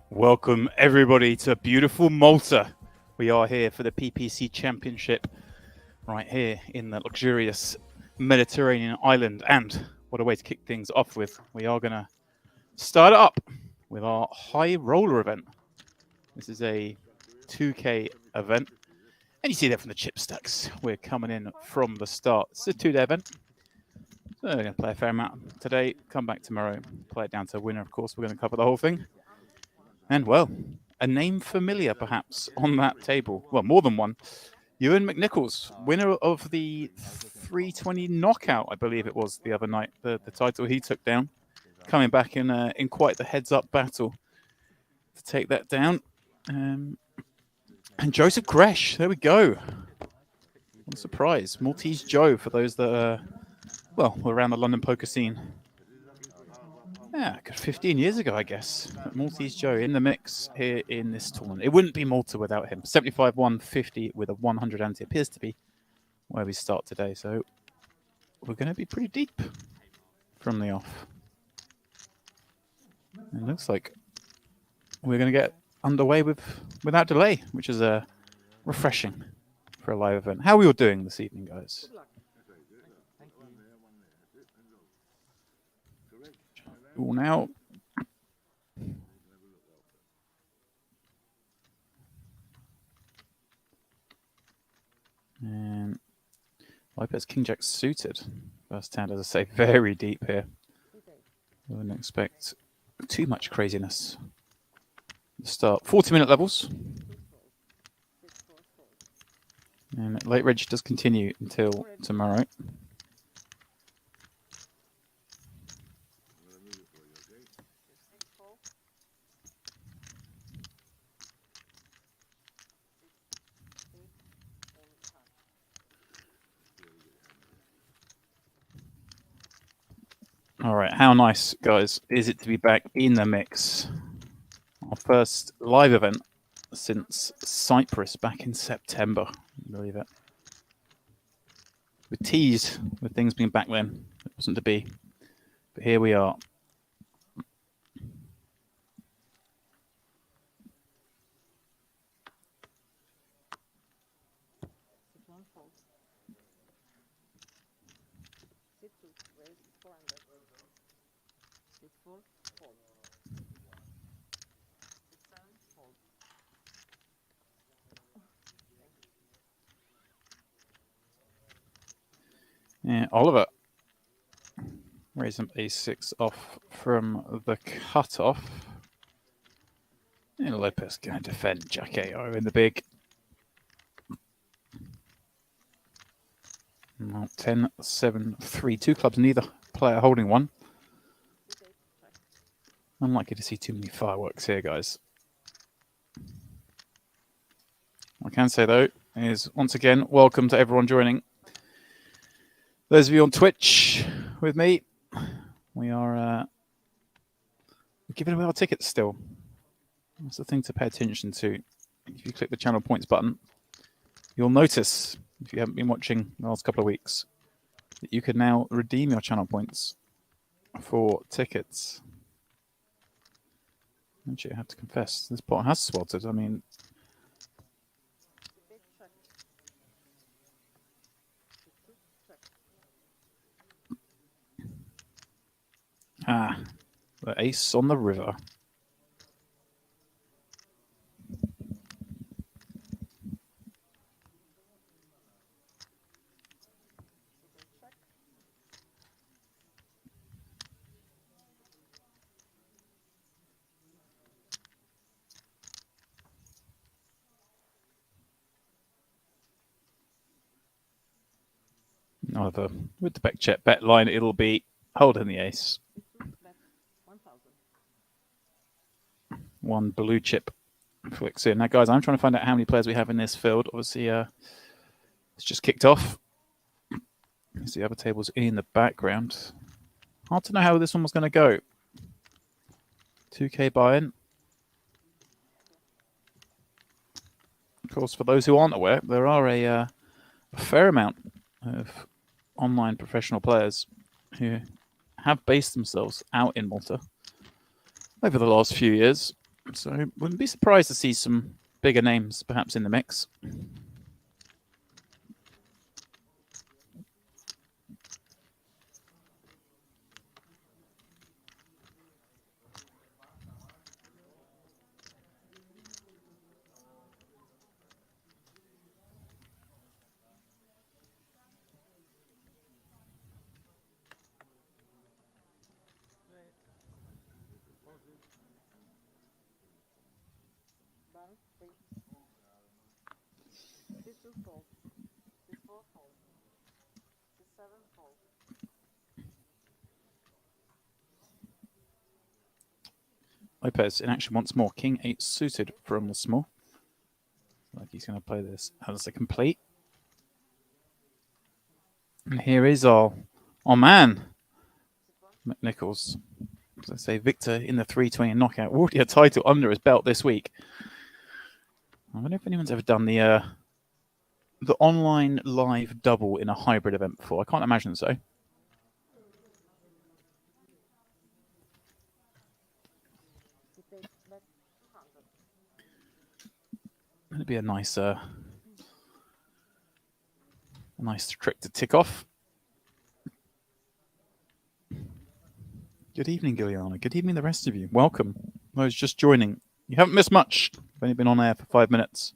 Welcome everybody to beautiful Malta. We are here for the PPC Championship right here in the luxurious Mediterranean island. And what a way to kick things off with. We are going to start it up with our high roller event. This is a 2K event. And you see that from the chip stacks. We're coming in from the start. It's a 2-day event. So we're going to play a fair amount today, come back tomorrow, play it down to a winner, of course. We're going to cover the whole thing. And, well, a name familiar, perhaps, on that table. Well, more than one. Ewan McNichols, winner of the 320 knockout, I believe it was, the other night. The title he took down. Coming back in quite the heads-up battle to take that down. And Joseph Gresh, there we go. What a surprise. Maltese Joe, for those that were around the London poker scene. Yeah, 15 years ago, I guess. Maltese Joe in the mix here in this tournament. It wouldn't be Malta without him. 75-1, 50 with a 100 ante appears to be where we start today. So we're going to be pretty deep from the off. It looks like we're going to get underway without delay, which is refreshing for a live event. How are we all doing this evening, guys? All now. And Lopez King Jack suited. First hand, as I say, very deep here. I wouldn't expect too much craziness. Start 40-minute levels. And late reg does continue until tomorrow. All right, how nice, guys, is it to be back in the mix? Our first live event since Cyprus back in September. Can you believe it? We teased with things being back then. It wasn't to be. But here we are. Yeah, Oliver raising a6 off from the cutoff. And Lopez going to defend Jack 8 in the big. Well, 10, 7, 3. Two clubs, neither player holding one. Unlikely to see too many fireworks here, guys. What I can say, though, is once again, welcome to everyone joining. Those of you on Twitch with me, we are giving away our tickets still. That's the thing to pay attention to. If you click the channel points button, you'll notice, if you haven't been watching the last couple of weeks, that you can now redeem your channel points for tickets. Actually, I have to confess, this pot has sweltered. I mean, the ace on the river. However, with the back check bet line, it'll be holding the ace. One blue chip flicks in. Now, guys, I'm trying to find out how many players we have in this field. Obviously, it's just kicked off. There's the other tables in the background. Hard to know how this one was going to go. 2K buy-in. Of course, for those who aren't aware, there are a fair amount of online professional players who have based themselves out in Malta over the last few years. So wouldn't be surprised to see some bigger names perhaps in the mix. Lopez in action once more. King 8 suited from the small. Like he's going to play this as a complete. And here is our man, McNichols. As I say, Victor in the 320 knockout. Already a title under his belt this week. I wonder if anyone's ever done the online live double in a hybrid event before. I can't imagine so. It'd be a nice trick to tick off. Good evening, Giliana. Good evening, the rest of you. Welcome. Those just joining. You haven't missed much. I've only been on air for 5 minutes.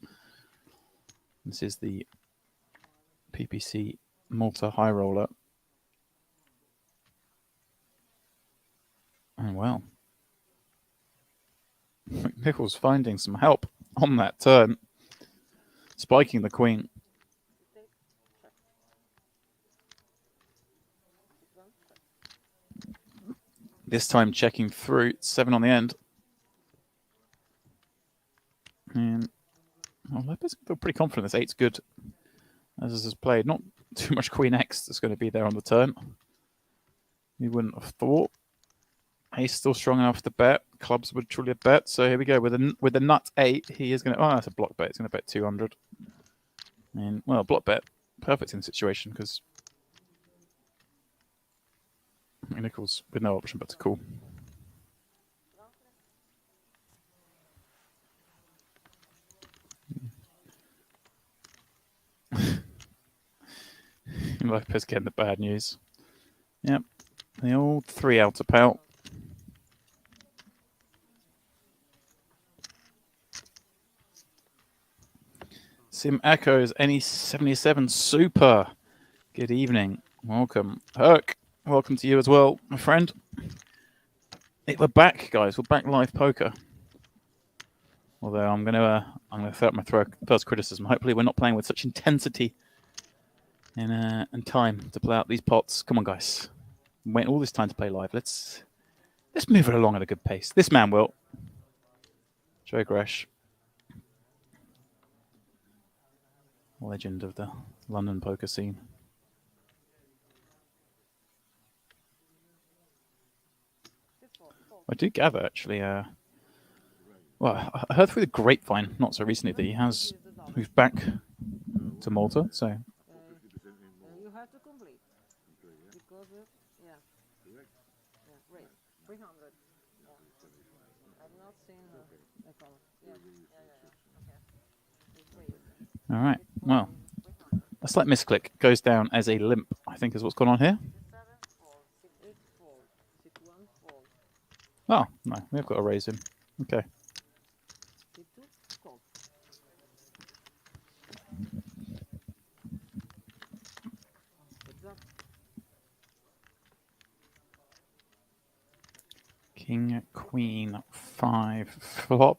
This is the PPC Malta High Roller. And well, McNichols finding some help on that turn. Spiking the queen. This time checking through. 7 on the end. And Lopez feel pretty confident this 8's good. As this is played. Not too much Queen X that's going to be there on the turn. You wouldn't have thought. Ace still strong enough to bet. Clubs would truly bet. So here we go. With the nut 8, he is going to... Oh, that's a block bet. He's going to bet 200. And, well, block bet. Perfect in the situation because... Nichols with no option but to call. Lopez getting the bad news. Yep. The old 3 out of pout. Sim Echoes, any 77 super. Good evening. Welcome. Herc, welcome to you as well, my friend. Hey, we're back, guys. We're back live poker. Although I'm gonna throw out my first criticism. Hopefully we're not playing with such intensity and time to play out these pots. Come on, guys. I'm waiting all this time to play live. Let's move it along at a good pace. This man will. Joe Gresh. Legend of the London poker scene. I do gather, actually, well, I heard through the grapevine, not so recently, that he has moved back to Malta, so... You have to complete. Because, yeah. Yeah, great. 300. I've not seen a color. Yeah. Okay. All right, well, a slight misclick goes down as a limp, I think is what's going on here. Oh, no, we've got to raise him. Okay. King, Queen, 5 flop.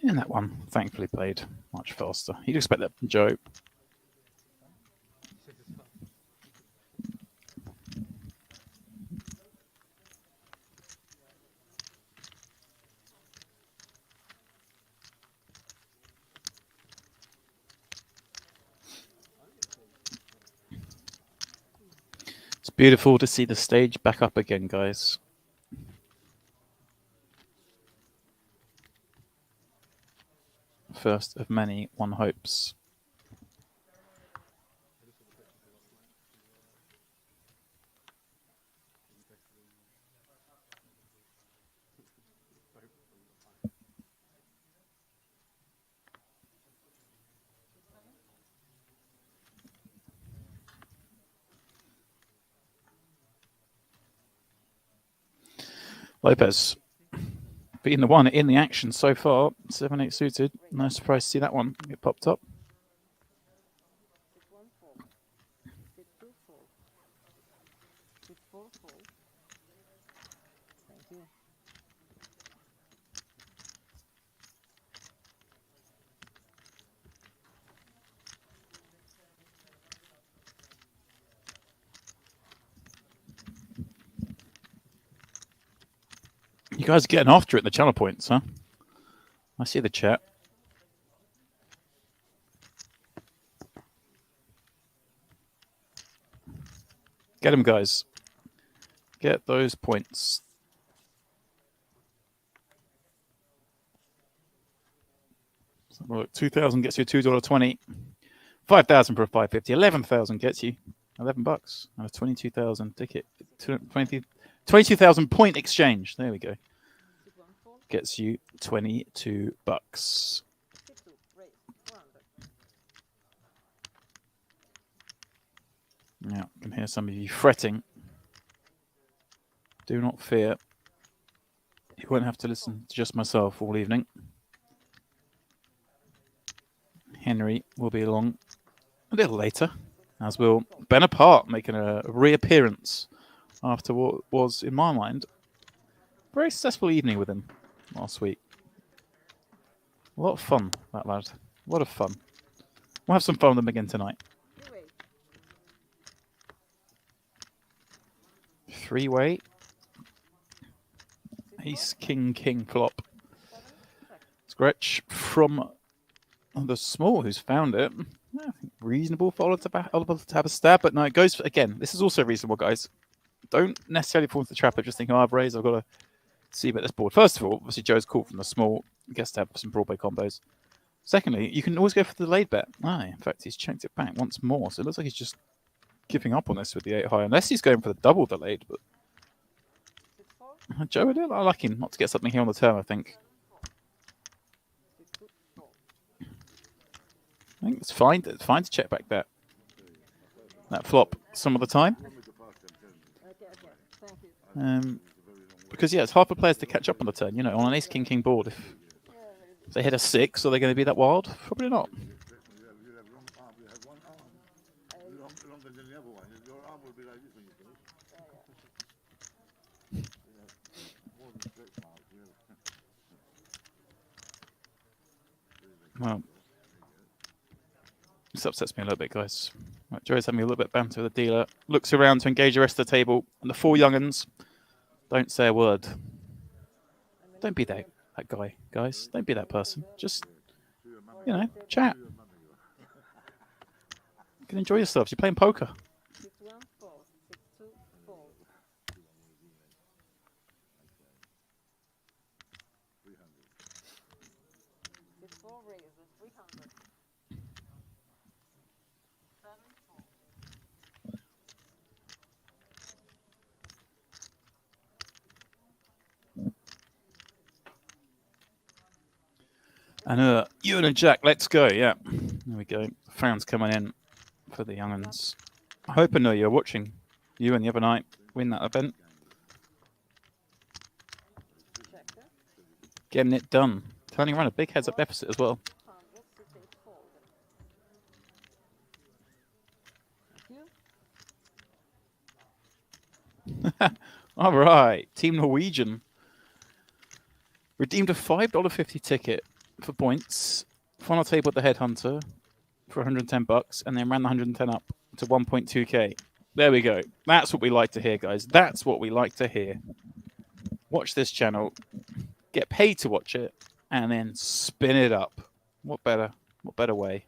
And that one, thankfully, played much faster. You'd expect that from Joe. It's beautiful to see the stage back up again, guys. First of many, one hopes. Lopez being the one in the action so far. 7-8 suited. No surprise to see that one get popped up. 6-1 fold. 6-2 fold. 6-4 fold. Thank you. You guys are getting after it in the channel points, huh? I see the chat. Get them, guys. Get those points. Look, 2,000 gets you a $2.20. 5,000 for a 550. 11,000 gets you $11 and a 22,000 ticket. 22,000 point exchange. There we go. Gets you $22. 6-2 raise. 400. Yeah, I can hear some of you fretting. Do not fear. You won't have to listen to just myself all evening. Henry will be along a little later, as will Ben Apart, making a reappearance after what was, in my mind, a very successful evening with him last week. A lot of fun, that lad. A lot of fun. We'll have some fun with him again tonight. Three-way. Ace, king flop. Scratch from the small who's found it. Yeah, reasonable for Oliver to have a stab, but no, it goes, again, this is also reasonable, guys. Don't necessarily fall into the trap of just thinking, oh, I've raised, I've got to see about this board. First of all, obviously Joe's called from the small, gets to have some Broadway combos. Secondly, you can always go for the laid bet. In fact, he's checked it back once more, so it looks like he's just giving up on this with the 8 high, unless he's going for the double the laid, but Joe, I like him not to get something here on the turn, I think. I think it's fine. It's fine to check back that flop some of the time. Because yeah, it's hard for players to catch up on the turn. You know, on an ace king board, if they hit a 6, are they going to be that wild? Probably not. Well, this upsets me a little bit, guys. Right, Joe's having a little bit of banter with the dealer. Looks around to engage the rest of the table. And the 4 young'uns don't say a word. Don't be that guy, guys. Don't be that person. Just, you know, chat. You can enjoy yourselves. You're playing poker. 6-1 fold. 6-2 fold. 6-4 raise. 300. 7 fold. And you and a Jack, let's go. Yeah, there we go. Fans coming in for the young'uns. I hope you're watching you and the other night win that event. Getting it done. Turning around a big heads-up deficit as well. All right, Team Norwegian redeemed a $5.50 ticket for points. Final table at the Headhunter for $110, and then ran the 110 up to 1.2k. There we go. That's what we like to hear, guys. That's what we like to hear. Watch this channel, get paid to watch it, and then spin it up. What better way?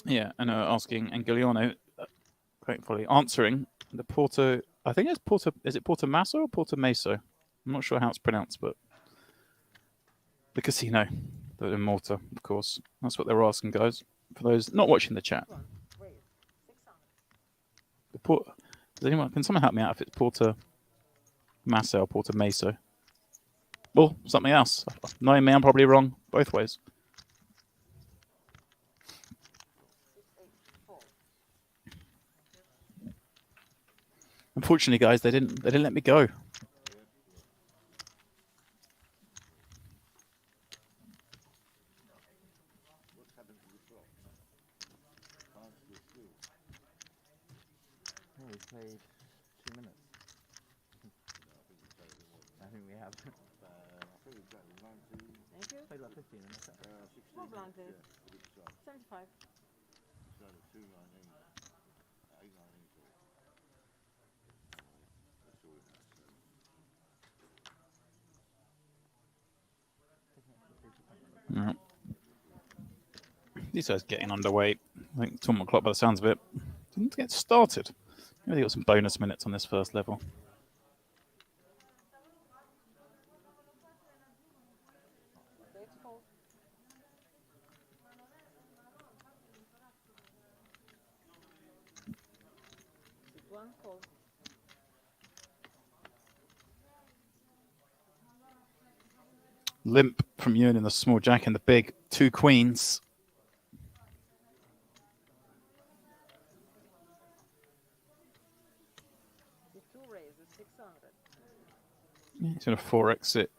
Yeah, and asking Angigliano, gratefully answering the Porto. I think it's Porto. Is it Portomaso or Portomaso? I'm not sure how it's pronounced, but The casino in Malta, of course. That's what they're asking, guys. For those not watching the chat. One, raise, 600. Does anyone, can someone help me out if it's Portomaso or Portomaso? Well, something else. Knowing me, I'm probably wrong both ways. 6, 8, 4. Unfortunately, guys, they didn't let me go. Oh, we played 2 minutes. I think we have. Thank you. Played about 15 minutes. More blind, please. 75. Right. These guys getting underweight. I think tournament clock, by the sounds of it, didn't get started. Maybe they got some bonus minutes on this first level. Six, 4. Six, 1, 4. Limp from Ewan in the small jack and the big 2 queens. Six, 2, raise, 600. He's going to 4x it.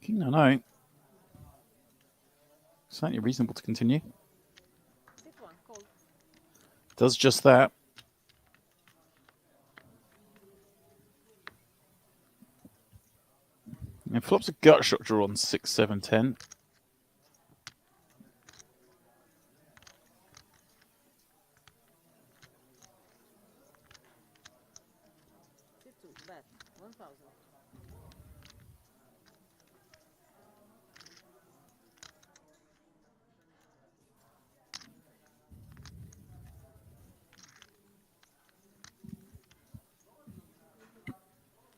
King no. Certainly reasonable to continue. 6, 1, call. Does just that. And flops a gut shot draw on 6, 7, 10. Six, 2, bet, 1000.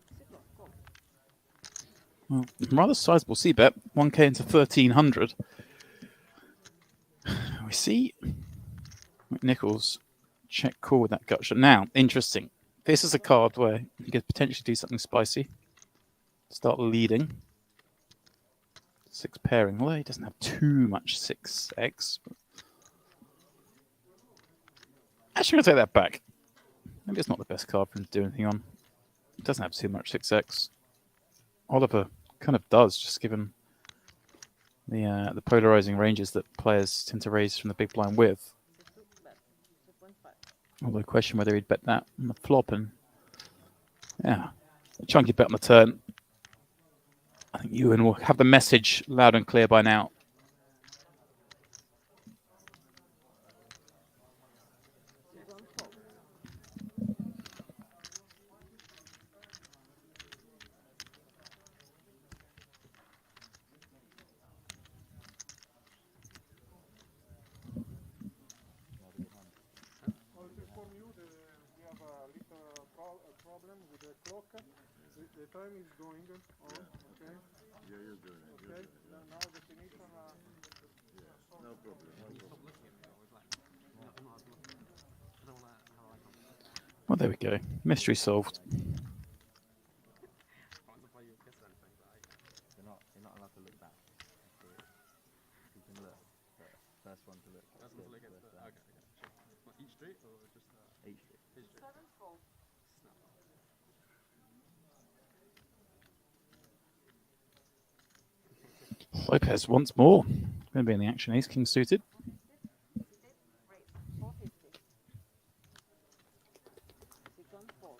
Six, 1, call. Well, rather sizable C bet, 1k into 1300. We see Nichols check call with that gut shot. Now, interesting. This is a card where you could potentially do something spicy. Start leading. 6 pairing. Well, he doesn't have too much 6x. Actually, I'm going to take that back. Maybe it's not the best card for him to do anything on. It doesn't have too much 6x. Oliver kind of does, just given the polarizing ranges that players tend to raise from the big blind with. 6, 2, bet, 2.5. Although question whether he'd bet that on the flop, and yeah, a chunky bet on the turn. I think Ewan will have the message loud and clear by now. Six, 1, call. I'll inform you that we have a little problem with the clock. The time is going on, okay? Yeah, you're doing it. You're Okay? doing it. Now the definition No problem. No problem. Well, there we go. Mystery solved. You're not allowed to look back. You can look. But first one to look. Each street or just Each street. 7, 4. Lopez once more. Going to be in the action. Ace King suited. 450. 6, 1, 4.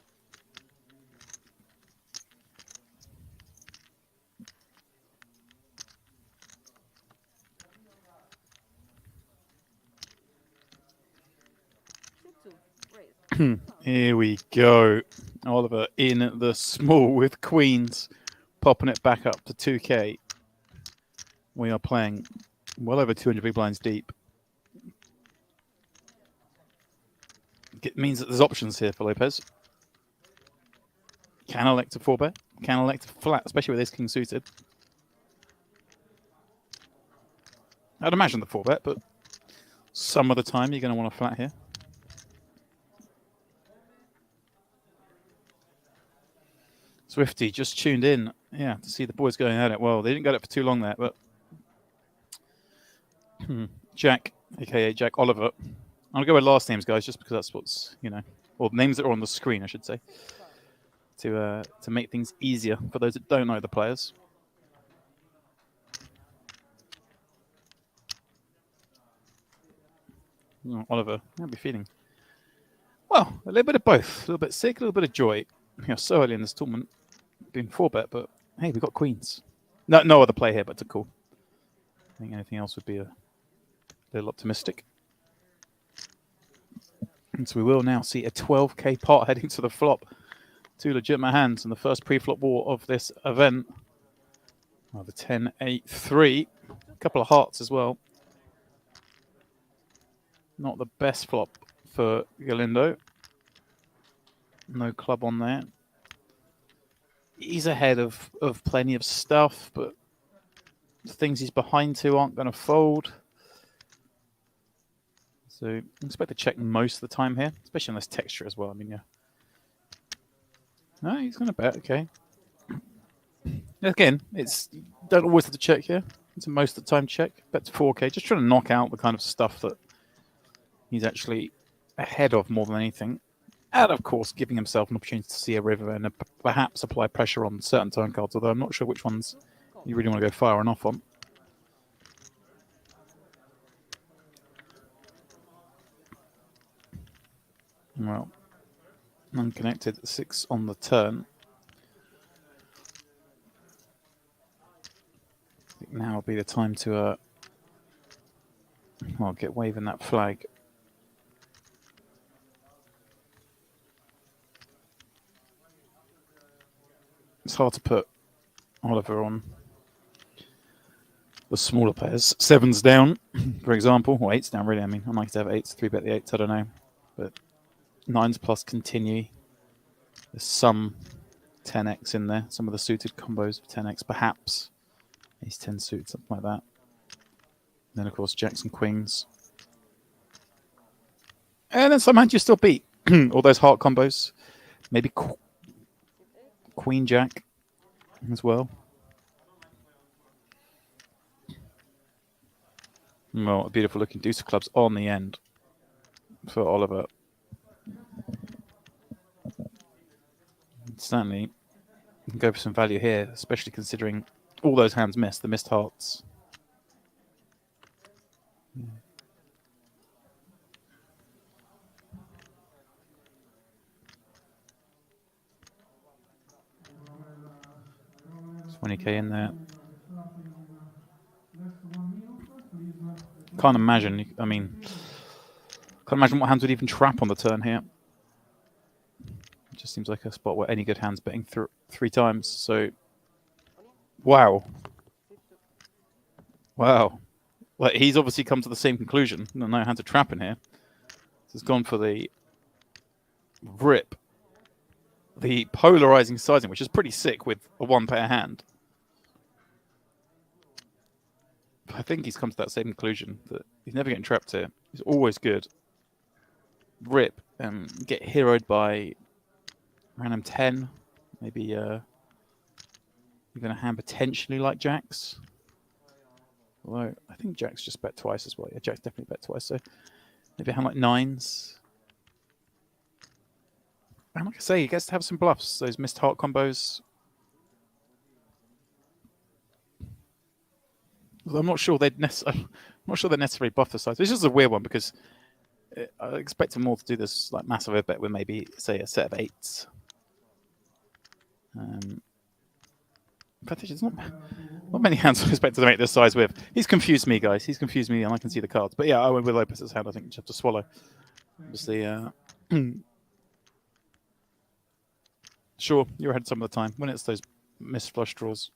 Six, 2, raise. Here we go. Oliver in the small with queens, popping it back up to 2k. We are playing well over 200 big blinds deep. It means that there's options here for Lopez. Can elect a 4-bet, can elect a flat, especially with this king suited. I'd imagine the 4-bet, but some of the time you're going to want a flat here. Swifty just tuned in, yeah, to see the boys going at it. Well, they didn't get it for too long there, but Jack, aka Jack Oliver. I'll go with last names, guys, just because that's what's, you know, or names that are on the screen, I should say, to make things easier for those that don't know the players. Oh, Oliver, how are you feeling? Well, a little bit of both. A little bit sick, a little bit of joy. You know, so early in this tournament, been 4-bet, but hey, we got queens. No other play here, but to call. I think anything else would be a little optimistic. And so we will now see a 12k pot heading to the flop. 2 legitimate hands in the first pre-flop war of this event. Oh, the 10-8-3. A couple of hearts as well. Not the best flop for Galindo. No club on there. He's ahead of plenty of stuff, but the things he's behind to aren't going to fold. So I expect to check most of the time here, especially on this texture as well. I mean, yeah. No, he's going to bet. Okay. Again, don't always have to check here. It's a most of the time check. Bet to 4k. Just trying to knock out the kind of stuff that he's actually ahead of more than anything. And, of course, giving himself an opportunity to see a river and perhaps apply pressure on certain turn cards, although I'm not sure which ones you really want to go firing off on. Well, unconnected, 6 on the turn. I think now will be the time to, well, get waving that flag. It's hard to put Oliver on the smaller players. 7's down, for example, or 8's down, really. I mean, I might have 8's, 3-bet the 8's, I don't know. But 9's plus continue. There's some 10x in there, some of the suited combos of 10x, perhaps. Ace 10 suit, something like that. And then, of course, jacks and queens. And then some hands you still beat. All those heart combos. Maybe Queen Jack as well. Well, a beautiful looking deuce of clubs on the end for Oliver. Certainly, you can go for some value here, especially considering all those hands missed, the missed hearts. Yeah. 20k in there. Can't imagine. I mean, can't imagine what hands would even trap on the turn here. It just seems like a spot where any good hand's betting 3 times. So, wow, wow. Well, he's obviously come to the same conclusion. No hand to trap in here. He's gone for the rip, the polarizing sizing, which is pretty sick with a 1-pair hand. I think he's come to that same conclusion, that he's never getting trapped here. He's always good. Rip and get heroed by random 10. Maybe even a hand potentially like Jacks. Although I think Jacks just bet twice as well. Yeah, Jacks definitely bet twice. So maybe a hand like 9s. And like I say, he gets to have some bluffs. Those missed heart combos. I'm not sure they'd necessarily buff the size. This is a weird one because I expect him more to do this like massive bet with maybe say a set of 8s. But there's not many hands I expect to make this size with. He's confused me, guys. He's confused me, and I can see the cards. But yeah, I went with Lopez's hand. I think you just have to swallow. Obviously, sure, you're ahead some of the time when it's those missed flush draws.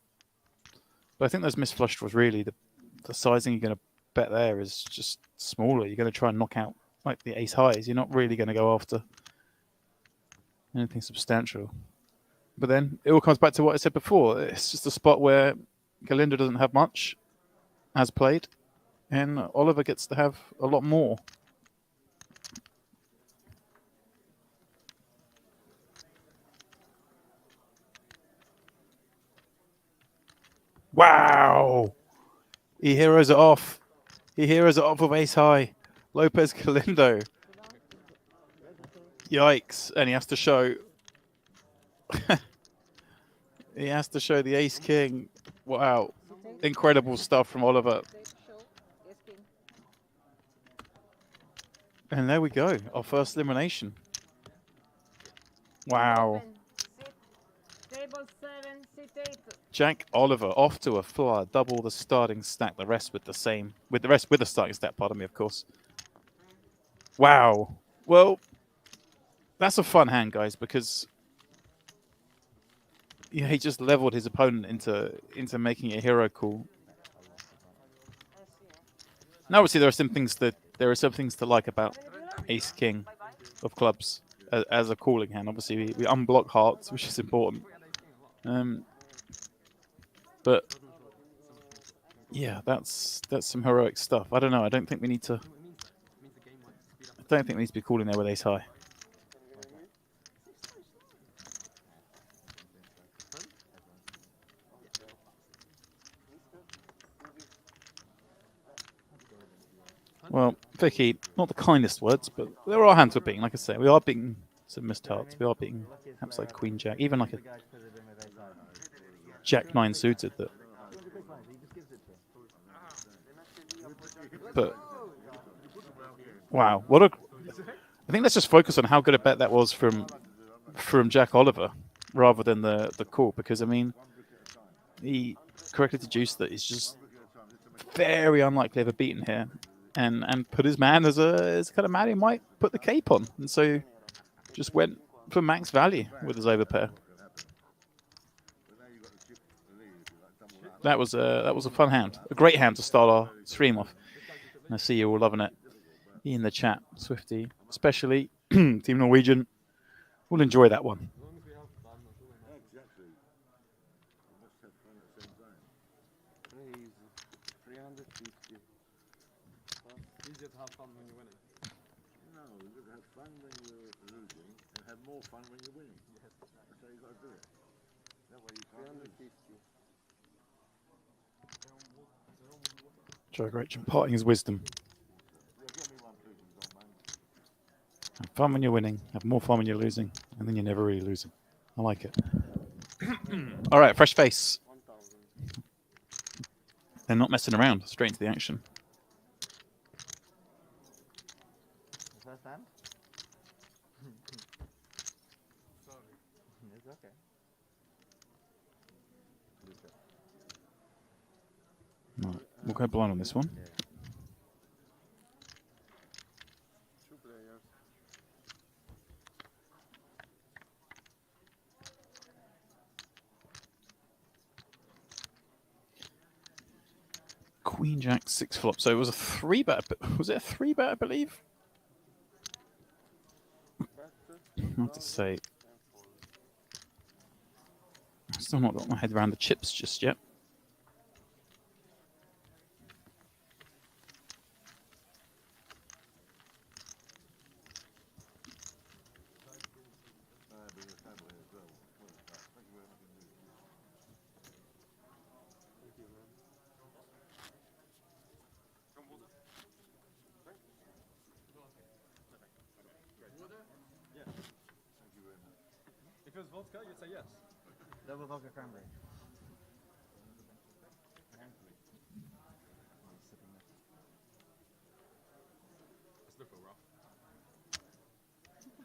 But I think those missed flush draws, really, the sizing you're going to bet there is just smaller. You're going to try and knock out like the ace highs. You're not really going to go after anything substantial. But then it all comes back to what I said before. It's just a spot where Galindo doesn't have much, as played, and Oliver gets to have a lot more. Wow! He heroes it off. He heroes it off with ace high. Lopez Galindo. Yikes. And he has to show. He has to show the ace king. Wow. Incredible stuff from Oliver. Take, show, ace king. And there we go. Our first elimination. Wow. Open, sit. Table 7, sit 8. Jack Oliver off to a floor, double the starting stack. The rest with the same, with the starting stack. Pardon me, of course. Wow. Well, that's a fun hand, guys, because yeah, he just leveled his opponent into making a hero call. Now, obviously, there are some things to like about Ace King of clubs as a calling hand. Obviously, we unblock hearts, which is important. But yeah, that's some heroic stuff. I don't know. I don't think we need to be calling there with ace high. Well, Vicky, not the kindest words, but there are hands we're beating. Like I say, we are beating some missed hearts. We are beating perhaps like Queen Jack, even like a Jack 9 suited that. But wow, I think let's just focus on how good a bet that was from Jack Oliver rather than the call, because I mean he correctly deduced that he's just very unlikely ever beaten here, and put his man as kind of man who might put the cape on, and so just went for max value with his overpair. That was a fun hand, a great hand to start our stream off. And I see you all loving it in the chat, Swifty, especially Team Norwegian. We'll enjoy that one. Exactly. You must have fun at the same time. Crazy. 350. Easier to have fun when you're winning. No, you've got to have fun when you're losing and have more fun when you're winning. That's how you've got to do it. That way you can't lose. 350. Joe Gretchen imparting his wisdom. Yeah, get me one, please, if you don't mind. Have fun when you're winning, have more fun when you're losing, and then you're never really losing. I like it. All right, fresh face. 1000. They're not messing around. Straight into the action. The first hand? Sorry. It's okay. Right, we'll go blind on this one. Yeah. 2 players. Queen Jack 6 flop. So it was a 3-bet. Was it a 3-bet, I believe? I have to say, I've still not got my head around the chips just yet. If it was vodka, you'd say yes. Double vodka cranberry. Let's look for rough. Thank you.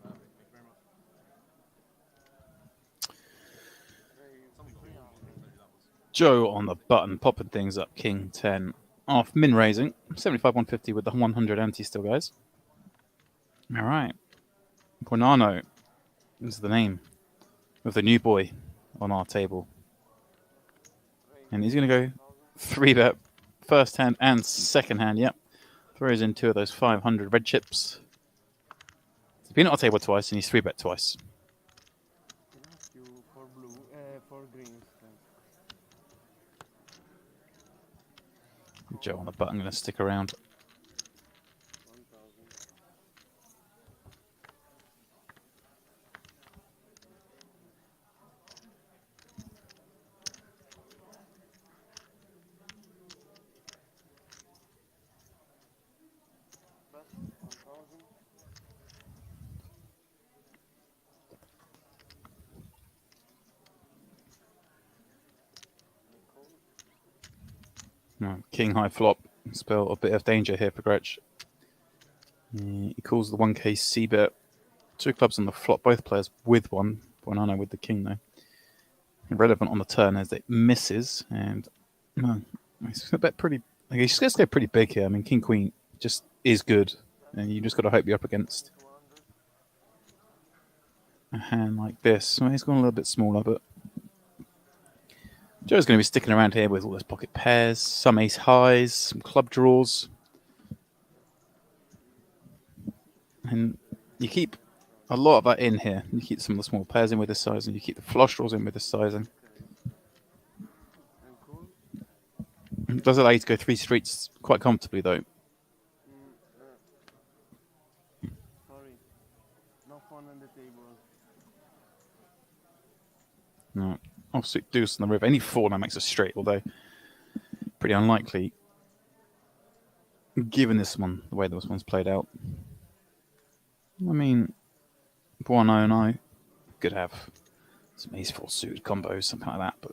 Thank you very much. Someone called. Maybe that was. Joe on the button, popping things up. King 10 off, min raising. 75 150 with the 100 ante still, guys. All right. Pornano is the name of the new boy on our table. And he's going to go 3-bet first hand and second hand. Yep. Throws in 2 of those 500 red chips. He's been on the table twice and he's 3-bet twice. Can I ask you for blue, for greens? Joe on the button, going to stick around. 1,000. Bet 1,000. No, king high flop. Spell a bit of danger here for Gretsch. He calls the 1k c-bet. 2 clubs on the flop, both players with one. Buonanno with the king though. Irrelevant on the turn as it misses, and he's a bet pretty. He's going to go pretty big here. I mean, king queen just is good, and you just got to hope you're up against a hand like this. Well, he's gone a little bit smaller, but Joe's going to be sticking around here with all those pocket pairs, some ace highs, some club draws, and you keep a lot of that in here. You keep some of the small pairs in with this size, and you keep the flush draws in with this sizing. It does allow you to go 3 streets quite comfortably, though. Sorry. No fun on the table. No, offsuit deuce on the river. Any 4 now makes a straight, although pretty unlikely, given this one, the way this one's played out. I mean, Buono and I could have some ace-4 suited combos, something like that, but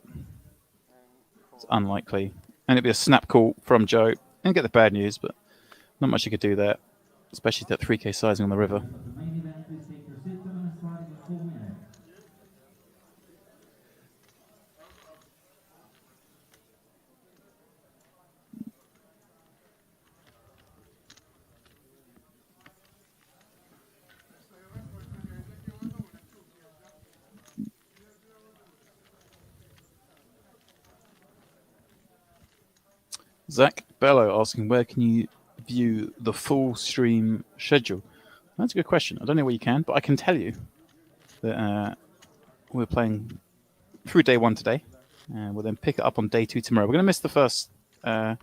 it's unlikely. And it'd be a snap call from Joe and get the bad news, but not much you could do there, especially that 3k sizing on the river. Zach Bello asking, where can you view the full stream schedule? That's a good question. I don't know where you can, but I can tell you that we're playing through day 1 today, and we'll then pick it up on day 2 tomorrow. We're going to miss the first couple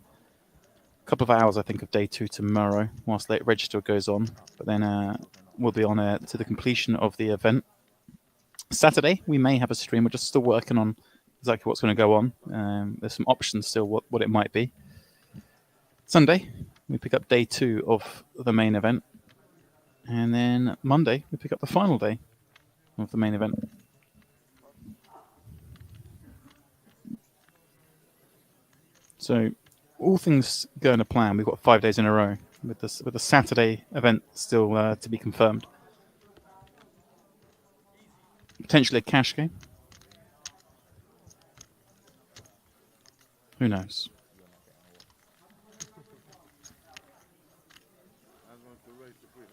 of hours, I think, of day 2 tomorrow, whilst late register goes on. But then we'll be on to the completion of the event. Saturday, we may have a stream. We're just still working on exactly what's going to go on. There's some options still, what it might be. Sunday, we pick up day 2 of the main event. And then Monday, we pick up the final day of the main event. So, all things going to plan. We've got 5 days in a row with the Saturday event still to be confirmed. Potentially a cash game. Who knows? I'm going to raise the 300.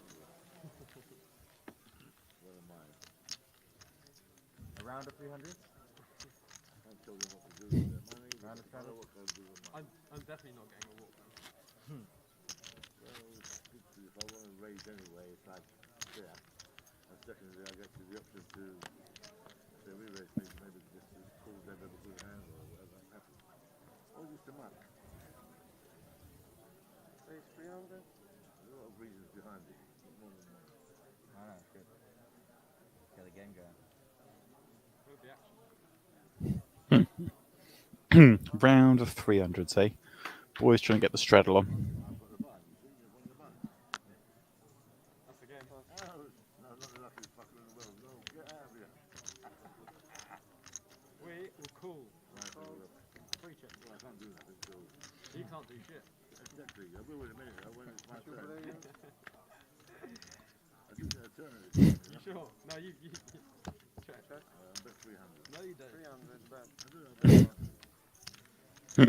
What am I? Around the 300? I told them what to do with their money. Round of I don't know travel? what to do with mine. I'm definitely not getting a walk then. Well, if I want to raise anyway, it's like, yeah. And secondly, I get the option to, if they re-raise me, maybe just call them a good hand or whatever happens. Or just a month. Raise 300? There's a lot of reasons behind it. Not more than one. I know, it's good. Get the game going. What would the action? Round of 300, say. Boys trying to get the straddle on. That's the game. No, not enough is fucking in the world. No, get out of here. We will call. Free check. Well, I can't do that until... You can't do shit. Exactly. I will in a minute, when it's my turn. I do get a turn at it. You sure? No, you check. I bet 300. No, you don't. 300 bet. I do it. Easy. I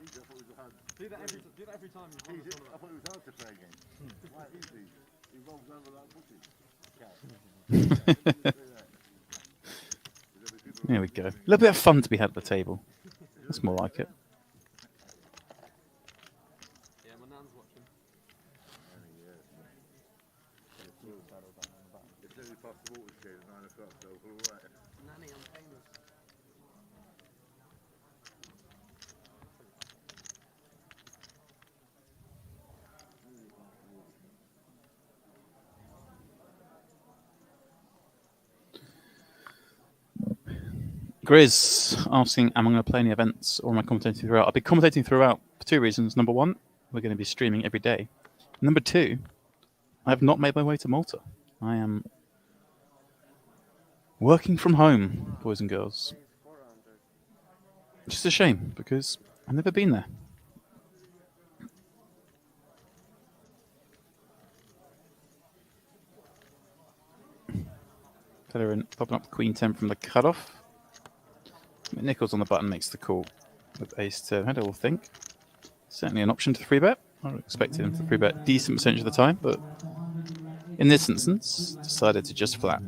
thought it was hard. Do that every time you Easy. promise I thought it was hard to play again. Why easy? He rolls over like pussy. There we go. A little bit of fun to be had at the table. That's more like it. Yeah, my nan's watching. It's nearly past the water skate at 9 o'clock, so we're all right. Nanny, I'm famous. Grizz asking, am I going to play any events or am I commentating throughout? I'll be commentating throughout for two reasons. Number one, we're going to be streaming every day. Number two, I have not made my way to Malta. I am working from home, boys and girls. Just a shame because I've never been there. Federer popping up Queen 10 from the cutoff. Nichols on the button makes the call with ace 10. How do you all think? Certainly an option to 3-bet. I would expect him to 3-bet decent percentage of the time, but in this instance, decided to just flat.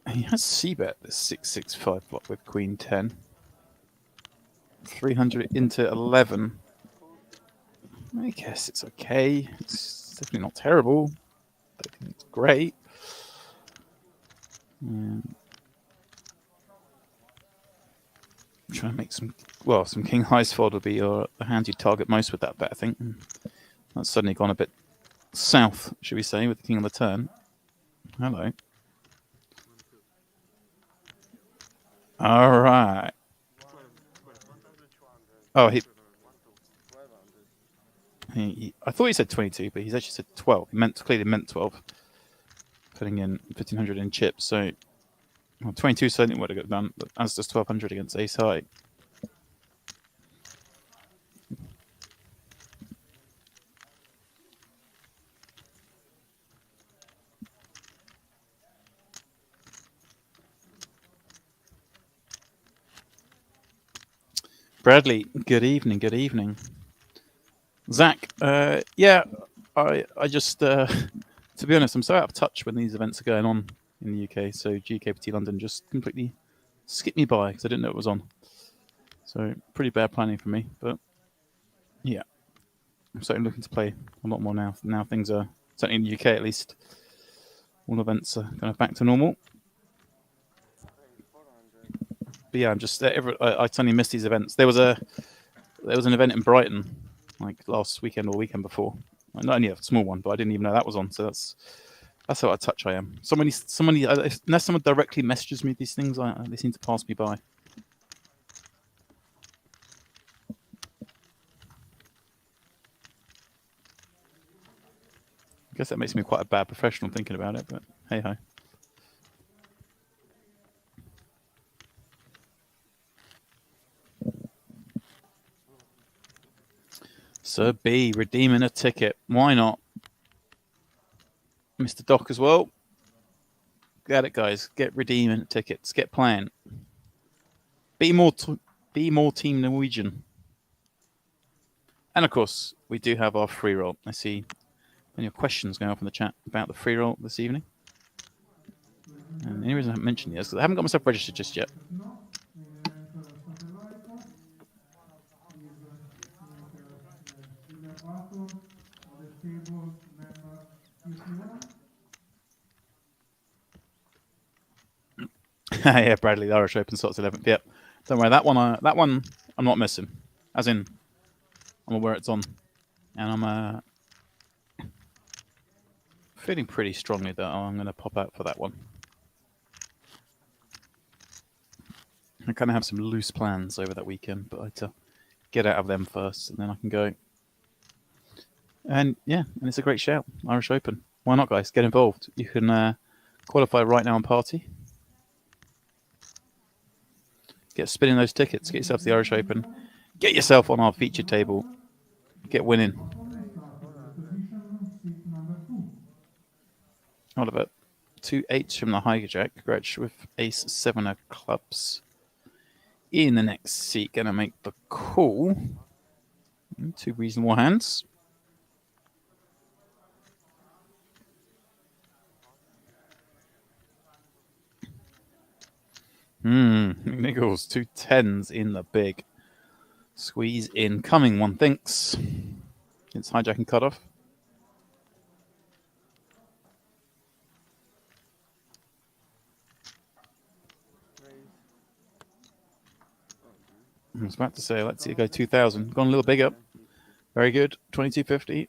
And he has c-bet the 6-6-5 block with Queen 10. 300 into 11. I guess it's okay. It's definitely not terrible. I don't think it's great. Trying to make some king highs fold would be the hand you target most with that bet, I think. That's suddenly gone a bit south, should we say, with the king on the turn. Hello. All right. Oh, I thought he said 22, but he's actually said 12. He clearly meant 12. Putting in 1,500 in chips, so 22 certainly would have got done, but as does 1,200 against ace high. Bradley, good evening, good evening. Zach, yeah, I just, to be honest, I'm so out of touch when these events are going on in the UK, so GKPT London just completely skipped me by because I didn't know it was on. So, pretty bad planning for me, but yeah. I'm certainly looking to play a lot more now. Now things are, certainly in the UK at least, all events are kind of back to normal. But yeah, I'm just I suddenly missed these events. There was an event in Brighton, like last weekend or weekend before. Not only a small one, but I didn't even know that was on. So that's how out of touch I am. Somebody, unless someone directly messages me these things, they seem to pass me by. I guess that makes me quite a bad professional thinking about it, but hey ho. Sir B, redeeming a ticket. Why not? Mr. Doc as well. Get it, guys. Get redeeming tickets. Get playing. Be more Team Norwegian. And of course, we do have our free roll. I see many questions going off in the chat about the free roll this evening. And the only reason I haven't mentioned it is because I haven't got myself registered just yet. Yeah, Bradley, the Irish Open starts 11th. Yep. Don't worry, that one I'm not missing. As in, I'm aware it's on. And I'm feeling pretty strongly that I'm going to pop out for that one. I kind of have some loose plans over that weekend, but I had to get out of them first, and then I can go. And yeah, and it's a great shout. Irish Open. Why not, guys? Get involved. You can qualify right now on Party. Get spinning those tickets. Get yourself to the Irish Open. Get yourself on our featured table. Get winning. Oliver, 2-8 from the hijack. Gretsch with ace 7 of clubs. In the next seat, gonna make the call. 2 reasonable hands. Nichols, 2 10s in the big. Squeeze incoming, one thinks. It's hijacking cutoff. I was about to say, let's see it go 2,000. Gone a little bigger. Very good. 2250.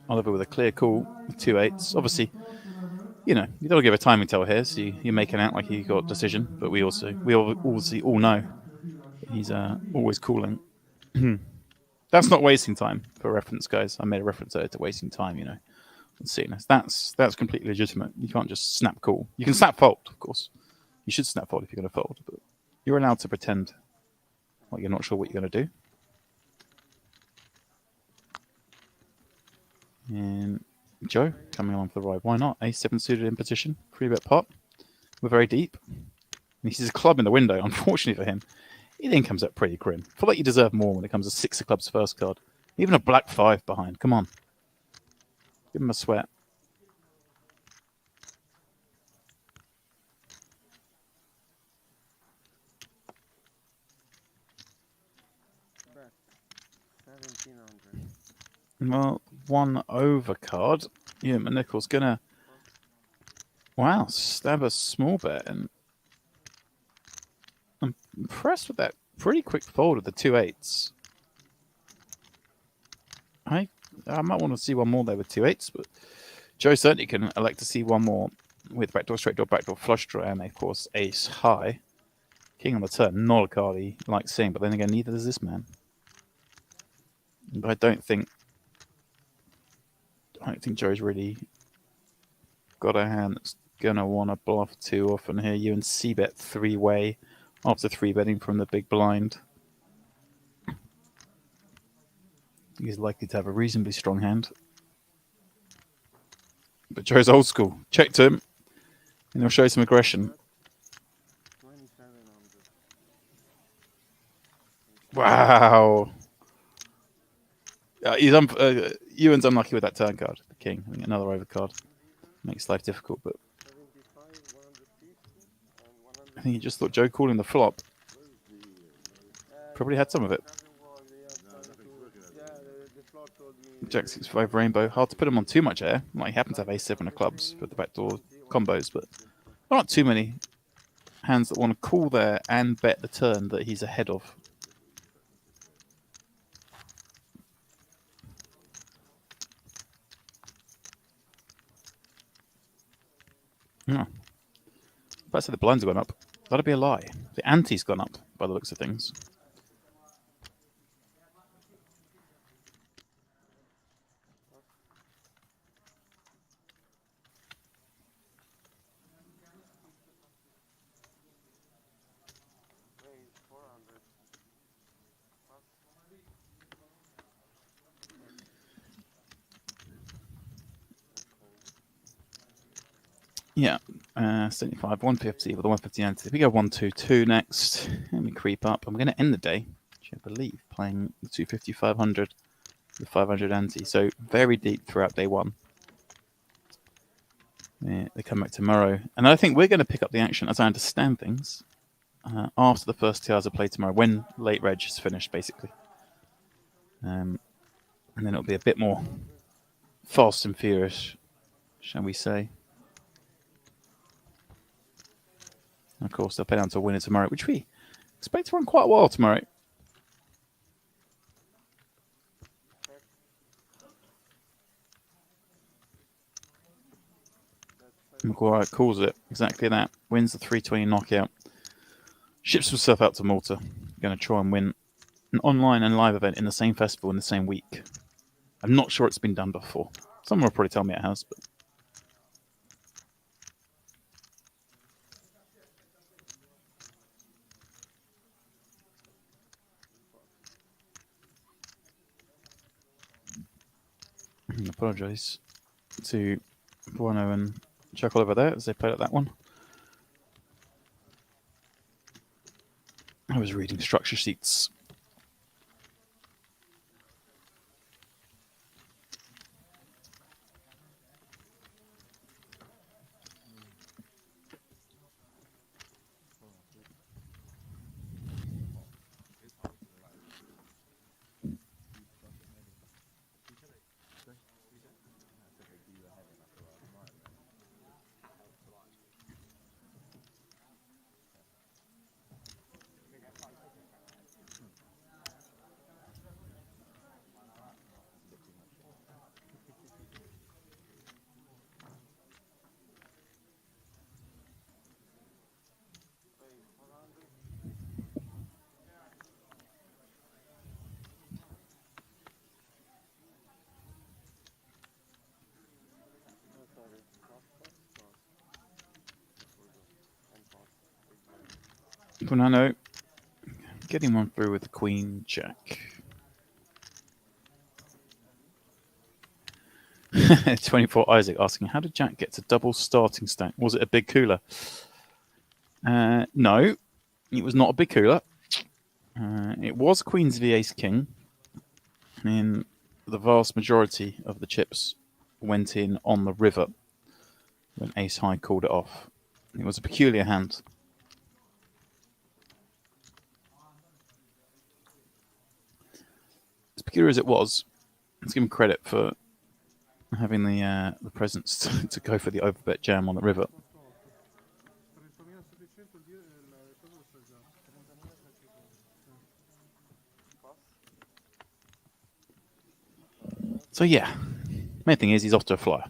Oliver with a clear call with 2 8s. Obviously, you know, you don't give a timing tell here, so you're making out like you got decision, but we obviously all know he's always calling. That's not wasting time for reference, guys. I made a reference there to wasting time, you know. Let's see. That's completely legitimate. You can't just snap call. You can snap fold, of course. You should snap fold if you're going to fold, but you're allowed to pretend like you're not sure what you're going to do. And Joe coming along for the ride. Why not? A7 suited in position. 3-bet pot. We're very deep. And he sees a club in the window. Unfortunately for him, he then comes up pretty grim. I feel like you deserve more when it comes to 6 of clubs first card. Even a black 5 behind. Come on. Give him a sweat. Well, 1 over card. Yeah, Nichols gonna stab a small bet, and I'm impressed with that pretty quick fold of the 2 8s. I might want to see one more there with 2 8s, but Joe certainly can elect to see one more with backdoor, straight door, backdoor, flush draw, and of course ace high. King on the turn, not a card he likes seeing, but then again, neither does this man. But I don't think Joe's really got a hand that's gonna want to bluff too often here. You and C-bet 3-way after 3-betting from the big blind. He's likely to have a reasonably strong hand. But Joe's old school. Check to him, and he'll show some aggression. Wow. Ewan's unlucky with that turn card, the king. I think another overcard makes life difficult, but I think he just thought Joe calling the flop probably had some of it. Jack 6-5 rainbow. Hard to put him on too much air. Like, he happens to have a7 of clubs for the backdoor combos, but not too many hands that want to call there and bet the turn that he's ahead of. Yeah. If I say the blinds have gone up, that'd be a lie. The ante's gone up by the looks of things. Yeah, 75, 150 with the 150 ante. If we go 1-2-2 next, let me creep up. I'm going to end the day, which I believe, playing the 250, 500, the 500 ante. So very deep throughout day one. Yeah, they come back tomorrow. And I think we're going to pick up the action, as I understand things, after the first 2 hours of play tomorrow, when late reg is finished, basically. And then it'll be a bit more fast and furious, shall we say. Of course, they'll pay down to a winner tomorrow, which we expect to run quite a while tomorrow. McGuire calls it exactly that. Wins the 320 knockout. Ships himself out to Malta. Going to try and win an online and live event in the same festival in the same week. I'm not sure it's been done before. Someone will probably tell me it has, but I apologise to Buono and Chuckle over there as they played at that one. I was reading structure sheets. Buono getting one through with the Queen Jack. 24 Isaac asking, how did Jack get to double starting stack? Was it a big cooler? No, it was not a big cooler. It was Queen's v Ace King. And the vast majority of the chips went in on the river when Ace High called it off. It was a peculiar hand. As peculiar as it was, let's give him credit for having the presence to go for the overbet jam on the river. 30.700 dire cosa sta già? 30.700. So yeah, main thing is he's off to a flyer.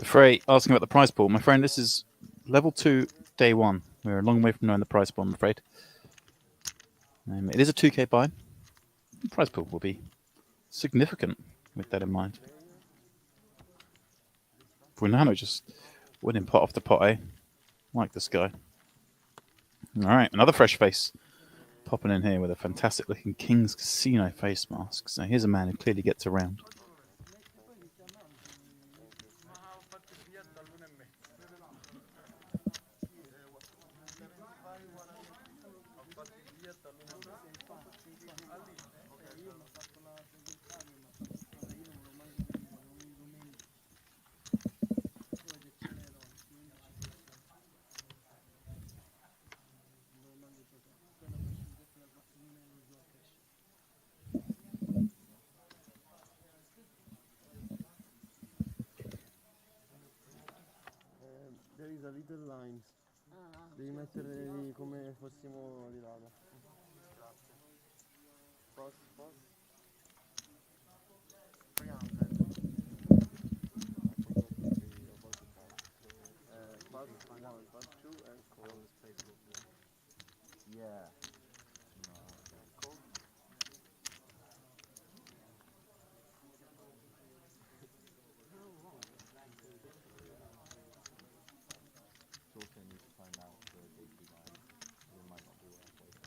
Frey asking about the prize pool. My friend, this is level 2, day 1. We're a long way from knowing the prize pool, I'm afraid. It is a 2k buy. The prize pool will be significant with that in mind. Buonano just winning pot after pot, eh? Like this guy. Alright, another fresh face popping in here with a fantastic looking King's Casino face mask. So here's a man who clearly gets around. There is a little lines. Devi mettere come fossimo di lava. Post. 300. Pass 1, pass 2 and call. Yeah. Call. Also need to find out the big line. It might not be worth waiting.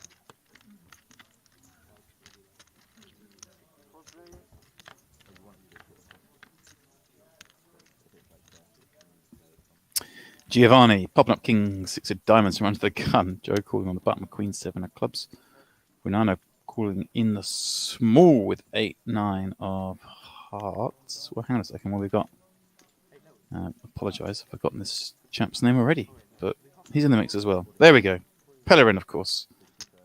Giovanni popping up King 6 of diamonds from under the gun. Joe calling on the bottom of Queen 7 of clubs. Buonano calling in the small with 8-9 of hearts. Well, hang on a second. What have we got? Apologise, I've forgotten this champ's name already, but he's in the mix as well. There we go. Pellerin, of course,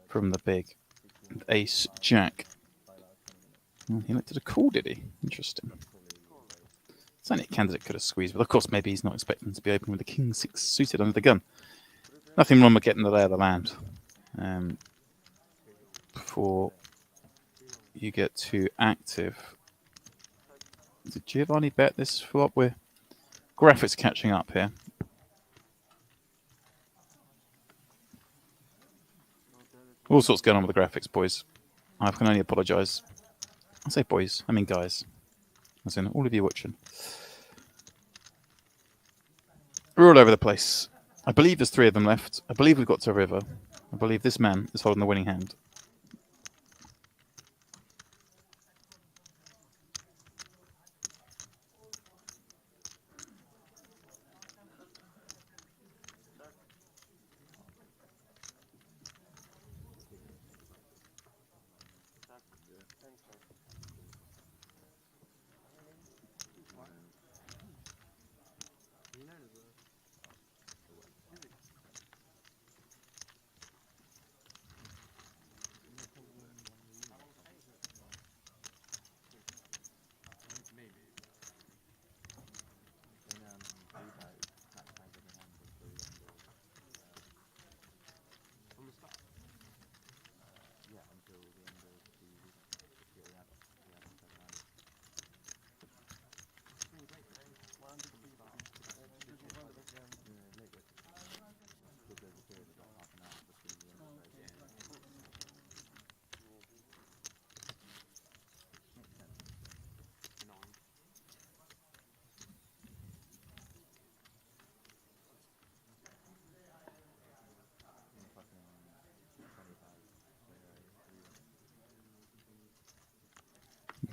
from the big Ace Jack. Well, he looked at a call, did he? Interesting. Certainly a candidate could have squeezed, but of course maybe he's not expecting to be open with the King 6 suited under the gun. Nothing wrong with getting the lay of the land before you get too active. Did Giovanni bet this flop? Graphics catching up here. All sorts going on with the graphics, boys. I can only apologise. I say boys, I mean guys. As in all of you watching. We're all over the place. I believe there's 3 of them left. I believe we've got to a river. I believe this man is holding the winning hand.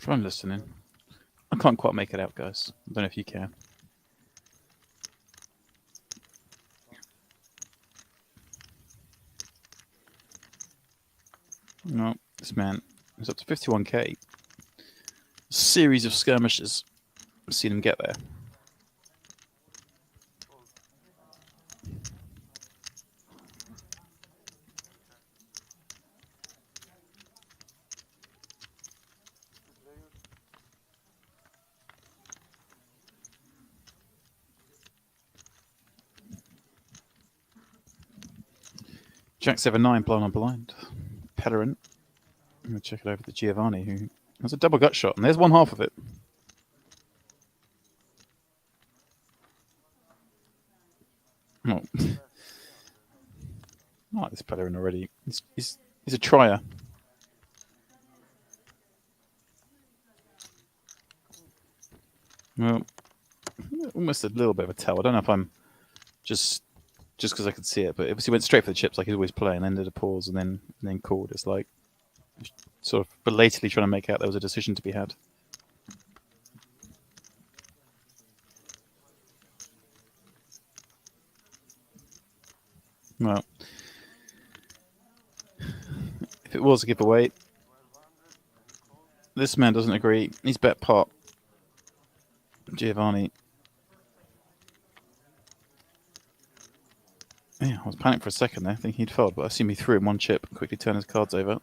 I'm listening. I can't quite make it out, guys. I don't know if you can. No, this man is up to 51k. A series of skirmishes. I've seen him get there. Jack 7-9 blown on blind. Pellerin. I'm going to check it over to Giovanni, who has a double gut shot, and there's one half of it. Oh. I like this Pellerin already. He's a trier. Well, almost a little bit of a tell. I don't know if I'm just because I could see it, but it obviously went straight for the chips like he's always playing, and then did a pause and then called. It's like sort of belatedly trying to make out there was a decision to be had. Well, if it was a giveaway, this man doesn't agree. He's bet pot. Giovanni. Yeah, I was panicking for a second there, thinking he'd fold, but I assume he threw him one chip and quickly turned his cards over.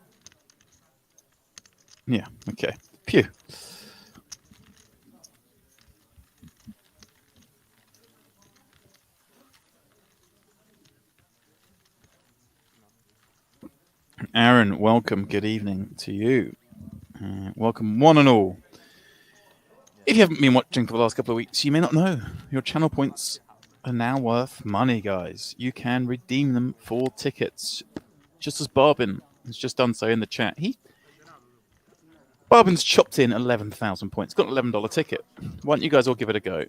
Yeah, okay. Phew. Aaron, welcome. Good evening to you. Welcome one and all. If you haven't been watching for the last couple of weeks, you may not know your channel points are now worth money, guys. You can redeem them for tickets, just as Barbin has just done so in the chat. Barbin's chopped in 11,000 points. Got an $11 ticket. Why don't you guys all give it a go?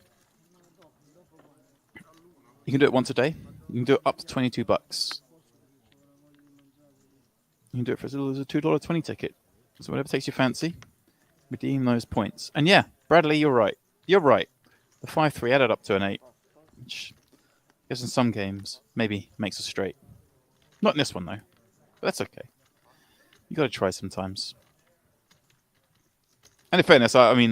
You can do it once a day. You can do it up to $22. You can do it for as little as a $2.20 ticket. So whatever takes your fancy, redeem those points. And yeah, Bradley, you're right. You're right. The 5-3 added up to an 8. Which, I guess in some games, maybe makes us straight. Not in this one, though. But that's okay. You got to try sometimes. And in fairness, I mean,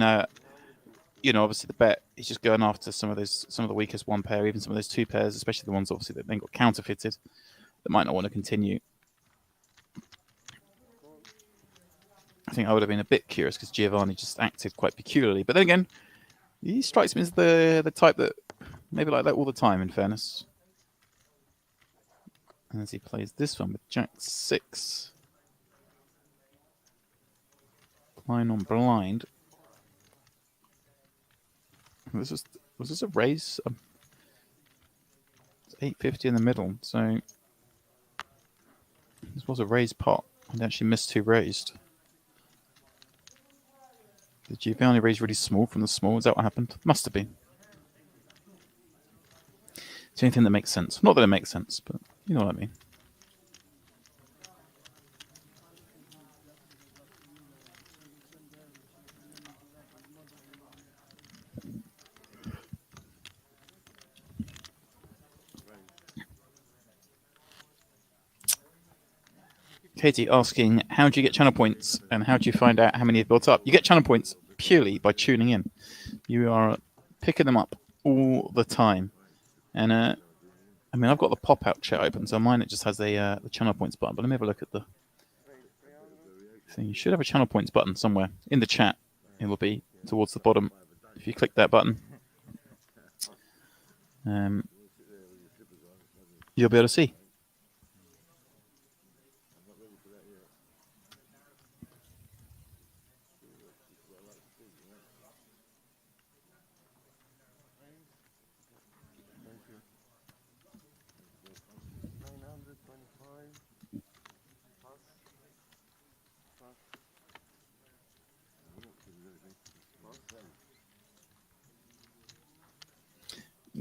you know, obviously the bet is just going after some of the weakest one pair, even some of those two pairs, especially the ones obviously that then got counterfeited, that might not want to continue. I think I would have been a bit curious because Giovanni just acted quite peculiarly. But then again, he strikes me as the type that maybe like that all the time, in fairness. As he plays this one with Jack 6. Line on blind. Was this a raise? It's 850 in the middle, so It was a raised pot. I actually missed 2 raised. Did you only raise really small from the small? Is that what happened? Must have been. It's anything that makes sense. Not that it makes sense, but you know what I mean. Katie asking, how do you get channel points and how do you find out how many you've built up? You get channel points purely by tuning in. You are picking them up all the time. And I mean, I've got the pop-out chat open, so mine it just has the channel points button. But let me have a look at the thing. You should have a channel points button somewhere in the chat. It will be towards the bottom. If you click that button, you'll be able to see.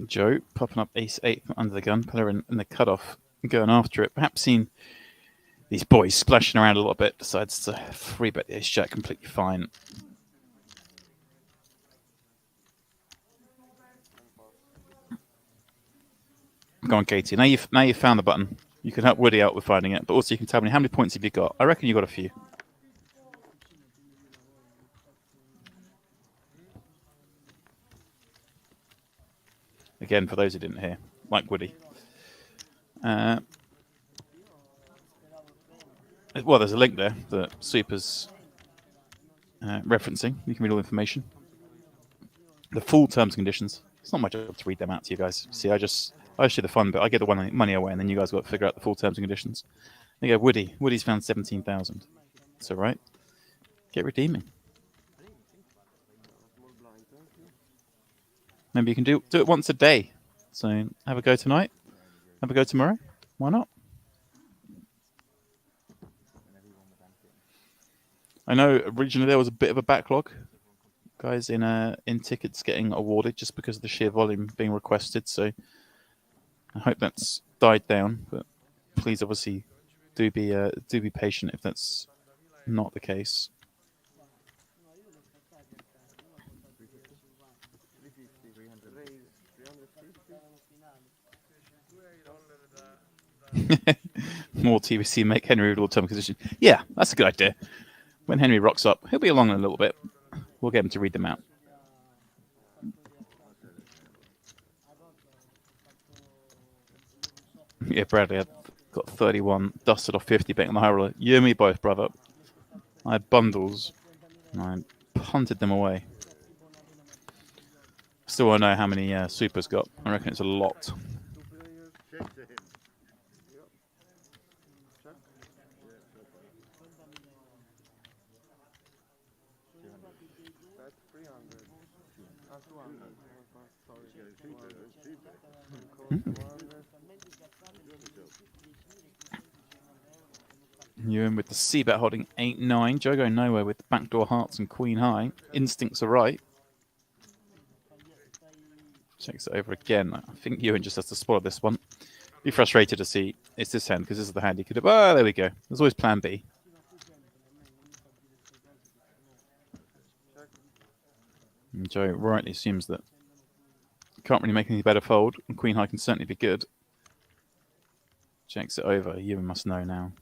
Joe popping up ace-8 from under the gun, player in the cutoff, going after it. Perhaps seen these boys splashing around a little bit, decides to 3-bet the ace-jack completely fine. Go on, Katie. Now you've found the button. You can help Woody out with finding it, but also you can tell me how many points have you got. I reckon you got a few. Again, for those who didn't hear, like Woody. Well, there's a link there that Super's referencing. You can read all the information. The full terms and conditions. It's not my job to read them out to you guys. See, I just do the fun, but I get the money away, and then you guys got to figure out the full terms and conditions. There you go, Woody. Woody's found 17,000. That's all right. Get redeeming. Maybe you can do it once a day. So have a go tonight. Have a go tomorrow. Why not? I know originally there was a bit of a backlog, guys, in tickets getting awarded just because of the sheer volume being requested. So I hope that's died down. But please, obviously, do be patient if that's not the case. More TBC, make Henry with all term conditions. Yeah, that's a good idea. When Henry rocks up, he'll be along in a little bit. We'll get him to read them out. Yeah, Bradley, I've got 31, dusted off 50, betting on the high roller. You and me both, brother. I had bundles, and I punted them away. Still want to know how many Super's got. I reckon it's a lot. You're in with the C-bet holding 8-9. Joe going nowhere with backdoor hearts and queen high. Instincts are right. Checks it over again. I think Ewan just has to spoil this one. Be frustrated to see it's this hand because this is the hand he could have. Oh, there we go. There's always plan B. And Joe rightly assumes that you can't really make any better fold. And queen high can certainly be good. Checks it over. Ewan must know now.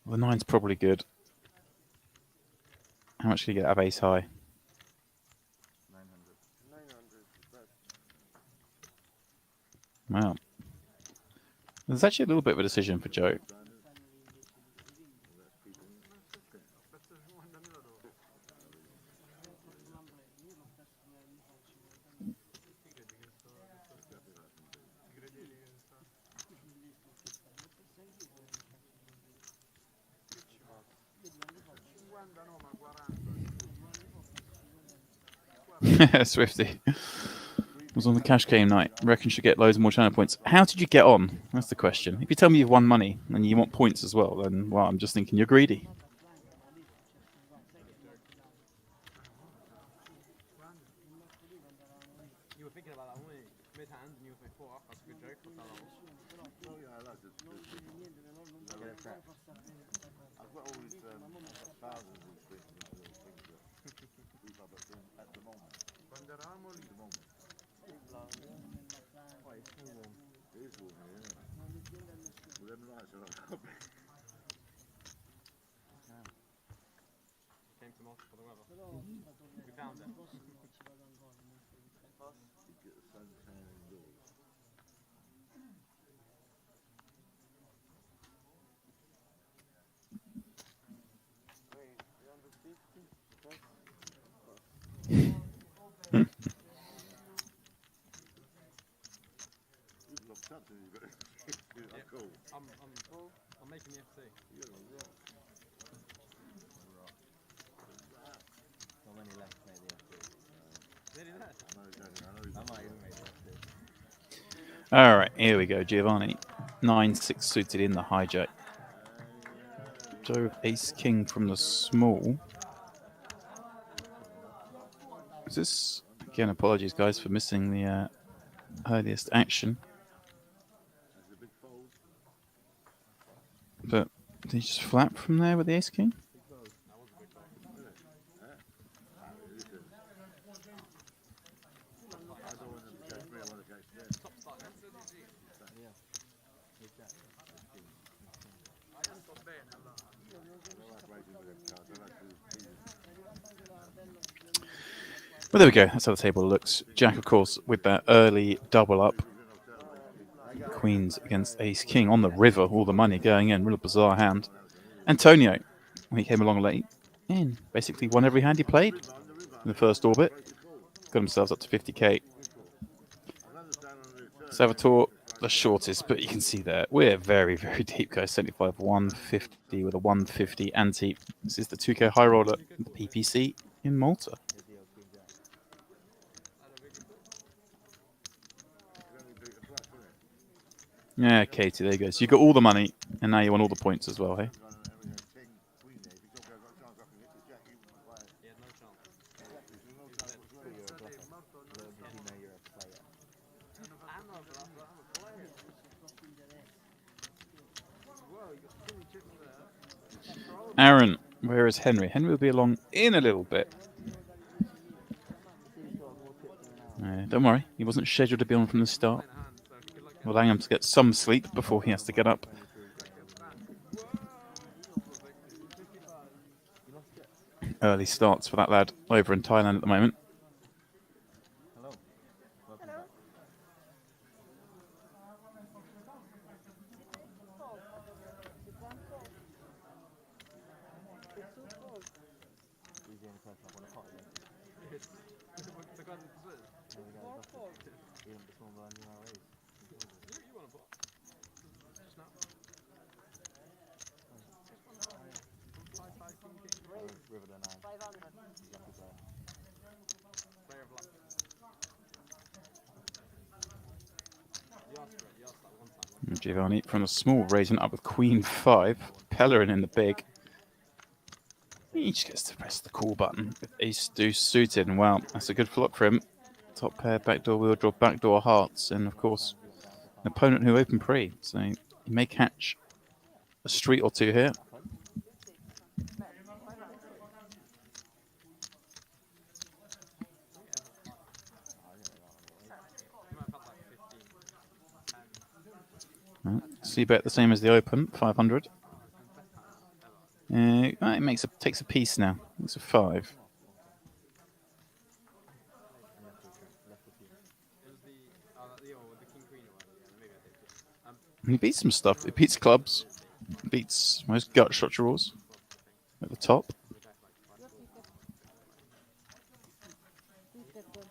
Well, the 9's probably good. How much can you get out of ace high? 900. Wow. There's actually a little bit of a decision for Joe. Swifty. was on the cash game night. Reckon should get loads more channel points. How did you get on? That's the question. If you tell me you've won money and you want points as well, then well, I'm just thinking you're greedy. You were thinking about that, weren't you? Mid hand and you were thinking, that's a good joke. Oh yeah, I like it. I've got all these thousands of things that we've got at the moment. At the moment. Quite small one. It is warm here, isn't it? Well, them lights are up. Came to Malta for the weather. We found it. You get the sunshine indoors. You've locked up, you've got I'm cool. I'm making the FC. You're a rock. Not many left made the FC. Nearly there. I know exactly. I might even make the FC. All right, here we go. Giovanni, 9-6 suited in the hijack. Drove ace king from the small. Is this again? Apologies, guys, for missing the earliest action. But did he just flap from there with the ace king? Well, there we go. That's how the table looks. Jack, of course, with that early double up. Queens against ace king on the river. All the money going in. Real bizarre hand. Antonio, when he came along late, and basically won every hand he played in the first orbit. Got themselves up to 50k. Salvatore, the shortest, but you can see there we're very, very deep, guys. 75, 150 with a 150 ante. This is the 2k high roller, the PPC in Malta. Yeah, Katie, there you go. So you got all the money, and now you want all the points as well, hey? Aaron, where is Henry? Henry will be along in a little bit. Don't worry, he wasn't scheduled to be on from the start. We'll allow him to get some sleep before he has to get up. Early starts for that lad over in Thailand at the moment. Giovanni from the small, raising up with Queen 5. Pellerin in the big. He just gets to press the call button with ace deuce suited, and wow, that's a good flop for him. Top pair, backdoor wheel draw, backdoor hearts, and of course, an opponent who opened pre, so he may catch a street or two here. C bet the same as the open, 500. It takes a piece now. It's a 5. He beats some stuff. He beats clubs. He beats most gut shot draws at the top.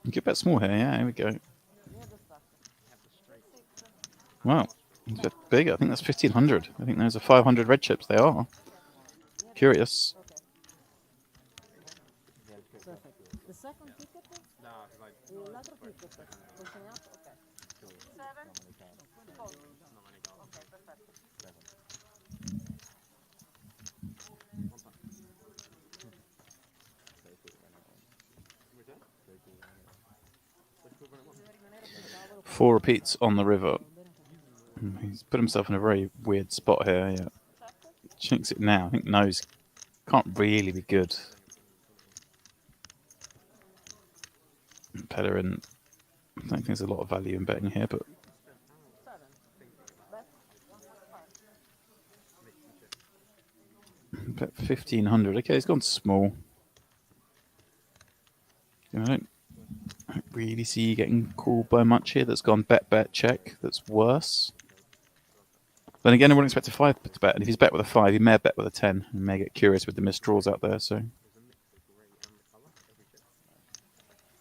You could bet small here. Yeah, here we go. Wow. It's a bit bigger. I think that's 1,500. I think those are 500 red chips. They are. Curious. The second ticket? Pushing up? Okay. Sure. 7. Not many cards. Fold. Not many cards. Okay, perfect. 7. One time. Very cool. Run it on. Return. Very cool. Run it on. What's your run one? 4 repeats on the river. He's put himself in a very weird spot here. Yeah. Chinks it now. I think nose can't really be good. Pellerin, I don't think there's a lot of value in betting here, but 7. Bet. bet 1500. Okay, he's gone small. I don't really see you getting called by much here. That's gone bet, check. That's worse. Then again, I wouldn't expect a 5 to bet. And if he's bet with a 5, he may have bet with a 10. And may get curious with the missed draws out there. So There's a mix of grey and the colour every chip.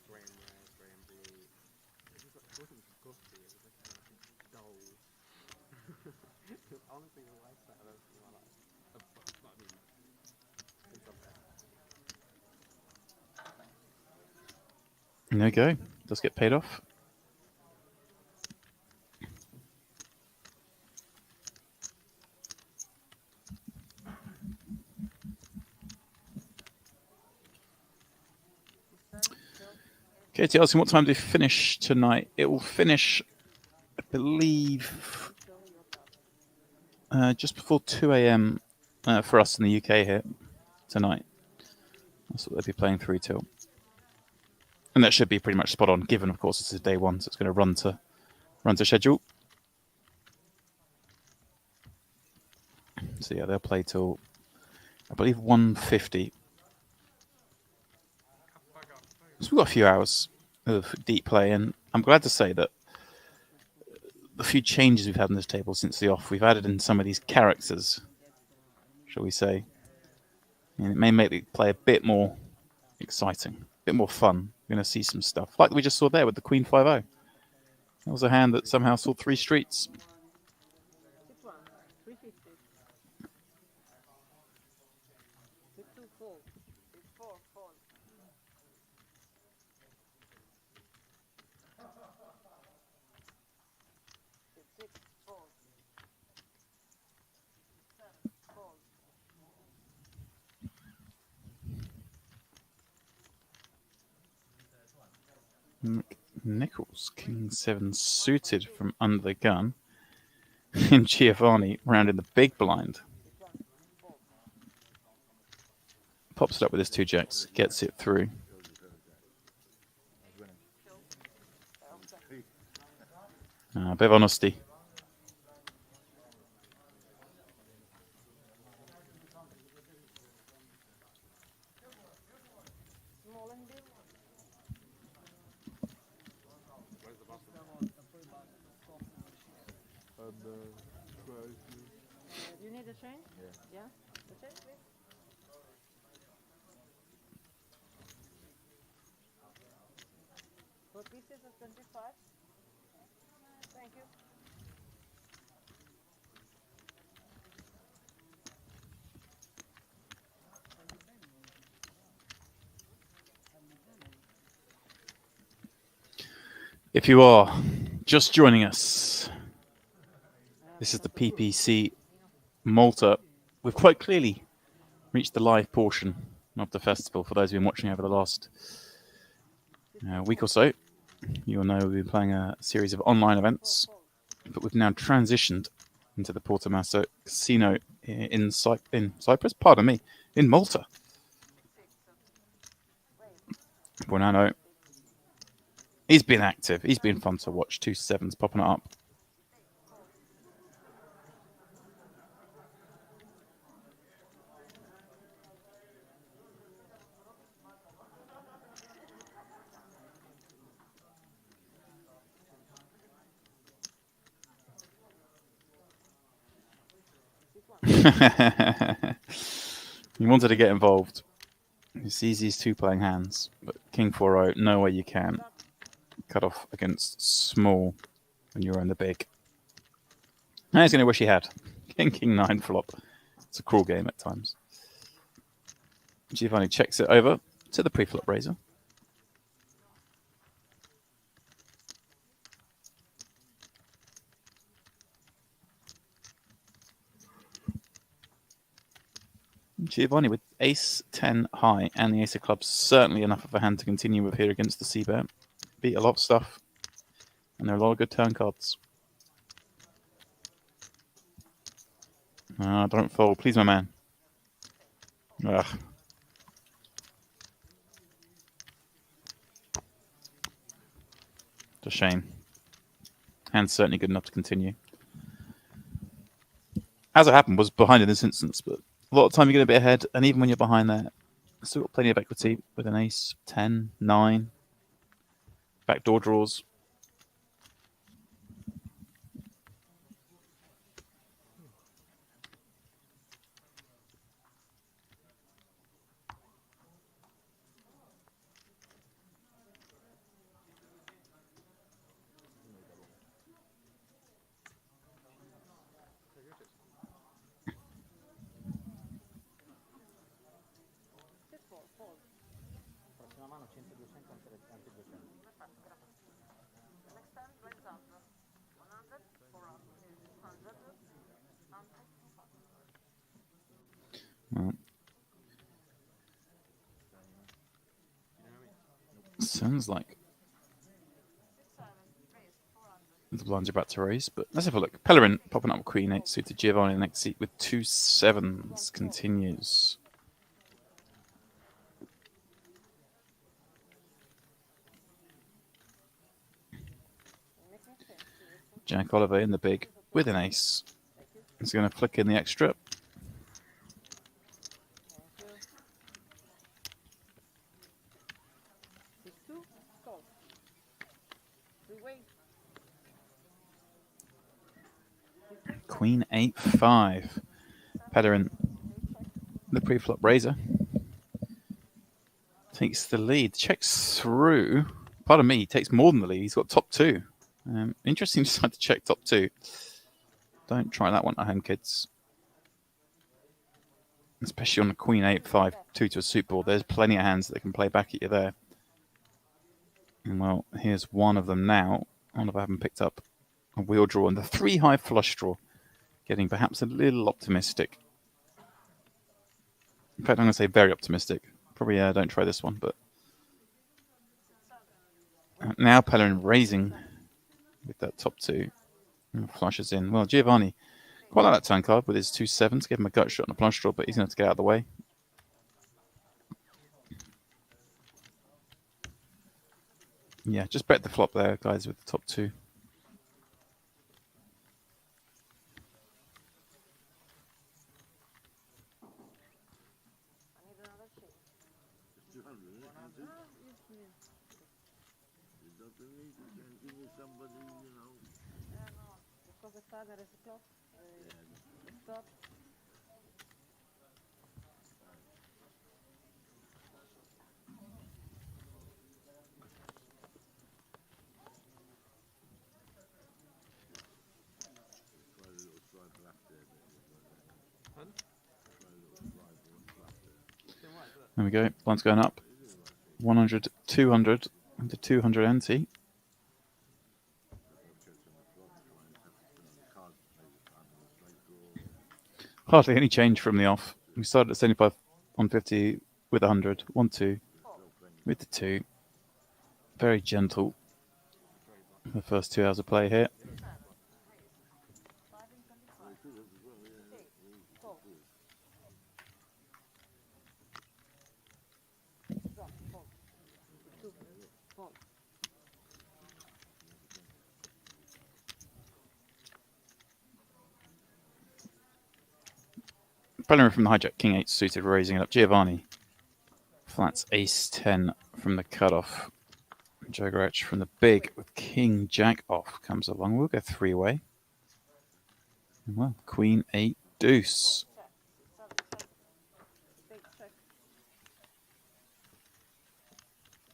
Grey and red, grey and blue. It wasn't gusty, it was like dull. Honestly, the lights that I've ever seen in my life. I mean, it's up there. there you go. Does get paid off. Katie asking what time do we finish tonight? It will finish, I believe, just before 2 a.m. For us in the UK here tonight. That's what they'll be playing through till. And that should be pretty much spot on, given, of course, this is day 1, so it's going to run to schedule. So yeah, they'll play till, I believe, 1:50. So we've got a few hours of deep play, and I'm glad to say that the few changes we've had on this table since the off, we've added in some of these characters, shall we say. And it may make the play a bit more exciting, a bit more fun. We're going to see some stuff, like we just saw there with the Queen 5-0. That was a hand that somehow saw 3 streets. 6-1. 350. 6-2 fold. 6-4 fold. 6-6 fold. 7 fold. Nichols, King 7 suited from under the gun. And Giovanni rounded the big blind. Pops it up with his 2 jacks, gets it through. A bit of honesty. Small and big. You need a chain? Yeah. The chain, please. For pieces of 25. Thank you. If you are just joining us, this is the PPC Malta. We've quite clearly reached the live portion of the festival. For those who've been watching over the last week or so, you'll know we've been playing a series of online events, but we've now transitioned into the Portomaso Casino in Cyprus, pardon me, in Malta. Buonanno. He's been active. He's been fun to watch. 2 7s popping it up. He wanted to get involved. He sees these 2 playing hands, but King 4-0, no way you can. Cut off against small when you're in the big. Now he's going to wish he had. King 9 flop. It's a cruel game at times. Giovanni checks it over to the pre-flop raiser. Giovanni with ace 10 high and the ace of clubs, certainly enough of a hand to continue with here against the c-bet. Beat a lot of stuff, and there are a lot of good turn cards. Don't fold, please, my man. Ugh. It's a shame. Hand's certainly good enough to continue. As it happened, was behind in this instance, but a lot of time you get a bit ahead, and even when you're behind there, still got plenty of equity with an ace, 10, 9, backdoor draws. Prossima mano 100, 200, anche 200. The next time rise up 100, 400, 100, Well, sounds like the blinds are about to raise, but let's have a look. Pellerin popping up with Queen 8 suited. Giovanni in the next seat with 2 7s continues. Jack Oliver in the big with an ace. He's going to flick in the extra. Queen 8-5. Pellerin, the pre-flop raiser, takes the lead. Checks through. Pardon me, he takes more than the lead. He's got top 2. Interesting to decide to check top 2. Don't try that one at home, kids. Especially on the Queen 8-5, 2 to a suit board. There's plenty of hands that can play back at you there. And well, here's one of them now. One of them haven't picked up a wheel draw and the 3 high flush draw. Getting perhaps a little optimistic. In fact, I'm going to say very optimistic. Probably don't try this one, but now Pellerin raising with that top 2 and flushes in. Well, Giovanni quite like that turn card with his 2 7s. Give him a gut shot and a flush draw, but he's going to have to get out of the way. Yeah, just bet the flop there, guys, with the top 2. Somebody, you know. because the father is close. Stop. There we go. Blinds going up. 100, 200, and the 200 ante. Hardly any change from the off. We started at 75, 150 with 100, 1, 2, with the 2. Very gentle. The first 2 hours of play here. Pellerin from the hijack, King 8 suited, raising it up. Giovanni. Flats Ace 10 from the cutoff. Jogarech from the big with King Jack off comes along. We'll go 3-way. Well, Queen 8 deuce.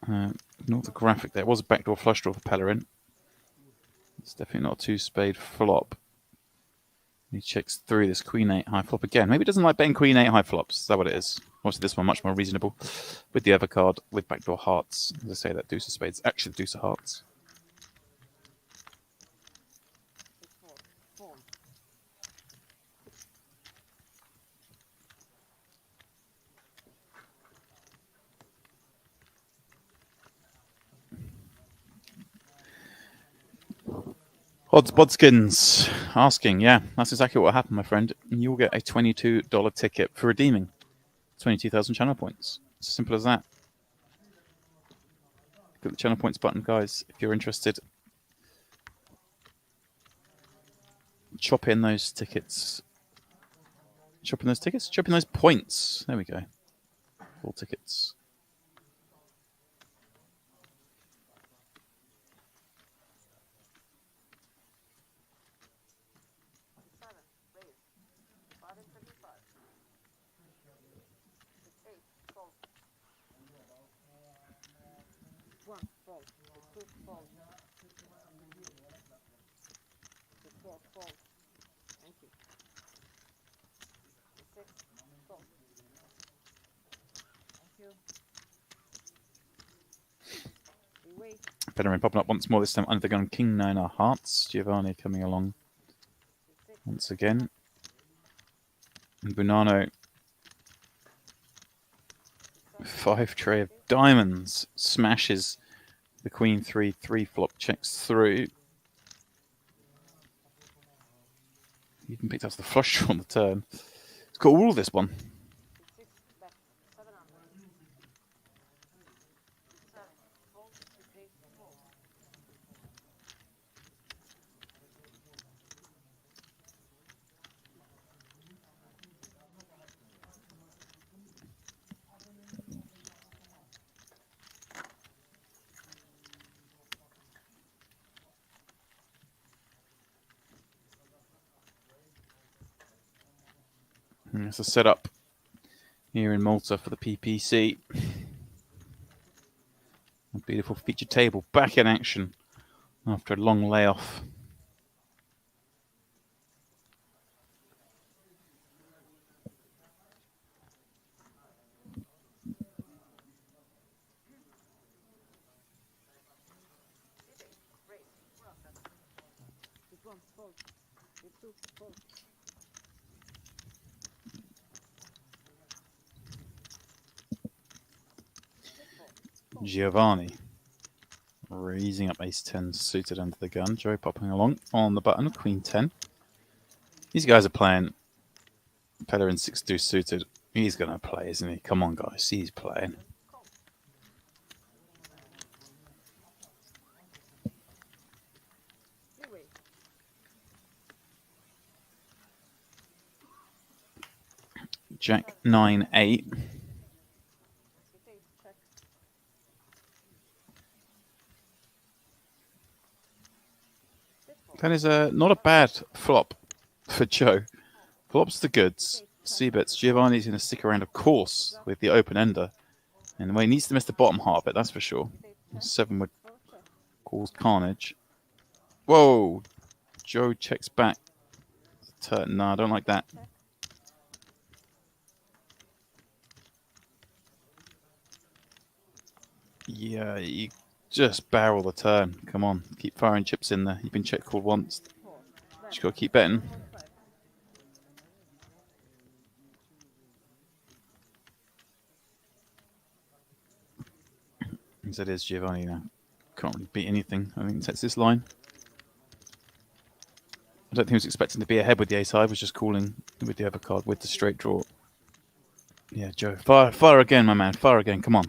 Ignore the graphic there. It was a backdoor flush draw for Pellerin. It's definitely not a 2-spade flop. He checks through this Queen 8 high flop again. Maybe he doesn't like betting Queen 8 high flops. Is that what it is? Obviously, this one much more reasonable. With the other card, with backdoor hearts. As I say, that deuce of spades. Actually, the deuce of hearts. Bodskins asking, yeah, that's exactly what happened, my friend. You'll get a $22 ticket for redeeming 22,000 channel points. It's as simple as that. Click the channel points button, guys, if you're interested. Chop in those tickets. Chop in those tickets? Chop in those points. There we go. 4 tickets. Bellerin popping up once more, this time under the gun. King 9 of hearts. Giovanni coming along once again. And Bonanno. 5 tray of diamonds. Smashes the Queen 3 flop. Checks through. He even picked up the flush draw on the turn. He's got all of this one. It's a setup here in Malta for the PPC. A beautiful feature table back in action after a long layoff. Giovanni raising up ace 10 suited under the gun. Joe popping along on the button, Queen 10. These guys are playing Bellerin 6-2 suited. He's going to play, isn't he? Come on, guys. He's playing. Jack 9-8. That is not a bad flop for Joe. Flops the goods. C-bets. Giovanni's going to stick around, of course, with the open ender. And well, he needs to miss the bottom half of it, that's for sure. 7 would cause carnage. Whoa! Joe checks back. Turn. No, I don't like that. Yeah, you just barrel the turn. Come on, keep firing chips in there. You've been check called once. Just got to keep betting. As it is, Giovanni now can't really beat anything. I think that's this line. I don't think he was expecting to be ahead with the ace high. Was just calling with the other card with the straight draw. Yeah, Joe, fire again, my man. Fire again. Come on.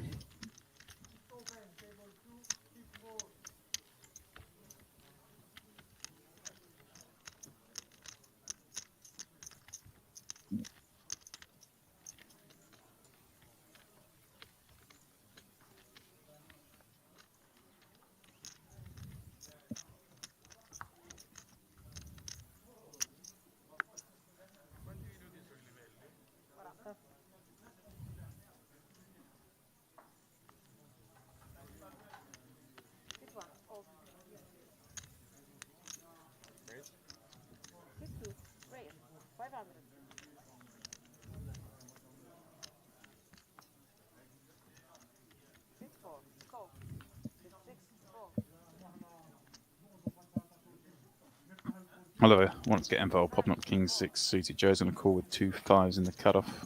Oliver wants to get involved, popping up King 6 suited. Joe's going to call with 2 5s in the cutoff.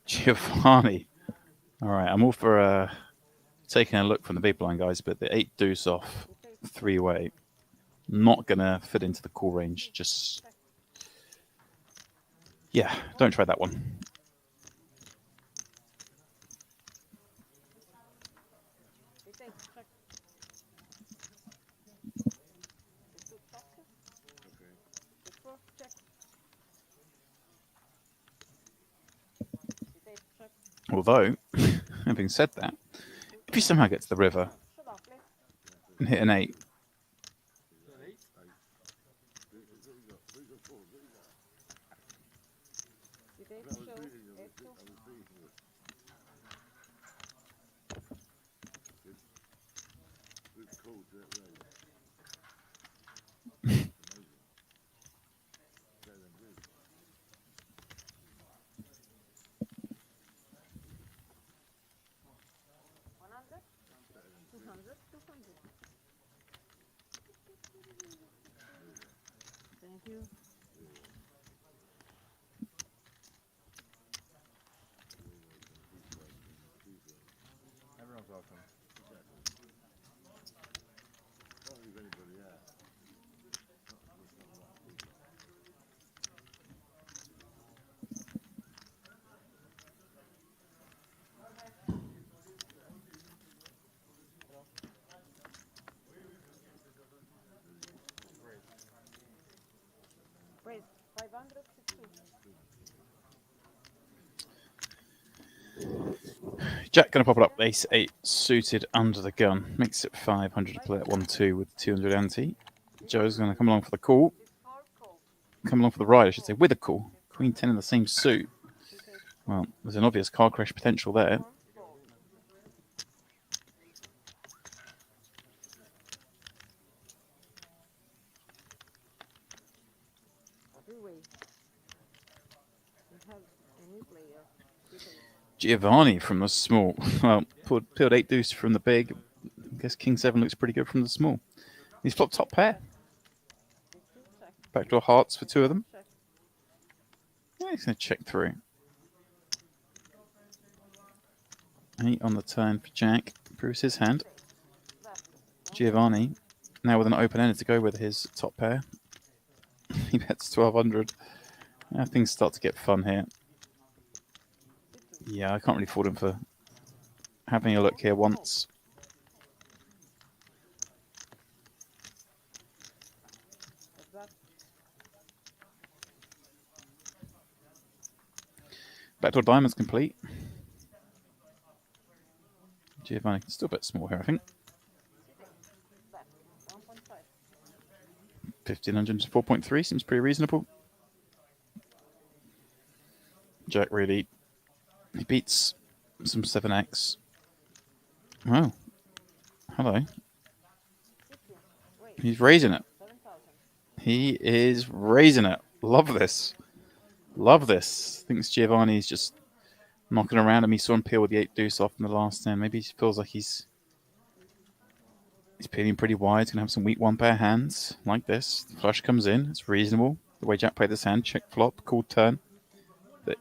Giovanni. All right, I'm all for taking a look from the big blind guys, but the 8 deuce off 3-way, not gonna fit into the call range. Just yeah, don't try that one. He takes check. He took check. Okay. He four check. He takes check. Although, having said that, if you somehow get to the river Shut up, please. and hit an 8, He takes show. 8-2. Good call to that way. Better than good. 100. 200. 200. Thank you. Everyone's welcome. Don't leave anybody out. Raise 500 to 2. Jack gonna pop it up. Ace 8 suited under the gun, makes it 500 to play at 1-2 with 200 ante. Joe's gonna come along for the call. Come along for the ride, I should say, with a call. Queen 10 in the same suit. Well, there's an obvious car crash potential there. Three-way. We have a new player. Giovanni from the small. Well, peeled 8 deuce from the big. I guess King 7 looks pretty good from the small. He's flopped top pair. Backdoor hearts for 2 of them. Yeah, he's going to check through. 8 on the turn for Jack. Proves his hand. Giovanni, now with an open-ended to go with his top pair. He bets 1200. Things start to get fun here. Yeah, I can't really fault him for having a look here once. Backdoor diamonds complete. Giovanni can still bet small here, I think. 1500 to 4.3 seems pretty reasonable. Jack really, he beats some 7x. Wow. Hello. He's raising it. He is raising it. Love this. Love this. Thinks Giovanni's just knocking around him. He saw him peel with the 8 deuce off in the last 10. Maybe he feels like he's peeling pretty wide. He's going to have some weak 1 pair hands like this. The flush comes in. It's reasonable. The way Jack played this hand, check flop, called turn. That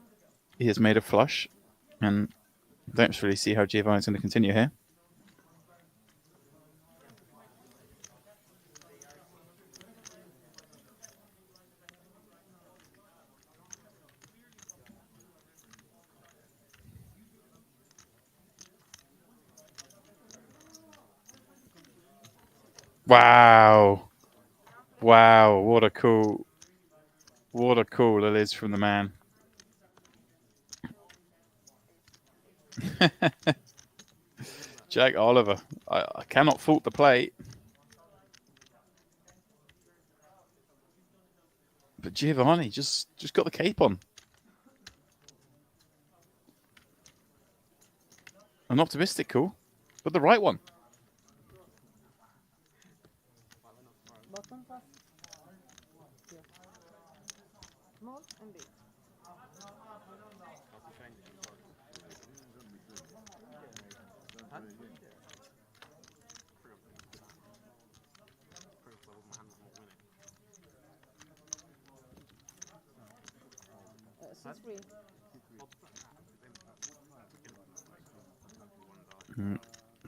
he has made a flush. And I don't really see how Giovanni's going to continue here. Wow. Wow, what a call it is from the man. Jack Oliver. I cannot fault the play. But Giovanni just got the cape on. An optimistic call, but the right one. Bottom pass. Here. Small and big.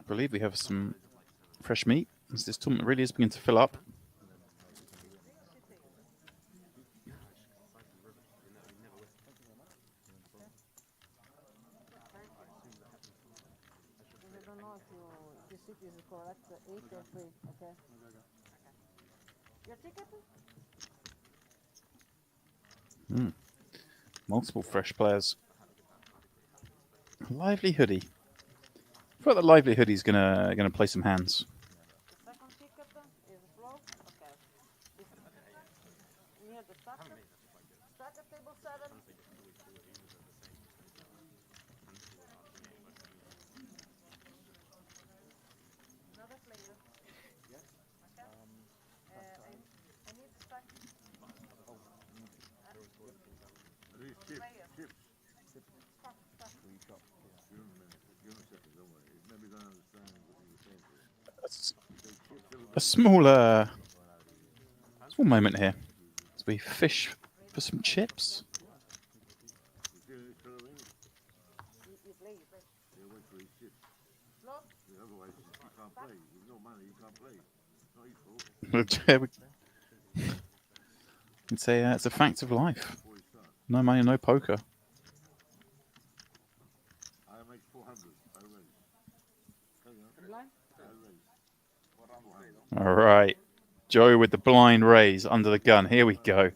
believe we have some fresh meat. As this tournament really is beginning to fill up. I don't know if this city is correct, 8 or 3, okay? Your ticket? Multiple fresh players. Lively Hoodie. I thought the Lively Hoodie's gonna play some hands. The second ticket is flow, okay. Near the starter. Starter table 7. Another player. Yes. Okay. I need to start These player. chips. Start. Three shots. Give him a minute. Give him a second, don't worry. He's maybe going to understand what he was saying to you. A small moment here as we fish for some chips. You see this fellow in? You play. He'll wait for his chips. Flow. Yeah, otherwise, you can't play. With no money, you can't play. It's not his fault. It's a fact of life. Before he starts. No money, no poker. I make 400. I raise. Hang on. Blind. I raise. 400. All right. Joe with the blind raise under the gun. Here we go.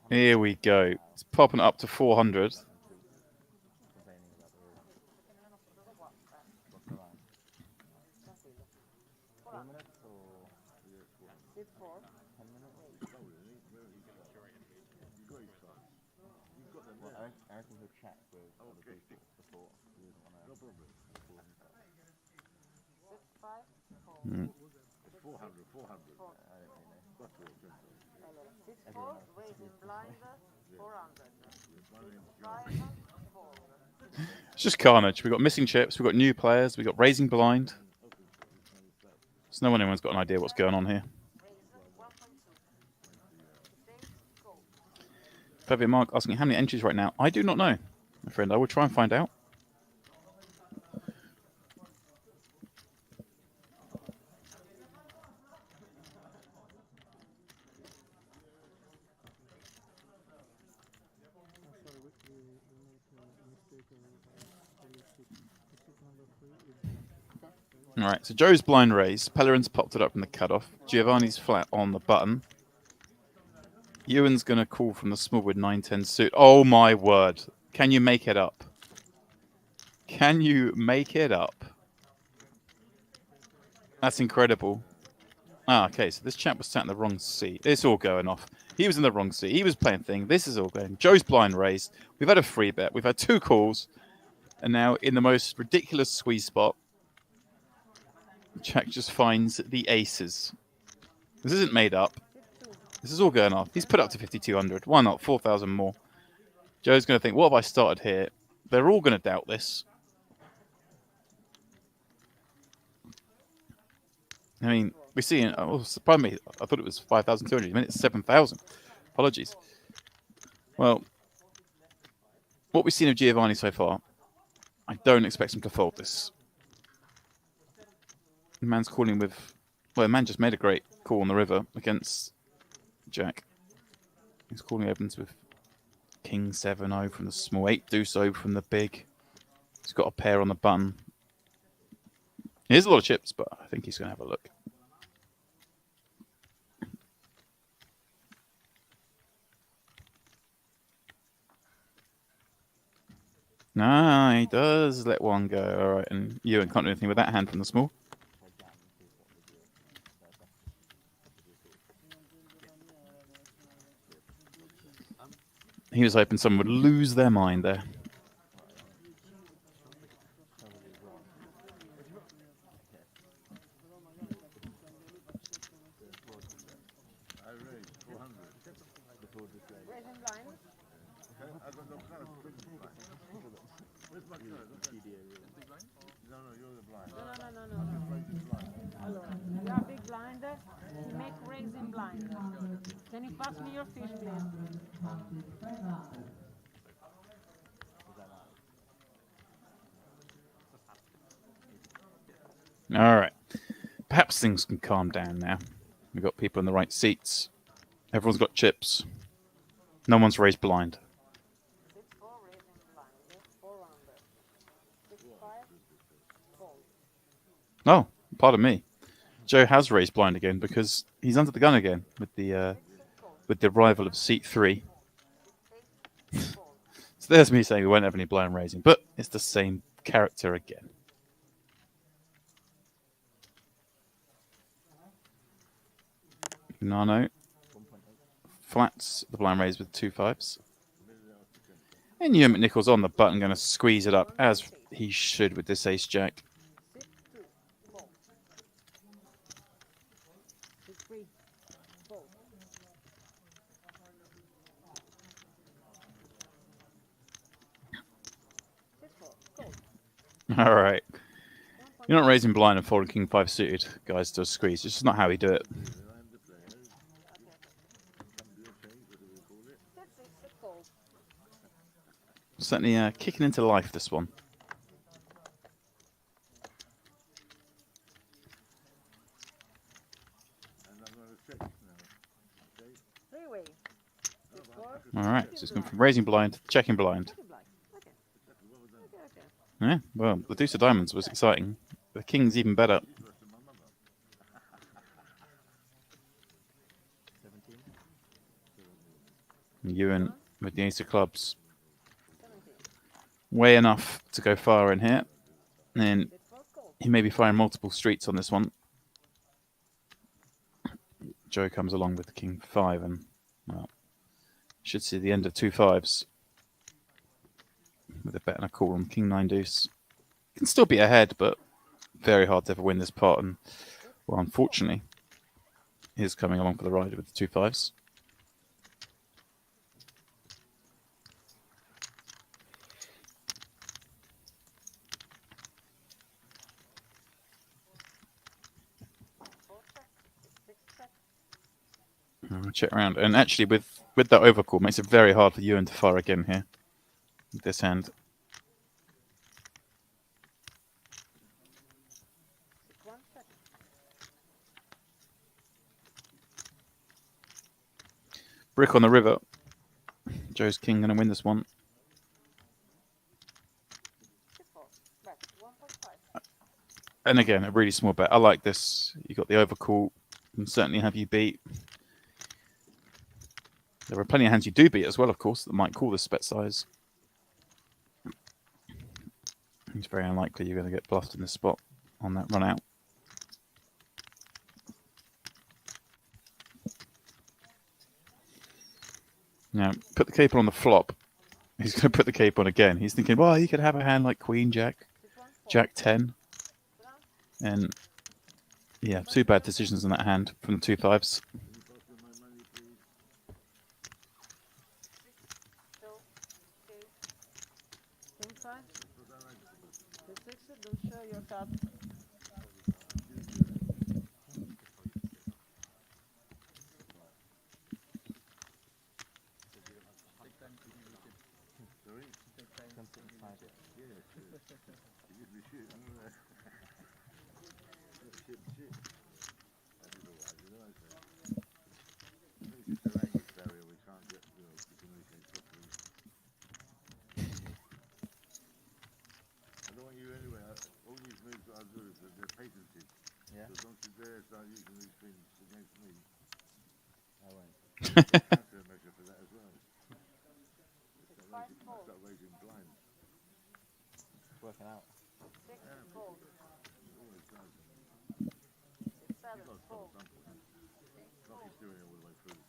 Here we go. It's popping up to 400. Complaining about the rules. What's the line? 4 minutes or Sit 4. 10 minutes? Well, I reckon he'll check with other people before. He doesn't want to. No problem. fool himself. Sit 5. 4. It's 400. 400. I don't really know. That's what it's going Allora, sit 4, raising blind, 400. Sit 5, 4. It's just carnage. We've got missing chips. We've got new players. We've got raising blind. So no one anyone's got an idea what's going on here. Raise 1.2. Stay, go. Fabian Mark asking how many entries right now. I do not know, my friend. I will try and find out. Sorry, we make a mistake on ticket number 3 is All right, so Joe's blind raise. Pellerin's popped it up in the cutoff. Giovanni's flat on the button. Ewan's going to call from the small with 9-10 suit. Oh, my word. Can you make it up? Can you make it up? That's incredible. Ah, okay, so this chap was sat in the wrong seat. It's all going off. He was in the wrong seat. He was playing thing. This is all going. Joe's blind raised. We've had a free bet. We've had 2 calls. And now in the most ridiculous squeeze spot, Jack just finds the aces. This isn't made up. This is all going off. He's put up to 5,200. Why not? 4,000 more. Joe's going to think, what have I started here? They're all going to doubt this. I mean, we're seeing... Oh, pardon me. I thought it was 5,200. You meant it's 7,000. Apologies. Well, what we've seen of Giovanni so far, I don't expect him to fold this. The man's calling with... Well, the man just made a great call on the river against Jack. He's calling opens with King 7-0 from the small, 8 deuce-0 from the big. He's got a pair on the button. He has a lot of chips, but I think he's going to have a look. Nah, he does let one go. All right, and Ewan can't do anything with that hand from the small. He was hoping someone would lose their mind there. I raised 400. Raising blind. Okay, I got no card. Where's my card? No, you're the blind. No. Raise is blind. Allora, you are big blind. Make raising blind. Can you pass me your fish, please? All right. Perhaps things can calm down now. We've got people in the right seats. Everyone's got chips. No one's raised blind. 6-4 raising blind. Yes, 4 under. 6-5 fold. Oh, pardon me. Joe has raised blind again because he's under the gun again with the arrival of seat 3. 6-8 fold. So there's me saying we won't have any blind raising, but it's the same character again. Nano flats the blind raise with 2 5s. And Ewan McNichol's on the button, going to squeeze it up as he should with this ace jack. 6-2 fold. 6-3 fold. 6-4 fold. All right. You're not raising blind and folding king 5 suited, guys, to a squeeze. It's just not how we do it. Certainly kicking into life, this one. Three-way. All right, so it's gone from raising blind to checking blind. Checking blind. Okay. Okay. Yeah, well, the deuce of diamonds was exciting. The king's even better. 17. Ewan with the ace of clubs. Way enough to go far in here. And he may be firing multiple streets on this one. Joe comes along with the king 5 and, well, should see the end of 2 5s. With a bet and a call on king 9 deuce. Can still be ahead, but very hard to ever win this pot. And, well, unfortunately, he's coming along for the ride with the 2 5s. I'll check around. And actually, with that overcall, makes it very hard for Ewan to fire again here. With this hand. Brick on the river. Joe's king going to win this one. And again, a really small bet. I like this. You got the overcall. Can certainly have you beat. There are plenty of hands you do beat as well, of course, that might call this bet size. It's very unlikely you're going to get bluffed in this spot on that run out. Now, put the cape on the flop. He's going to put the cape on again. He's thinking, well, he could have a hand like Queen Jack, Jack 10. And, yeah, 2 bad decisions on that hand from the 2 5s. Don't show your card. Yeah. So don't you dare start using these things against me. I won't. Countermeasure for that as well. Start raising blind. It's working out. 6 fold. It always does. 6-7 fold. Not he's doing it all the way through the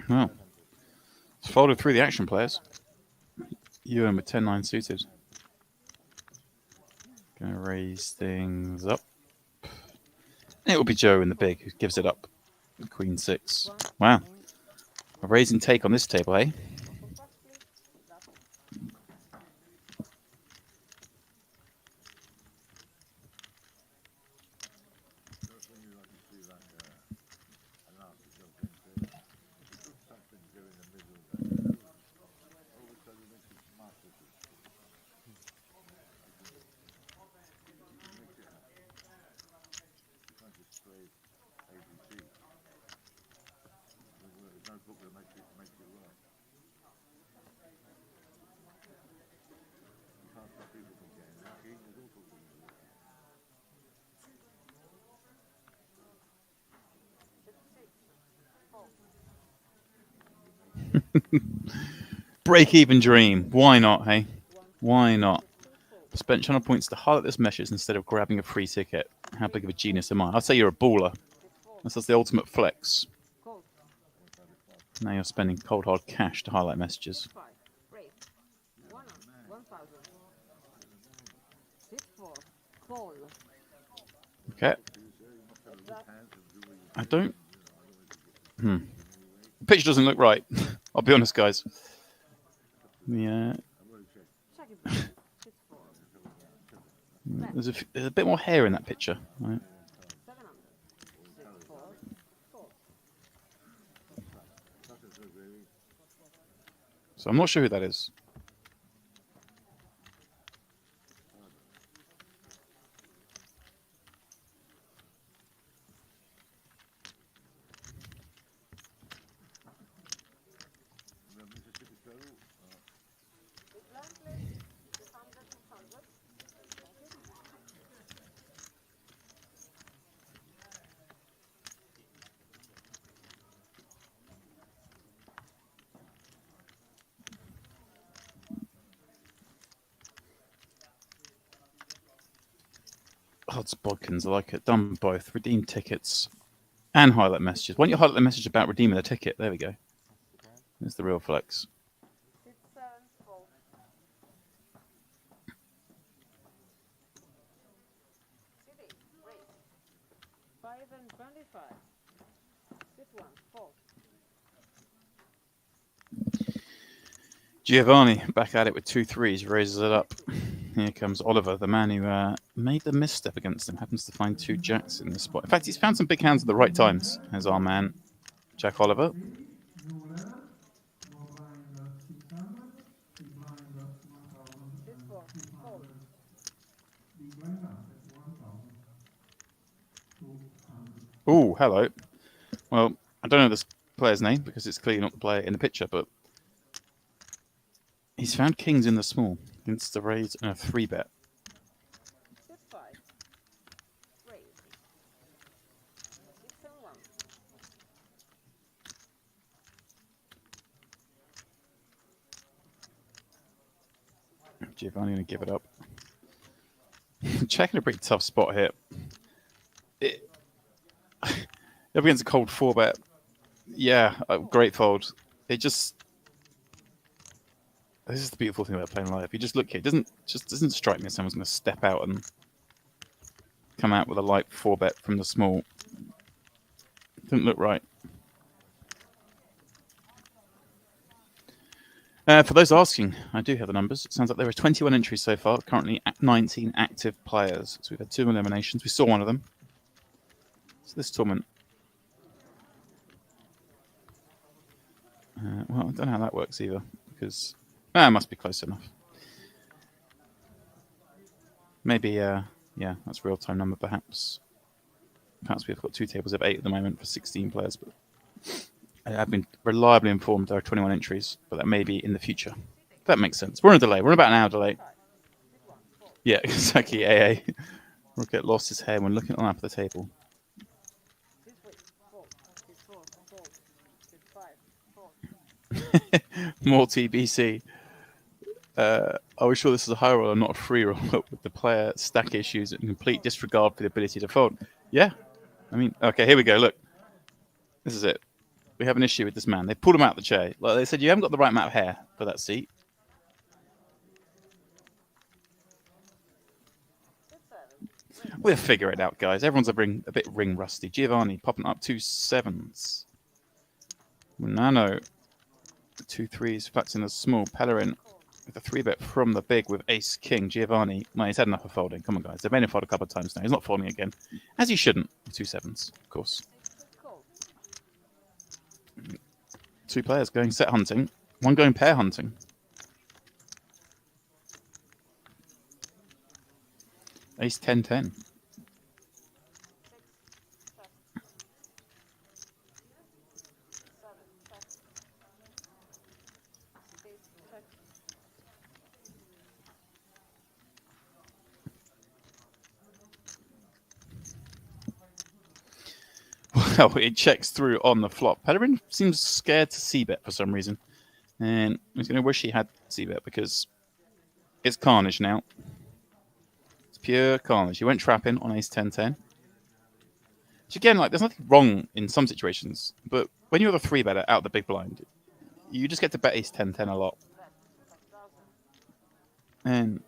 film. Well, it's folded through the action players. Ewan with 10-9 suited. Going to raise things up. It will be Joe in the big who gives it up. Queen 6. Wow. A raising take on this table, eh? Break-even dream. Why not, hey? Why not? Spent channel points to highlight this message instead of grabbing a free ticket. How big of a genius am I? I'd say you're a baller. That's the ultimate flex. Now you're spending cold hard cash to highlight messages. Okay. I don't... The picture doesn't look right. I'll be honest, guys. Yeah. There's a bit more hair in that picture. Right? So I'm not sure who that is. Odds bodkins, I like it. Done both. Redeem tickets and highlight messages. Why don't you highlight the message about redeeming the ticket? There we go. There's the real flex. 6, 7, 4. City, race. 5 and 25. This one, 4. Giovanni back at it with 2 threes, raises it up. Here comes Oliver, the man who made the misstep against him. Happens to find 2 jacks in this spot. In fact, he's found some big hands at the right times. As our man, Jack Oliver. Oh, hello. Well, I don't know this player's name because it's clearly not the player in the picture, but he's found kings in the small against the raise and a 3-bet. Giovanni going to give it up. Checking a pretty tough spot here. Up against a cold 4-bet. Yeah, great fold. It just... This is the beautiful thing about playing live. You just look here. It doesn't strike me as someone's going to step out and come out with a light 4-bet from the small. Doesn't look right. For those asking, I do have the numbers. It sounds like there are 21 entries so far. Currently 19 active players. So we've had 2 eliminations. We saw one of them. So this tournament. Well, I don't know how that works either. Because... it must be close enough. Maybe, yeah, that's real-time number, perhaps. Perhaps we've got 2 tables of 8 at the moment for 16 players, but I've been reliably informed there are 21 entries, but that may be in the future. That makes sense. We're on a delay. We're on about an hour delay. Yeah, exactly, AA. Rocket lost his hair when looking at the map of the table. More TBC. Are we sure this is a high roll and not a free roll with the player stack issues and complete disregard for the ability to fold? Yeah. I mean, okay, here we go. Look. This is it. We have an issue with this man. They pulled him out of the chair. Like they said, you haven't got the right amount of hair for that seat. We'll figure it out, guys. Everyone's a bit ring rusty. Giovanni popping up 2 7s. Nano. 2 3s, flats in the small. Pellerin with a 3-bet from the big with ace king. Giovanni, no, he's had enough of folding. Come on, guys. They've made him fold a couple of times now. He's not folding again. As he shouldn't. 2 7s, of course. 2 players going set hunting. 1 going pair hunting. Ace 10 10. Well, it checks through on the flop. Pellerin seems scared to c-bet for some reason. And he's going to wish he had c-bet because it's carnage now. It's pure carnage. He went trapping on ace 10-10. Which again, like, there's nothing wrong in some situations, but when you're the 3-better out the big blind, you just get to bet ace 10-10 a lot. And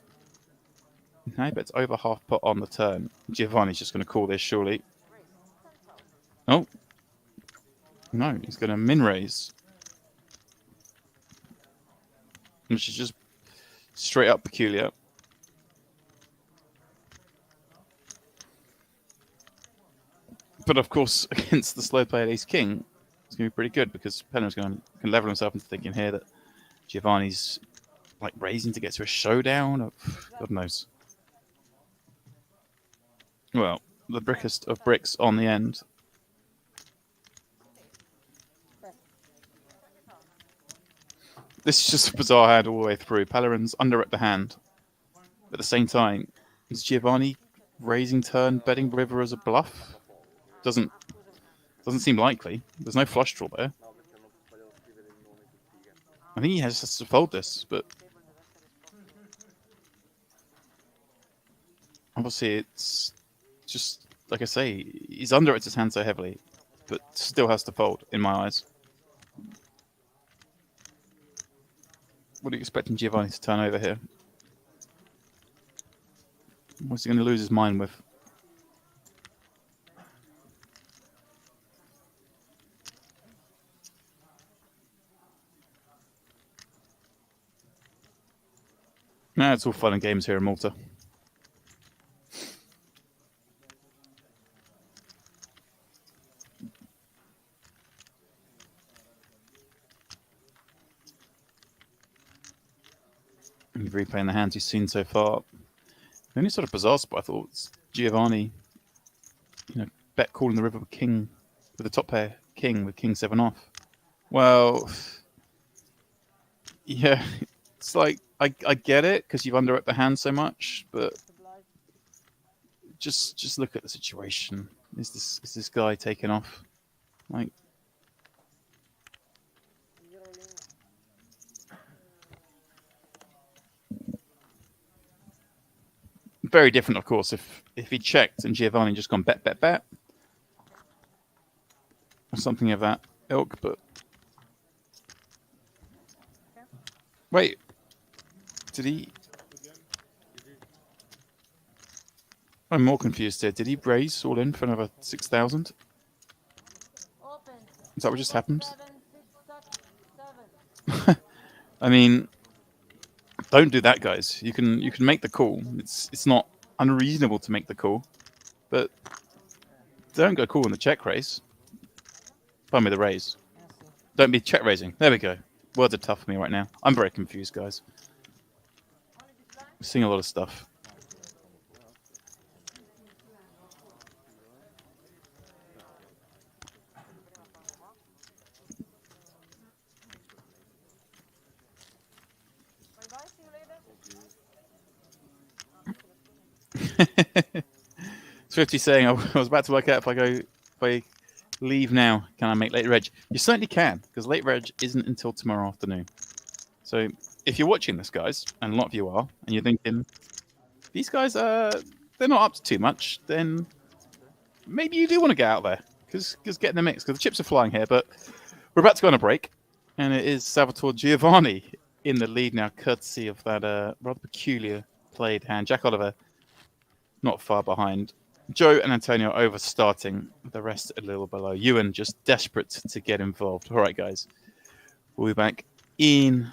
now he bets over half pot on the turn. Giovanni's just going to call this, surely. Oh. No, he's going to min raise. Which is just straight up peculiar. But of course, against the slow played ace king, it's going to be pretty good because Penner's can level himself into thinking here that Giovanni's like raising to get to a showdown. Or, God knows. Well, the brickest of bricks on the end. This is just a bizarre hand all the way through. Pellerin's under at the hand. At the same time, is Giovanni raising turn, betting river as a bluff? Doesn't seem likely. There's no flush draw there. I think he has to fold this, but obviously it's just, like I say, he's under at his hand so heavily, but still has to fold, in my eyes. What are you expecting Giovanni to turn over here? What's he going to lose his mind with? No, it's all fun and games here in Malta. He's replaying the hands he's seen so far. The only sort of bizarre spot I thought was Giovanni, bet calling the river with king, with the top pair king with king 7 off. Well, yeah, it's like I get it because you've under the hand so much, but just look at the situation. Is this guy taking off? Like, very different, of course, if he checked and Giovanni just gone bet, or something of that ilk, but wait, did he? I'm more confused here. Did he raise all in for another 6,000? Is that what just happened? I mean, don't do that, guys. You can make the call. It's not unreasonable to make the call, but don't go call in the check raise. Find me the raise. Don't be check raising. There we go. Words are tough for me right now. I'm very confused, guys. I'm seeing a lot of stuff. Swifty saying, I was about to work out if I leave now, can I make late reg? You certainly can, because late reg isn't until tomorrow afternoon. So if you're watching this, guys, and a lot of you are, and you're thinking, these guys, they're not up to too much, then maybe you do want to get out there, because get in the mix, because the chips are flying here, but we're about to go on a break, and it is Salvatore Giovanni in the lead now, courtesy of that rather peculiar played hand. Jack Oliver not far behind. Joe and Antonio over starting, the rest a little below. Ewan just desperate to get involved. All right, guys. We'll be back in...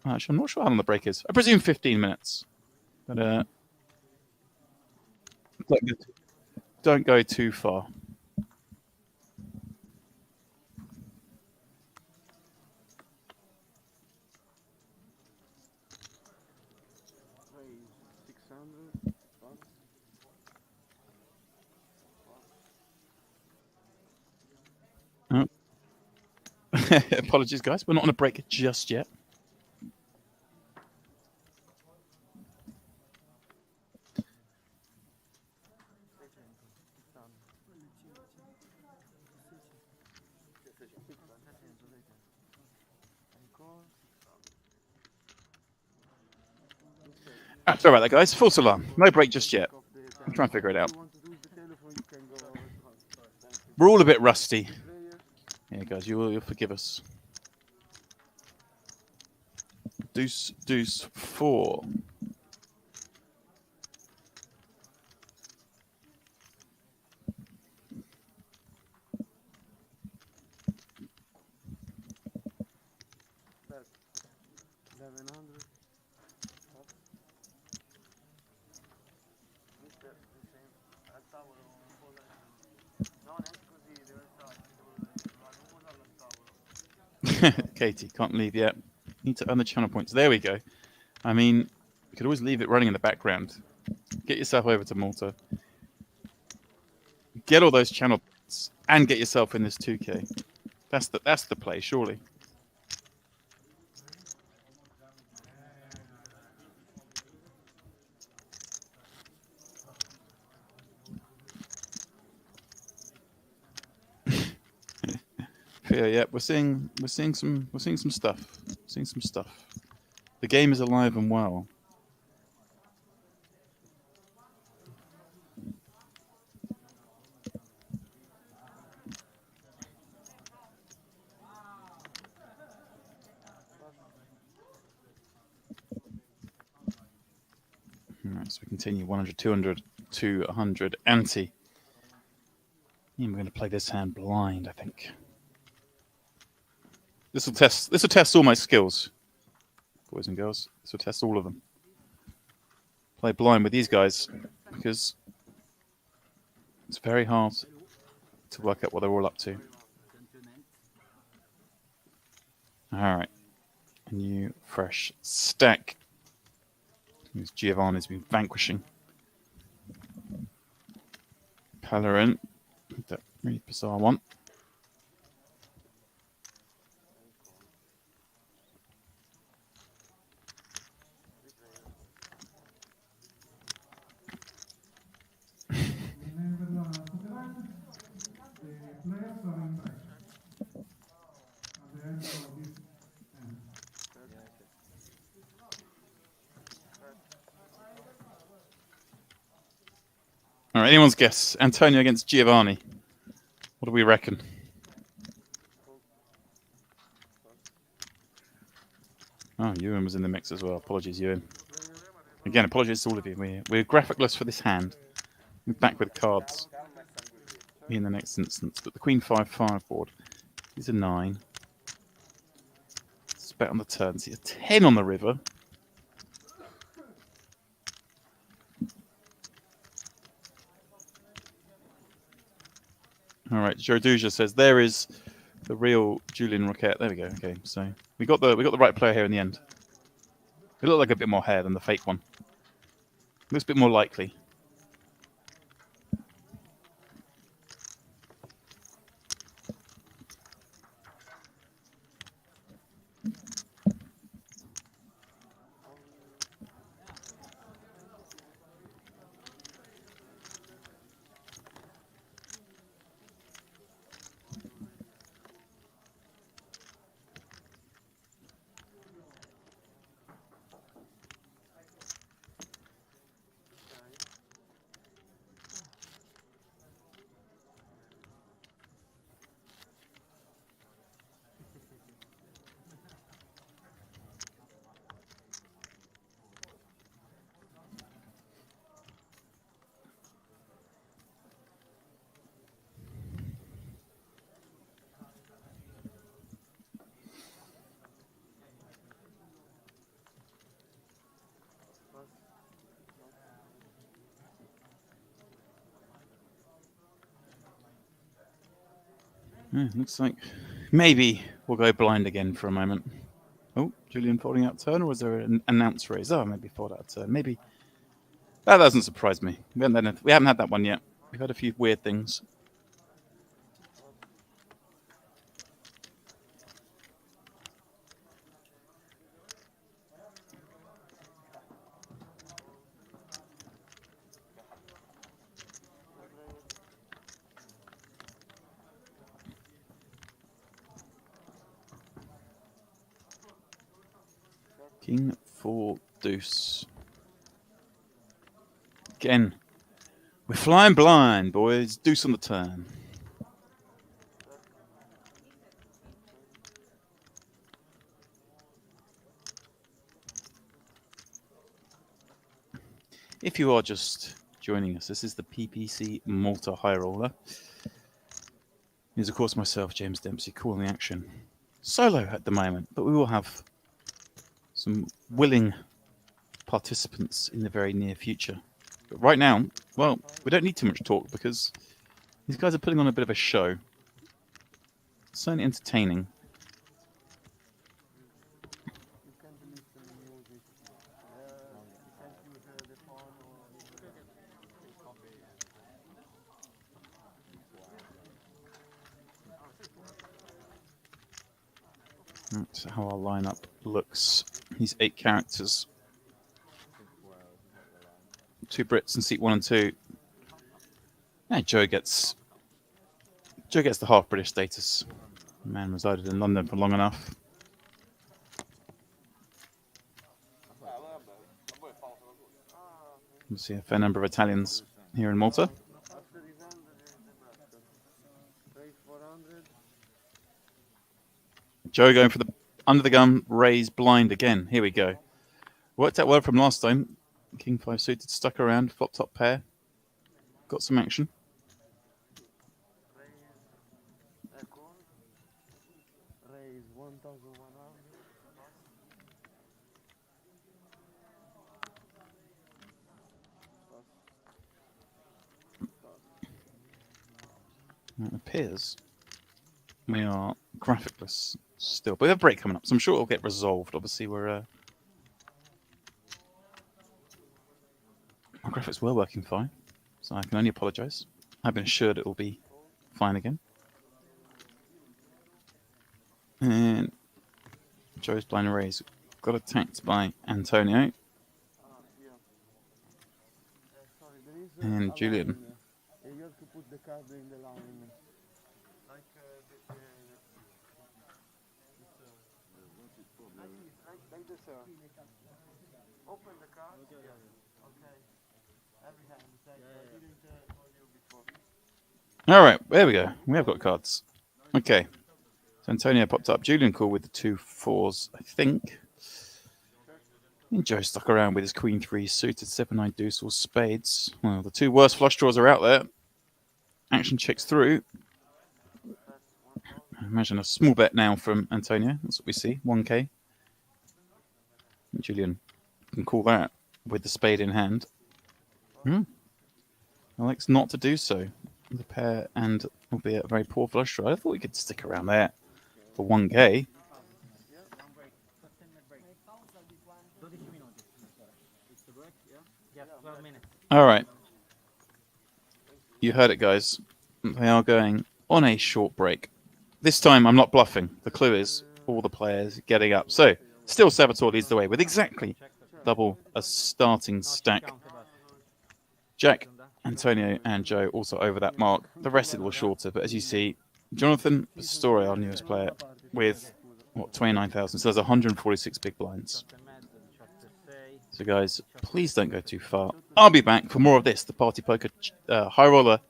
Actually, I'm not sure how long the break is. I presume 15 minutes. But don't go too far. Oh. Apologies, guys. We're not on a break just yet. Ah, sorry about that, guys. False alarm. No break just yet. I'm trying to figure it out. We're all a bit rusty. Yeah, guys, you'll forgive us. Deuce, deuce, 4. Katie, can't leave yet. Need to earn the channel points. There we go. I mean, you could always leave it running in the background. Get yourself over to Malta. Get all those channel points and get yourself in this 2K. That's the play, surely. Yeah, we're seeing some stuff. Seeing some stuff. The game is alive and well. Alright, so we continue 100, 200 to 100 ante. And we're going to play this hand blind, I think. This will test all my skills, boys and girls. This will test all of them. Play blind with these guys because it's very hard to work out what they're all up to. All right, a new fresh stack. Who's Giovanni's been vanquishing. Palarin, that really bizarre one. All right, anyone's guess? Antonio against Giovanni. What do we reckon? Oh, Ewan was in the mix as well. Apologies, Ewan. Again, apologies to all of you. We're graphicless for this hand. We're back with cards in the next instance. But the Queen 5-5 board is a 9. It's bet on the turn. See a 10 on the river. All right, Joe Duja says there is the real Julian Roquette. There we go. Okay, so we got the right player here in the end. It looked like a bit more hair than the fake one. Looks a bit more likely. Yeah, looks like maybe we'll go blind again for a moment. Oh, Julian folding out turn, or was there an announce raise? Oh, maybe fold out turn. Maybe. That doesn't surprise me. We haven't had that one yet. We've had a few weird things. King 4 deuce. Again, we're flying blind, boys. Deuce on the turn. If you are just joining us, this is the PPC Malta High Roller. It is, of course, myself, James Dempsey, calling the action. Solo at the moment, but we will have some willing participants in the very near future. But right now, well, we don't need too much talk because these guys are putting on a bit of a show. It's certainly entertaining. That's how our lineup looks. These 8 characters. 2 Brits in seat 1 and 2. And Joe gets the half British status. The man resided in London for long enough. You see a fair number of Italians here in Malta. Joe going for the under the gun raise blind again. Here we go. Worked out well from last time. King 5 suited, stuck around, flop top pair. Got some action. Raise 1,100. It appears we are graphicless still, but we have a break coming up, so I'm sure it'll get resolved. Obviously, our graphics were working fine, so I can only apologise. I've been assured it will be fine again. And Joe's blind raise got attacked by Antonio and Julian. You have to put the card in the line. Like this, sir. Open the card. Okay. Okay. Every hand. I didn't know you before. All right, there we go. We have got cards. Okay. So Antonio popped up. Julian called with the 2 4s, I think. And Joe stuck around with his Queen 3 suited, 7-9 deuce or spades. Well, the 2 worst flush draws are out there. Action checks through. I imagine a small bet now from Antonio. That's what we see. 1k. And Julian can call that with the spade in hand. Alex not to do so. The pair and albeit a very poor flush draw. I thought we could stick around there for 1k. All right. You heard it, guys. They are going on a short break. This time, I'm not bluffing. The clue is all the players getting up. So, still Salvatore leads the way with exactly double a starting stack. Jack, Antonio, and Joe also over that mark. The rest of it was shorter, but as you see, Jonathan Pastore, our newest player, with, 29,000. So there's 146 big blinds. So guys, please don't go too far. I'll be back for more of this, the Party Poker High Roller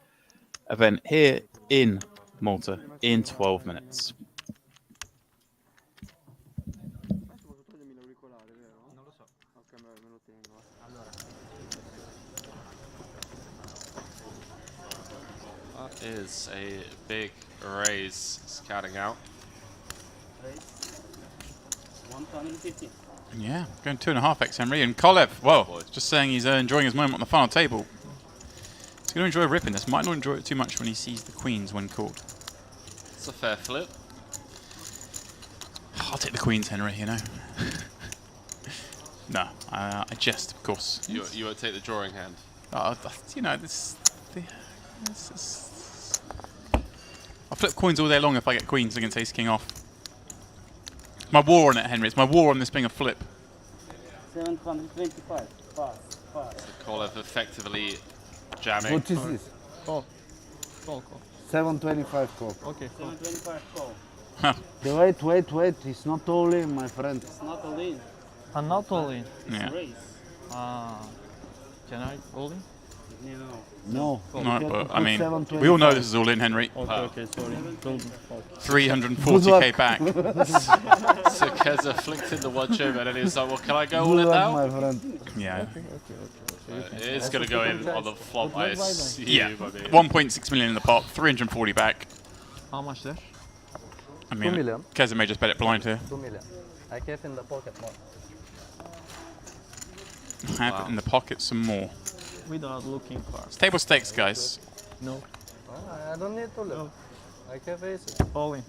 event here in Malta in 12 minutes. That is a big raise scouting out. 150. Yeah, going 2.5x Henry. And Kolev, well, just saying he's enjoying his moment on the final table. He's going to enjoy ripping this. Might not enjoy it too much when he sees the queens when called. It's a fair flip. I'll take the queens, Henry, you know. No, I jest, of course. You won't take the drawing hand. You know, I'll flip coins all day long if I get queens against ace king off. It's my war on it, Henry. It's my war on this being a flip. 725. Pass. Kolev effectively jamming. What is this? Call. 725 call. Okay, call. 725 call. Wait. It's not all in, my friend. It's not all in. And not all in. Yeah. Can I all in? No. No, but I mean, 725. we all know this is all in, Henry. Okay, sorry. 340k back. So Keza flicked in the one chip and then he was like, well, can I go all in Good luck, now? my friend. Yeah. It is going to go in on the flop, I assume. Yeah. I mean. 1.6 million in the pot, 340 back. How much there? I mean, 2 million. Keza may just bet it blind here. 2 million. I kept in the pocket more. Have in the pocket some more. Without looking far. It's table stakes, guys. No. I don't need to look. I can face it. All in.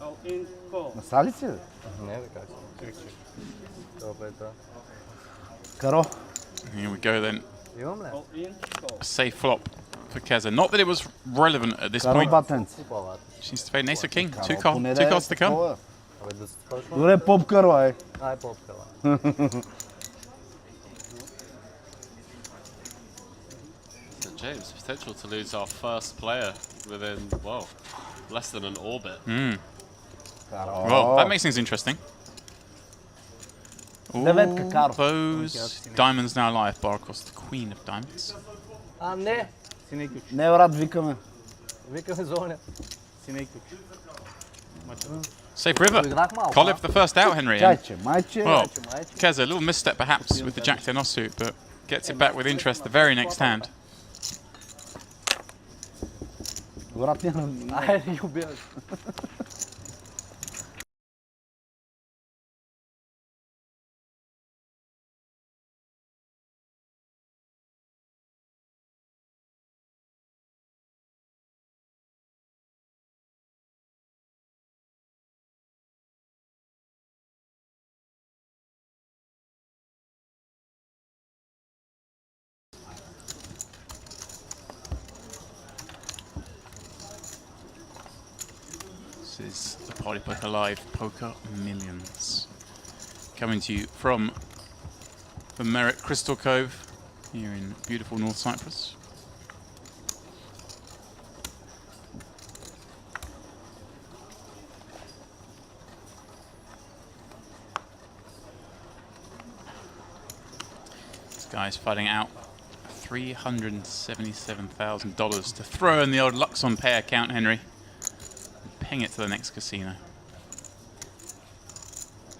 All in, call. Nasali si? Ne, как Top это. Karo. Here we go then. Имам ли? All in, call. A safe flop for Keza. Not that it was relevant at this Karo point. buttons. She needs to fade an ace or king. Two Karo, cards to come. Абе да се спочва. Добре, поп Karo, ай. Ай, попкала. So James, potential to lose our first player within, well, less than an orbit. Karo. Well, that makes things interesting. Деветка, All Karo. those diamonds now live, bar across the queen of diamonds. А, не. Не, брат, викаме. Викаме зоня. Safe river. Играх малко. Collier for the first out, Henry. And, Чайче, майче. well, Keza, a little misstep perhaps with the Jack 10 offsuit, but gets it back with interest the very next hand. Брат, няма. Айде ги убиваш. This is the Partypoker Live Poker Millions. Coming to you from the Merritt Crystal Cove here in beautiful North Cyprus. This guy's fighting out $377,000 to throw in the old Luxon pay account, Henry. Ping it to the next casino.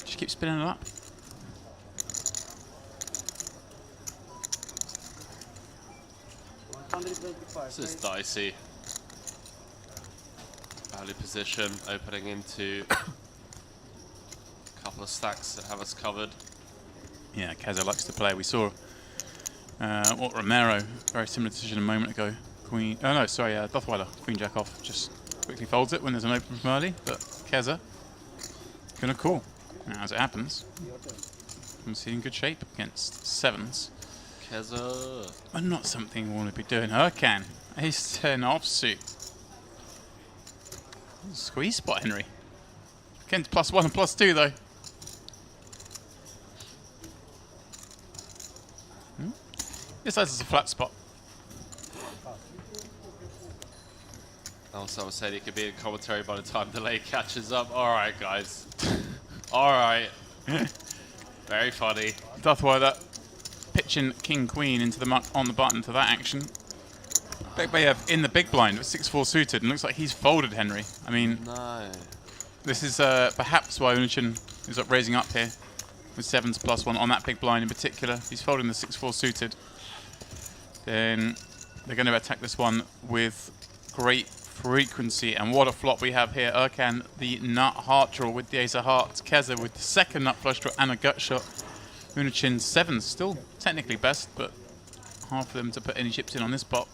Just keep spinning it up. This is dicey. Early position, opening into a couple of stacks that have us covered. Yeah, Keza likes to play. We saw Romero, very similar decision a moment ago. Queen, oh no, sorry, Dothweiler, Queen Jack off, just quickly folds it when there's an open from early, but Keza gonna call. Now, as it happens, I'm seeing good shape against sevens. Keza. But not something we want to be doing. Hurcan, ace 10 offsuit. Squeeze spot, Henry. Against +1 and +2 though. This size is a flat spot. Also, I was saying he could be in commentary by the time delay catches up. All right, guys. All right. Very funny. Dothweiler pitching King Queen into the muck on the button to that action. Begbayev in the big blind with 6-4 suited, and looks like he's folded, Henry. I mean, No. this is perhaps why Unichin is up raising up here with 7s +1 on that big blind in particular. He's folding the 6-4 suited. Then they're going to attack this one with great frequency, and what a flop we have here. Urkan, the nut heart draw with the ace of hearts. Keza with the second nut flush draw and a gut shot. Unichin 7s, still technically best, but hard for them to put any chips in on this pot.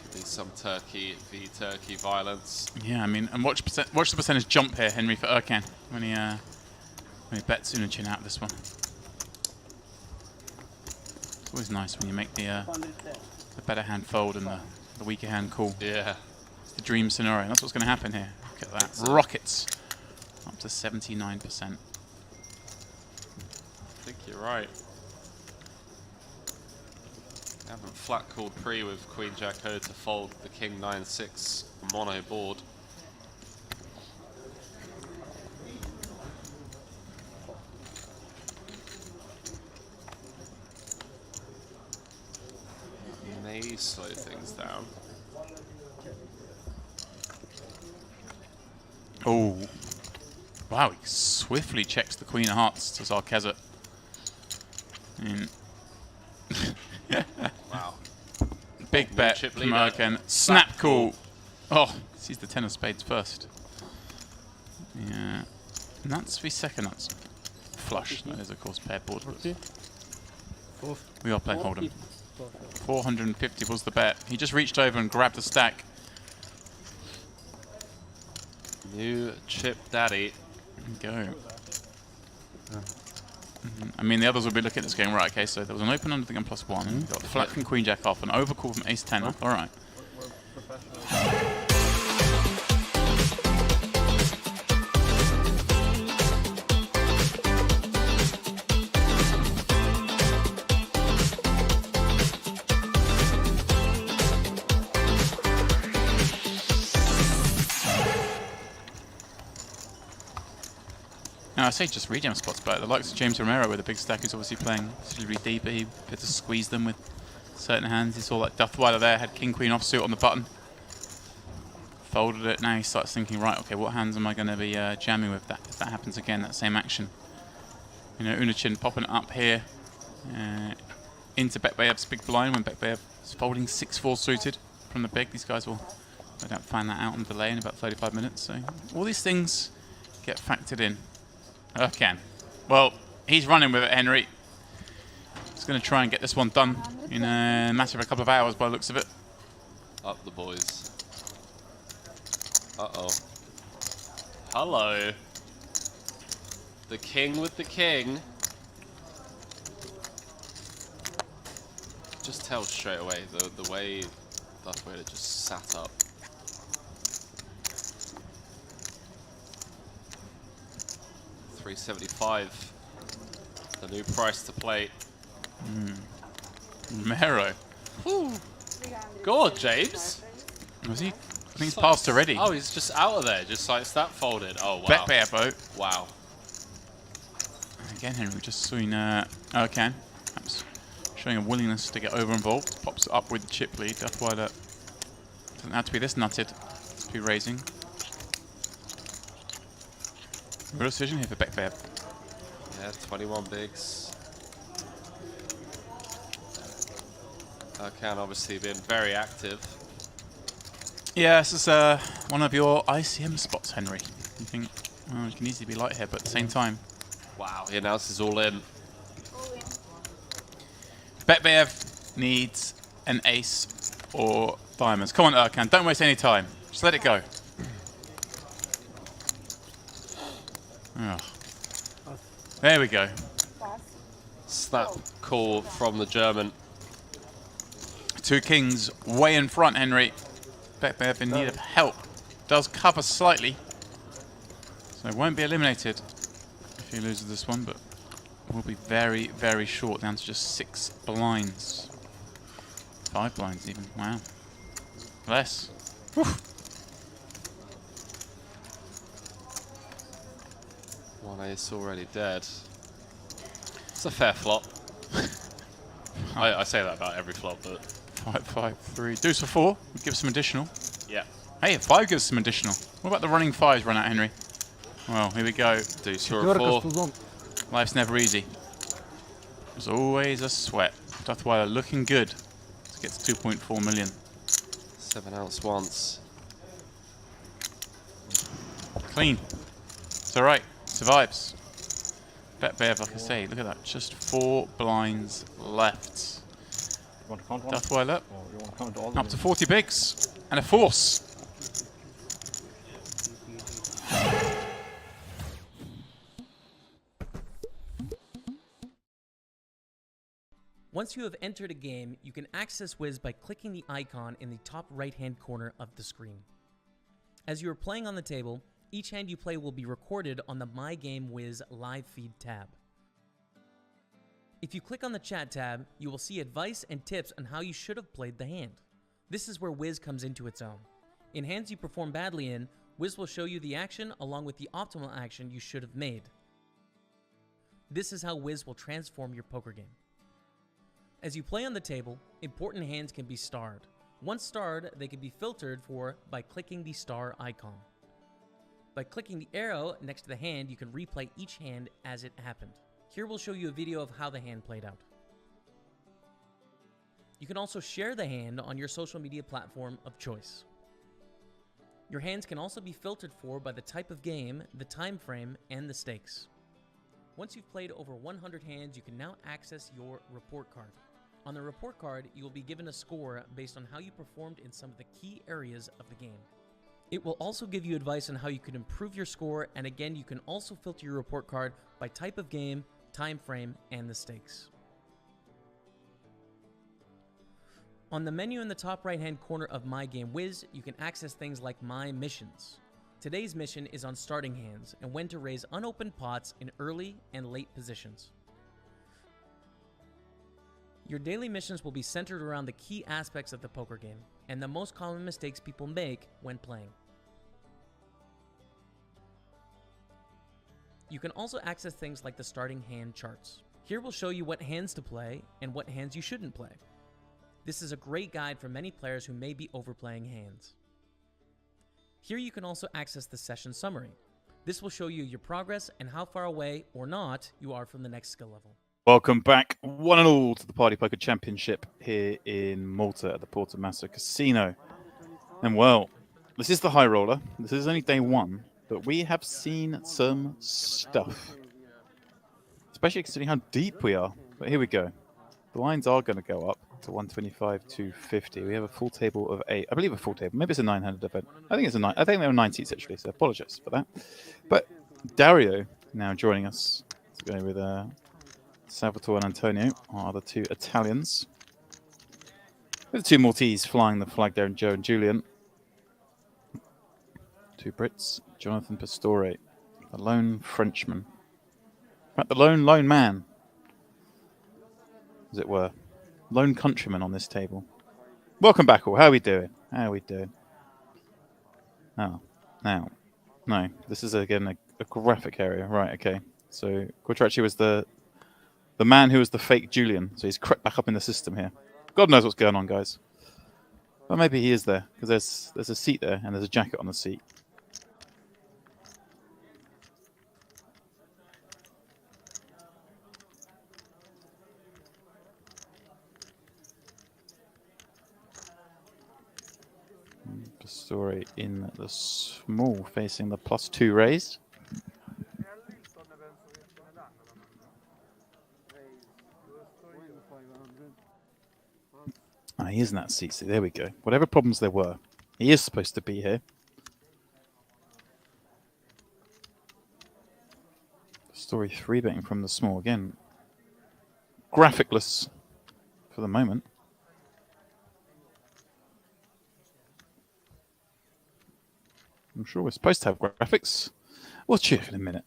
Could be some Turkey v Turkey violence. Yeah, I mean, and watch the percentage jump here, Henry, for Urkan when he bets Unichin out of this one. It's always nice when you make the better hand fold and the weaker hand call. Yeah. It's the dream scenario. That's what's going to happen here. Look at that. Rockets up to 79%. I think you're right. I haven't flat called pre with Queen Jack O to fold the King 9-6 mono board. May slow things down. Oh. Wow, he swiftly checks the Queen of Hearts to Zarkeza. Wow. Big bet chip from leader. American. Snap call. Oh, sees the 10 of spades first. Yeah. And that's the second. That's flush. That is, of course, pair board. We are playing Hold'em. 450 was the bet. He just reached over and grabbed the stack. New chip daddy. There you go. I mean, the others will be looking at this game. Right, okay, so there was an open under the gun +1. Got flat from Queen Jack off, an overcall from Ace 10 off. All right. Now, I say just rejam spots, but the likes of James Romero with a big stack who's obviously playing considerably deeper. He had to squeeze them with certain hands. He saw like Duthweiler there, had King Queen offsuit on the button. Folded it. Now he starts thinking, right, okay, what hands am I going to be jamming with that if that happens again, that same action? You know, Unachin popping it up here into Bekbayev's big blind when Bekbayev is folding 6-4 suited from the big. These guys will, no doubt, find that out on delay in about 35 minutes. So all these things get factored in. Okay. Well, he's running with it, Henry. He's going to try and get this one done in a matter of a couple of hours by the looks of it. Up the boys. Uh-oh. Hello. The king with the king. Just tell straight away the way Duthweiler just sat up. $375. The new price to play. Romero. Go on, James. Was he? I think he's passed already. Oh, he's just out of there, just like snap folded. Oh, wow. Bekbayev boat. Wow. Again, Henry, just seen Erkan. Perhaps showing a willingness to get over involved. Pops it up with the chip lead. Duthweiler doesn't have to be this nutted to be raising. Real decision here for Bekbayev. Yeah, 21 bigs. Erkan obviously been very active. Yeah, this is one of your ICM spots, Henry. You think, well, you can easily be light here, but at the same time. Wow, he announces all in. Bekbayev needs an ace or diamonds. Come on, Erkan, don't waste any time. Just let it go. Oh. There we go. Snap call from the German. Two kings way in front, Henry. Bekbayev in need of help. Does cover slightly. So won't be eliminated if he loses this one, but will be very, very short, down to just 6 blinds. 5 blinds even, wow. Less. Whew. One ace already dead. It's a fair flop. I say that about every flop, but 5, 5, 3. Deuce for 4. We'll give some additional. yeah. Hey, 5 gives some additional. What about the running 5s run out, Henry? Well, here we go. Deuce for a 4. Life's never easy. There's always a sweat. Duthweiler looking good to get to 2.4 million. 7 ounce once. Clean. It's alright. Survives. Bekbayev, like I say, look at that. Just 4 blinds left. Duthweiler up to 40 bigs and a force. Once you have entered a game, you can access Wiz by clicking the icon in the top right-hand corner of the screen. As you are playing on the table, each hand you play will be recorded on the My Game Wiz live feed tab. If you click on the chat tab, you will see advice and tips on how you should have played the hand. This is where Wiz comes into its own. In hands you perform badly in, Wiz will show you the action along with the optimal action you should have made. This is how Wiz will transform your poker game. As you play on the table, important hands can be starred. Once starred, they can be filtered for by clicking the star icon. By clicking the arrow next to the hand, you can replay each hand as it happened. Here we'll show you a video of how the hand played out. You can also share the hand on your social media platform of choice. Your hands can also be filtered for by the type of game, the time frame, and the stakes. Once you've played over 100 hands, you can now access your report card. On the report card, you will be given a score based on how you performed in some of the key areas of the game. It will also give you advice on how you can improve your score, and again, you can also filter your report card by type of game, time frame, and the stakes. On the menu in the top right-hand corner of My Game Wiz, you can access things like My Missions. Today's mission is on starting hands and when to raise unopened pots in early and late positions. Your daily missions will be centered around the key aspects of the poker game and the most common mistakes people make when playing. You can also access things like the starting hand charts. Here we'll show you what hands to play and what hands you shouldn't play. This is a great guide for many players who may be overplaying hands. Here you can also access the session summary. This will show you your progress and how far away or not you are from the next skill level. Welcome back, one and all, to the Party Poker Championship here in Malta at the Portomaso Casino. And well, this is the high roller. This is only day one, but we have seen some stuff. Especially considering how deep we are. But here we go. The lines are going to go up to 125 to 50. We have a full table of 8. I believe a full table. Maybe it's a 900 event. I think it's a 9. I think there were 9 seats actually, so I apologize for that. But Dario now joining us to go with Salvatore and Antonio are the two Italians. With the two Maltese flying the flag there, and Joe and Julian. Two Brits, Jonathan Pastore, the lone Frenchman. In fact, the lone man, as it were. Lone countryman on this table. Welcome back all. How are we doing? How are we doing? Oh, now. No, this is again a graphic area. Right, okay. So Quattracci was the man who was the fake Julian. So he's crept back up in the system here. God knows what's going on, guys. But maybe he is there, because there's a seat there and there's a jacket on the seat. Story in the small, facing the +2 raise. He is in that seat, so there we go. Whatever problems there were, he is supposed to be here. Story 3 betting from the small again. Graphicless for the moment. I'm sure we're supposed to have graphics. We'll check in a minute.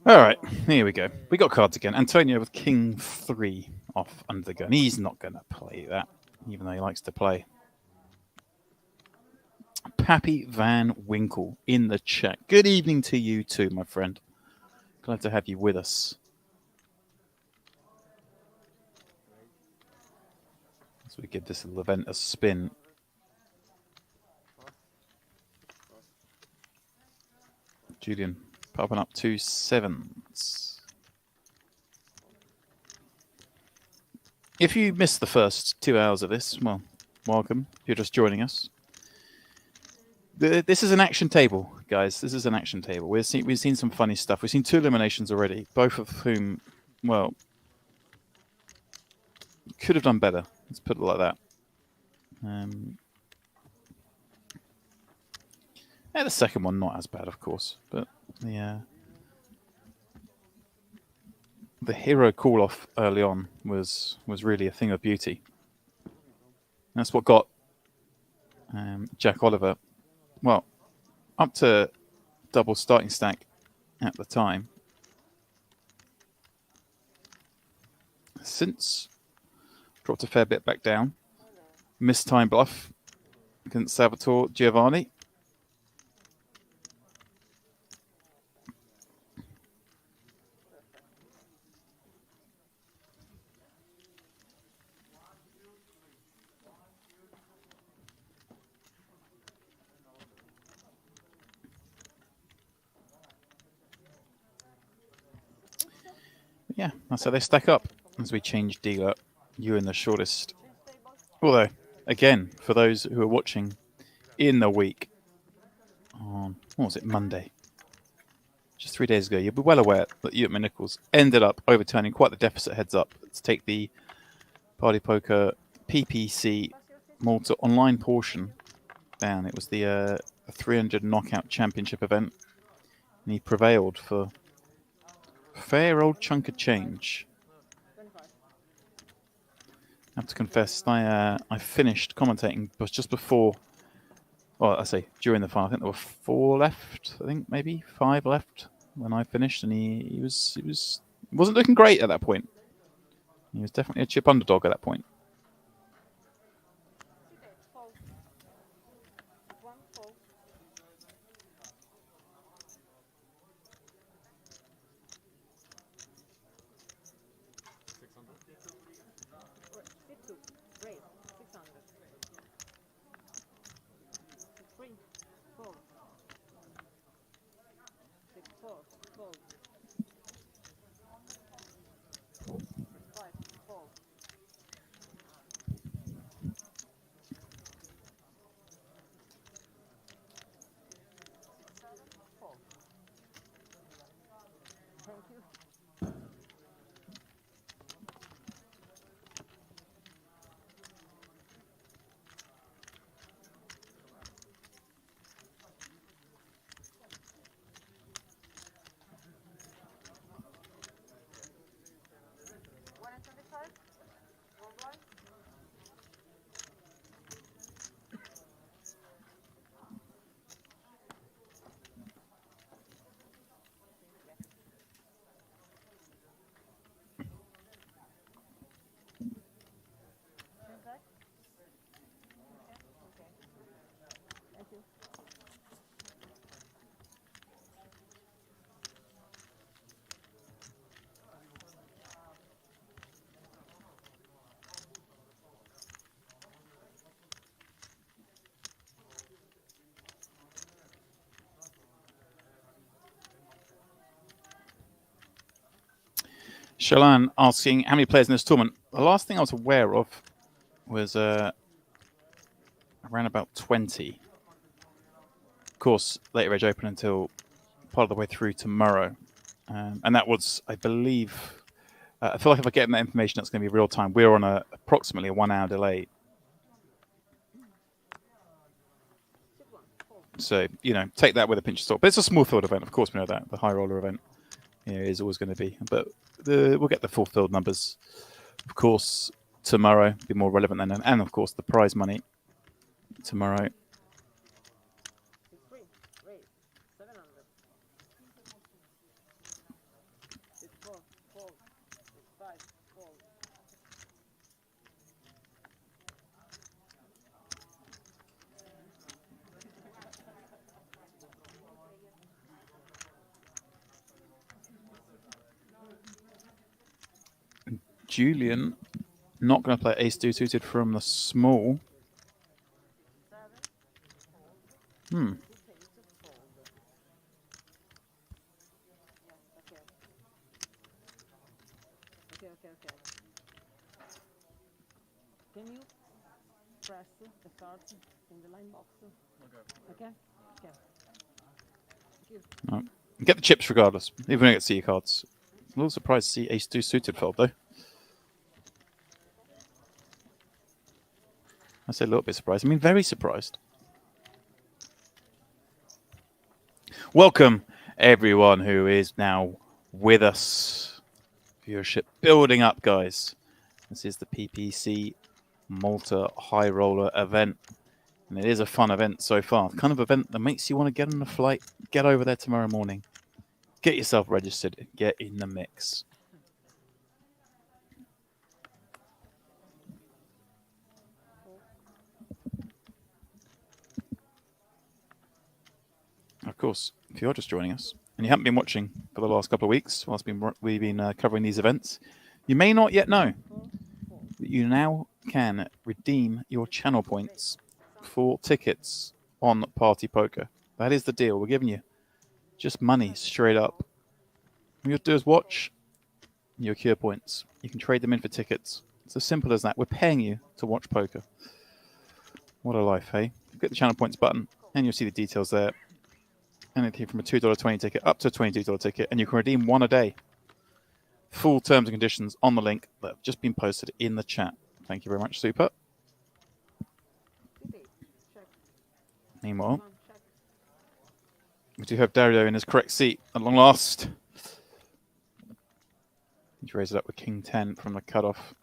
All right, here we go. We got cards again. Antonio with King 3 off under the gun. He's not going to play that, even though he likes to play. Pappy Van Winkle in the chat. Good evening to you too, my friend. Glad to have you with us. As we give this little event a spin. Julian popping up 2 7s. If you missed the first 2 hours of this, well, welcome. You're just joining us. This is an action table. guys. This is an action table. We've seen some funny stuff. We've seen 2 eliminations already, both of whom, well, could have done better. Let's put it like that. Yeah, the second one not as bad, of course, but the hero call off early on was really a thing of beauty. That's what got Jack Oliver, well, up to double starting stack at the time. Since dropped a fair bit back down. Missed time bluff against Salvatore Giovanni. Yeah, that's how they stack up as we change dealer. You in the shortest. Although, again, for those who are watching in the week on, what was it, Monday? Just 3 days ago, you'll be well aware that you at Nichols ended up overturning quite the deficit heads up to take the Party Poker PPC Malta online portion down. It was the 300 knockout championship event, and he prevailed for a fair old chunk of change. I have to confess, I finished commentating just before, well, I say during the final. I think there were 4 left. I think maybe 5 left when I finished, and he wasn't looking great at that point. He was definitely a chip underdog at that point. Shalan asking how many players in this tournament. The last thing I was aware of was around about 20. Of course, later edge open until part of the way through tomorrow. And that was, I believe, I feel like if I get that information, that's going to be real time. We're on approximately a 1 hour delay. So, take that with a pinch of salt. But it's a small field event. Of course, we know that. The high roller event is always going to be. But we'll get the full field numbers, of course, tomorrow. Be more relevant then. And, of course, the prize money tomorrow. Julian not going to play ace 2 suited from the small. Okay. Can you press the cards in the line box? Okay. Okay. No. Get the chips regardless, even when you get to see your cards. I'm a little surprised to see ace-2 suited fold, though. I say a little bit surprised. I mean, very surprised. Welcome, everyone who is now with us. Viewership building up, guys. This is the PPC Malta High Roller event. And it is a fun event so far. The kind of event that makes you want to get on a flight, get over there tomorrow morning, get yourself registered, and get in the mix. Of course, if you're just joining us and you haven't been watching for the last couple of weeks whilst we've been covering these events, you may not yet know that you now can redeem your channel points for tickets on Party Poker. That is the deal. We're giving you just money straight up. All you have to do is watch your cure points. You can trade them in for tickets. It's as simple as that. We're paying you to watch poker. What a life, hey? Click the channel points button and you'll see the details there. Anything from a $2.20 ticket up to a $22 ticket, and you can redeem one a day. Full terms and conditions on the link that have just been posted in the chat. Thank you very much, Super. Meanwhile, we do have Dario in his correct seat at long last. He's raised it up with King 10 from the cutoff.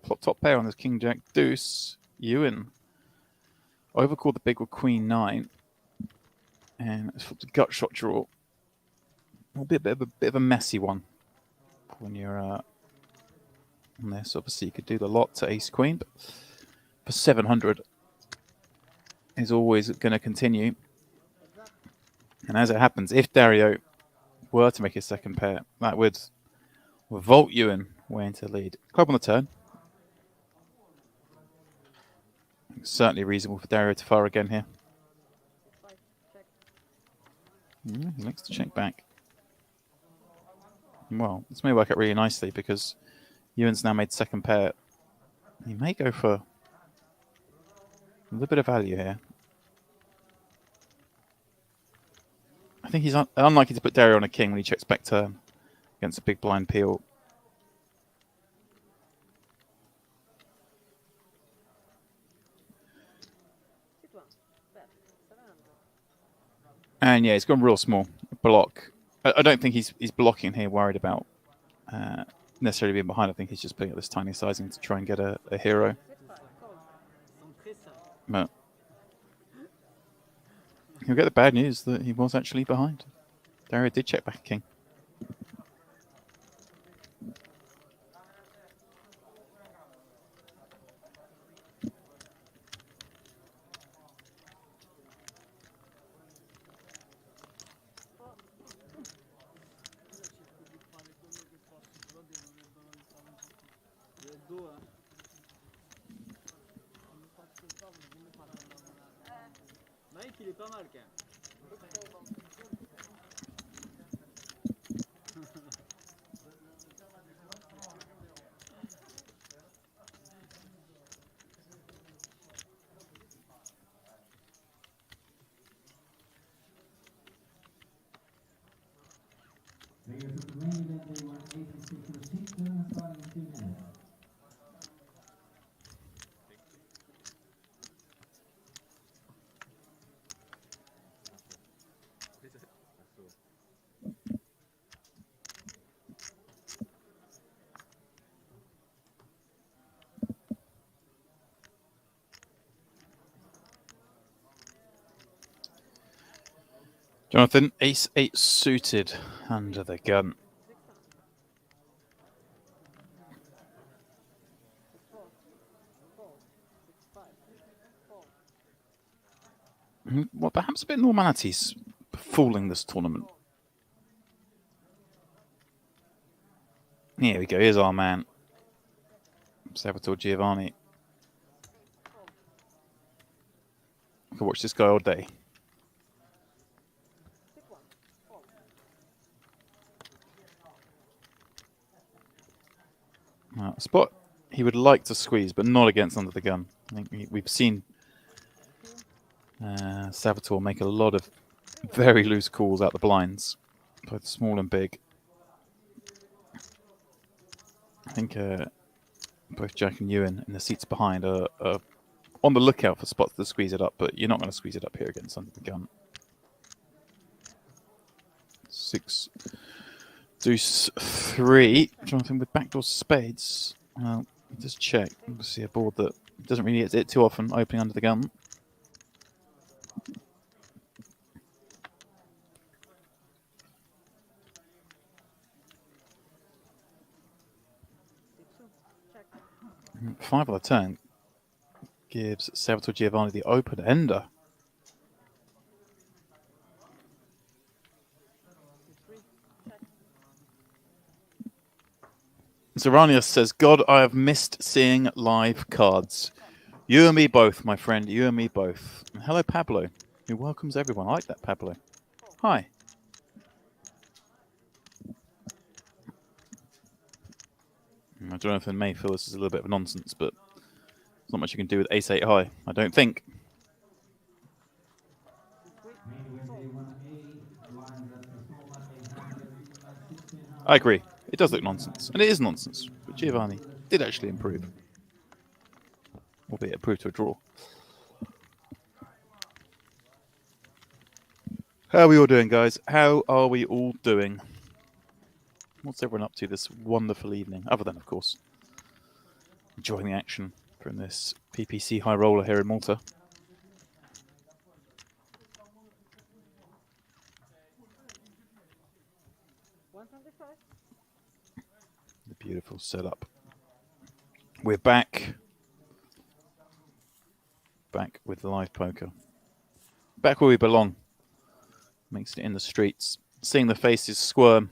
Flop top pair on this King Jack Deuce. Ewan overcalled the big with Queen 9. And it's flipped a gut shot draw. Will be a bit of a messy one when you're on this. Obviously, you could do the lot to Ace Queen, but for 700 is always going to continue. And as it happens, if Dario were to make his second pair, that would vault Ewan way into the lead. Club on the turn. Certainly reasonable for Dario to fire again here. He likes to check back. Well, this may work out really nicely because Ewan's now made second pair. He may go for a little bit of value here. I think he's unlikely to put Dario on a king when he checks back turn against a big blind peel. And yeah, he's gone real small. Block. I don't think he's blocking here, worried about necessarily being behind. I think he's just putting up this tiny sizing to try and get a hero. But he'll get the bad news that he was actually behind. Dario did check back a king. Jonathan, ace-8 suited under the gun. Well, perhaps a bit of normality's fooling this tournament. Here we go, here's our man. Salvatore Giovanni. I could watch this guy all day. A spot he would like to squeeze, but not against under the gun. I think we've seen Salvatore make a lot of Very loose calls out the blinds, both small and big. I think both Jack and Ewan in the seats behind are on the lookout for spots to squeeze it up, but you're not going to squeeze it up here against under the gun. 6 deuce 3. Jonathan with backdoor spades. Well, just check. See a board that doesn't really hit it too often, opening under the gun. Check. 5 on the turn gives Salvatore Giovanni the open ender. Zeranius says, God, I have missed seeing live cards. You and me both, my friend. You and me both. And hello, Pablo, who welcomes everyone. I like that, Pablo. Hi. Jonathan may feel this is a little bit of nonsense, but there's not much you can do with ace-8 high, I don't think. I agree. It does look nonsense, and it is nonsense. But Giovanni did actually improve, albeit improved to a draw. How are we all doing, guys? How are we all doing? What's everyone up to this wonderful evening? Other than, of course, enjoying the action from this PPC high roller here in Malta. The beautiful setup. We're back. Back with live poker. Back where we belong. Makes it in the streets. Seeing the faces squirm.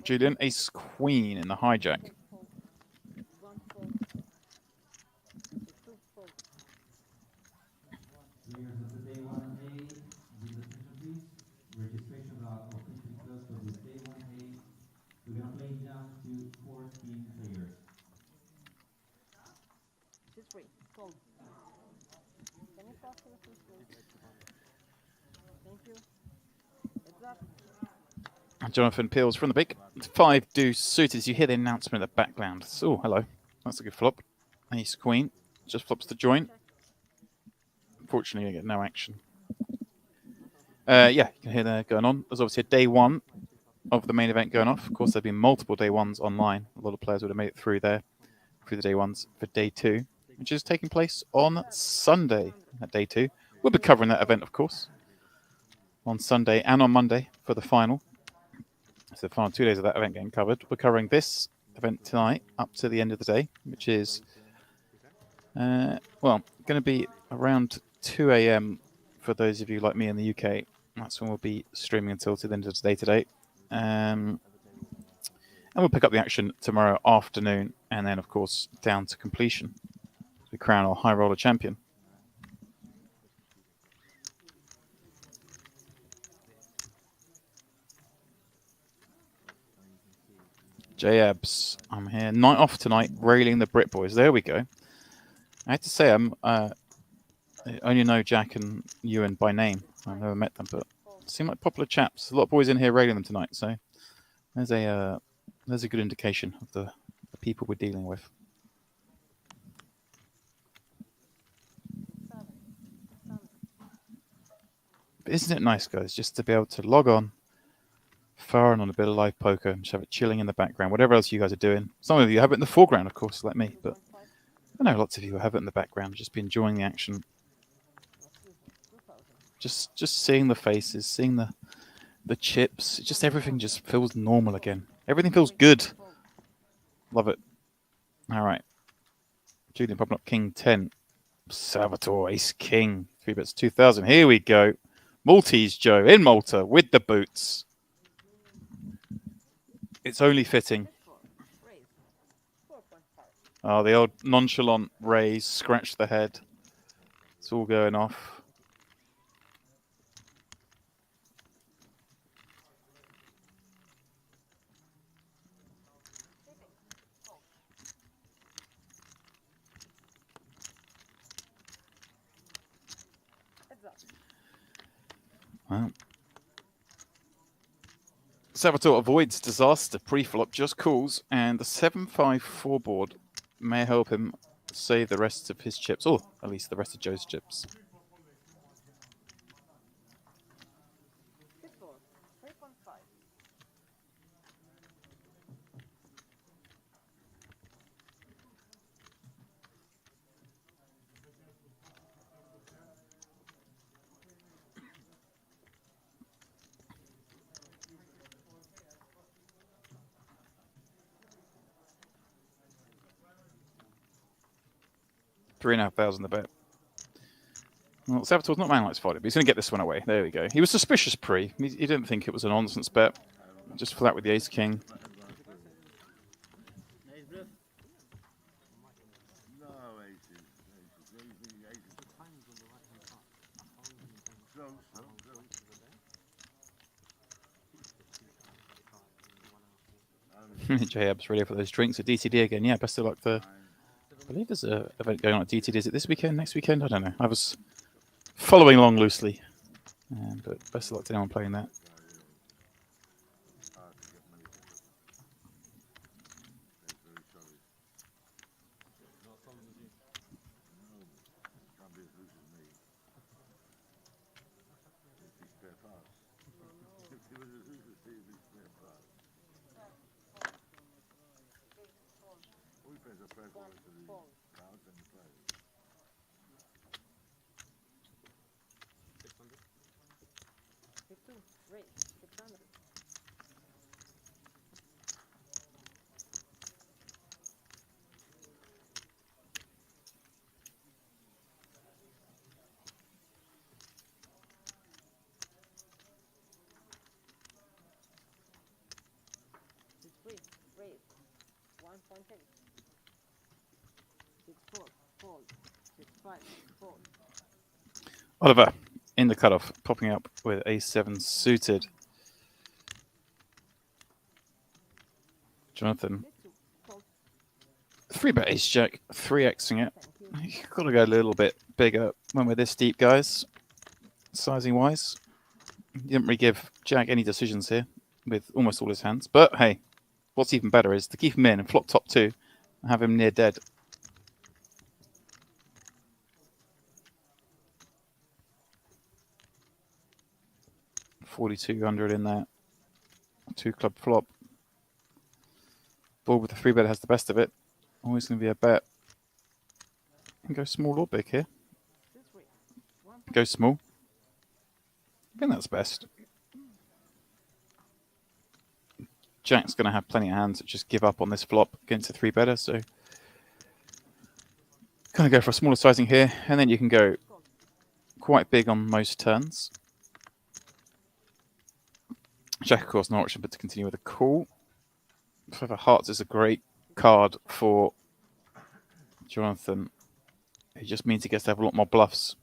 Julian, ace queen in the hijack. Jonathan peels from the big 5 deuce suited as you hear the announcement in the background. Oh, hello. That's a good flop. Ace queen just flops the joint. Unfortunately, you get no action. Yeah, you can hear that going on. There's obviously a day 1 of the main event going off. Of course, there have been multiple day 1s online. A lot of players would have made it through there, through the day 1s for day 2, which is taking place on Sunday at day 2. We'll be covering that event, of course, on Sunday and on Monday for the final. So the final 2 days of that event getting covered. We're covering this event tonight up to the end of the day, which is, well, going to be around 2 a.m. for those of you like me in the UK. That's when we'll be streaming until to the end of the day today. And we'll pick up the action tomorrow afternoon and then, of course, down to completion. We crown our high roller champion. J-Abs, I'm here. Night off tonight, railing the Brit boys. There we go. I have to say, I only know Jack and Ewan by name. I've never met them, but seem like popular chaps. A lot of boys in here railing them tonight, so there's a good indication of the people we're dealing with. But isn't it nice, guys, just to be able to log on, fire on a bit of live poker, and just have it chilling in the background, whatever else you guys are doing. Some of you have it in the foreground, of course, like me, but I know lots of you have it in the background, just be enjoying the action. Just seeing the faces, seeing the chips, just everything just feels normal again. Everything feels good. Love it. All right. Julian popping up King 10. Salvatore, Ace King. 3 bets 2,000. Here we go. Maltese Joe in Malta with the boots. It's only fitting. Oh, the old nonchalant raise, scratch the head. It's all going off. Well, Salvatore avoids disaster. Pre-flop just calls, and the 7-5-4 board may help him save the rest of his chips, or at least the rest of Joe's chips. 6-4, 3.5. $3,500 the bet. Well, Salvatore's not man likes fighting, but he's going to get this one away. There we go. He was suspicious pre. He didn't think it was a nonsense bet. Just flat with the ace king. J-Ab's ready for those drinks at DTD again. Yeah, best of luck for... I believe there's an event going on at DTD. Is it this weekend, next weekend? I don't know. I was following along loosely. But best of luck to anyone playing that. Raise 600. Raise 1.8. 6-4, fold. 6-5, fold. Oliver in the cutoff, popping up with ace-7 suited. Jonathan. 3-bet ace-jack, 3xing it. You've got to go a little bit bigger when we're this deep, guys. Sizing-wise. He didn't really give Jack any decisions here with almost all his hands. But, hey, what's even better is to keep him in and flop top 2 and have him near dead. $4,200 in there. 2-club flop. Board with the 3-bet has the best of it. Always going to be a bet. And go small or big here. Go small. I think that's best. Jack's going to have plenty of hands that just give up on this flop against a 3-better, so kind of go for a smaller sizing here, and then you can go quite big on most turns. Jack, of course, no option but to continue with a call. However, hearts is a great card for Jonathan. It just means he gets to have a lot more bluffs.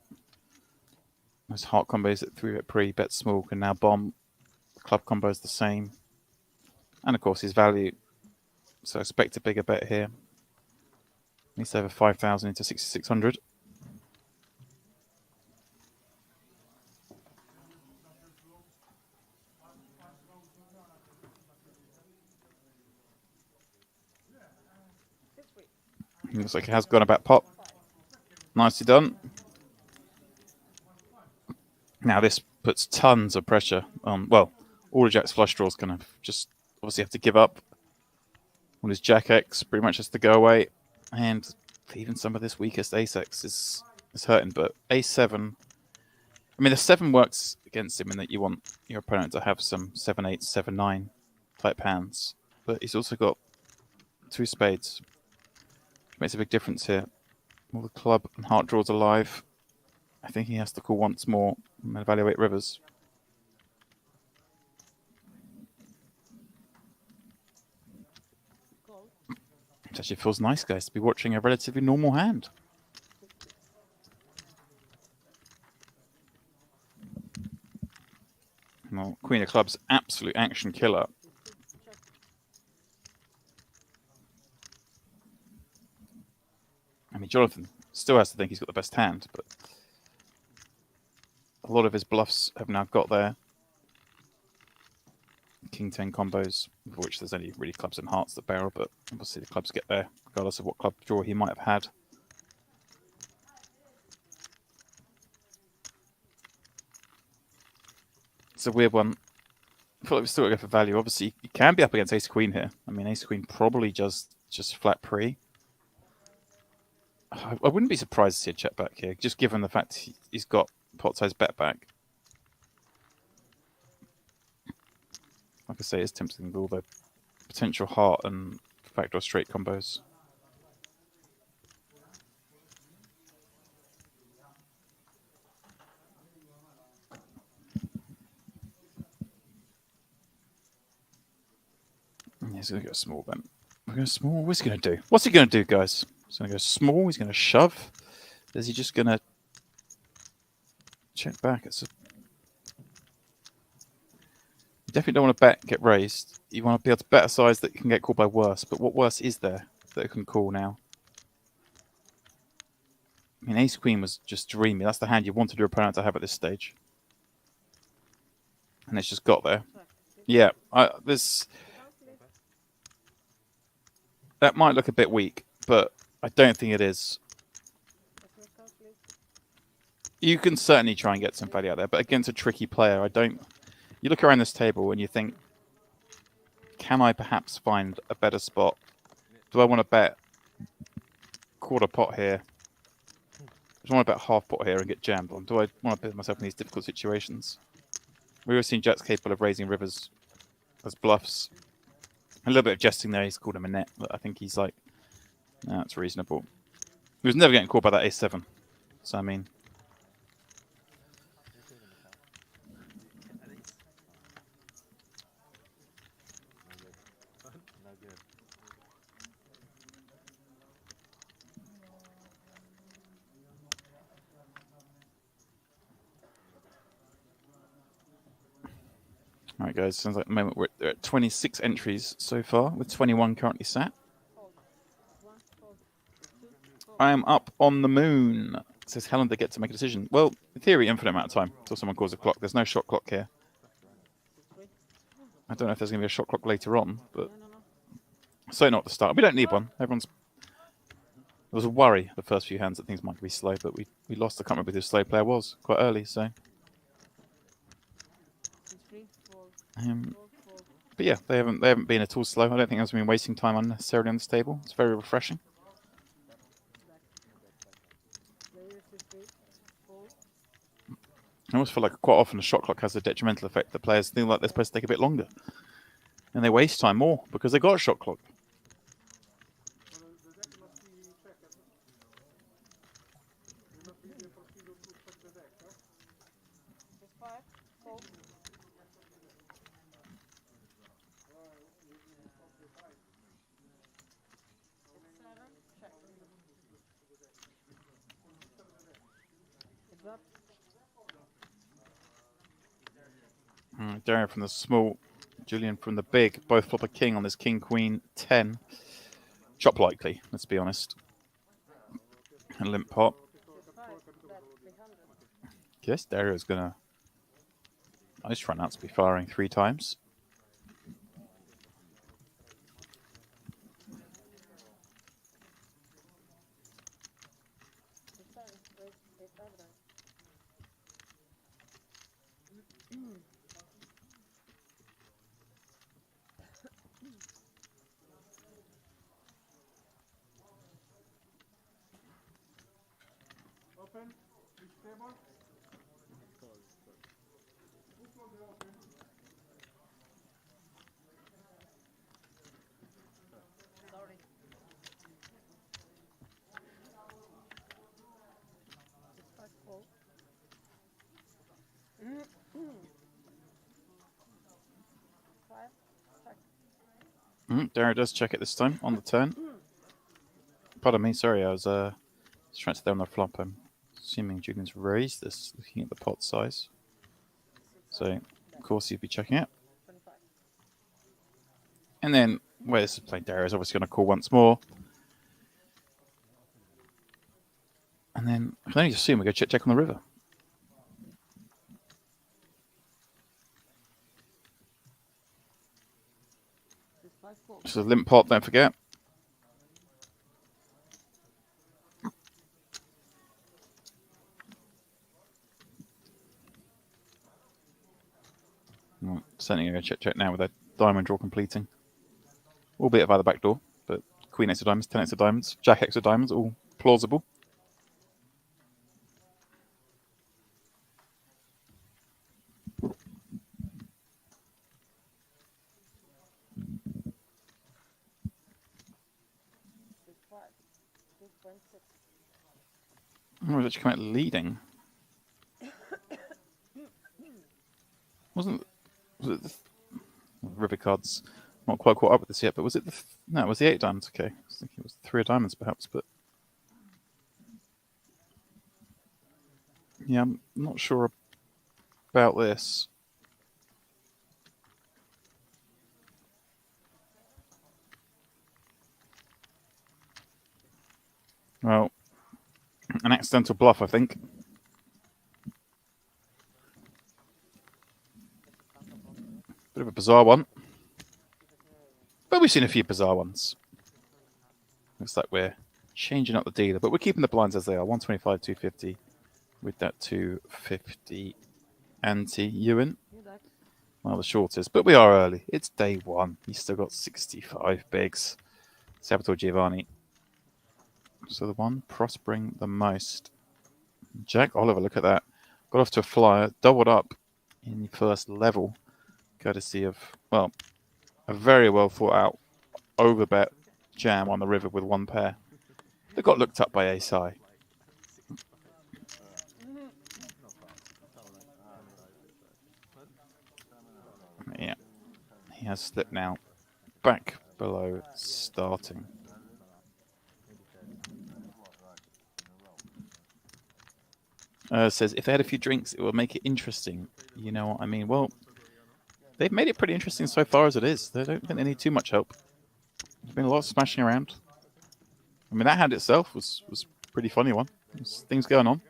Those heart combos at 3-bet pre, bet small, can now bomb. The club combo is the same. And, of course, his value. So expect a bigger bet here. Needs over 5,000 into 6,600. Looks like it has gone about pot. Nicely done. Now this puts tons of pressure on, well, all of Jack's flush draws kind of just obviously have to give up. All his Jack X pretty much has to go away. And even some of this weakest Ace X is hurting. But A7, I mean, the 7 works against him in that you want your opponent to have some 7-8, 7-9 type hands. But he's also got 2 spades. Makes a big difference here. All the club and heart draws alive. I think he has to call once more and evaluate rivers. It actually feels nice, guys, to be watching a relatively normal hand. Well, Queen of Clubs, absolute action killer. I mean, Jonathan still has to think he's got the best hand, but A lot of his bluffs have now got there. King 10 combos, for which there's only really clubs and hearts that barrel, but obviously the clubs get there, regardless of what club draw he might have had. It's a weird one. I feel like we've still got to go for value. Obviously, you can be up against Ace Queen here. I mean, Ace Queen probably just flat pre. I wouldn't be surprised to see a check back here, just given the fact he's got pot size bet back. Like I say, it's tempting with all the potential heart and backdoor straight combos. He's going to go small then. We're going to small. What's he going to do? What's he going to do, guys? He's going to go small. He's going to shove. Is he just going to check back? You definitely don't want to bet, get raised. You want to be able to bet a size that can get called by worse. But what worse is there that it can call now? I mean, Ace Queen was just dreamy. That's the hand you wanted your opponent to have at this stage. And it's just got there. Yeah, that might look a bit weak, but I don't think it is. You can certainly try and get some value out there, but against a tricky player, you look around this table and you think, can I perhaps find a better spot? Do I want to bet quarter pot here? Do I want to bet half pot here and get jammed on? Do I want to put myself in these difficult situations? We've always seen Jets capable of raising rivers as bluffs. A little bit of jesting there. He's called him a net, but I think he's like, no, that's reasonable. He was never getting caught by that ace-7. So, I mean... Alright guys, sounds like at the moment we're at 26 entries so far, with 21 currently sat. I am up on the moon, says Helen, they get to make a decision. Well, in theory, infinite amount of time until someone calls a clock. There's no shot clock here. I don't know if there's going to be a shot clock later on, but certainly not at the start. We don't need one. There was a worry the first few hands that things might be slow, but we lost. I can't remember who the slow player was quite early, so... but yeah, they haven't been at all slow. I don't think there's been wasting time unnecessarily on this table. It's very refreshing. I almost feel like quite often a shot clock has a detrimental effect. The players feel like they're supposed to take a bit longer, and they waste time more because they got a shot clock. Darren from the small, Julian from the big. Both flop a king on this king queen 10. Chop likely, let's be honest. And limp pot. Yes, Dario's gonna. I just run out to be firing 3 times. Open, which table? Which one they open? Sorry. It's 5 call. Dario does check it this time on the turn. Pardon me, sorry, I was trying to stay on the flop. I'm assuming Julian's raised this, looking at the pot size. So, of course, he'd be checking it. And then, where this is playing, Dario's obviously going to call once more. And then, I can only assume we go check on the river. Just a limp pot, don't forget. Right, certainly going to check now with a diamond draw completing. Albeit via the back door, but Queen X of diamonds, 10 X of diamonds, Jack X of diamonds, all plausible. Oh, was actually come out leading. Was it the river cards? Not quite caught up with this yet, but was it the no? It was the 8 diamonds. Okay, I was thinking it was the 3 of diamonds perhaps, but yeah, I'm not sure about this. Well, an accidental bluff, I think. Bit of a bizarre one. But we've seen a few bizarre ones. Looks like we're changing up the dealer, but we're keeping the blinds as they are. 125, 250 with that 250 anti-Ewan. Well, the shortest, but we are early. It's day one. He's still got 65 bigs. Salvatore Giovanni. So the one prospering the most. Jack Oliver, look at that. Got off to a flyer, doubled up in the first level. Courtesy of, well, a very well thought out overbet jam on the river with one pair. They got looked up by Ace High. Yeah, he has slipped now back below starting. Says if they had a few drinks, it would make it interesting. You know what I mean? Well, they've made it pretty interesting so far as it is. They don't think they need too much help. There's been a lot of smashing around. I mean, that hand itself was a pretty funny one. There's things going on.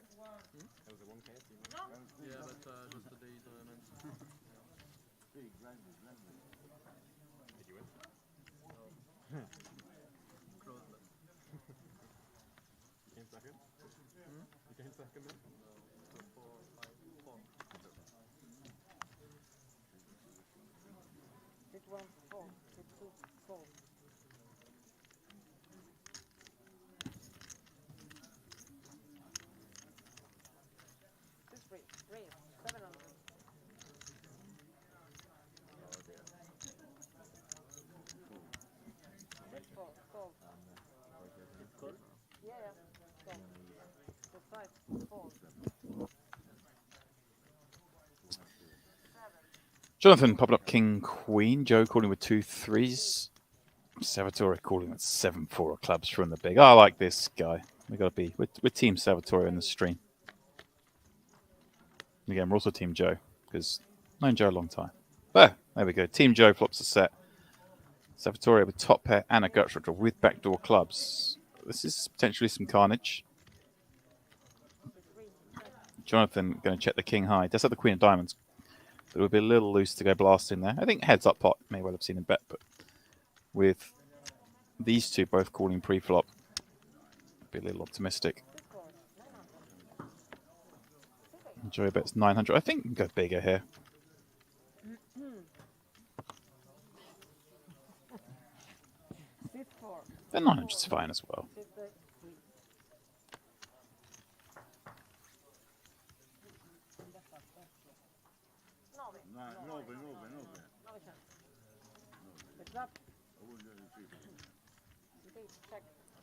Jonathan popping up King Queen. Joe calling with 2 3s. Salvatore calling with 7-4 of clubs from the big. I like this guy. We got to be with Team Salvatore in the stream. And again, we're also Team Joe because known Joe a long time. There we go. Team Joe flops a set. Salvatore with top pair and a gut shot draw with backdoor clubs. This is potentially some carnage. Jonathan going to check the king high. Does have the queen of diamonds. But it would be a little loose to go blasting there. I think heads up pot may well have seen him bet, but with these two both calling pre-flop, be a little optimistic. Joe bets 900. I think we can go bigger here. Then 900 is fine as well.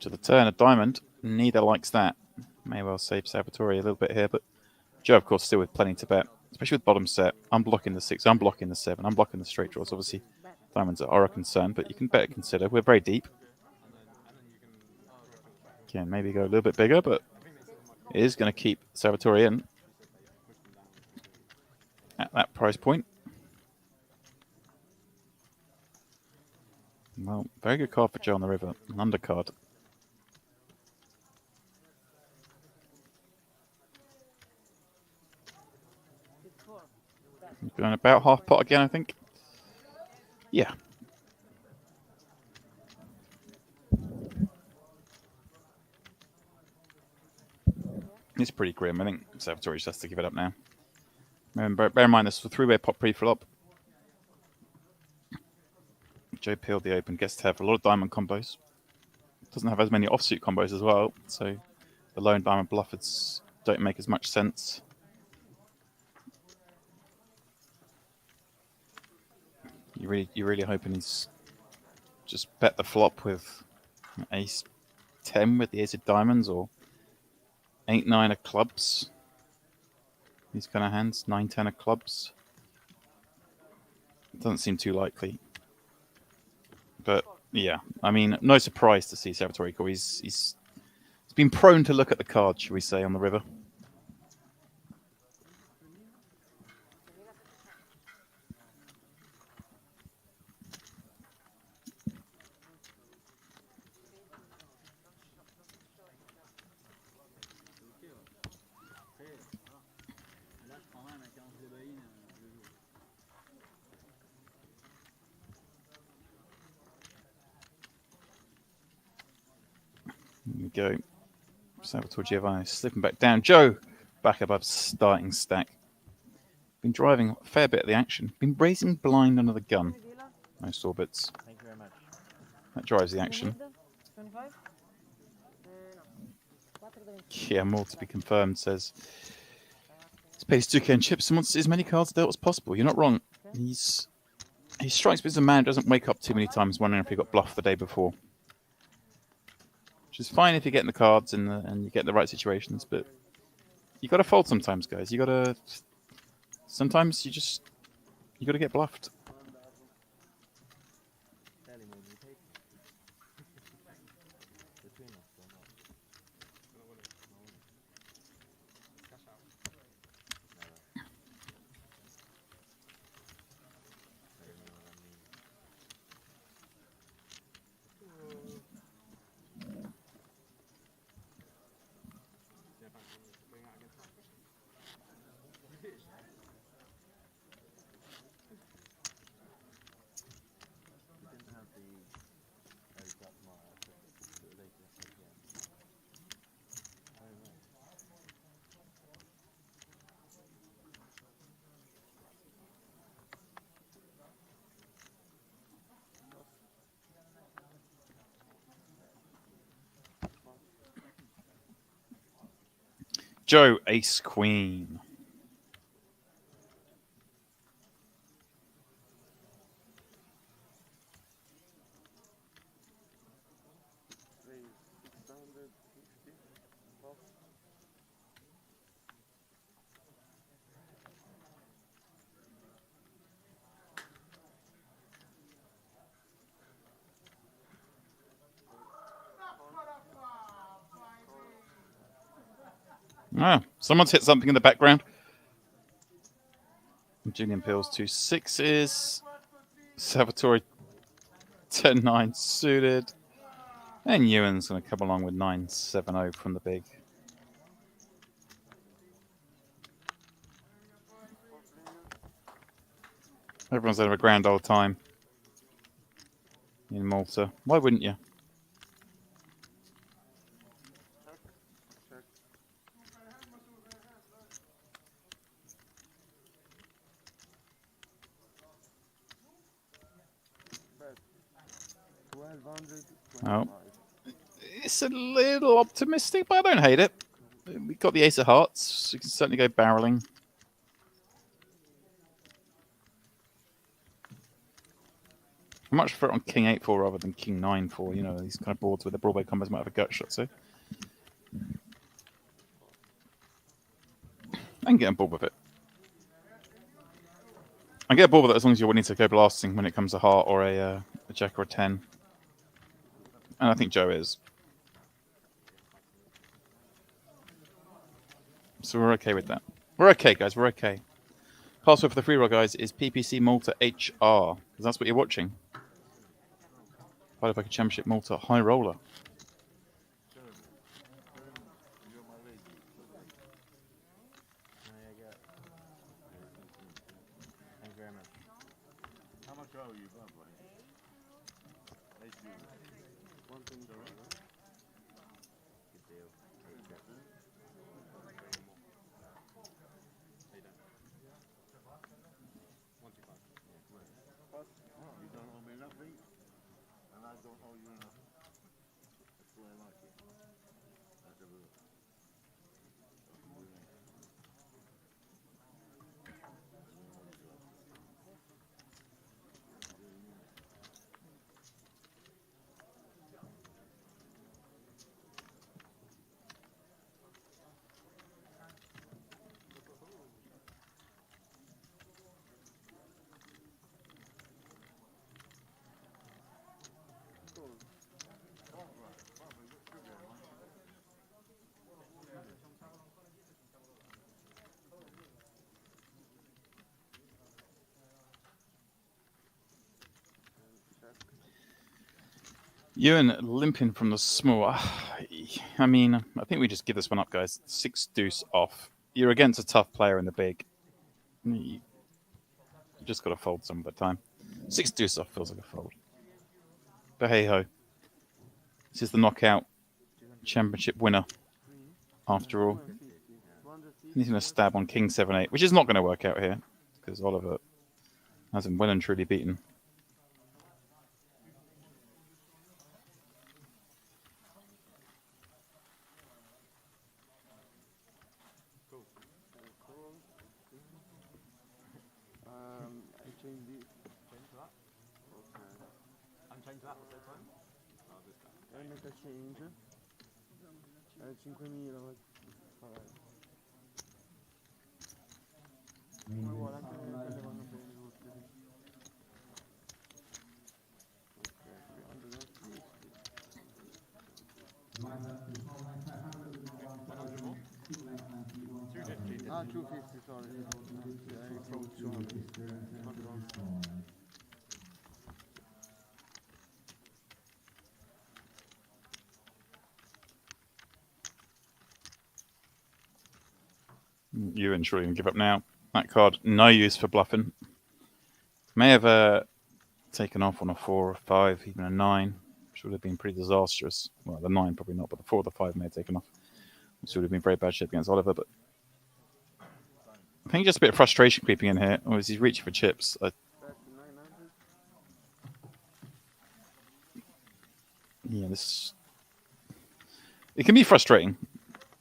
To the turn, a diamond. Neither likes that. May well save Salvatore a little bit here, but Joe, of course, still with plenty to bet, especially with bottom set. I'm blocking the 6, I'm blocking the 7, I'm blocking the straight draws. Obviously, diamonds are a concern, but you can bet consider. We're very deep. Can maybe go a little bit bigger, but it is going to keep Salvatore in at that price point. Well, very good card for Joe on the river. An undercard. Going about half pot again, I think. Yeah. It's pretty grim. I think Salvatore just has to give it up now. Remember, bear in mind this was a three-way pot pre-flop. Joe peeled the open, gets to have a lot of diamond combos. Doesn't have as many offsuit combos as well, so the lone diamond bluffers don't make as much sense. You're really hoping he's just bet the flop with ace 10 with the ace of diamonds, or 8-9 of clubs. These kind of hands, 9-10 of clubs. Doesn't seem too likely. But yeah, I mean, no surprise to see Salvatore call. He's been prone to look at the cards, should we say, on the river. Here we go. Salvatore Giovanni slipping back down. Joe back above starting stack. Been driving a fair bit of the action. Been raising blind under the gun. Most orbits. Thank you very much. That drives the action. 25? Yeah, more to be confirmed, says. He's paid his 2K in chips and wants as many cards dealt as possible. You're not wrong. He strikes me as a man who doesn't wake up too many times wondering if he got bluffed the day before. Which is fine if you're getting the cards and you get the right situations, but you got to fold sometimes, guys. You got to. Sometimes you got to get bluffed. Fairly more than you take. Between us or not? Cash out. Never. Don't know what I mean. Yeah, thanks for going out against that. We didn't have the early start tomorrow. I took it later again. Oh, right. Joe, ace queen. Ah, someone's hit something in the background. Julian Peel's 2 6s. Salvatore 10-9 suited. And Ewan's going to come along with 9-7-0 from the big. Everyone's having a grand old time in Malta. Why wouldn't you? Oh. It's a little optimistic, but I don't hate it. We've got the ace of hearts, so you can certainly go barreling. I much prefer it on King 8-4 rather than King 9-4. You know, these kind of boards with the Broadway combos might have a gut shot, so I can get on board with it. I get on board with it as long as you're willing to go blasting when it comes to heart or a jack or a 10. And I think Joe is. So we're okay with that. We're okay, guys. We're okay. Password for the free roll, guys, is PPC Malta HR, because that's what you're watching. Partypoker Championship Malta High Roller. Thank you very much. How much are you, by the way? 8 euros. One thing, good deal. I don't owe you enough. That's the way I like it. Let's have a look. Ewan limping from the small. I mean, I think we just give this one up, guys. 6 deuce off. You're against a tough player in the big. You just got to fold some of the time. 6 deuce off feels like a fold. But hey ho. This is the knockout championship winner, after all. He's going to stab on King 7-8, which is not going to work out here, because Oliver has him well and truly beaten. I changed this. Change that. Okay. And change that at the same time? Oh, this guy. I make a change. 5.000. Vabbè. Come vuole anche quelle vanno bene tutte. Ok, 250, sorry. I wrote 200. Ewan surely going to give up now. That card, no use for bluffing. May have taken off on a 4 or 5, even a 9, which would have been pretty disastrous. Well, the 9 probably not, but the 4 or the 5 may have taken off. Which would have been very bad shape against Oliver, but I think just a bit of frustration creeping in here. Or is he reaching for chips? Yeah, this... It can be frustrating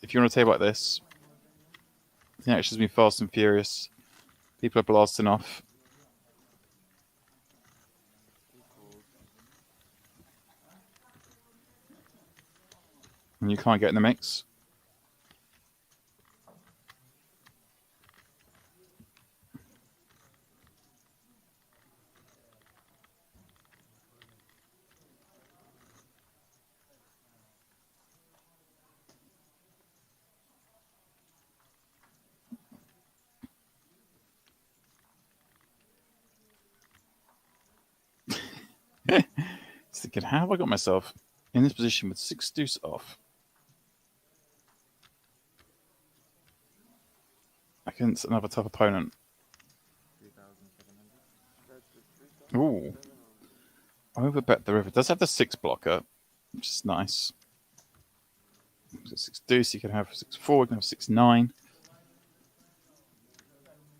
if you're on a table like this. The action's been fast and furious. People are blasting off. And you can't get in the mix. Thinking, how have I got myself in this position with 6 deuce off against another tough opponent? Ooh. Overbet the river. It does have the 6 blocker, which is nice. So 6 deuce, you can have 6-4, you can have 6-9.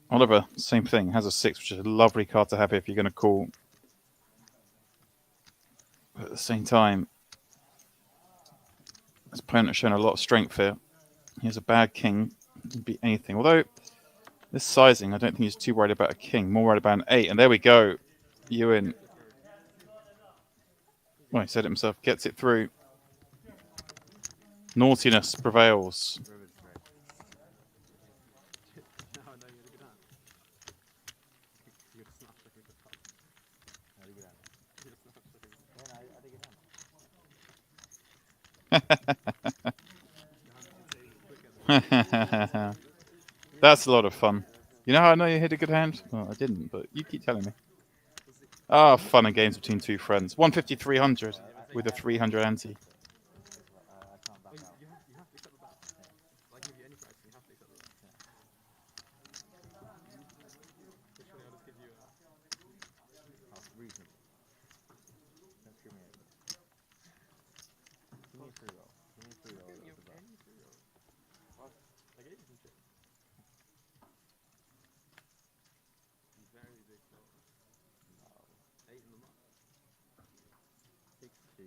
Oliver, same thing, has a 6, which is a lovely card to have if you're going to call. But at the same time, his opponent has shown a lot of strength here. He has a bad king. He can beat anything. Although, this sizing, I don't think he's too worried about a king. More worried about an 8. And there we go. Ewan. Well, he said it himself. Gets it through. Naughtiness prevails. That's a lot of fun. You know how I know you hit a good hand? Well, I didn't, but you keep telling me. Ah, fun and games between two friends. 150-300 with a 300 ante.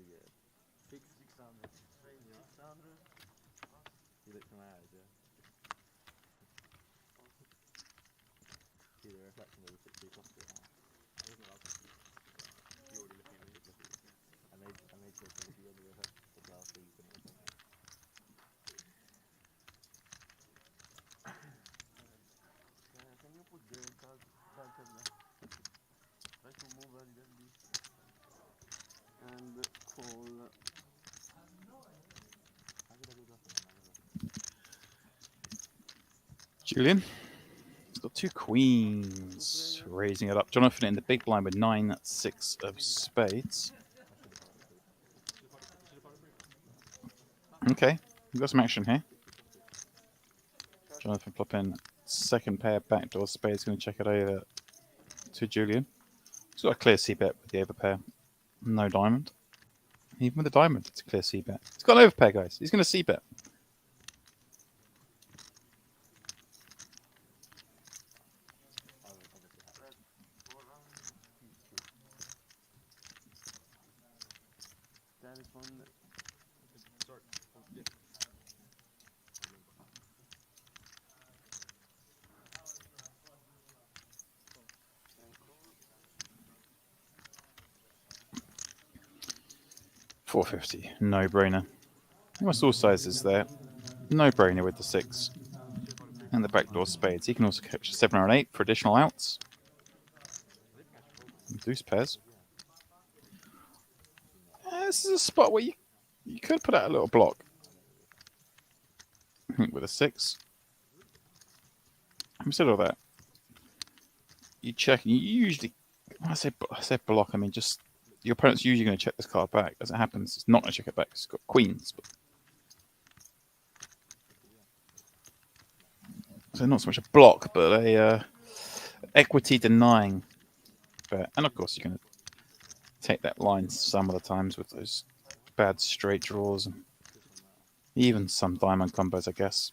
good. 600. 600. You look from ours, yeah. See the reflection of the 60 cost it now. I wasn't allowed to. You're already looking at me. I made sure to look at the other reflection as well, so you couldn't look at me. Can you put the card now? Try to move a little bit. And call. Julian. He's got 2 queens. Raising it up. Jonathan in the big blind with 9-6 of spades. Okay, we've got some action here. Jonathan flopping second pair backdoor spades. Going to check it over to Julian. He's got a clear c-bet with the overpair. No diamond. Even with the diamond, it's a clear c-bet. He's got an overpair, guys. He's going to c-bet. Sorry. $450, no brainer. Almost all sizes there. No brainer with the 6 and the backdoor spades. He can also catch a 7 or an 8 for additional outs. Deuce pairs. This is a spot where you could put out a little block. I think with a 6. Having said all that, you check and you usually, when I say block, I mean just your opponent's usually going to check this card back. As it happens, it's not going to check it back. It's got queens. But... So not so much a block, but a equity denying bet. And of course, you're going to take that line some of the times with those bad straight draws and even some diamond combos, I guess.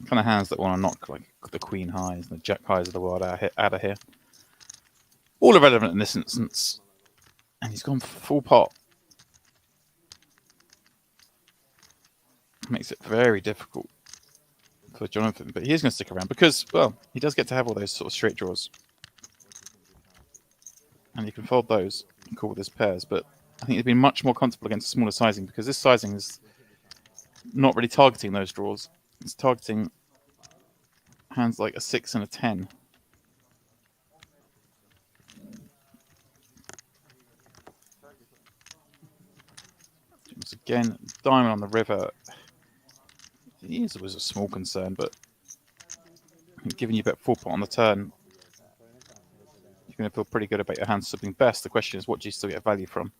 Kind of hands that want to knock like the queen highs and the jack highs of the world out of here. All irrelevant in this instance. And he's gone full pot. Makes it very difficult for Jonathan. But he is going to stick around because, well, he does get to have all those sort of straight draws. And you can fold those and call with his pairs. But I think he'd be much more comfortable against smaller sizing because this sizing is not really targeting those draws. It's targeting hands like a 6 and a 10. Once again, diamond on the river. It was a small concern, but given you bet 4 pot on the turn, you're going to feel pretty good about your hand slipping best. The question is, what do you still get value from?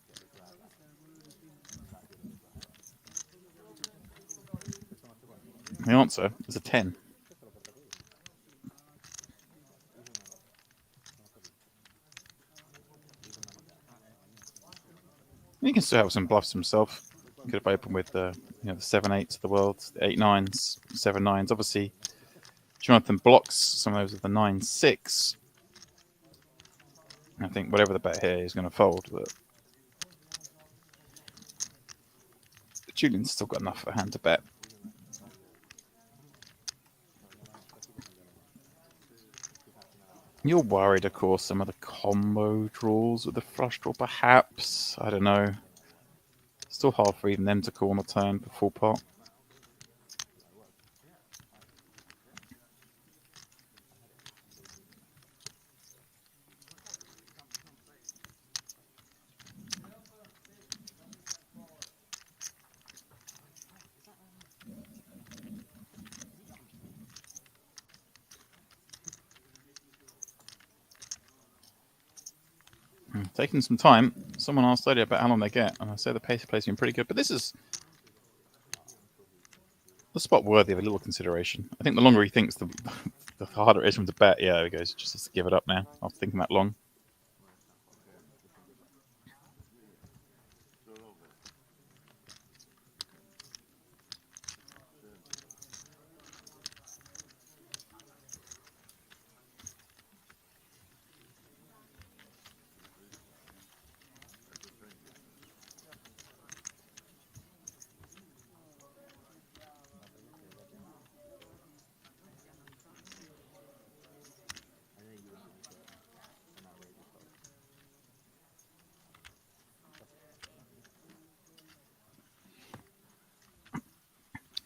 The answer is a 10. He can still have some bluffs himself. Could have opened with the 7-8s of the world, the 8-9s, 7-9s. Obviously, Jonathan blocks some of those with the 9-6. I think whatever the bet here is going to fold, but Julian's still got enough of a hand to bet. You're worried, of course, some of the combo draws with the flush draw, perhaps. I don't know. Still hard for even them to call on the turn for full pot. Taking some time. Someone asked earlier about how long they get, and I say the pace of play has been pretty good. But this is a spot worthy of a little consideration. I think the longer he thinks, the harder it is for him to bet. Yeah, there he goes. Just has to give it up now after thinking that long.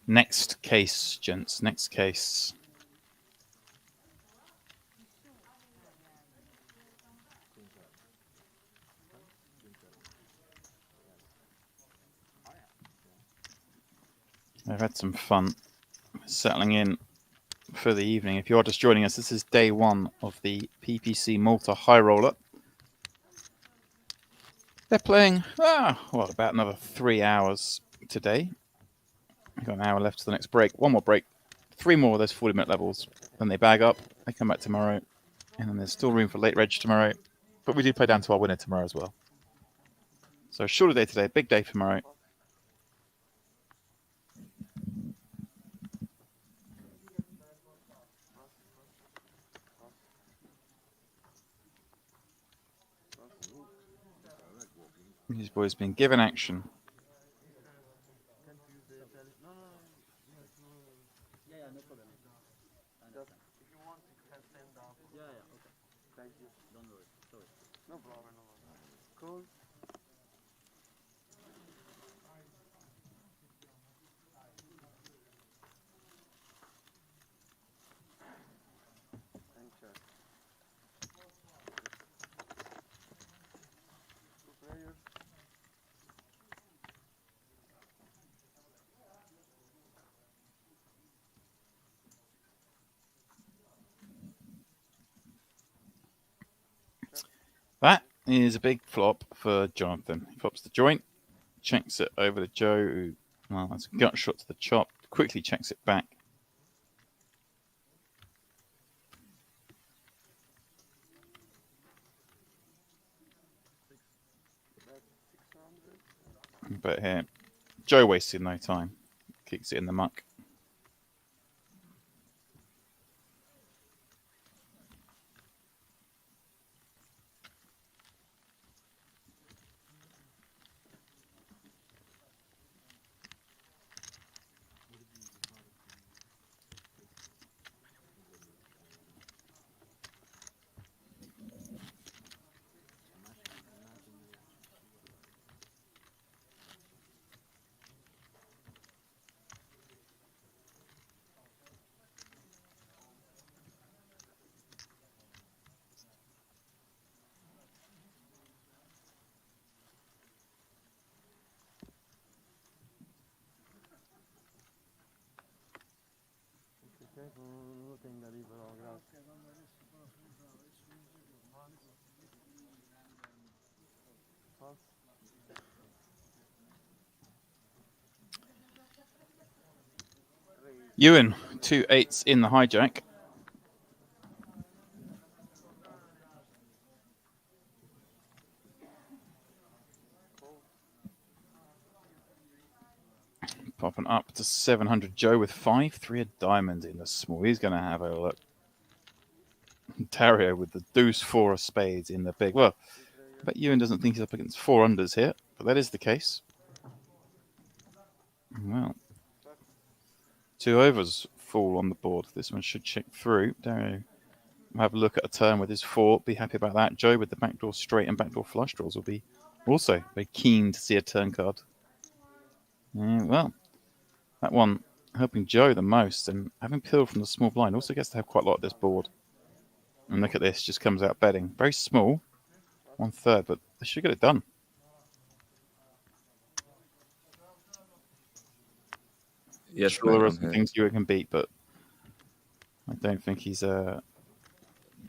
Next case, gents. Next case. I've had some fun settling in for the evening. If you're just joining us, this is day one of the PPC Malta High Roller. They're playing, about another 3 hours today. We've got an hour left to the next break. One more break. 3 more of those 40-minute levels. Then they bag up. They come back tomorrow. And then there's still room for late reg tomorrow. But we do play down to our winner tomorrow as well. So shorter day today, big day tomorrow. These boys been given action. No problem, no problem. Cool. And check. 2 players. That is a big flop for Jonathan. He flops the joint, checks it over to Joe, who, well, that's a gut shot to the chop, quickly checks it back. But here, Joe wasted no time, kicks it in the muck. Non tenga libero, grazie. Ewan, 2 8s in the hijack. Popping up to 700. Joe with 5, 3 of diamonds in the small. He's going to have a look. Dario with the deuce, 4 of spades in the big. Well, I bet Ewan doesn't think he's up against 4 unders here, but that is the case. Well, 2 overs fall on the board. This one should check through. Dario will have a look at a turn with his 4. Be happy about that. Joe with the backdoor straight and backdoor flush draws will be also very keen to see a turn card. Yeah, well, that one helping Joe the most, and having peeled from the small blind also gets to have quite a lot of this board. And look at this, just comes out betting. Very small, 1/3, but they should get it done. Yes, sure, there are some things you can beat, but I don't think he's going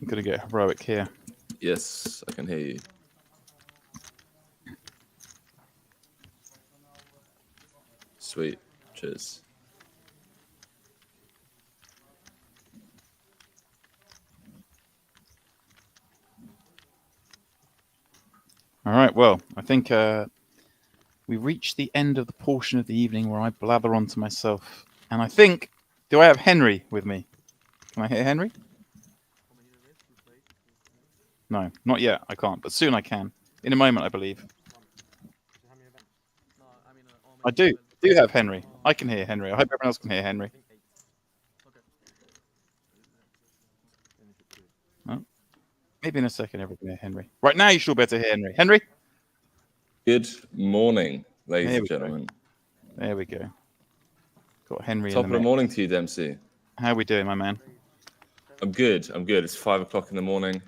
to get heroic here. Yes, I can hear you. Sweet. Cheers. All right, well, I think we reached the end of the portion of the evening where I blather on to myself. And I think, do I have Henry with me? Can I hit Henry? No, not yet. I can't, but soon I can. In a moment, I believe. I do have Henry. I can hear Henry. I hope everyone else can hear Henry. Oh. Maybe in a second everyone can hear Henry. Right now you should better hear Henry. Henry? Good morning, ladies and gentlemen. There we go. Got Henry Top in of the the morning to you, Dempsey. How we doing, my man? I'm good. I'm good. It's 5 o'clock in the morning.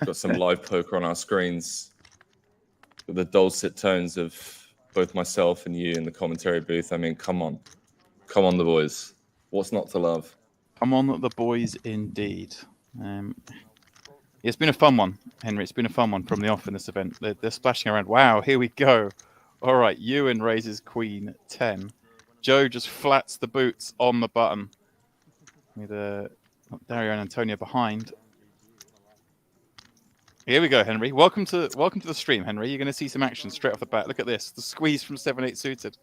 Got some live poker on our screens. With the dulcet tones of both myself and you in the commentary booth. I mean, come on. Come on, the boys. What's not to love? Come on, the boys, indeed. It's been a fun one, Henry. It's been a fun one from the off in this event. They're splashing around. Wow, here we go. All right, Ewan raises Queen 10. Joe just flats the boots on the button with Dario and Antonio behind. Here we go, Henry. Welcome to the stream, Henry. You're going to see some action straight off the bat. Look at this. The squeeze from 7-8 suited.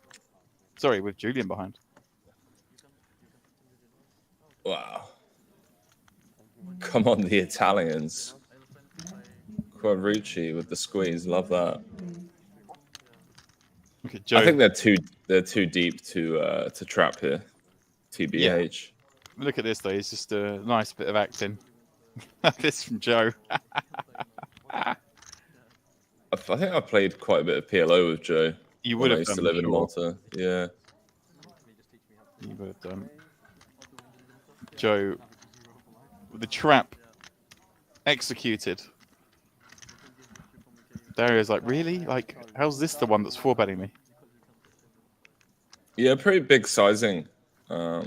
Sorry, with Julian behind. Wow. Come on, the Italians. Quadrucci with the squeeze. Love that. Look at Joe. I think they're too deep to trap here. TBH. Yeah. Look at this though. It's just a nice bit of acting. This from Joe. I think I played quite a bit of PLO with Joe. You would have used done, to live in sure. Malta. Yeah. You would have done. Joe, with the trap executed. Dario's like, really? Like, how's this the one that's 4-betting me? Yeah, pretty big sizing for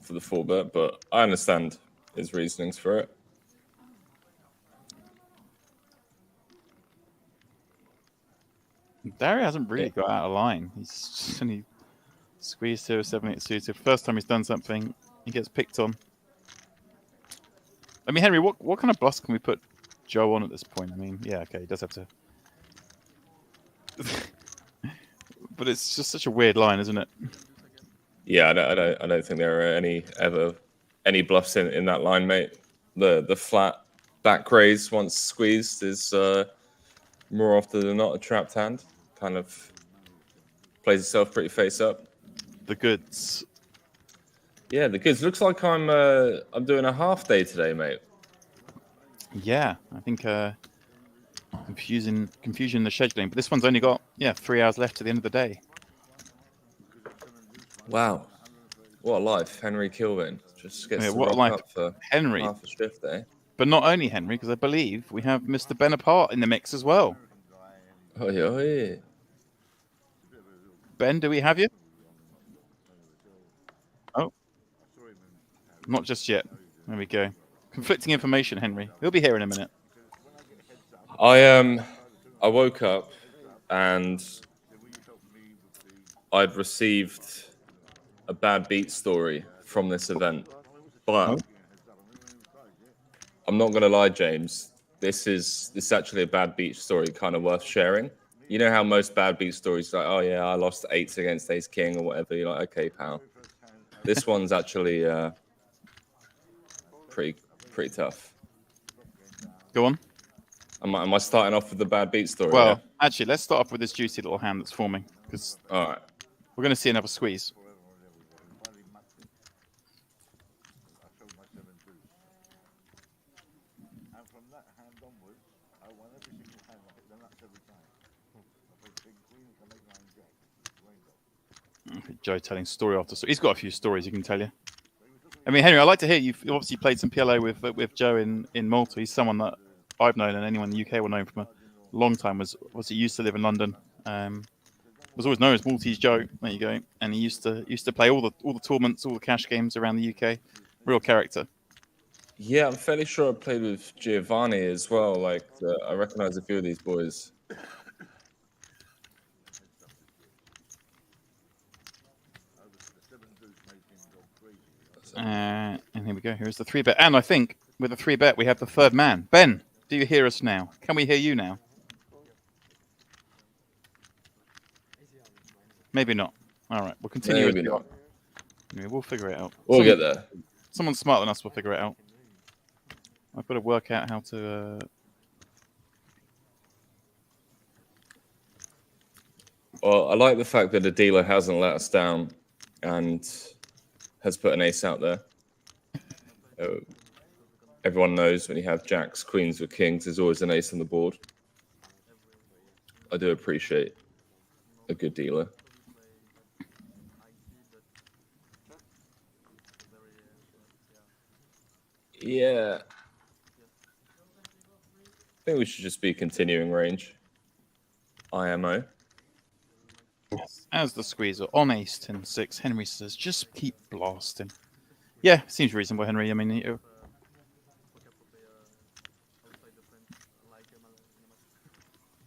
the 4-bet, but I understand his reasonings for it. Dario hasn't really got out of line. He's only squeezed here with 7-8 suited. First time he's done something, he gets picked on. I mean, Henry, what kind of bluffs can we put Joe on at this point? I mean, yeah, okay, he does have to. But it's just such a weird line, isn't it? Yeah, I don't think there are any bluffs in that line, mate. The flat back raise once squeezed is more often than not a trapped hand. Kind of plays itself pretty face up. The goods. Yeah, the goods. Looks like I'm doing a half day today, mate. Yeah, I think confusion in the scheduling. But this one's only got 3 hours left to the end of the day. Wow, what a life, Henry Kilbane. Just gets to what a rock life, up for Henry. half a shift day. But not only Henry, because I believe we have Mr. Ben Apart in the mix as well. Oh yeah. Ben, do we have you? Oh, not just yet. There we go. Conflicting information, Henry. He'll be here in a minute. I woke up and I'd received a bad beat story from this event, but I'm not gonna lie, James. This is actually a bad beat story, kind of worth sharing. You know how most bad beat stories are like, oh yeah, I lost 8s against Ace King or whatever. You're like, okay, pal. This one's actually pretty tough. Go on. Am I starting off with the bad beat story? Well, yeah? actually, let's start off with this juicy little hand that's forming, because All right. we're going to see another squeeze. Joe telling story after story. He's got a few stories he can tell you. I mean, Henry, I'd like to hear you've obviously played some PLO with Joe in Malta. He's someone that I've known and anyone in the UK will know him from a long time. Was he used to live in London? Was always known as Maltese Joe. There you go. And he used to play all the tournaments, all the cash games around the UK. Real character. Yeah, I'm fairly sure I played with Giovanni as well. Like, I recognize a few of these boys. And here we go. Here's the 3-bet. And I think with the 3-bet, we have the third man. Ben, do you hear us now? Can we hear you now? Maybe not. All right, we'll continue. Maybe not. Anyway, we'll figure it out. We'll get there. Someone smarter than us will figure it out. I've got to work out how to... Well, I like the fact that the dealer hasn't let us down and has put an ace out there. Everyone knows when you have jacks, queens, or kings, there's always an ace on the board. I do appreciate a good dealer. Yeah. I think we should just be continuing range. IMO. As the squeezer on ace 10-6, Henry says, just keep blasting. Yeah, seems reasonable, Henry. I mean,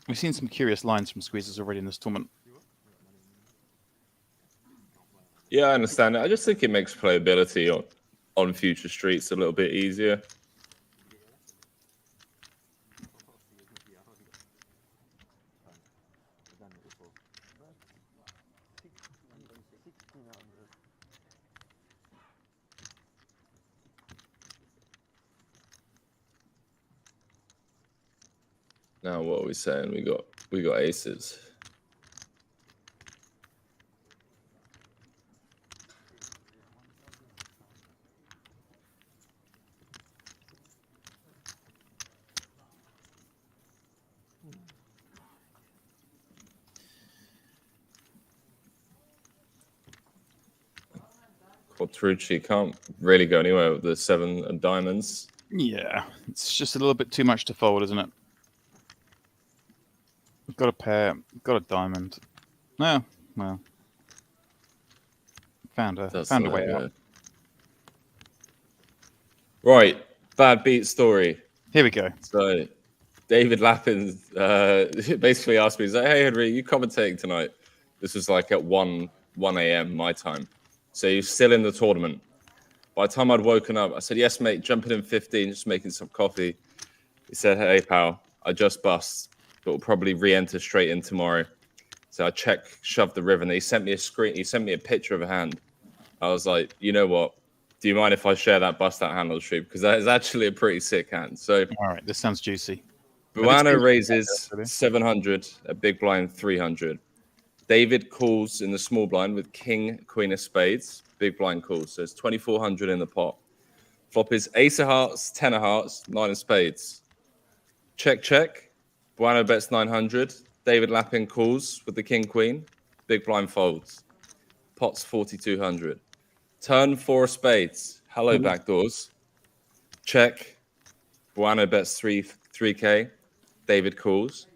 we've seen some curious lines from squeezers already in this tournament. Yeah, I understand it. I just think it makes playability on future streets a little bit easier. Now what are we saying? We got aces. Quattrucci can't really go anywhere with the 7 of diamonds. Yeah, it's just a little bit too much to fold, isn't it? Got a pair, got a diamond. No, well, found a way out. Right, bad beat story. Here we go. So, David Lappin basically asked me, he's like, "Hey Henry, you commentating tonight?" This was like at 1 a.m. my time. So you're still in the tournament. By the time I'd woken up, I said, "Yes, mate, jumping in 15, just making some coffee." He said, "Hey, pal, I just bust, but will probably re-enter straight in tomorrow." So I shoved the river, and he sent me a screen. He sent me a picture of a hand. I was like, "You know what? Do you mind if I share that bust out hand on the stream? Because that is actually a pretty sick hand." So, all right, this sounds juicy. Buano raises 700, a big blind 300. David calls in the small blind with king, queen of spades. Big blind calls. So it's 2,400 in the pot. Flop is ace of hearts, 10 of hearts, 9 of spades. Check, check. Buano bets 900. David Lappin calls with the king, queen. Big blind folds. Pot's 4,200. Turn 4 of spades. Hello, backdoors. Check. Buano bets 3K. David calls.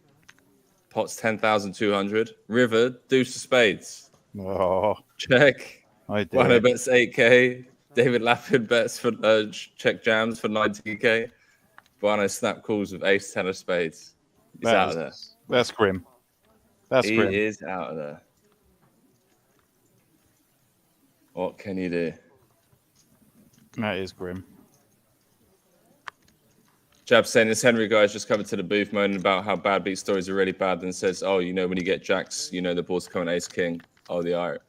Pot's 10,200. River, deuce of spades. Oh, check. I did. Buano bets 8K. David Lappin bets for check jams for 90K. Buano snap calls with ace 10 of spades. He's out of there. That's grim. That's grim. He is out of there. What can you do? That is grim. Jab saying this Henry guy's just coming to the booth moaning about how bad beat stories are really bad, and says, "Oh, you know when you get jacks, you know the board's coming ace king. The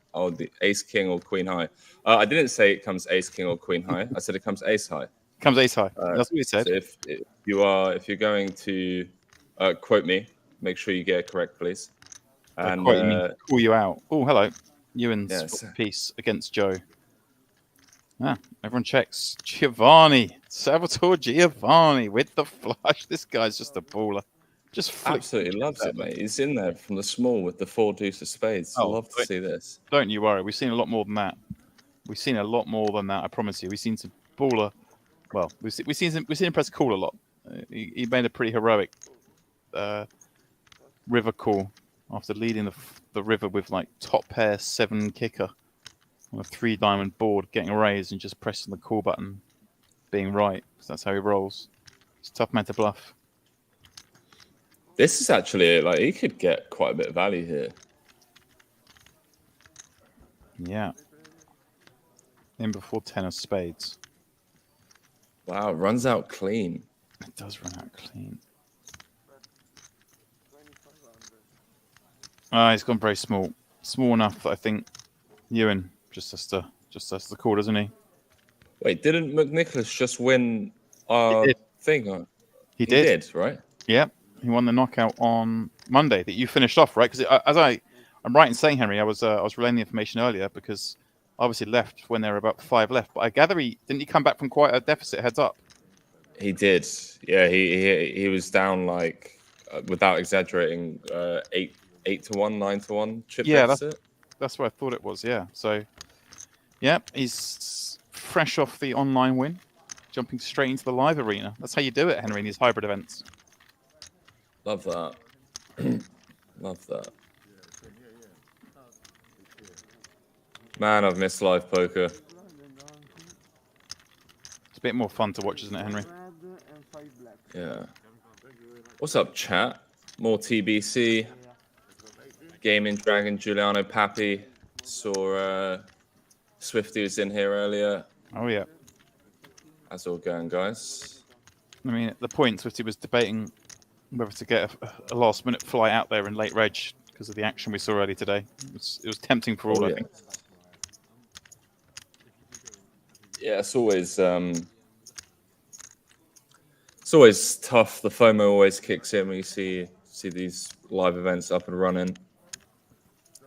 ace king or queen high." I didn't say it comes ace king or queen high. I said it comes ace high. Comes ace high. That's what you said. So if you're going to quote me, make sure you get it correct, please. And call you out. Oh, hello, Ewan's piece against Joe. Ah, everyone checks. Giovanni, Salvatore Giovanni with the flush. This guy's just a baller. Just absolutely loves it, mate. He's in there from the small with the 4 deuce of spades. I love to see this. Don't you worry. We've seen a lot more than that. We've seen a lot more than that. I promise you. We've seen some baller. Well, we've seen him press call a lot. He made a pretty heroic river call after leading the river with like top pair 7 kicker on a 3 diamond board, getting raised and just pressing the call button, being right. So that's how he rolls. It's a tough man to bluff. This is actually like he could get quite a bit of value here. Yeah. In before 10 of spades. Wow, it runs out clean. It does run out clean. He's gone very small. Small enough that I think Ewan just has to call, doesn't he? Wait, didn't McNicholas just win our thing? He did, right? Yep. He won the knockout on Monday that you finished off, right? Because I'm right in saying, Henry, I was relaying the information earlier because I obviously left when there were about 5 left. But I gather didn't he come back from quite a deficit heads up? He did. Yeah, he was down like without exaggerating 8-1, 9-1 chip deficit. That's what I thought it was. Yeah. So, yeah, he's fresh off the online win. jumping straight into the live arena. That's how you do it, Henry, in these hybrid events. Love that. Love that. Man, I've missed live poker. It's a bit more fun to watch, isn't it, Henry? Yeah. What's up, chat? More TBC. Gaming Dragon, Giuliano Pappy. Saw Swifty was in here earlier. Oh, yeah. How's it all going, guys? I mean, at the point, Swifty was debating whether to get a last-minute flight out there in late reg because of the action we saw early today. It was tempting for all, I think. Yeah, it's always tough. The FOMO always kicks in when you see these live events up and running.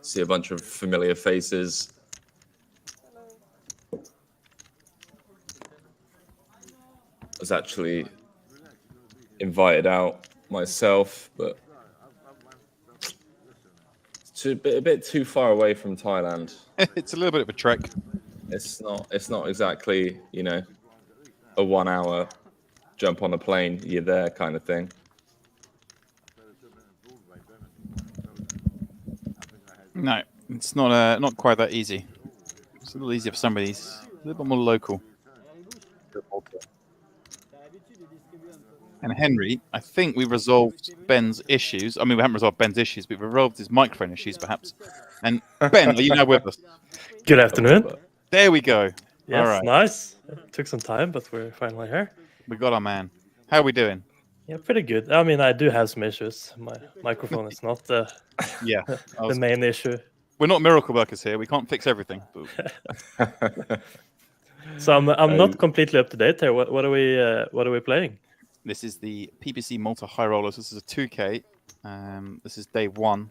See a bunch of familiar faces. I was actually invited out myself, but it's a bit too far away from Thailand. It's a little bit of a trek. It's not exactly, you know, a 1 hour jump on a plane, you're there kind of thing. No, it's not quite that easy. It's a little easier for somebody who's a little bit more local. And Henry, I think we resolved Ben's issues. I mean, we haven't resolved Ben's issues, but we've resolved his microphone issues, perhaps. And Ben, are you now with us? Good afternoon. There we go. Yes, all right. Nice. It took some time, but we're finally here. We got our man. How are we doing? Yeah, pretty good. I mean, I do have some issues. My microphone is not the main issue. We're not miracle workers here. We can't fix everything. So I'm not completely up to date here. What are we playing? This is the PPC Malta High Rollers. This is a 2K. This is day 1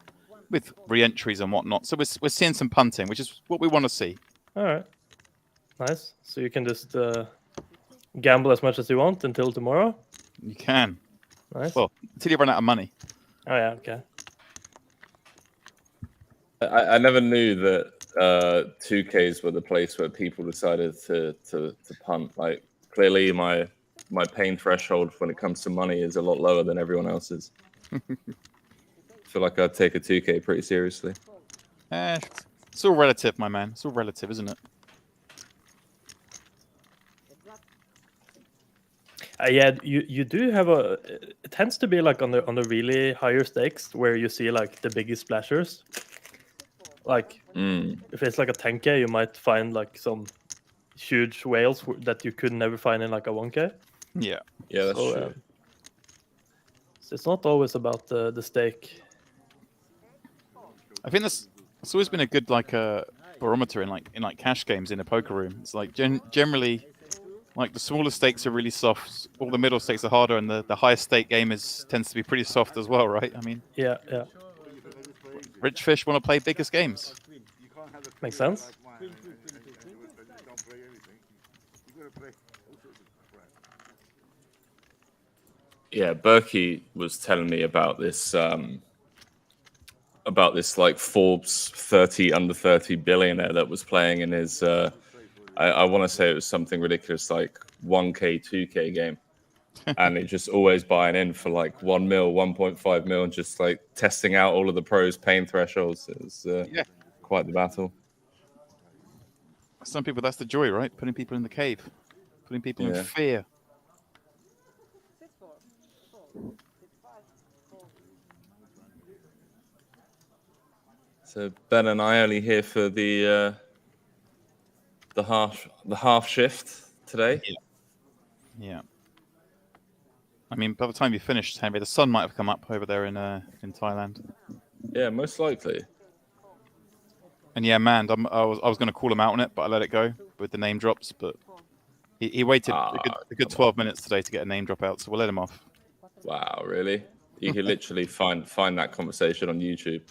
with re-entries and whatnot. So we're seeing some punting, which is what we want to see. All right. Nice. So you can just gamble as much as you want until tomorrow? You can. Nice. Well, until you run out of money. Oh, yeah. Okay. I never knew that 2Ks were the place where people decided to punt. Like, clearly my pain threshold when it comes to money is a lot lower than everyone else's. I feel like I'd take a 2K pretty seriously. It's all relative, my man. It's all relative, isn't it? Yeah, you do have it tends to be like on the really higher stakes where you see like the biggest splashers. Like if it's like a 10K, you might find like some huge whales that you could never find in like a 1K. Yeah, that's true. So it's not always about the stake. I think it's always been a good barometer in cash games in a poker room. It's like generally. Like the smaller stakes are really soft, all the middle stakes are harder, and the highest stake game tends to be pretty soft as well, right? I mean, yeah. Rich fish want to play biggest games. Makes sense. Yeah, Berkey was telling me about this like Forbes 30 under 30 billionaire that was playing in his. I want to say it was something ridiculous like 1K, 2K game. And it just always buying in for like 1 mil, 1.5 mil, and just like testing out all of the pros' pain thresholds. It was quite the battle. Some people, that's the joy, right? Putting people in the cave, putting people in fear. So Ben and I only here for the half shift today. Yeah. I mean, by the time you finished, Henry, the sun might have come up over there in Thailand. Yeah, most likely. And yeah, man, I was going to call him out on it, but I let it go with the name drops. But he waited a good 12 minutes today to get a name drop out, so we'll let him off. Wow, really? You could literally find that conversation on YouTube.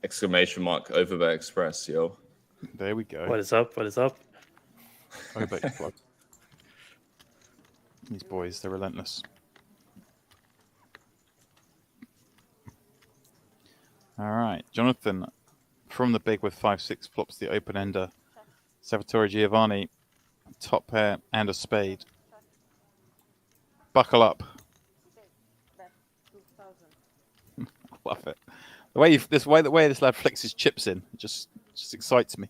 Exclamation mark Overbet Express, yo. There we go. What is up? What is up? Overbet plug. These boys, they're relentless. All right, Jonathan from the big with 5-6 flops the open ender. Salvatore Giovanni, top pair and a spade. Buckle up. Bet 2,000. I love it. The way this lad flicks his chips in just excites me.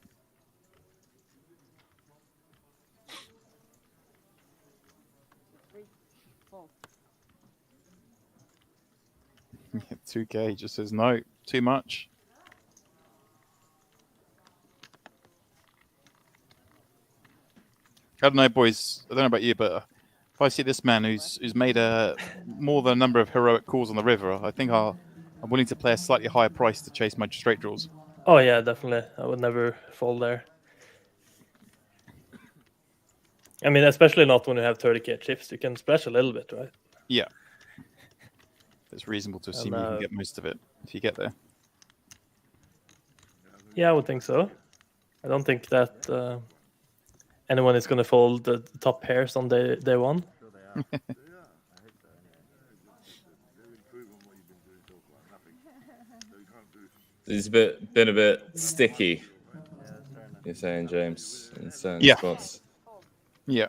Fold. 2K he just says no, too much. I don't know, boys. I don't know about you, but if I see this man who's made more than a number of heroic calls on the river, I think I'm willing to play a slightly higher price to chase my straight draws. Oh yeah, definitely. I would never fold there. I mean, especially not when you have 30k chips. You can splash a little bit, right? Yeah. It's reasonable to assume you can get most of it if you get there. Yeah, I would think so. I don't think that anyone is going to fold the top pairs on day one. It's been a bit sticky. You're saying, James, in certain spots. Yeah.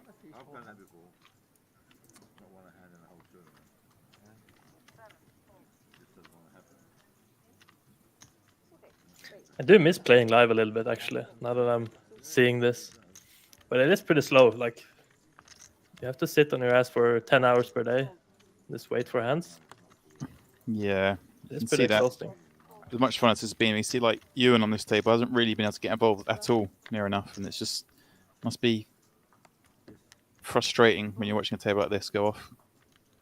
I do miss playing live a little bit, actually, now that I'm seeing this. But it is pretty slow. Like, you have to sit on your ass for 10 hours per day. Just wait for hands. Yeah. It's pretty exhausting. As much fun as it's been, we see like Ewan on this table hasn't really been able to get involved at all near enough, and it's just must be frustrating when you're watching a table like this go off.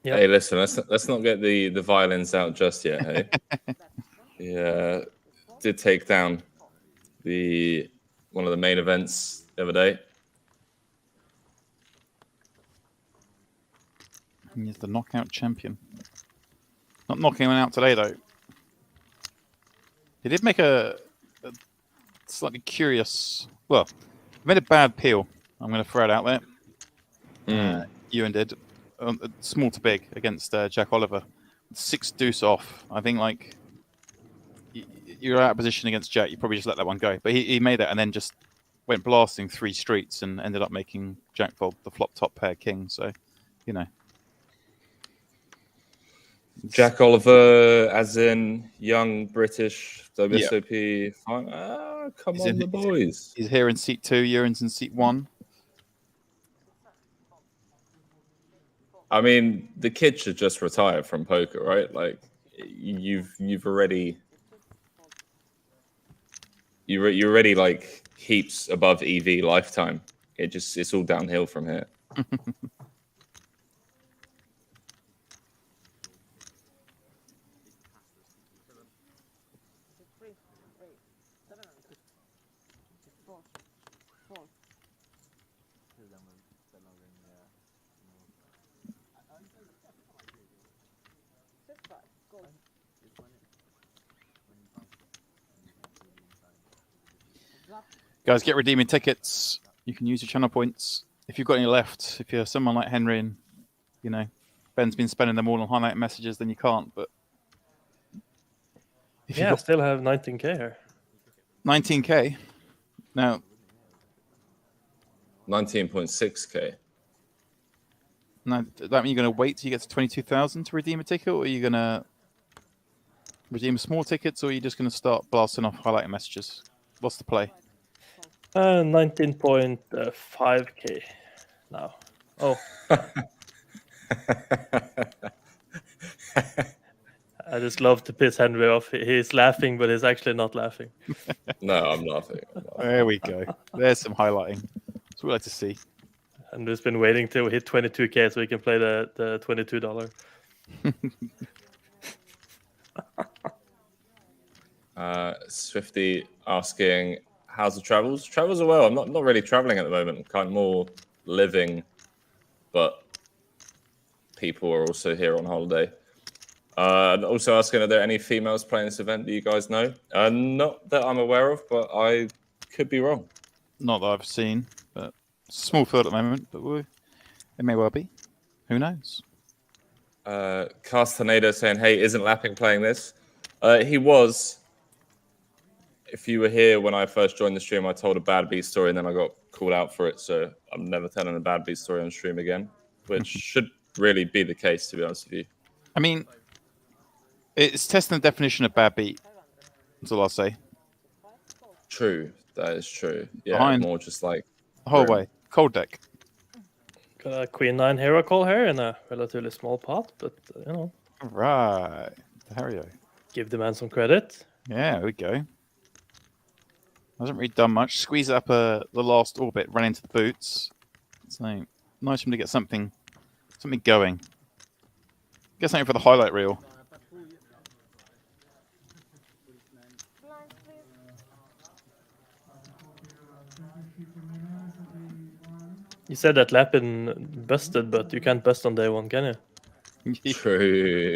Yep. Hey, listen, let's not get the violins out just yet. Hey, yeah, did take down one of the main events the other day. He's the knockout champion. Not knocking him out today though. He did make a slightly curious. Well, he made a bad peel. I'm going to throw it out there. Ewan did small to big against Jack Oliver. 6 deuce off. I think like you're out of position against Jack. You probably just let that one go. But he made that and then just went blasting 3 streets and ended up making Jack fold the flop top pair king. So, you know. Jack Oliver, as in young British WSOP. Yeah. Come on, the boys. He's here in seat 2. Ewan's in seat 1. I mean, the kid should just retire from poker, right? Like, you're already like heaps above EV lifetime. It's all downhill from here. Guys, get redeeming tickets. You can use your channel points. If you've got any left, if you're someone like Henry and, you know, Ben's been spending them all on highlight messages, then you can't. But if I still have 19k here. 19k? Now. 19.6k. Now, does that mean you're going to wait till you get to 22,000 to redeem a ticket? Or are you going to redeem small tickets? Or are you just going to start blasting off highlight messages? What's the play? 19.5k now. Oh. I just love to piss Henry off. He's laughing, but he's actually not laughing. No, I'm laughing. There we go. There's some highlighting. That's what we like to see. And we've been waiting till we hit 22k so we can play the $22. Swifty asking, how's the travels? Travels are well. I'm not really traveling at the moment. I'm kind of more living, but people are also here on holiday. Also asking, are there any females playing this event that you guys know? Not that I'm aware of, but I could be wrong. Not that I've seen, but it's a small field at the moment, but it may well be. Who knows? Castaneda saying, hey, isn't Lapping playing this? He was if you were here when I first joined the stream, I told a bad beat story and then I got called out for it. So I'm never telling a bad beat story on stream again, which should really be the case, to be honest with you. I mean, it's testing the definition of bad beat. That's all I'll say. True, that is true. Yeah, Behind more just like the whole grim. way. Cold deck. Got a Queen 9 hero call here in a relatively small pot, but you know. Right. The Harrio. Give the man some credit. Yeah, there we go. Hasn't really done much. Squeeze up the last orbit, run into the boots. So nice for him to get something going. Get something for the highlight reel. You said that Lapin busted, but you can't bust on day one, can you? True.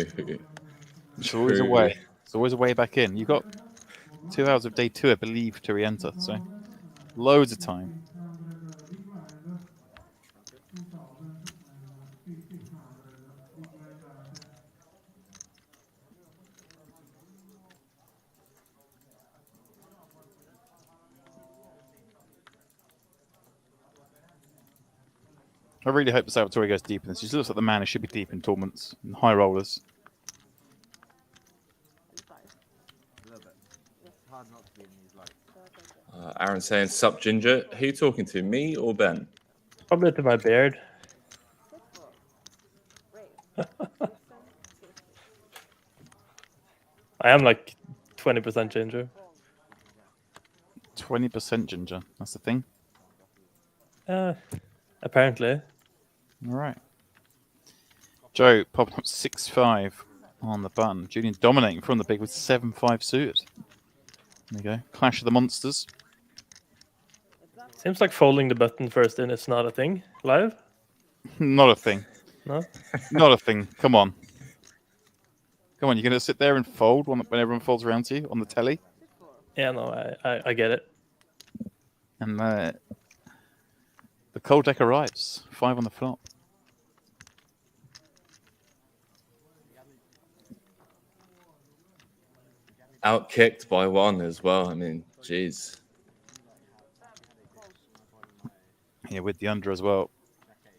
It's always a way. It's always a way back in. You've got 2 hours of day 2, I believe, to re-enter. So loads of time. I really hope the Salvatore goes deep in this. He looks like the man who should be deep in tournaments and high rollers. Aaron saying, "Sup, Ginger." Who you talking to, me or Ben? Probably to my beard. I am like 20% ginger. 20% ginger. That's the thing. Apparently. All right. Joe popping up 6-5 on the button. Julian dominating from the big with 7-5 suited. There you go. Clash of the monsters. Seems like folding the button first in is not a thing live. Not a thing. No? Not a thing. Come on. Come on, you're going to sit there and fold when everyone folds around to you on the telly? Yeah, no, I get it. And the cold deck arrives. 5 on the flop. Outkicked by 1 as well. I mean, jeez. Yeah, with the under as well.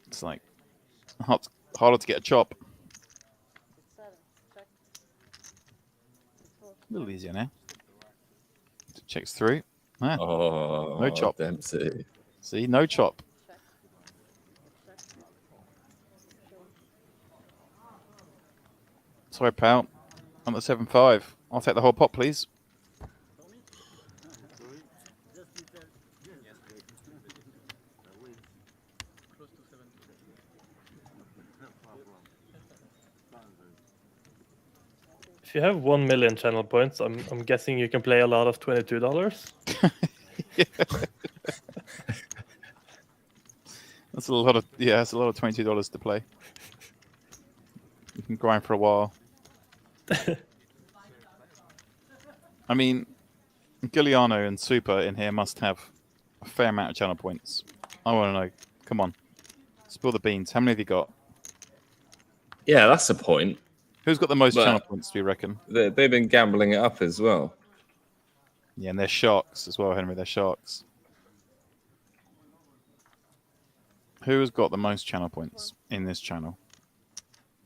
It's like harder to get a chop. A little easier now. Checks through. Ah, Oh, no chop. Dempsey. See, no chop. Sorry, pal. I'm at 7-5. I'll take the whole pot, please. If you have 1 million channel points, I'm guessing you can play a lot of $22. That's a lot of that's a lot of $22 to play. You can grind for a while. I mean, Giuliano and Super in here must have a fair amount of channel points. I want to know. Come on, spill the beans. How many have you got? Yeah, that's the point. Who's got the most But channel points, do you reckon? They've been gambling it up as well. Yeah, and they're sharks as well, Henry. They're sharks. Who has got the most channel points in this channel?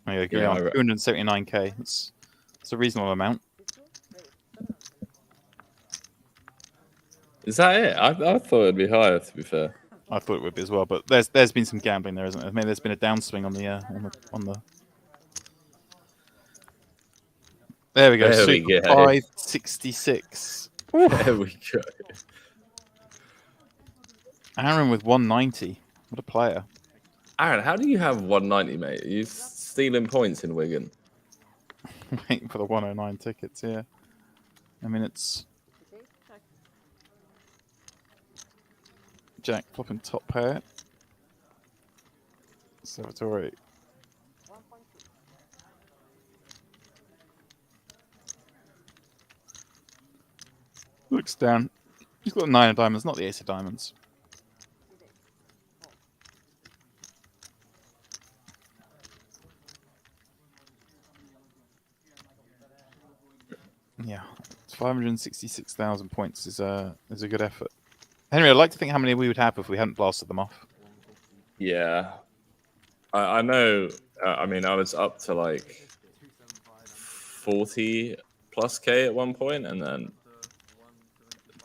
Oh, yeah, 279k. It's a reasonable amount. Is that it? I thought it'd be higher, to be fair. I thought it would be as well, but there's been some gambling there, isn't there? Maybe there's been a downswing on the. There we go. There we Super go. 566. There we go. Aaron with 190. What a player. Aaron, how do you have 190, mate? Are you stealing points in Wigan? Waiting for the 109 tickets, yeah. I mean, it's Jack flopping top pair. Salvatore. Looks down. He's got 9 of diamonds, not the ace of diamonds. Yeah, 566,000 points is a good effort. Henry, I'd like to think how many we would have if we hadn't blasted them off. Yeah, I know. I mean, I was up to like 40 plus K at one point, and then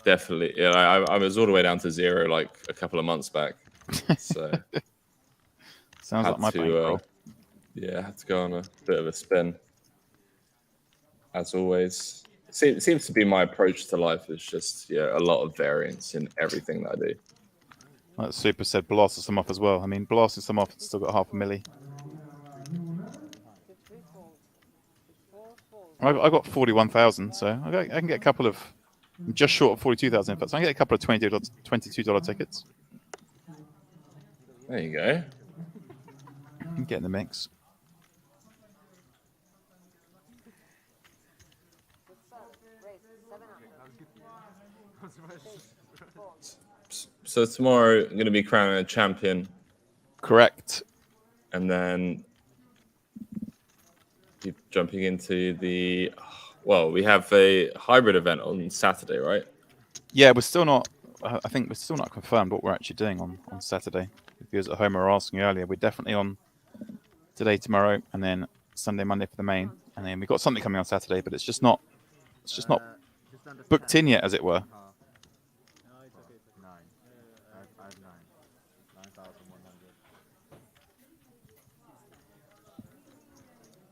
definitely, yeah, I was all the way down to 0 like a couple of months back. So sounds like my bankroll. Yeah, I had to go on a bit of a spin. As always, it seems to be my approach to life. It's just a lot of variance in everything that I do. Like Super said, blasted some off as well. I mean, blasted some off, it's still got half a milli. I got 41,000, so I can get a couple of, just short of 42,000 in fact. So I can get a couple of $22 tickets. There you go. Get in the mix. So tomorrow I'm going to be crowning a champion. Correct. And then keep jumping into the... Well, we have a hybrid event on Saturday, right? Yeah, we're still not... I think we're still not confirmed what we're actually doing on Saturday. The viewers at home were asking earlier. We're definitely on today, tomorrow, and then Sunday, Monday for the main. And then we've got something coming on Saturday, but it's just not booked in yet, as it were.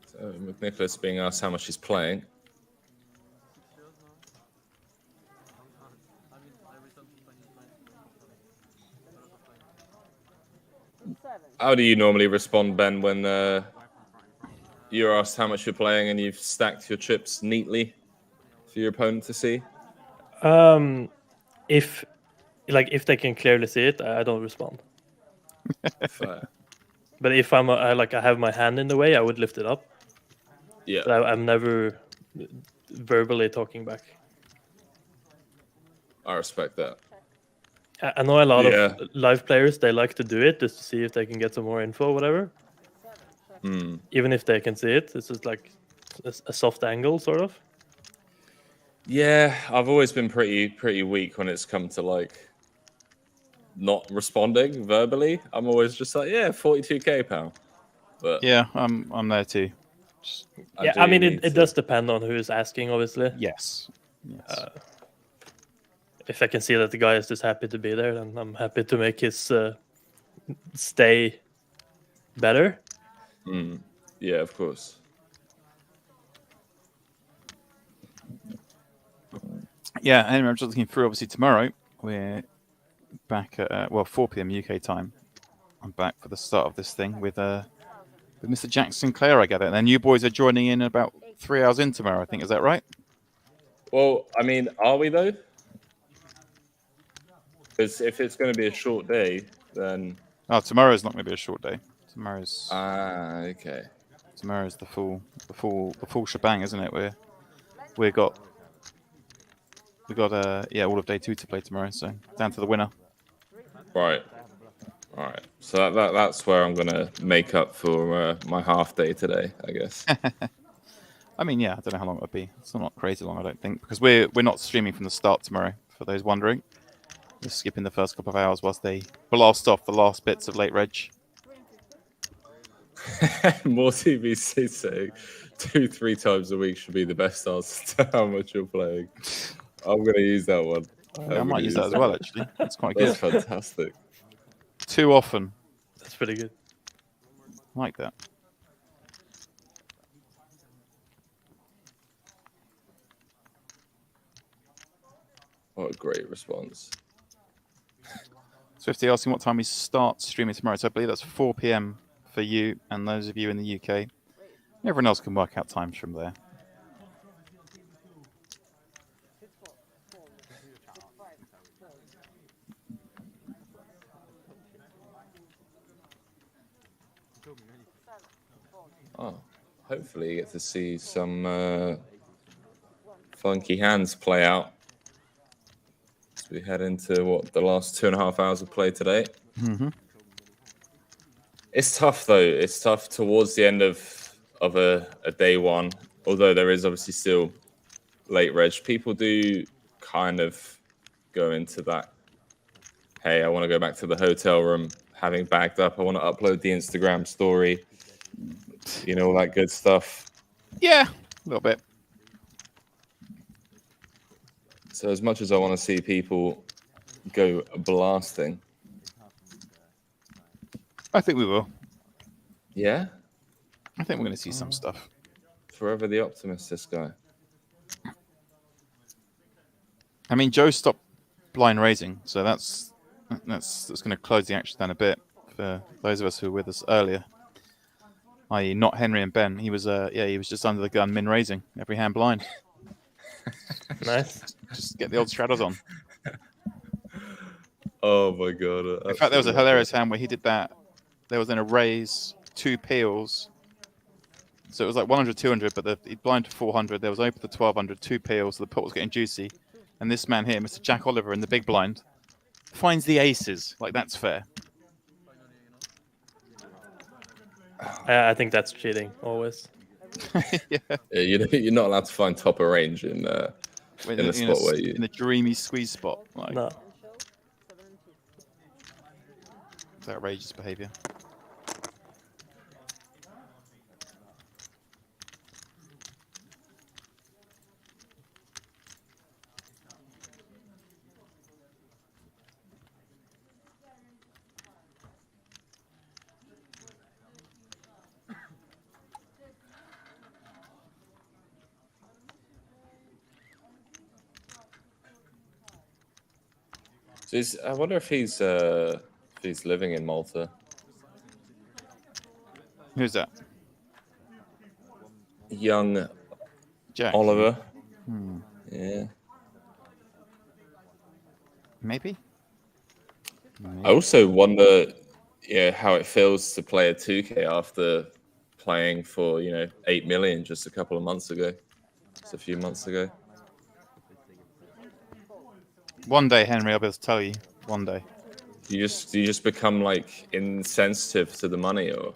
So with Nicholas being asked how much he's playing. How do you normally respond, Ben, when you're asked how much you're playing and you've stacked your chips neatly for your opponent to see? If they can clearly see it, I don't respond. Fair. But if I have my hand in the way, I would lift it up. Yeah. But I'm never verbally talking back. I respect that. I know a lot of live players, they like to do it just to see if they can get some more info or whatever. Even if they can see it, it's just like a soft angle, sort of. Yeah, I've always been pretty weak when it's come to like not responding verbally. I'm always just like, 42K, pal. But yeah, I'm there too. I mean, it does depend on who is asking, obviously. Yes. If I can see that the guy is just happy to be there, then I'm happy to make his stay better. Yeah, of course. Yeah, anyway, I'm just looking through. Obviously, tomorrow we're back at 4 p.m. UK time. I'm back for the start of this thing with Mr. Jack Sinclair, I gather. And then you boys are joining in about 3 hours in tomorrow, I think. Is that right? Well, I mean, are we though? Because if it's going to be a short day, then... Oh, tomorrow's not going to be a short day. Tomorrow's... okay. Tomorrow's the full shebang, isn't it? We got all of day 2 to play tomorrow, so down to the winner. Right. All right. So that's where I'm going to make up for my half day today, I guess. I mean, yeah, I don't know how long it'll be. It's not crazy long, I don't think, because we're not streaming from the start tomorrow, for those wondering. We're skipping the first couple of hours whilst they blast off the last bits of late reg. More TBC saying 2-3 times a week should be the best answer to how much you're playing. I'm going to use that one. I might use that as well, actually. That's quite good. That's fantastic. Too often. That's pretty good. I like that. What a great response. Swifty asking what time we start streaming tomorrow. So I believe that's 4 p.m. for you and those of you in the UK. Everyone else can work out times from there. Oh, hopefully you get to see some funky hands play out as we head into the last 2.5 hours of play today. It's tough though. It's tough towards the end of a day one, although there is obviously still late reg, people do kind of go into that. Hey, I want to go back to the hotel room, having bagged up. I want to upload the Instagram story. You know, all that good stuff. Yeah, a little bit. So as much as I want to see people go blasting, I think we will. Yeah? I think we're going to see some stuff. Forever the optimist, this guy. I mean, Joe stopped blind raising, so that's going to close the action down a bit for those of us who were with us earlier. I.e., not Henry and Ben. He was he was just under the gun, min raising, every hand blind. Nice. Just get the old straddles on. Oh my god! In fact, there was a hilarious hand where he did that. There was then a raise, 2 peels. So it was like 100, 200, but he blind to 400. There was open to 1200, 2 peels. So the pot was getting juicy. And this man here, Mr. Jack Oliver in the big blind, finds the aces. Like, that's fair. I think that's cheating, always. Yeah, you're not allowed to find top of range in the spot where you... In the dreamy squeeze spot. Like, no. It's outrageous behaviour. So I wonder if he's living in Malta. Who's that? Young Jack. Oliver. Hmm. Yeah. Maybe. I also wonder, how it feels to play a 2K after playing for 8 million just a couple of months ago, just a few months ago. One day, Henry, I'll be able to tell you. One day. Do you just become like insensitive to the money, or?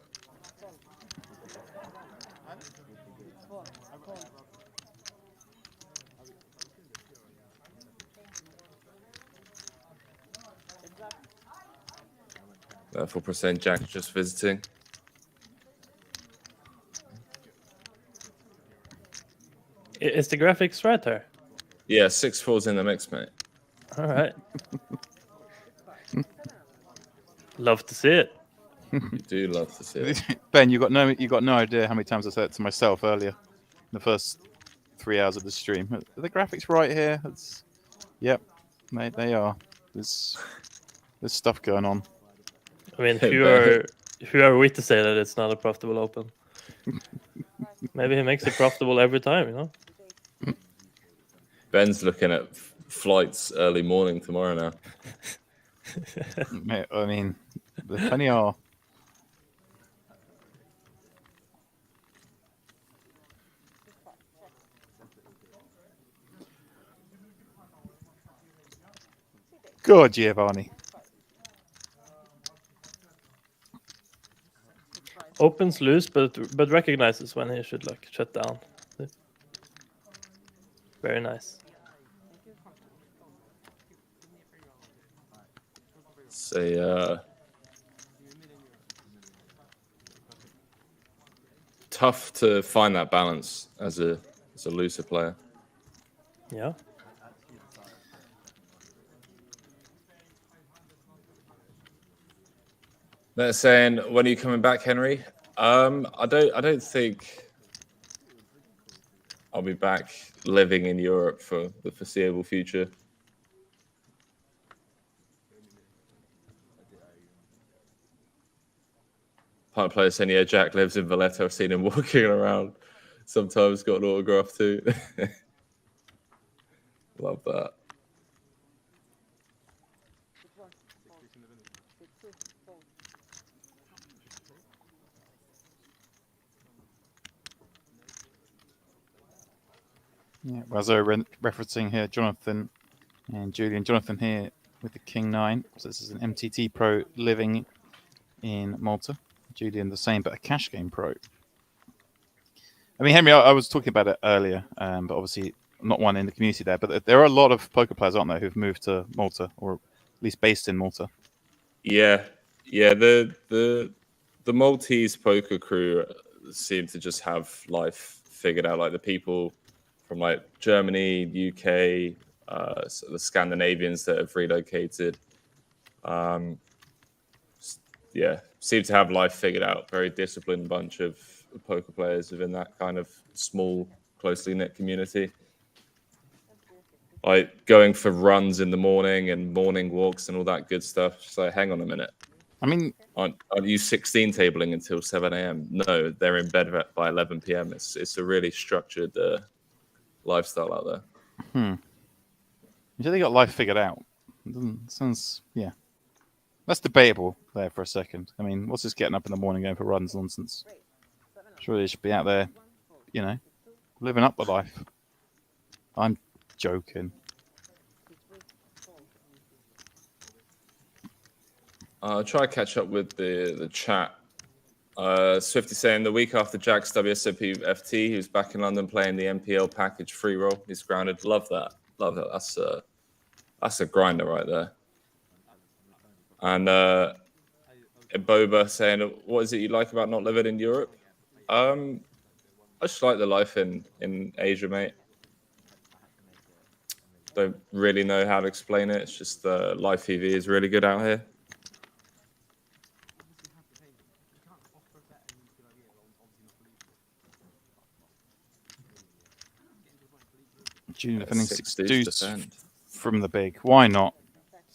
That 4% Jack just visiting. Is the graphics right there? Yeah, 6-4's in the mix, mate. All right. Love to see it. You do love to see it. Ben, you got no idea how many times I said it to myself earlier in the first 3 hours of the stream. Are the graphics right here? Yep, mate, they are. There's stuff going on. I mean, who are we to say that it's not a profitable open? Maybe he makes it profitable every time, Ben's looking at flights early morning tomorrow now. Mate, I mean, the plenty are. Good, Giovanni. Opens loose, but recognizes when he should shut down. Very nice. It's tough to find that balance as a looser player. Yeah. They're saying, when are you coming back, Henry? I don't think I'll be back living in Europe for the foreseeable future. Part player saying, yeah, Jack lives in Valletta. I've seen him walking around. Sometimes got an autograph too. Love that. Yeah, Razzo referencing here Jonathan and Julian. Jonathan here with the King 9. So this is an MTT Pro living in Malta. Julian the same, but a cash game pro. I mean, Henry, I was talking about it earlier, but obviously not one in the community there, but there are a lot of poker players, aren't there, who've moved to Malta, or at least based in Malta. Yeah, yeah. The Maltese poker crew seem to just have life figured out. Like the people from like Germany, UK, so the Scandinavians that have relocated. Yeah, seem to have life figured out. Very disciplined bunch of poker players within that kind of small, closely knit community. Like going for runs in the morning and morning walks and all that good stuff. Just like, hang on a minute. I mean, aren't you 16 tabling until 7 a.m.? No, they're in bed by 11 p.m. It's a really structured lifestyle out there. You say they got life figured out. It doesn't sounds That's debatable there for a second. I mean, what's this getting up in the morning going for runs nonsense? Surely they should be out there, you know, living up the life. I'm joking. I'll try to catch up with the chat. Swifty saying the week after Jack's WSOP FT, he was back in London playing the MPL package free roll. He's grounded. Love that. Love that. That's a grinder right there. And Boba saying, what is it you like about not living in Europe? I just like the life in Asia, mate. Don't really know how to explain it. It's just life EV is really good out here. Junior defending 6 deuce from the big. Why not?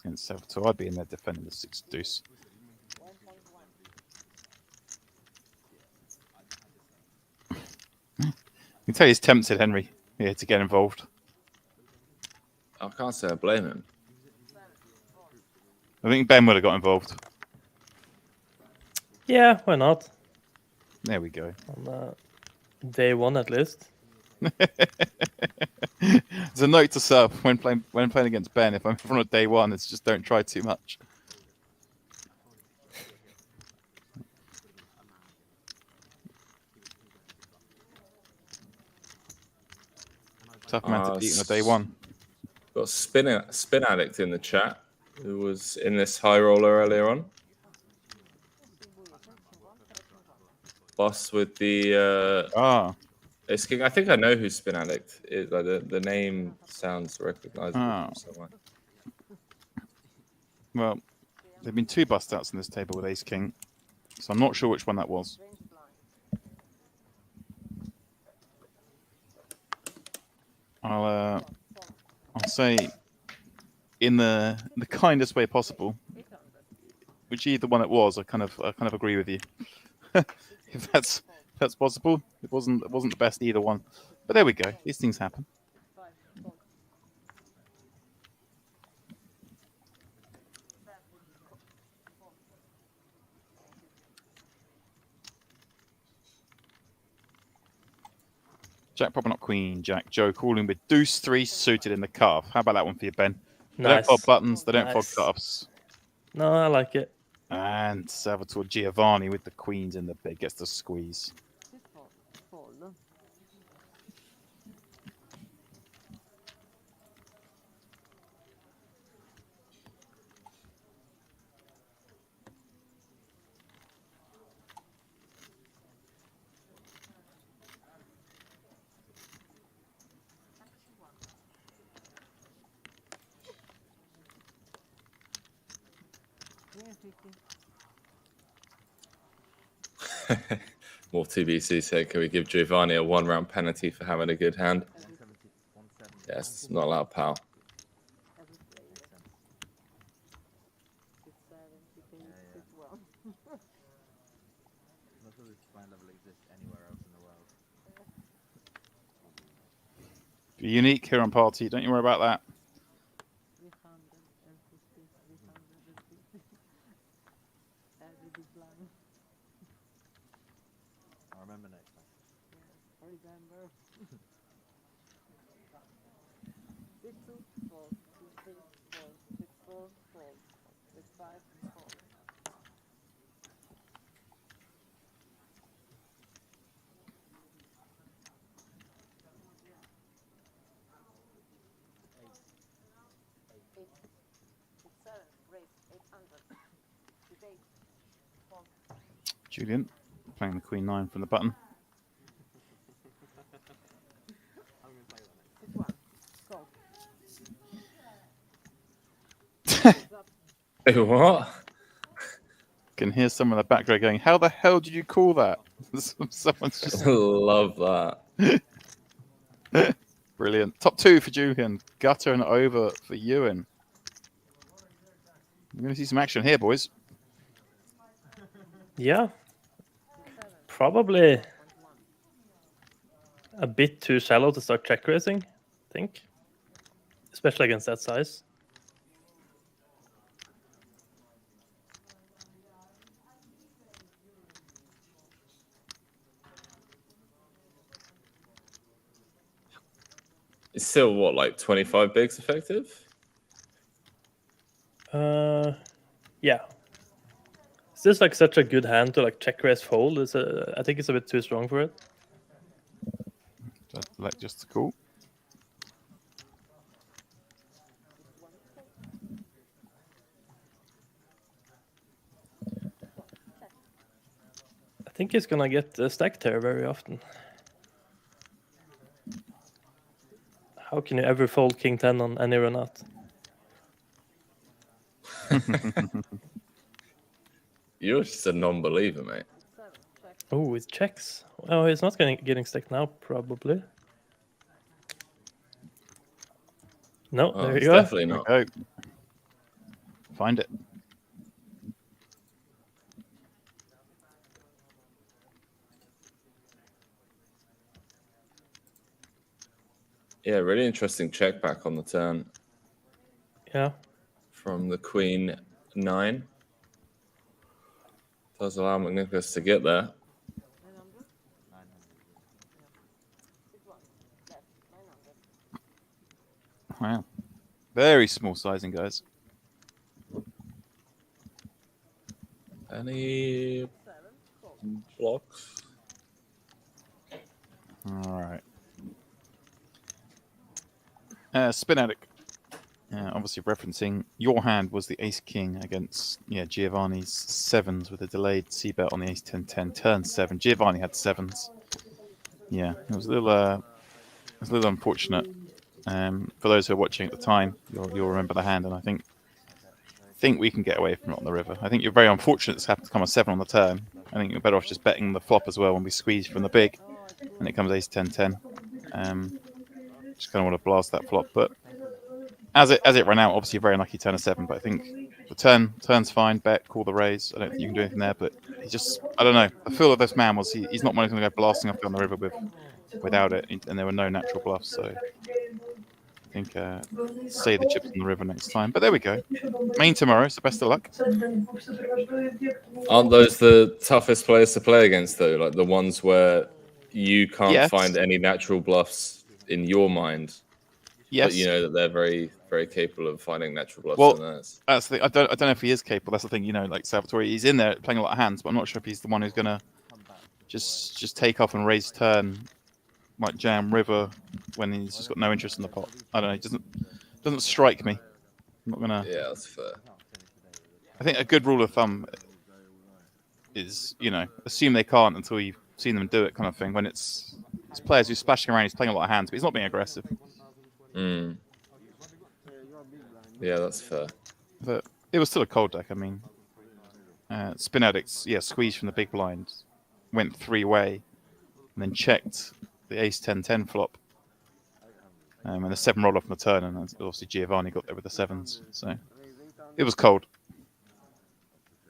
Against Salvatore, I'd be in there defending the 6 deuce. You can tell he's tempted, Henry, here to get involved. I can't say I blame him. I think Ben would have got involved. Yeah, why not? There we go. On day one, at least. There's a note to self when playing against Ben. If I'm in front of day one, it's just don't try too much. Tough man to beat on a day one. Got a spin addict in the chat who was in this high roller earlier on. Boss with the Ace King. I think I know who Spin Addict is. Like the name sounds recognizable from somewhere. Well, there've been 2 bust outs in this table with Ace King, so I'm not sure which one that was. I'll say in the kindest way possible, which either one it was, I kind of agree with you. If that's possible, it wasn't the best either one, but there we go. These things happen. Jack propping up Queen Jack. Joe calling with Deuce 3 suited in the cutoff. How about that one for you, Ben? They don't fog buttons. They don't fog cutoffs. No, I like it. And Salvatore Giovanni with the queens in the big gets the squeeze. More TBC said, can we give Giovanni a 1-round penalty for having a good hand? Yes, not allowed, pal. If you're unique here on Party, don't you worry about that. I'll remember next time. Remember. 6 2 4 6 4 6 4 4 6 5 4. Julian playing the Queen 9 from the button. What? Can hear someone in the background going, "How the hell did you call that?" Someone's just love that. Brilliant. Top 2 for Julian. Gutter and over for Ewan. We're going to see some action here, boys. Yeah. Probably a bit too shallow to start check raising, I think. Especially against that size. It's still what, like 25 bigs effective? Yeah. Is this like such a good hand to like check raise fold? I think it's a bit too strong for it. Just a call. I think he's gonna get stacked here very often. How can you ever fold King 10 on any run out? You're just a non-believer, mate. Oh, it checks. Oh, he's not getting stacked now, probably. No, Oh, there you it's go. definitely not. Okay. Find it. Yeah, really interesting check back on the turn. Yeah. From the Queen 9. Does allow Magnificus to get there. Wow. Very small sizing, guys. Any blocks? All right. Spin Addict. Obviously referencing your hand was the Ace King against Giovanni's 7s with a delayed C-bet on the Ace 10-10 turn 7. Giovanni had 7s. Yeah, it was a little unfortunate. For those who are watching at the time, you'll remember the hand, and I think we can get away from it on the river. I think you're very unfortunate this happened to come a 7 on the turn. I think you're better off just betting the flop as well when we squeeze from the big, and it comes Ace 10-10. Just kind of want to blast that flop, but as it ran out, obviously a very unlucky turn of 7. But I think the turn's fine. Bet, call the raise. I don't think you can do anything there, but he just, I don't know. The feel of this man was he's not going to go blasting off on the river without it, and there were no natural bluffs. So I think save the chips on the river next time. But there we go. Main tomorrow, so best of luck. Aren't those the toughest players to play against, though? Like the ones where you can't find any natural bluffs in your mind. Yes. But you know that they're very, very capable of finding natural bluffs. Well, that's the, I don't know if he is capable. That's the thing, like Salvatore, he's in there playing a lot of hands, but I'm not sure if he's the one who's gonna just take off and raise turn, like jam river, when he's just got no interest in the pot. I don't know. It doesn't strike me. I'm not gonna. Yeah, that's fair. I think a good rule of thumb is, assume they can't until you've seen them do it, kind of thing. When it's players who's splashing around, he's playing a lot of hands, but he's not being aggressive. Yeah, that's fair. But it was still a cold deck. I mean, Spin Addicts, squeezed from the big blind, went 3-way, and then checked the Ace 10-10 flop, and the 7 rolled off on the turn, and obviously Giovanni got there with the 7s. So it was cold.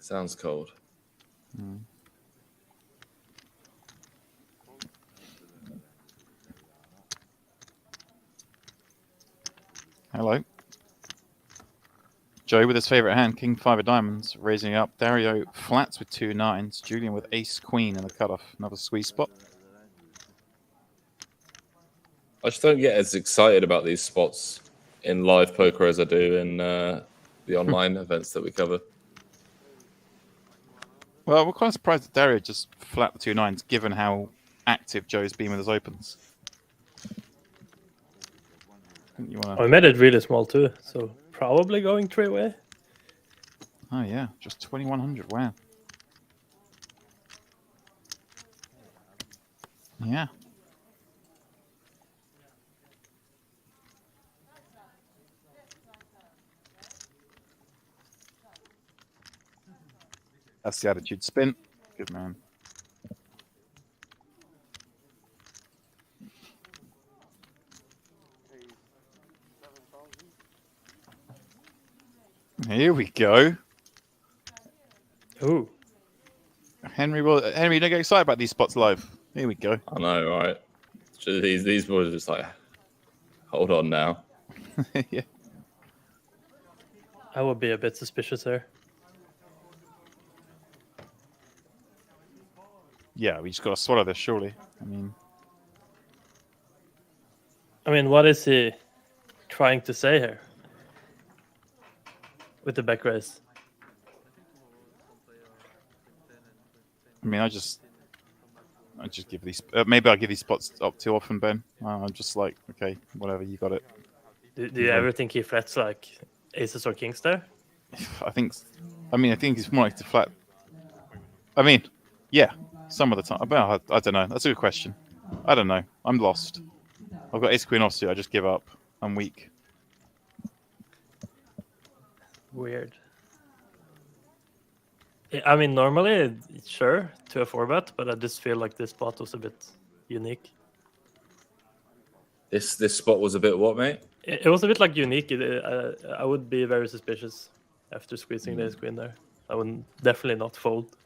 Sounds cold. Hello. Joe with his favourite hand, King 5 of diamonds, raising up. Dario flats with 2 9s. Julian with Ace Queen in the cutoff. Another squeeze spot. I just don't get as excited about these spots in live poker as I do in the online events that we cover. Well, we're quite surprised that Dario just flat the 2 9s, given how active Joe's been with his opens. I made it really small too, so probably going 3-way. Oh yeah, just 2100. Wow. Yeah. That's the attitude spin. Good man. Here we go. Ooh. Henry, Henry, don't get excited about these spots live. Here we go. I know, right? These boys are just like, hold on now. Yeah. I would be a bit suspicious there. Yeah, we just got to swallow this, surely. I mean, what is he trying to say here with the back raise? I just give these. Maybe I give these spots up too often, Ben. I'm just like, okay, whatever, you got it. Do you ever think he flats like aces or kings there? I think it's more like the flat. Yeah, some of the time. I don't know. That's a good question. I don't know. I'm lost. I've got ace queen offsuit. I just give up. I'm weak. Weird. I mean, normally, sure, to a 4-bet, but I just feel like this spot was a bit unique. This spot was a bit what, mate? It was a bit like unique. I would be very suspicious after squeezing the ace queen there. I would definitely not fold.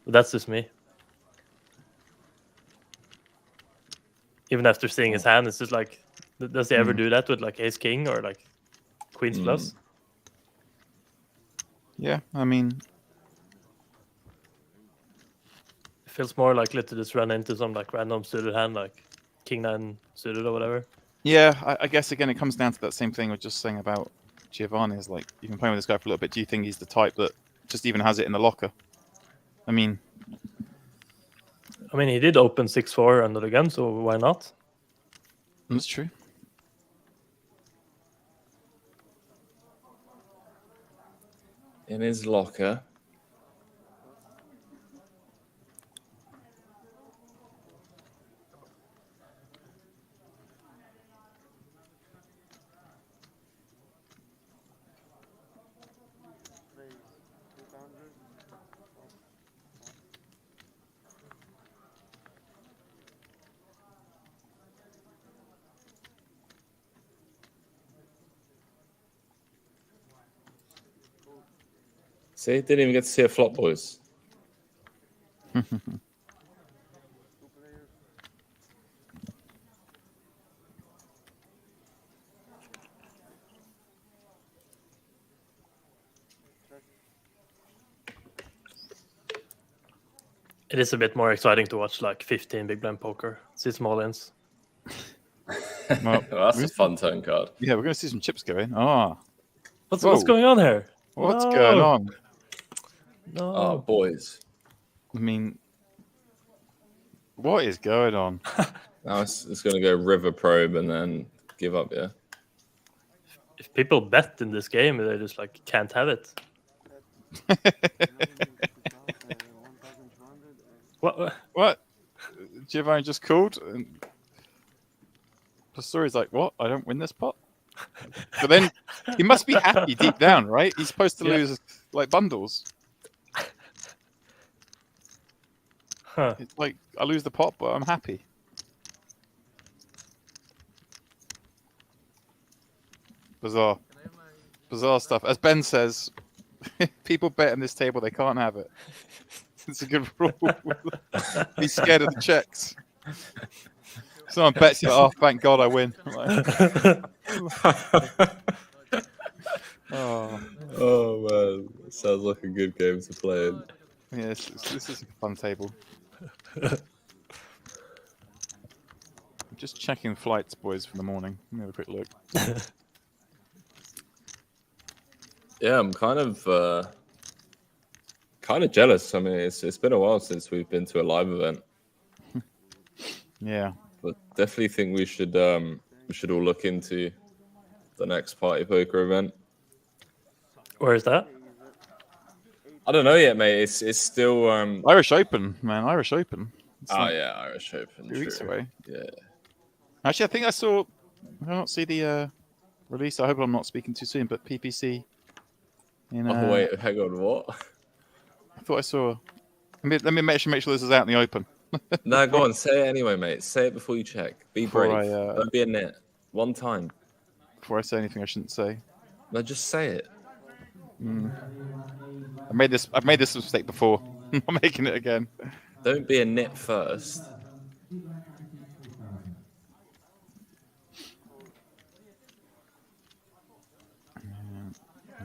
But that's just me. Even after seeing his hand, it's just like, does he ever do that with like ace king or like queen's plus? Yeah, it feels more likely to just run into some like random suited hand, like king 9 suited or whatever. Yeah, I guess again it comes down to that same thing we're just saying about Giovanni. Is like, you've been playing with this guy for a little bit. Do you think he's the type that just even has it in the locker? He did open 6-4 under the gun, so why not? That's true. In his locker. See, didn't even get to see a flop, boys. It is a bit more exciting to watch like 15 big blind poker. See small ends. Well, that's a fun turn card. Yeah, we're going to see some chips go in. What's going on here? What's going on? No. Oh, boys. What is going on? Now it's going to go river probe and then give up, yeah? If people bet in this game, they just like can't have it. What? Giovanni just called, and the story's like, what? I don't win this pot? But then he must be happy deep down, right? He's supposed to lose like bundles. Huh. It's like, I lose the pot, but I'm happy. Bizarre. Bizarre stuff. As Ben says, people bet on this table, they can't have it. It's a good rule. He's scared of the checks. Someone bets you, oh, thank God I win. Oh, man. Sounds like a good game to play in. Yeah, this is a fun table. I'm just checking flights, boys, for the morning. Let me have a quick look. Yeah, I'm kind of jealous. I mean, it's been a while since we've been to a live event. Yeah, but definitely think we should all look into the next party poker event. Where is that? I don't know yet, mate. It's still Irish Open, man. Irish Open. It's oh yeah, Irish Open. 2 weeks true. away. Yeah. Actually, I think I saw. I don't see the release. I hope I'm not speaking too soon. But PPC. Oh wait, hang on. What? I thought I saw. Let me make sure this is out in the open. No, go on. Say it anyway, mate. Say it before you check. Be brave. Before Don't be a net. One time. Before I say anything I shouldn't say. No, just say it. I've made this mistake before. I'm not making it again. Don't be a nit first.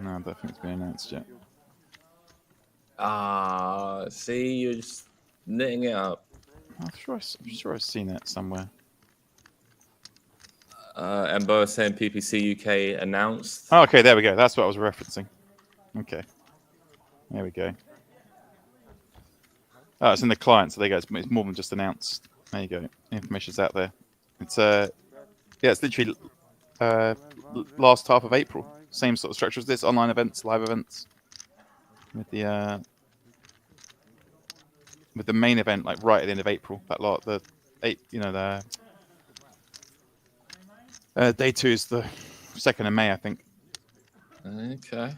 No, I don't think it's been announced yet. See, you're just knitting it up. I'm sure I've seen it somewhere. Embo saying PPC UK announced. Oh, okay, there we go. That's what I was referencing. Okay. There we go. Oh, it's in the client, so there you go. It's more than just announced. There you go. Information's out there. It's it's literally last half of April. Same sort of structure as this: online events, live events, with the main event like right at the end of April. Day 2 is the 2nd of May, I think. Okay.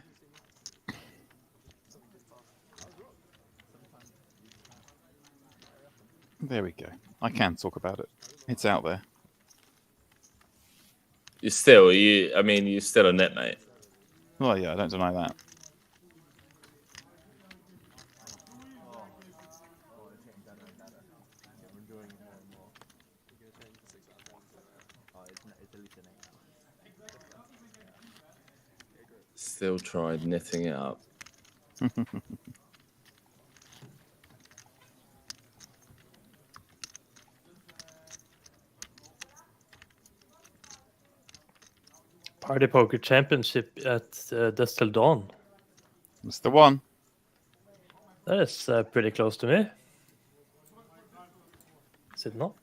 There we go. I can talk about it. It's out there. You're still a net, mate. Well, yeah, I don't deny that. Still tried knitting it up. Party Poker Championship at Dusk Till Dawn. That's the one. That is pretty close to me. Is it not?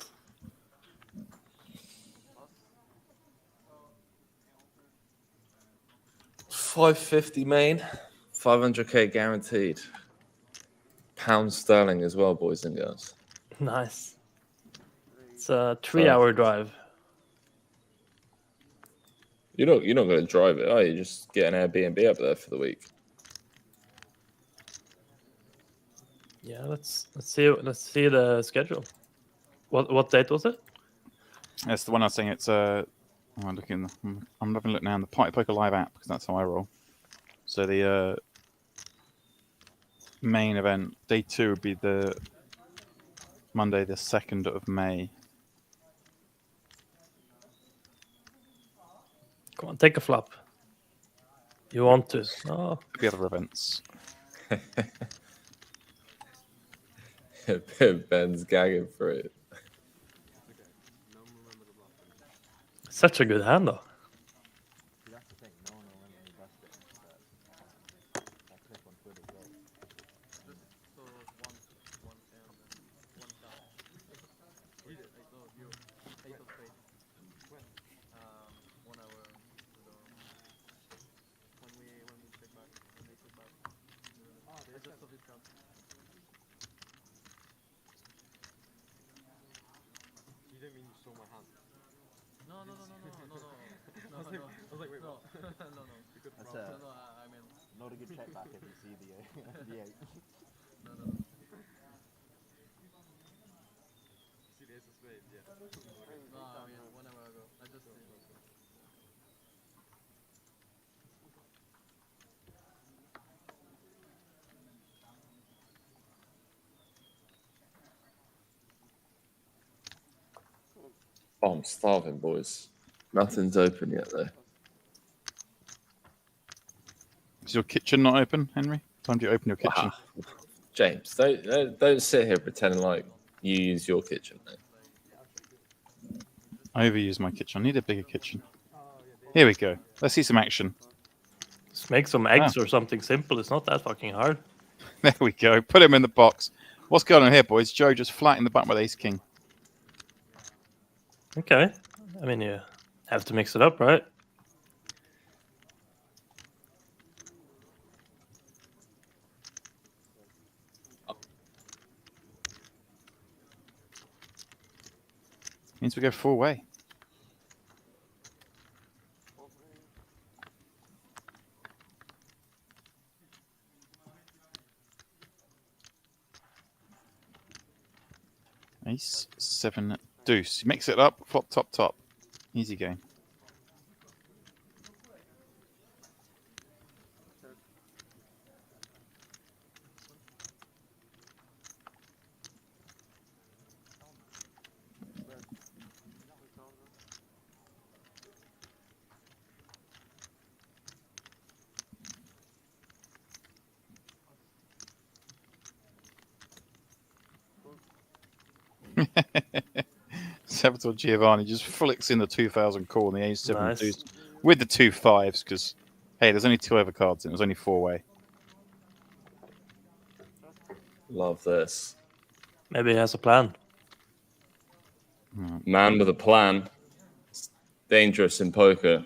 $550 main, 500k guaranteed. £1 sterling as well, boys and girls. Nice. It's a 3-hour drive. You're not going to drive it, are you? Just get an Airbnb up there for the week. Yeah, let's see the schedule. What date was it? That's the one I was saying. It's I'm having a look now in the Party Poker Live app because that's how I roll. So the main event, day 2, would be the Monday, the 2nd of May. Come on, take a flop. You want to? Oh. The other events. Ben's gagging for it. Such a good hand, though. You didn't mean you saw my hand. No. I was like, wait, no. No. I mean, not a good check back if you see the 8. No. See the ace of spades, yeah. No, I mean, 1 hour ago. I just. Oh, I'm starving, boys. Nothing's open yet, though. Is your kitchen not open, Henry? Time do you open your kitchen? Wow. James, don't sit here pretending like you use your kitchen, mate. I overuse my kitchen. I need a bigger kitchen. Here we go. Let's see some action. Just make some eggs or something simple. It's not that fucking hard. There we go. Put him in the box. What's going on here, boys? Joe just flat in the button with ace king. Okay. I mean, you have to mix it up, right? Means we go four-way. Ace, 7, deuce. Mix it up, flop, top, top. Easy game. Salvatore Giovanni just flicks in the 2000 call and the ace 7 Nice. deuce with the 2 5s because, hey, there's only 2 overcards and it was only four-way. Love this. Maybe he has a plan. Man with a plan. It's dangerous in poker.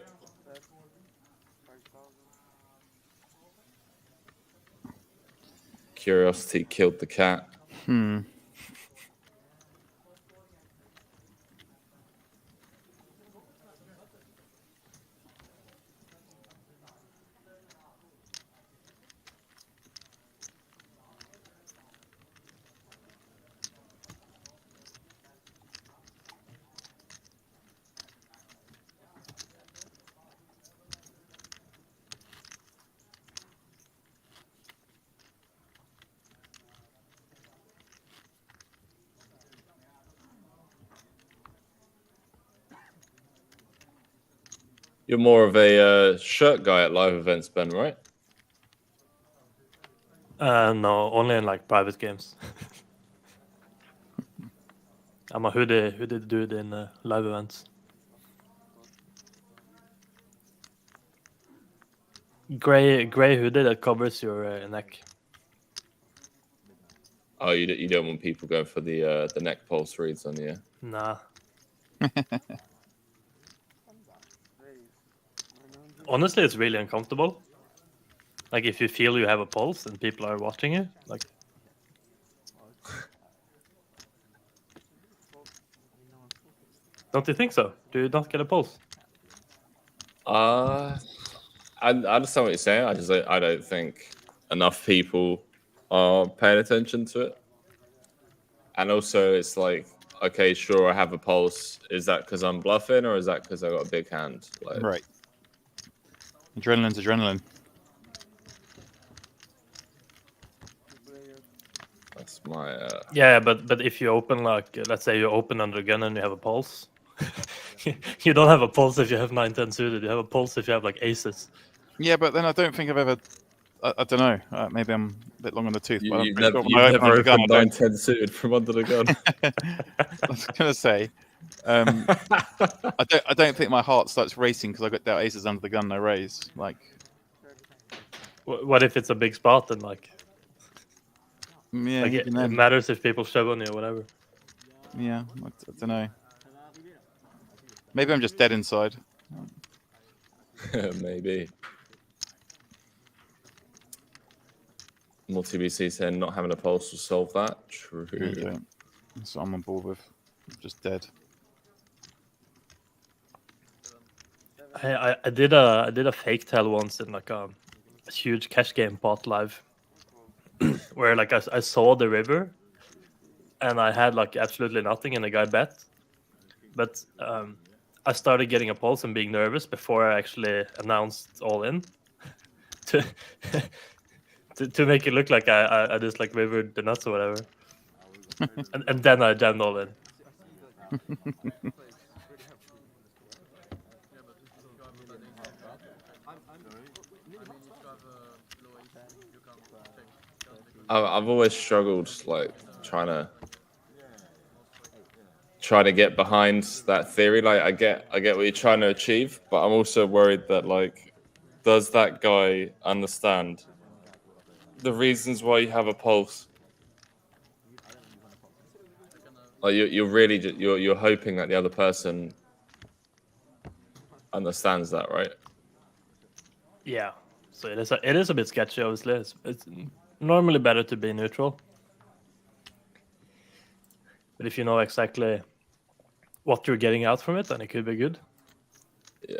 Curiosity killed the cat. You're more of a shirt guy at live events, Ben, right? No, only in like private games. I'm a hoodie dude in live events. Gray hoodie that covers your neck. Oh, you don't want people going for the neck pulse reads on you? Nah. Honestly, it's really uncomfortable. Like if you feel you have a pulse and people are watching you, like. Don't you think so? Do you not get a pulse? I understand what you're saying. I don't think enough people are paying attention to it. And also, it's like, okay, sure, I have a pulse. Is that because I'm bluffing, or is that because I got a big hand? Like, Right. Adrenaline's adrenaline. that's my. Yeah, but if you open like, let's say you open under a gun and you have a pulse, you don't have a pulse if you have 9-10 suited. You have a pulse if you have like aces. Yeah, but then I don't think I've ever. I don't know. Maybe I'm a bit long on the tooth. But You've never opened 9-10 suited from under the gun. I was gonna say, I don't think my heart starts racing because I got that aces under the gun. I raise like. What if it's a big spot and like? Yeah, like it matters if people shove on you or whatever. Yeah, I don't know. Maybe I'm just dead inside. Maybe. Multi-BC saying not having a pulse will solve that. True. Yeah, that's what I'm on board with. I'm just dead. I did a fake tell once in like a huge cash game pot live, where like I saw the river, and I had like absolutely nothing, and the guy bet, but I started getting a pulse and being nervous before I actually announced all in, to make it look like I just like rivered the nuts or whatever, and then I jammed all in. I've always struggled like trying to get behind that theory. Like I get what you're trying to achieve, but I'm also worried that like, does that guy understand the reasons why you have a pulse? Like you're really you're hoping that the other person understands that, right? Yeah, so it is a bit sketchy. Obviously, it's normally better to be neutral, but if you know exactly what you're getting out from it, then it could be good. Yeah.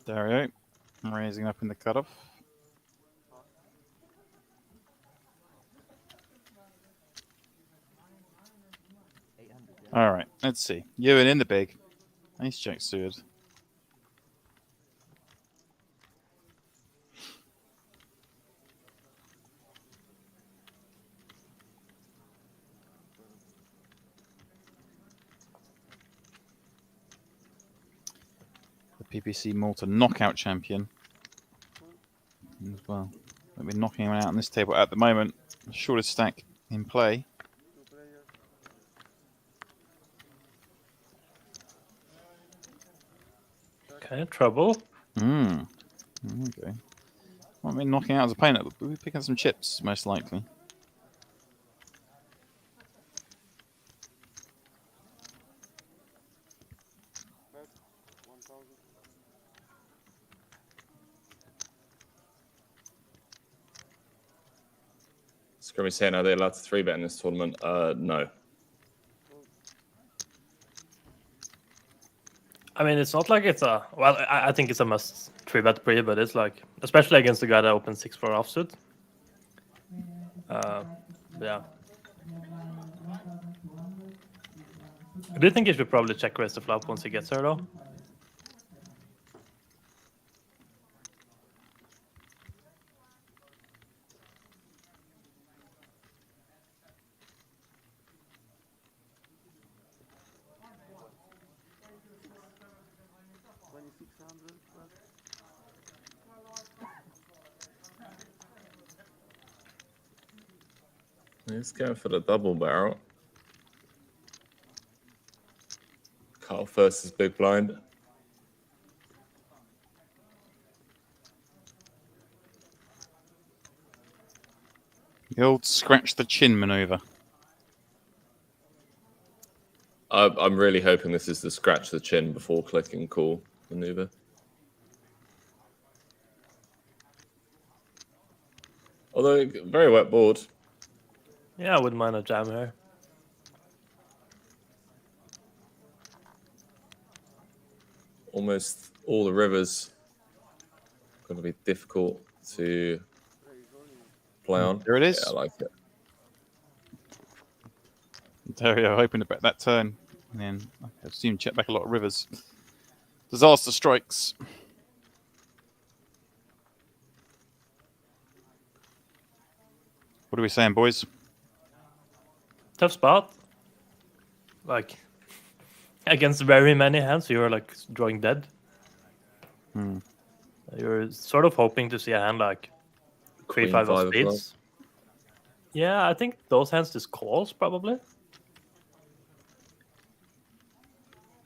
Dario raising up in the cutoff. All right, let's see. Ewan in the big. Ace Jack suited. The PPC Malta knockout champion as well. We've been knocking him out on this table at the moment. The shortest stack in play. Okay, trouble. Okay. Won't be knocking out his opponent, but we'll be picking some chips, most likely. Scrummy saying, are they allowed to 3-bet in this tournament? No. I mean, it's not like it's a... Well, I think it's a must 3-bet pre, but it's like... Especially against the guy that opens 6-4 offsuit. Yeah. I do think he should probably check raise the flop once he gets there, though. He's going for the double barrel. Carl versus big blind. The old scratch the chin maneuver. I'm really hoping this is the scratch the chin before clicking call maneuver. Although, very wet board. Yeah, I wouldn't mind a jam here. Almost all the rivers going to be difficult to play on. There it is. Yeah, I like it. Dario hoping to bet that turn. And then I assume check back a lot of rivers. Disaster strikes. What are we saying, boys? Tough spot. Like, against very many hands, you're like drawing dead. You're sort of hoping to see a hand like 3-5 of spades. Yeah, I think those hands just calls probably. I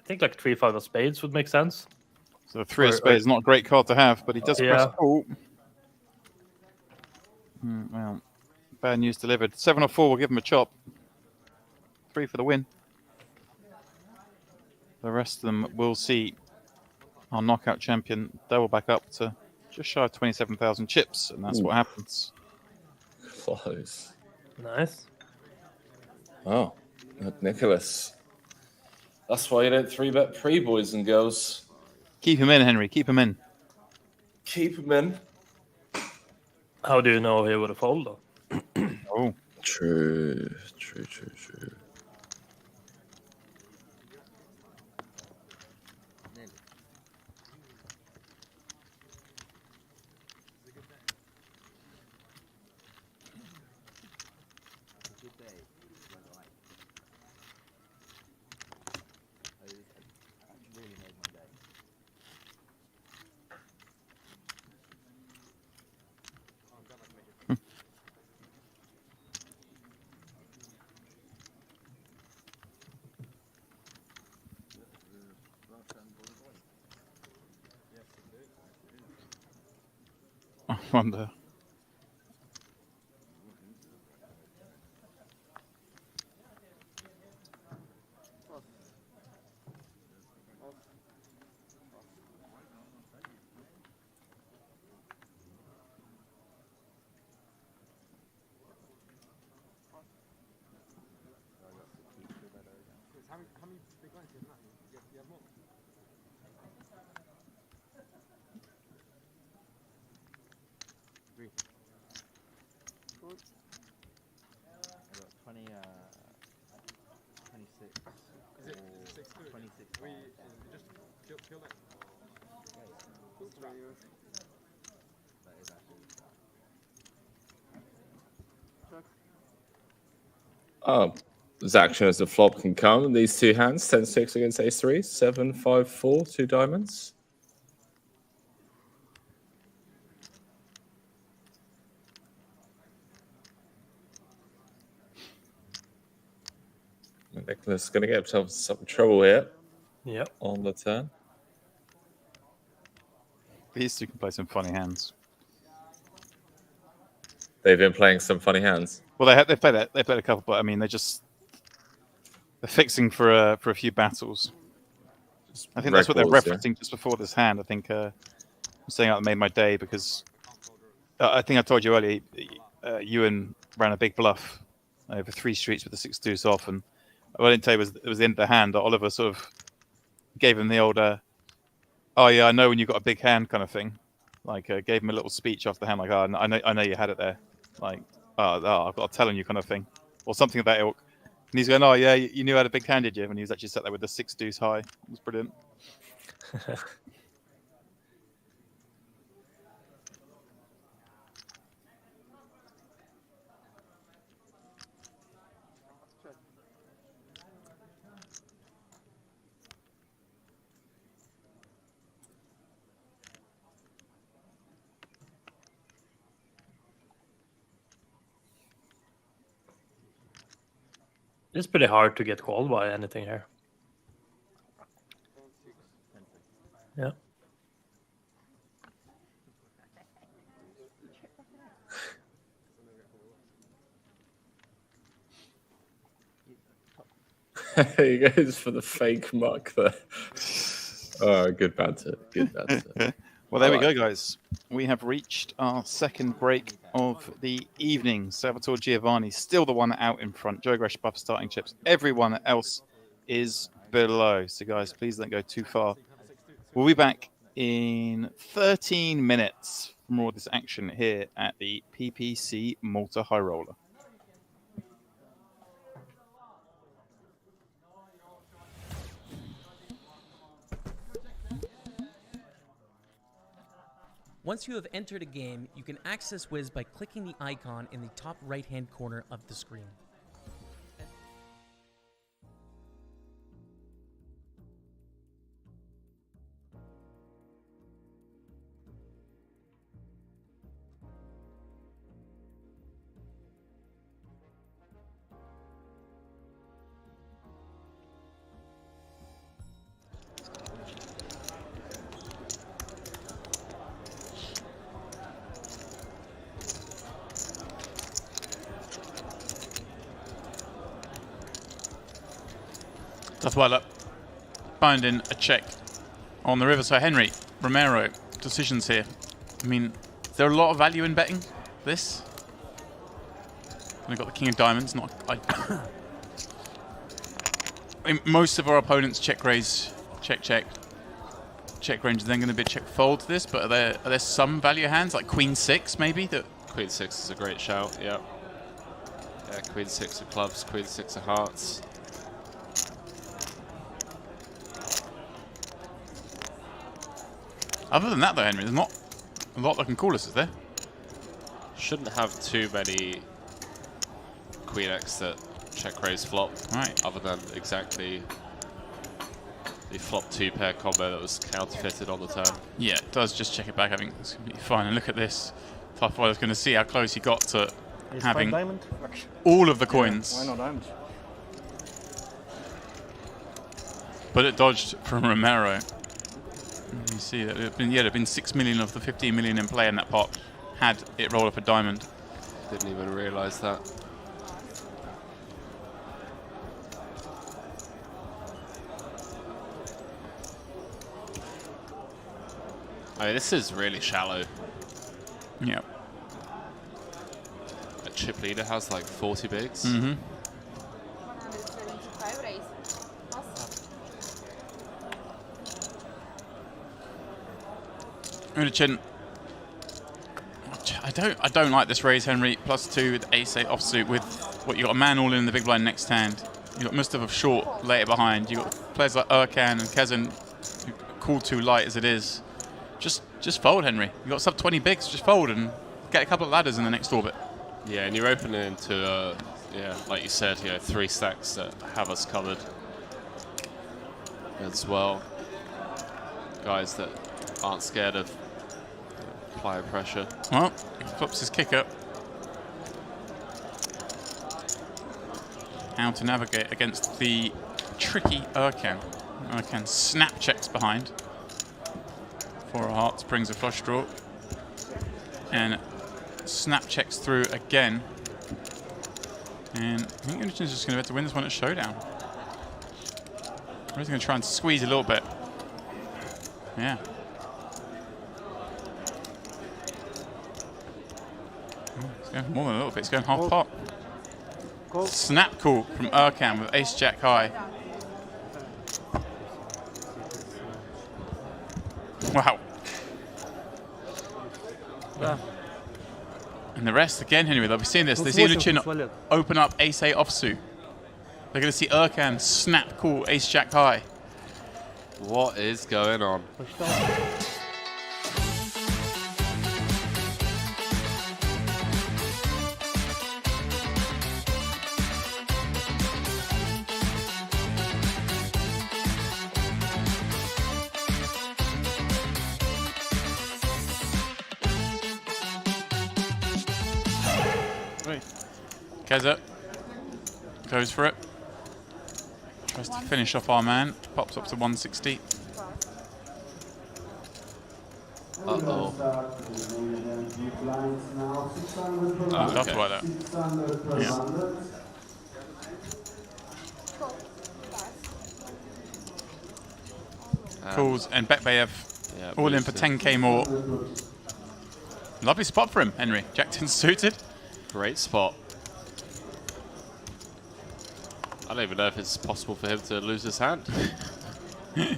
think like 3-5 of spades would make sense. So 3 of spades is not a great card to have, but he does press call. Well, bad news delivered. 7 or 4 will give him a chop. 3 for the win. The rest of them will see our knockout champion double back up to just shy of 27,000 chips, and that's what happens. Close. Nice. Oh, Nicholas. That's why you don't 3-bet pre, boys and girls. Keep him in, Henry. Keep him in. Keep him in. How do you know he would have folded, though? Oh. True. I wonder. 63. Good. I got 20, 26. Is it 6-2? 26. We just kill that. Two players. That is actually Check. Oh, as action as the flop can come. These two hands, 10-6 against ace-3, 7-5-4, 2 diamonds. Nicholas is going to get himself some trouble here. Yep. On the turn. These two can play some funny hands. They've been playing some funny hands. Well, they played a couple, but I mean, they're fixing for a few battles. I think that's what they're referencing just before this hand. I think I'm saying that made my day because I think I told you earlier, Ewan ran a big bluff over 3 streets with the 6 deuce off, and what I didn't tell you it was the end of the hand that Oliver sort of gave him the old, oh yeah, I know when you got a big hand kind of thing. Like gave him a little speech off the hand, like, oh, I know you had it there. Like, I've got to tell you kind of thing. Or something of that ilk. And he's going, oh yeah, you knew I had a big hand, did you? And he was actually sat there with the 6 deuce high. It was brilliant. It's pretty hard to get called by anything here. Yeah. He goes for the fake muck there. Oh, good banter. Good banter. Well, there we go, guys. We have reached our second break of the evening. Salvatore Giovanni still the one out in front. Joe Gresh above starting chips. Everyone else is below. So, guys, please don't go too far. We'll be back in 13 minutes for more of this action here at the PPC Malta High Roller. Once you have entered a game, you can access Wiz by clicking the icon in the top right-hand corner of the screen. Well, finding a check on the river. So Henry, Romero, decisions here. I mean, is there a lot of value in betting this? We've got the king of diamonds. I mean, most of our opponents check raise, check range. Then going to be a check fold to this. But are there some value hands like queen 6 maybe? That Queen 6 is a great shout. Yeah. Yeah. Queen 6 of clubs. Queen 6 of hearts. Other than that, though, Henry, there's not a lot that can call us, is there? Shouldn't have too many Queen X that check raise flop. Right. Other than exactly the flop 2 pair combo that was counterfeited on the turn. Yeah, it does just check it back. I think it's going to be fine. And look at this. Tough was going to see how close he got to having all of the coins. Why not diamond? But it dodged from Romero. You see that there'd been 6 million of the 15 million in play in that pot had it rolled up a diamond. Didn't even realise that. I mean, this is really shallow. Yeah. A chip leader has like 40 bigs. Mm-hmm. 175 raise. Chin. I don't like this raise, Henry. +2 with ace-8 offsuit with what you got a man all in the big blind next hand. You got Mustafa short later behind. You got players like Erkan and Kezan who call too light as it is. Just fold, Henry. You got sub 20 bigs. Just fold and get a couple of ladders in the next orbit. Yeah, and you're opening into yeah, like you said, 3 stacks that have us covered as well. Guys that aren't scared of player pressure. Well, he flops his kicker. How to navigate against the tricky Erkan. Erkan snap checks behind. 4 of hearts brings a flush draw. And snap checks through again. And I think United's just going to have to win this one at showdown. Or he's going to try and squeeze a little bit. Yeah. It's going more than a little bit. It's going half pot. Snap call from Erkan with ace jack high. Wow. And the rest again, Henry. They'll be seeing this. They see Luchin open up ace-8 offsuit. They're going to see Erkan snap call ace jack high. What is going on? Keza goes for it. Tries to finish off our man. Pops up to 160. Uh-oh. Stuff like that. Yeah. Calls and Bekbayev all in for 10k more. Lovely spot for him, Henry. Jack 10 suited. Great spot. I don't even know if it's possible for him to lose his hand. I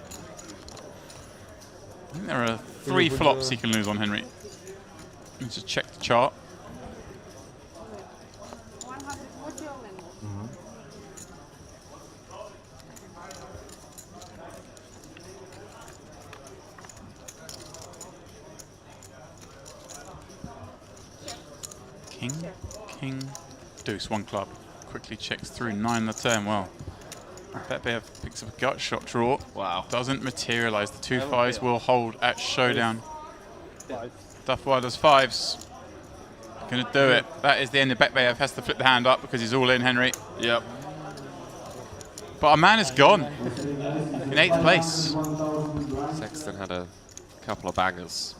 think there are 3 flops he can lose on Henry. Let's just check the chart. King, king, deuce, 1 club. Quickly checks through 9 the turn. Well, Bekbayev picks up a gut shot draw. Wow. Doesn't materialize. The 2 5s will hold at showdown. Duffwire does 5s. Gonna do it. That is the end of Bekbayev. Has to flip the hand up because he's all in, Henry. Yep. But our man is gone. In 8th place. Sexton had a couple of bangers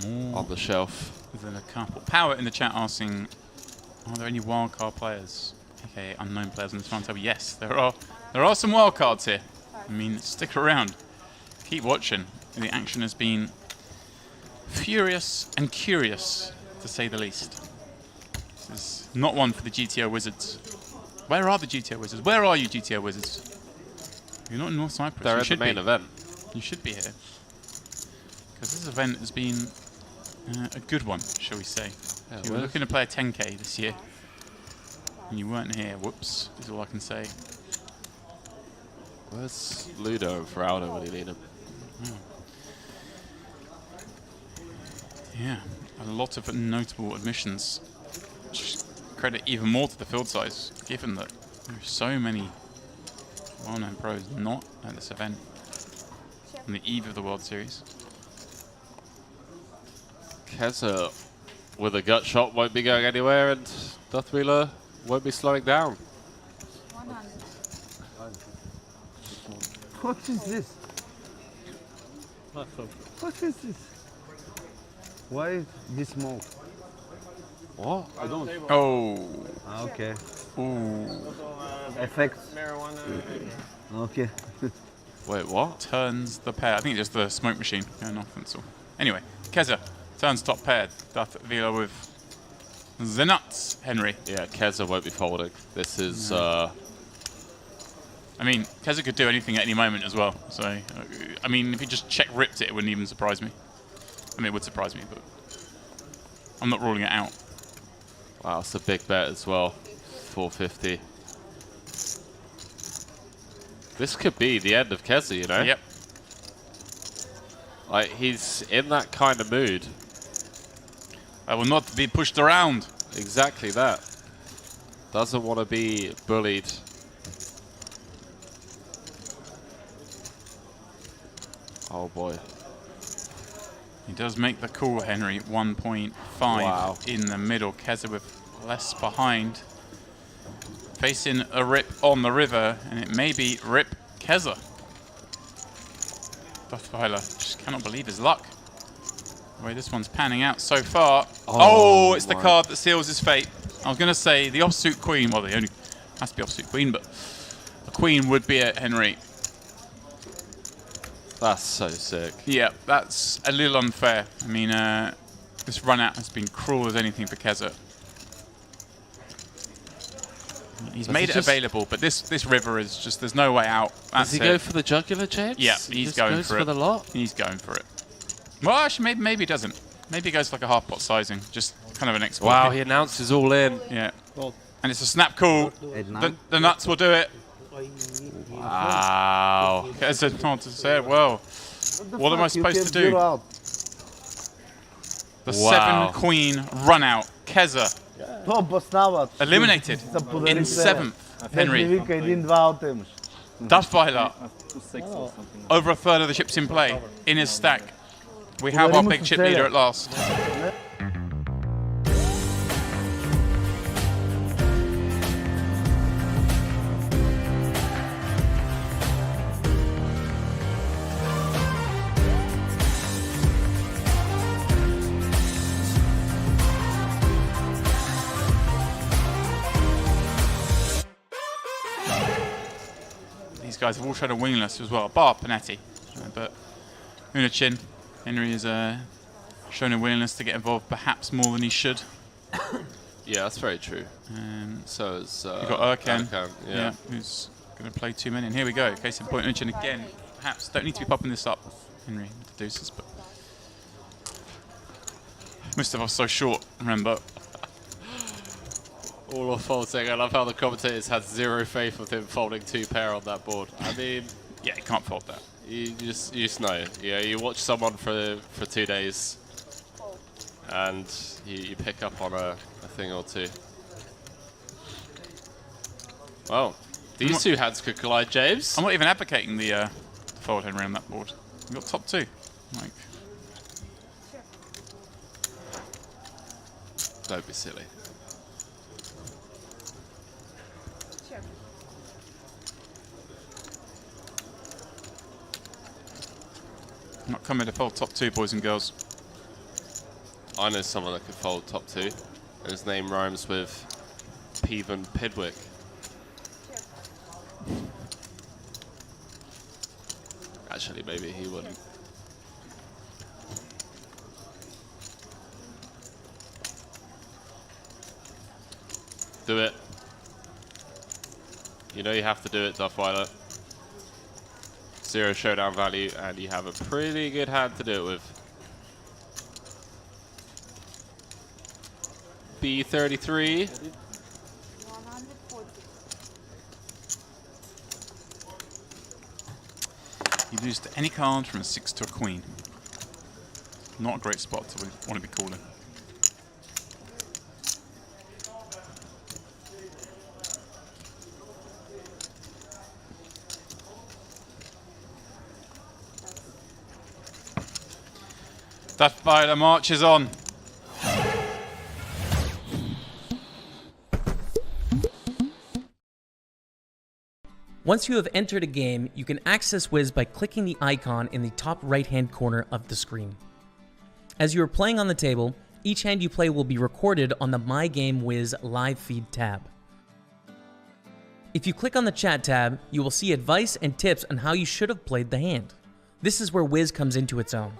on the shelf. Than a couple. Power in the chat asking, are there any wildcard players? Okay, unknown players on this front table. Yes, there are. There are some wildcards here. I mean, stick around. Keep watching. The action has been furious and curious, to say the least. This is not one for the GTO Wizards. Where are the GTO Wizards? Where are you, GTO Wizards? You're not in North Cyprus. They're at the main event. You should be here. Because this event has been a good one, shall we say. Yeah, you were looking to play a 10k this year, and you weren't here. Whoops, is all I can say. Where's Ludo and Feraldo when you need him? Yeah, a lot of notable admissions. Just credit even more to the field size, given that there are so many well-known pros not at this event on the eve of the World Series. Keza with a gut shot won't be going anywhere, and Duthwheeler won't be slowing down. What is this? What is this? Why this smoke? What? I don't. Oh. Okay. Ooh. Effects. Okay. Wait, what? Turns the pair. I think it's just the smoke machine going off and so. Anyway, Keza turns top pair. Duthwheeler with the nuts, Henry. Yeah, Keza won't be folding. This is. I mean, Keza could do anything at any moment as well. So, I mean, if he just check ripped it, it wouldn't even surprise me. I mean, it would surprise me, but I'm not ruling it out. Wow, it's a big bet as well. 450. This could be the end of Keza, you know? Yep. Like, he's in that kind of mood. I will not be pushed around. Exactly that. Doesn't want to be bullied. Oh boy. He does make the call, Henry. 1.5 in the middle. Keza with less behind. Facing a rip on the river, and it may be rip Keza. Duffweiler just cannot believe his luck. The way this one's panning out so far. Oh, it's the card that seals his fate. I was going to say the offsuit queen. Well, the only has to be offsuit queen, but a queen would be it, Henry. That's so sick. Yeah, that's a little unfair. I mean, this run out has been cruel as anything for Keza. He's made it available, but this river is just, there's no way out. Does he go for the jugular, James? Yeah, he's going for it. The lot? He's going for it. Well, actually, maybe he doesn't. Maybe he goes for like a half pot sizing, just kind of an export. Wow, he announces all in. Yeah. And it's a snap call. The nuts will do it. Wow. Keza not to say it well. What am I supposed to do? The 7 queen run out. Keza. Eliminated in 7th, Henry. Duffweiler. Over a third of the chips in play in his stack. We have our big chip leader at last. These guys have all shown a willingness as well, bar Panetti. But Unachin, Henry has shown a willingness to get involved perhaps more than he should. Yeah, that's very true. So is you've got Erkan, yeah, who's going to play 2 men. And here we go. Case in point, Unachin again. Perhaps don't need to be popping this up, Henry, with the deuces, but most of us so short, remember. All of folding. I love how the commentators had 0 faith with him folding 2 pair on that board. I mean, yeah, you can't fold that. You just know. Yeah, you watch someone for 2 days, and you pick up on a thing or two. Well, these 2 hands could collide, James. I'm not even advocating the fold, Henry, on that board. We've got top 2. Like, don't be silly. I'm not coming to fold top 2, boys and girls. I know someone that could fold top 2. And his name rhymes with Peven Pidwick. Actually, maybe he wouldn't. Do it. You know you have to do it, Duffweiler. 0 showdown value, and you have a pretty good hand to do it with. B33. You lose to any card from a 6 to a queen. Not a great spot to want to be calling. Duffweiler marches on. Once you have entered a game, you can access Wiz by clicking the icon in the top right-hand corner of the screen. As you are playing on the table, each hand you play will be recorded on the My Game Wiz live feed tab. If you click on the chat tab, you will see advice and tips on how you should have played the hand. This is where Wiz comes into its own.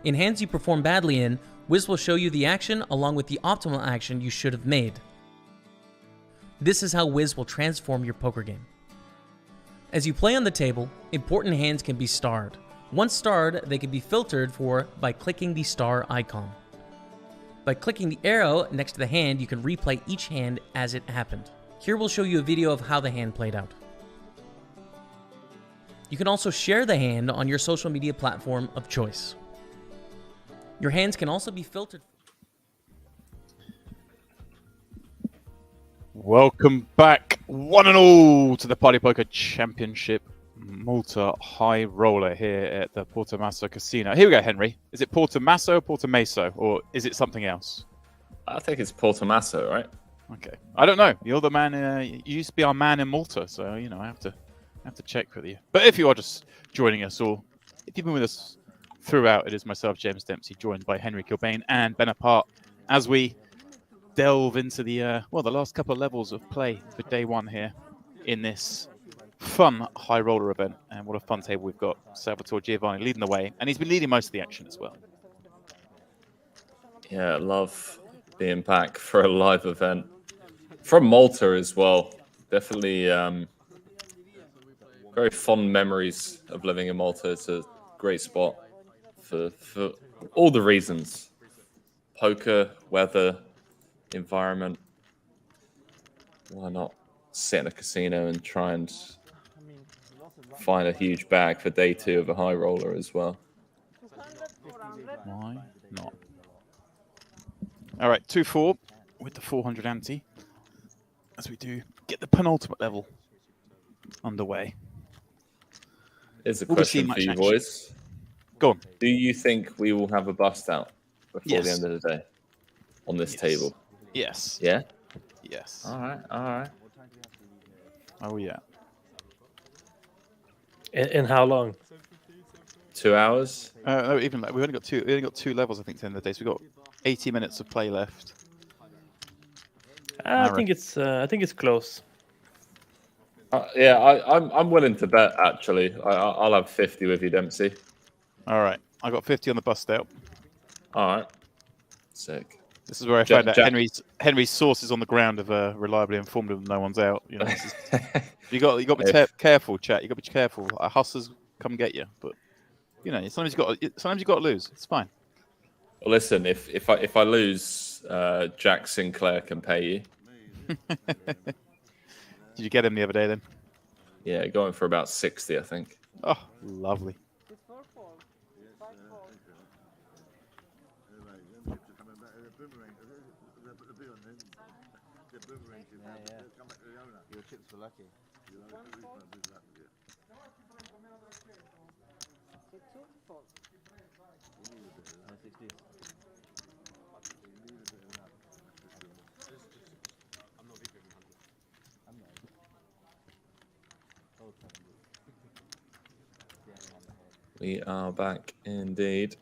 In hands you perform badly in, Wiz will show you the action along with the optimal action you should have made. This is how Wiz will transform your poker game. As you play on the table, important hands can be starred. Once starred, they can be filtered for by clicking the star icon. By clicking the arrow next to the hand, you can replay each hand as it happened. Here we'll show you a video of how the hand played out. You can also share the hand on your social media platform of choice. Your hands can also be filtered. Welcome back, one and all, to the Party Poker Championship Malta High Roller here at the Portomaso Casino. Here we go, Henry. Is it Portomaso or Portomaso, or is it something else? I think it's Portomaso, right? Okay. I don't know. You're the man. You used to be our man in Malta, so you know I have to check with you. But if you are just joining us, or if you've been with us throughout, it is myself, James Dempsey, joined by Henry Kilbane and Ben Apart, as we delve into the last couple of levels of play for day one here in this fun high roller event. And what a fun table we've got. Salvatore Giovanni leading the way, and he's been leading most of the action as well. Yeah, love being back for a live event from Malta as well. Definitely very fond memories of living in Malta. It's a great spot for all the reasons: poker, weather, environment. Why not sit in a casino and try and find a huge bag for day two of a high roller as well? Why not? All right, 2-4 with the 400 ante as we do get the penultimate level underway. Here's a question for you, boys. Go on. Do you think we will have a bust out before the end of the day on this table? Yes. Yeah? Yes. All right, all right. Oh, yeah. In how long? 2 hours? No, even like, we only got two levels, I think, to end of the day. So we've got 80 minutes of play left. I think it's close. Yeah, I'm willing to bet. Actually, I'll have 50 with you, Dempsey. All right, I got 50 on the bust out. All right, sick. This is where I found out Henry's sources on the ground have reliably informed him no one's out. You know, you got to be careful, chat. You got to be careful. Hustlers come get you, but you know sometimes you got to lose. It's fine. Well, listen, if I lose, Jack Sinclair can pay you. Did you get him the other day then? Yeah, going for about 60, I think. Oh, lovely. Your chips were lucky. We are back indeed.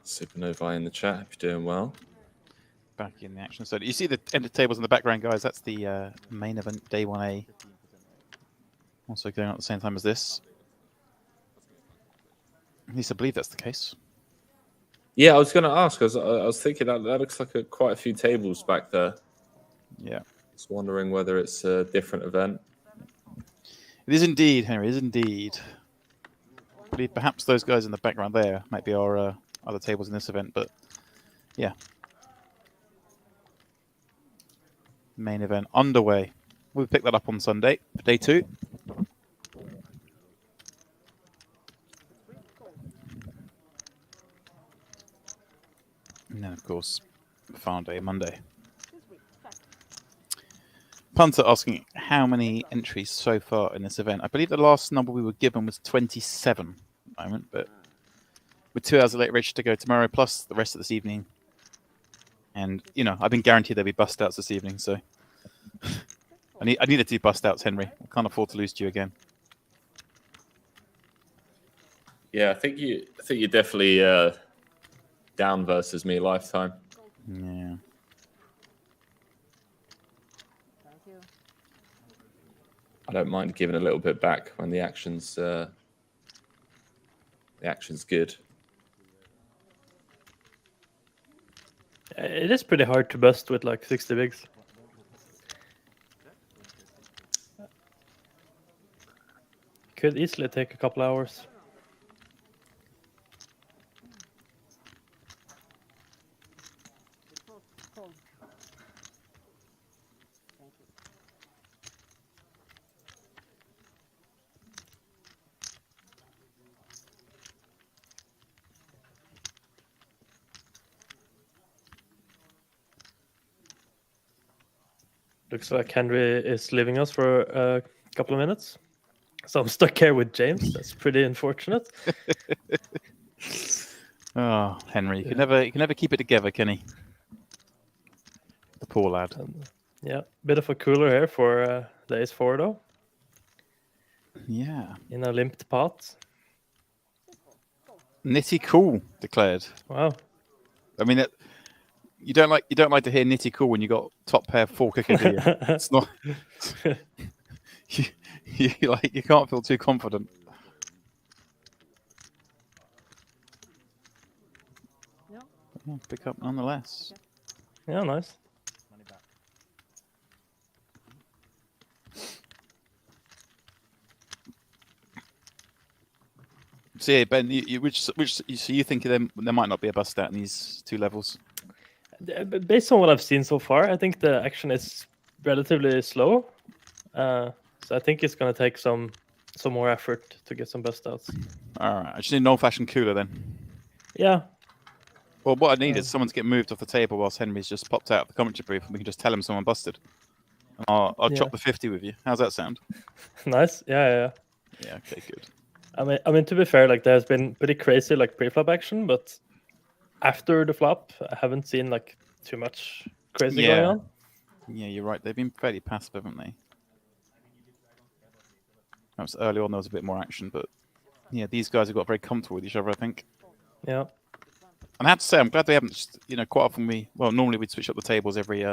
Supernova in the chat, if you're doing well. Back in the action. So you see the end of tables in the background, guys. That's the main event, day 1A. Also going on at the same time as this. At least I believe that's the case. Yeah, I was going to ask. I was thinking that looks like quite a few tables back there. Yeah. Just wondering whether it's a different event. It is indeed, Henry. It is indeed. I believe perhaps those guys in the background there might be our other tables in this event, but yeah. Main event underway. We'll pick that up on Sunday for day 2. And then, of course, final day, Monday. Punter asking how many entries so far in this event. I believe the last number we were given was 27 at the moment, but with 2 hours of late race to go tomorrow, plus the rest of this evening. And, you know, I've been guaranteed there'll be bust outs this evening, so I needed 2 bust outs, Henry. I can't afford to lose to you again. Yeah, I think you're definitely down versus me lifetime. Yeah. I don't mind giving a little bit back when the action's good. It is pretty hard to bust with like 60 bigs. Could easily take a couple hours. Looks like Henry is leaving us for a couple of minutes. So I'm stuck here with James. That's pretty unfortunate. Oh, Henry, you can never keep it together, can he? The poor lad. Yeah, bit of a cooler here for the ace 4 though. Yeah. In a limped pot. Nitty cool declared. Wow. I mean, you don't like to hear nitty cool when you got top pair 4 kicker, do you? It's not. you can't feel too confident. Yeah, pick up nonetheless. Yeah, nice. Money back. So yeah, Ben, so you think there might not be a bust stat in these 2 levels? Based on what I've seen so far, I think the action is relatively slow. So I think it's going to take some more effort to get some bust outs. All right, I just need an old-fashioned cooler then. Yeah. Well, what I need is someone to get moved off the table whilst Henry's just popped out of the commentary booth, and we can just tell him someone busted. And I'll chop the 50 with you. How's that sound? Nice. Yeah. Yeah. Okay. Good. I mean, to be fair, like there's been pretty crazy like pre-flop action, but after the flop, I haven't seen like too much crazy going on. Yeah, you're right. They've been fairly passive, haven't they? Perhaps early on there was a bit more action, but yeah, these guys have got very comfortable with each other, I think. Yeah. And I have to say, I'm glad they haven't. Just, quite often normally we'd switch up the tables every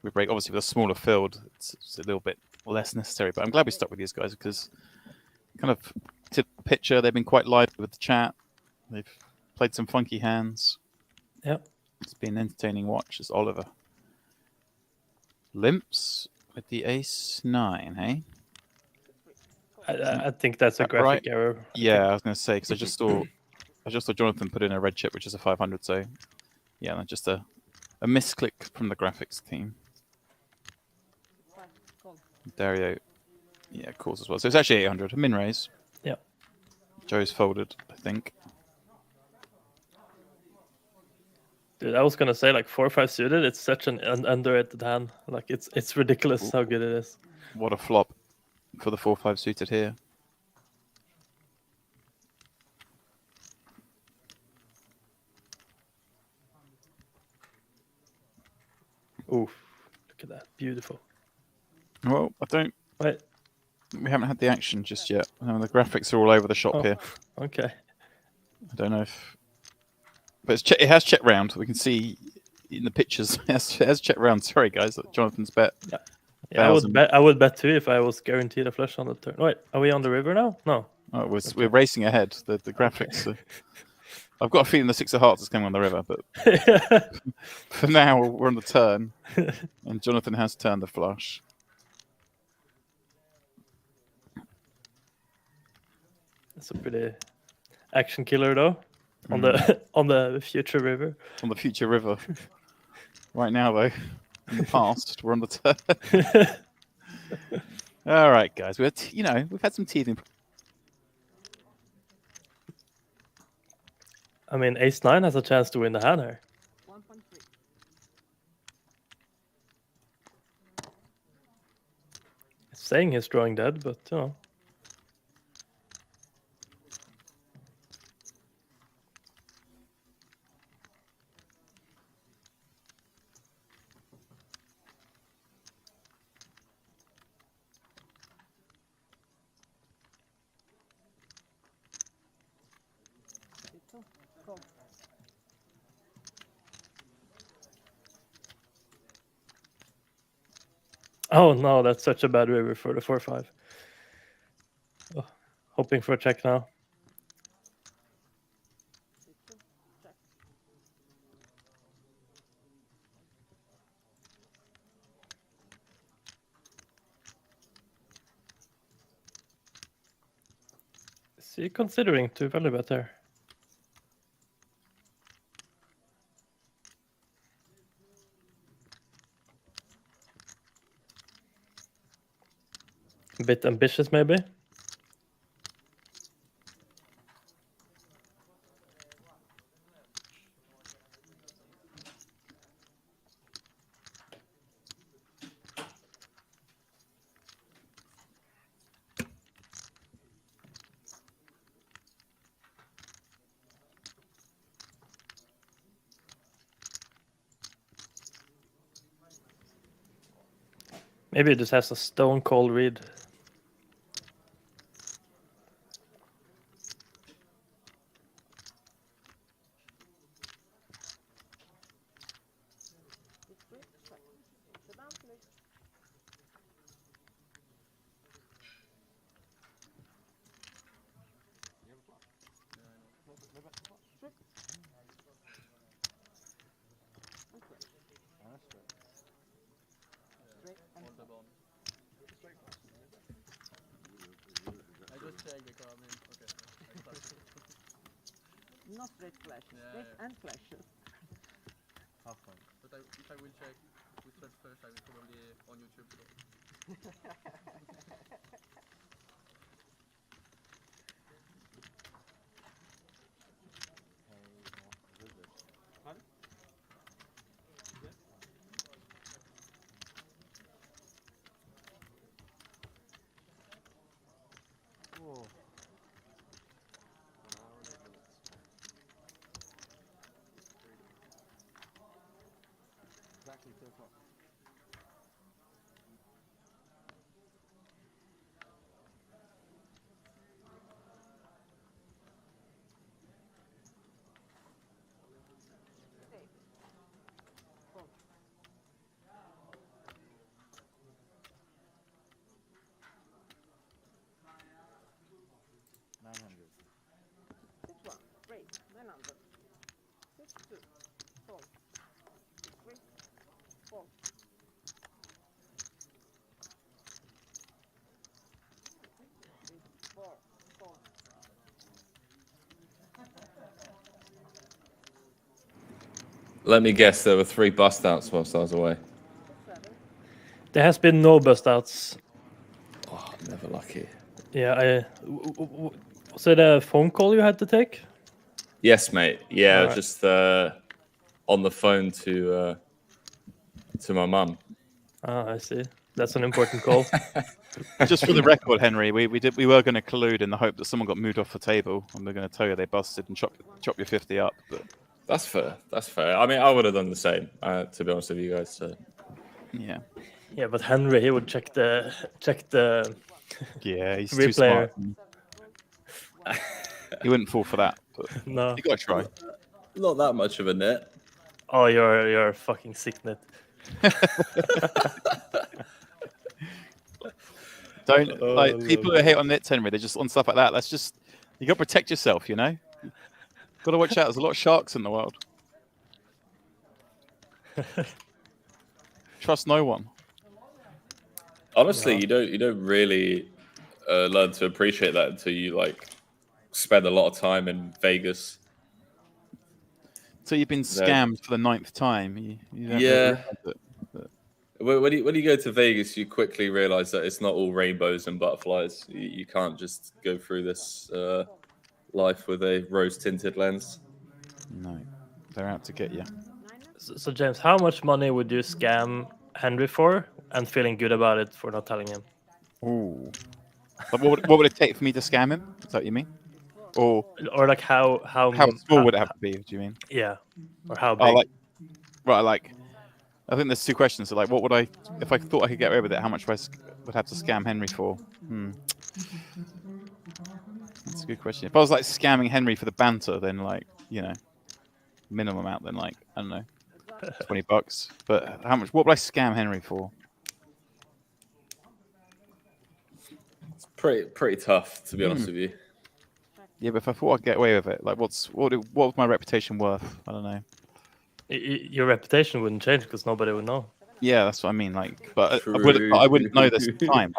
we break. Obviously, with a smaller field, it's a little bit less necessary. But I'm glad we stuck with these guys because kind of to the picture, they've been quite lively with the chat. They've played some funky hands. Yep. It's been an entertaining watch as Oliver limps with the ace 9, hey? I think that's a graphic error. Yeah, I was going to say because I just saw Jonathan put in a red chip, which is a 500. So yeah, that's just a misclick from the graphics team. Dario, yeah, calls as well. So it's actually 800, a min raise. Yeah. Joe's folded, I think. Dude, I was gonna say like 4-5 suited. It's such an underrated hand. Like it's ridiculous how good it is. What a flop for the 4-5 suited here. Oof! Look at that, beautiful. Well, Wait. We haven't had the action just yet. The graphics are all over the shop here. Okay. I don't know if, but it has checked round. We can see in the pictures it has checked round. Sorry, guys, Jonathan's bet. Yeah, I would bet too if I was guaranteed a flush on the turn. Wait, are we on the river now? No. Oh, we're racing ahead. The graphics. I've got a feeling the 6 of hearts is coming on the river, but for now we're on the turn, and Jonathan has turned the flush. It's a pretty action killer though. On the future river. On the future river. Right now though, in the past, we're on the turn. All right, guys. We've had some teething. I mean, ace 9 has a chance to win the hand here. 1.3. It's saying he's drawing dead, but you know. Go. Oh no, that's such a bad river for the 4-5. Oh, hoping for a check now. Is he considering to value bet there? A bit ambitious, maybe. Maybe it just has a stone cold read. I just checked because I mean, okay. Not straight flash, straight and flash. Half point. But if I will check with straight flash, I will probably on YouTube. So. Whoa. Exactly 2 o'clock. Six one, straight, 900. 6 2, fold. 6 3, fold. 8 4, fold. Let me guess, there were 3 bust outs whilst I was away. There has been no bust outs. Oh, never lucky. Yeah, was it a phone call you had to take? Yes, mate. Yeah, Alright. just on the phone to my mum. Ah, I see. That's an important call. Just for the record, Henry, we were going to collude in the hope that someone got moved off the table, and we're going to tell you they busted and chop your 50 up. But That's fair. That's fair. I mean, I would have done the same, to be honest with you guys. So. yeah. Yeah, but Henry, he would check the Yeah, he's replayer. too smart. He wouldn't fall for that. But No. you got to try. Not that much of a net. Oh, you're a fucking sick net. Don't like people who hate on nets, Henry. They're just on stuff like that. That's just you got to protect yourself. You know, got to watch out. There's a lot of sharks in the world. Trust no one. Honestly, you don't really learn to appreciate that until you like spend a lot of time in Vegas. So you've been scammed for the 9th time. You don't Yeah. really realize it, but... When you go to Vegas, you quickly realize that it's not all rainbows and butterflies. You can't just go through this life with a rose-tinted lens. No, they're out to get you. So James, how much money would you scam Henry for, and feeling good about it for not telling him? Ooh. Like, what would it take for me to scam him? Is that what you mean? Or like how small would it have to be? Do you mean? Yeah, or how big? I think there's 2 questions. So, like, what would I, if I thought I could get away with it, how much would I have to scam Henry for? That's a good question. If I was like scamming Henry for the banter, then like, you know, minimum amount, then like, I don't know, $20. But how much? What would I scam Henry for? It's pretty tough, to be honest with you. Yeah, but if I thought I'd get away with it, like, what was my reputation worth? I don't know. Your reputation wouldn't change because nobody would know. Yeah, that's what I mean. Like, but I wouldn't know this at the time.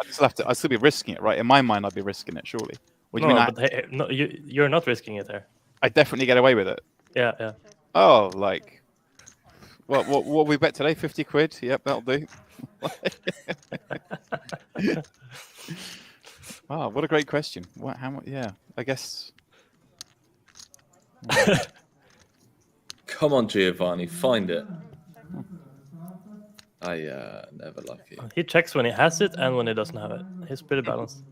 I'd still be risking it, right? In my mind, I'd be risking it, surely. What do you mean? But hey, no, you're not risking it there. I definitely get away with it. Yeah. Oh, like, what we bet today? 50 quid. Yep, that'll do. Wow, what a great question. What? How much? Yeah, I guess. Come on, Giovanni, find it. Never lucky. He checks when he has it and when he doesn't have it. He's pretty balanced.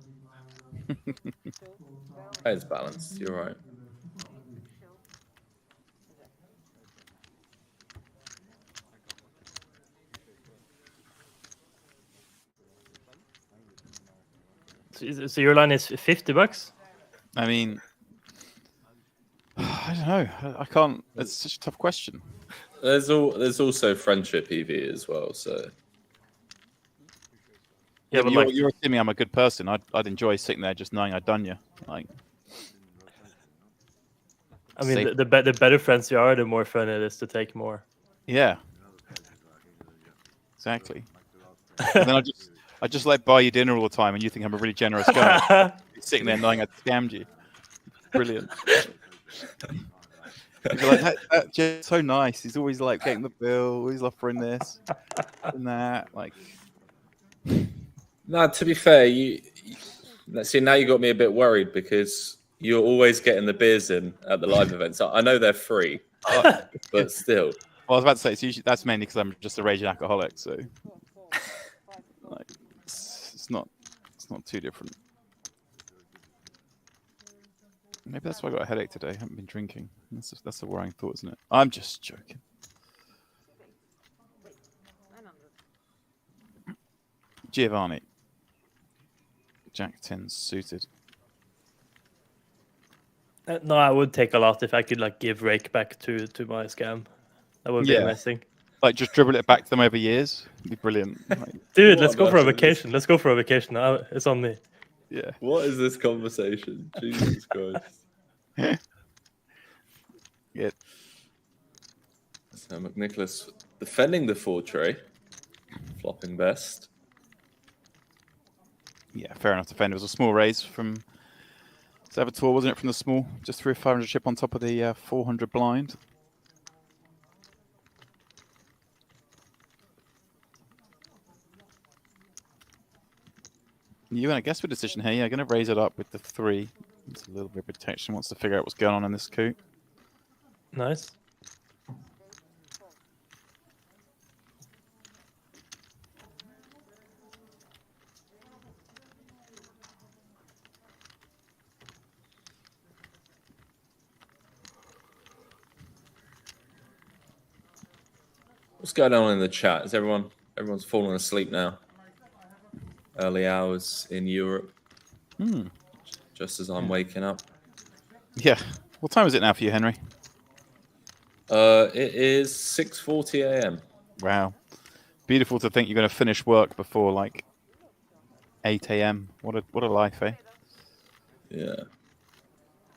It's balanced. You're right. So your line is $50? I mean, I don't know. I can't. It's such a tough question. There's also friendship EV as well. So yeah, but you're assuming I'm a good person. I'd enjoy sitting there just knowing I'd done you. Like, I mean, the better friends you are, the more fun it is to take more. Yeah. Exactly. And then I just like buy you dinner all the time, and you think I'm a really generous guy. Sitting there knowing I'd scammed you. Brilliant. You're like, that Jeff's so nice. He's always like getting the bill, always offering this and that. Like, no, to be fair, see now you got me a bit worried because you're always getting the beers in at the live events. I know they're free, but still. Well, I was about to say it's usually that's mainly because I'm just a raging alcoholic, so like it's not too different. Maybe that's why I got a headache today. I haven't been drinking. That's a worrying thought, isn't it? I'm just joking. Giovanni. Jack 10 suited. No, I would take a lot if I could like give rake back to my scam. That would be amazing. Like just dribble it back to them over years. It'd be brilliant. Like, dude, let's go for a vacation. Let's go for a vacation. It's on me. Yeah. What is this conversation? Jesus Christ. Yeah. So McNicholas defending the 4 tray. Flopping best. Yeah, fair enough to defend. It was a small raise from Saboteur, wasn't it? From the small, just threw a 500 chip on top of the 400 blind. You and I guess with decision here, yeah, going to raise it up with the 3. It's a little bit of protection. Wants to figure out what's going on in this coup. Nice. What's going on in the chat? Is everyone's fallen asleep now? Early hours in Europe. Just as I'm waking up. Yeah. What time is it now for you, Henry? It is 6:40 a.m. Wow. Beautiful to think you're going to finish work before like 8 a.m. What a life, eh? Yeah.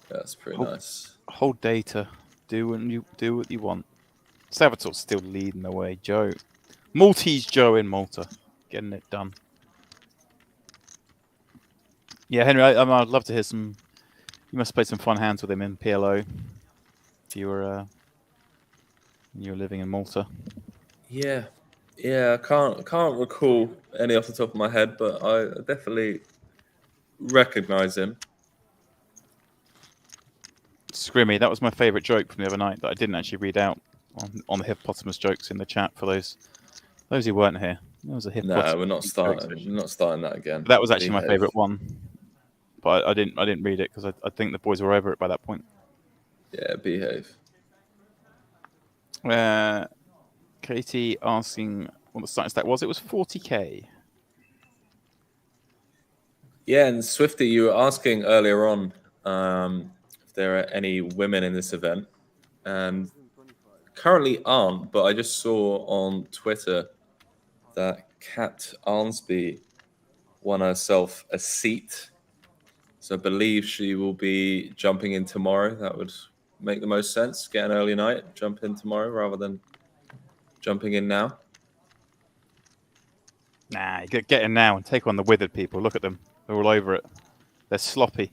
That's pretty nice. Whole day to do what you want. Salvatore's still leading the way. Joe. Maltese Joe in Malta. Getting it done. Yeah, Henry, I'd love to hear some... You must play some fun hands with him in PLO. If you were living in Malta. Yeah. Yeah, I can't recall any off the top of my head, but I definitely recognize him. Scrimmy, that was my favourite joke from the other night that I didn't actually read out on the hippopotamus jokes in the chat for those who weren't here. There was a hippopotamus. No, we're not starting that again. That was actually my favourite one, but I didn't read it because I think the boys were over it by that point. Yeah, behave. Katie asking what the starting stat was. It was 40k. Yeah, and Swifty, you were asking earlier on if there are any women in this event, and currently aren't. But I just saw on Twitter that Kat Arnsby won herself a seat, so I believe she will be jumping in tomorrow. That would make the most sense. Get an early night, jump in tomorrow rather than jumping in now. Nah, you get in now and take on the withered people. Look at them. They're all over it. They're sloppy.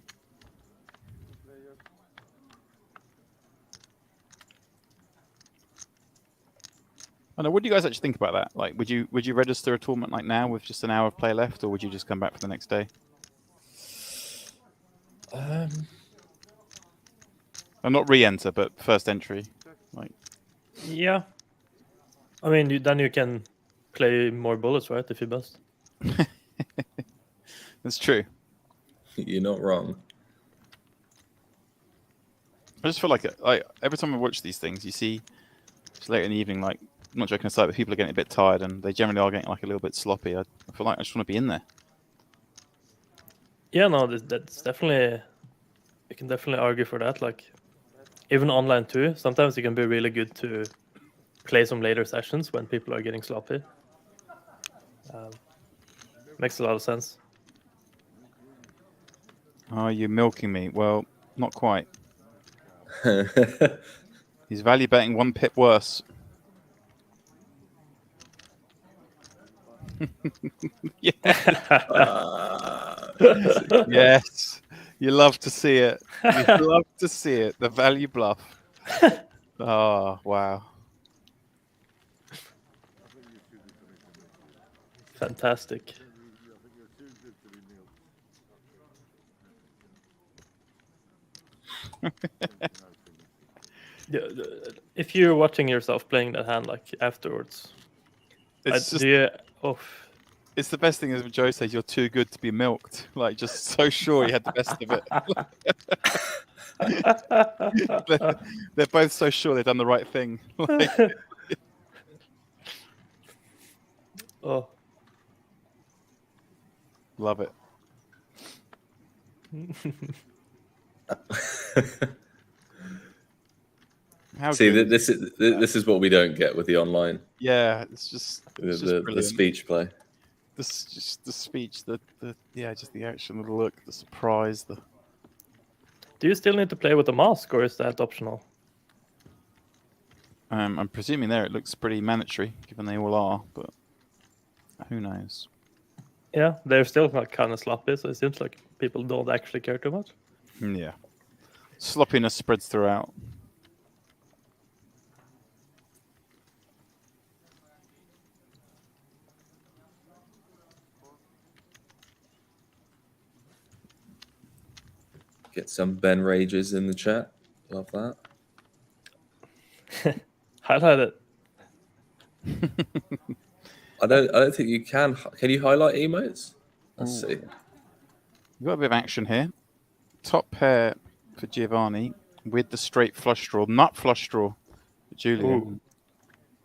I know. What do you guys actually think about that? Like, would you register a tournament like now with just an hour of play left, or would you just come back for the next day? And not re-enter, but first entry. Like, yeah. I mean, then you can play more bullets, right? If you bust. That's true. You're not wrong. I just feel like every time I watch these things, you see, it's late in the evening, like, I'm not joking aside, but people are getting a bit tired and they generally are getting like a little bit sloppy. I feel like I just want to be in there. Yeah, no, that's definitely. You can definitely argue for that. Like, even online too. Sometimes it can be really good to play some later sessions when people are getting sloppy. Makes a lot of sense. Are you milking me? Well, not quite. He's value betting 1 pip worse. Yes. Yes. You love to see it. You love to see it. The value bluff. Oh, wow. Fantastic. If you're watching yourself playing that hand, like afterwards, It's just, do you? Oh, it's the best thing is when Joe says you're too good to be milked. Like, just so sure he had the best of it. They're both so sure they've done the right thing. Like, oh, love it. How See, good this is what we don't get with the online. Yeah, it's just the speech play. Just the speech, just the action, the look, the surprise. Do you still need to play with the mask, or is that optional? I'm presuming there it looks pretty mandatory, given they all are, but who knows? Yeah, they're still kind of sloppy, so it seems like people don't actually care too much. Yeah, sloppiness spreads throughout. Get some Ben Rages in the chat. Love that. Highlight it. I don't think you can. Can you highlight emotes? Let's see. We've got a bit of action here. Top pair for Giovanni with the straight flush draw, nut flush draw for Julian. Ooh.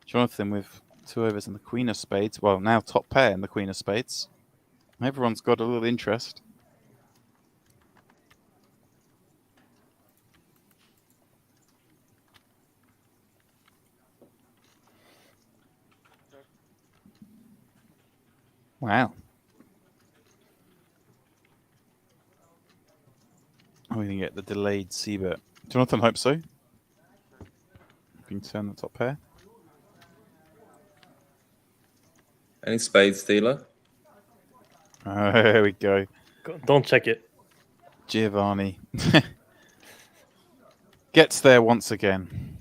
Jonathan with 2 overs and the Queen of Spades. Well, now top pair and the Queen of Spades. Everyone's got a little interest. Wow. Oh, we can get the delayed C-bet. Jonathan, hope so. You can turn the top pair. Any spades dealer? Oh, there we go. Don't check it. Giovanni. Gets there once again.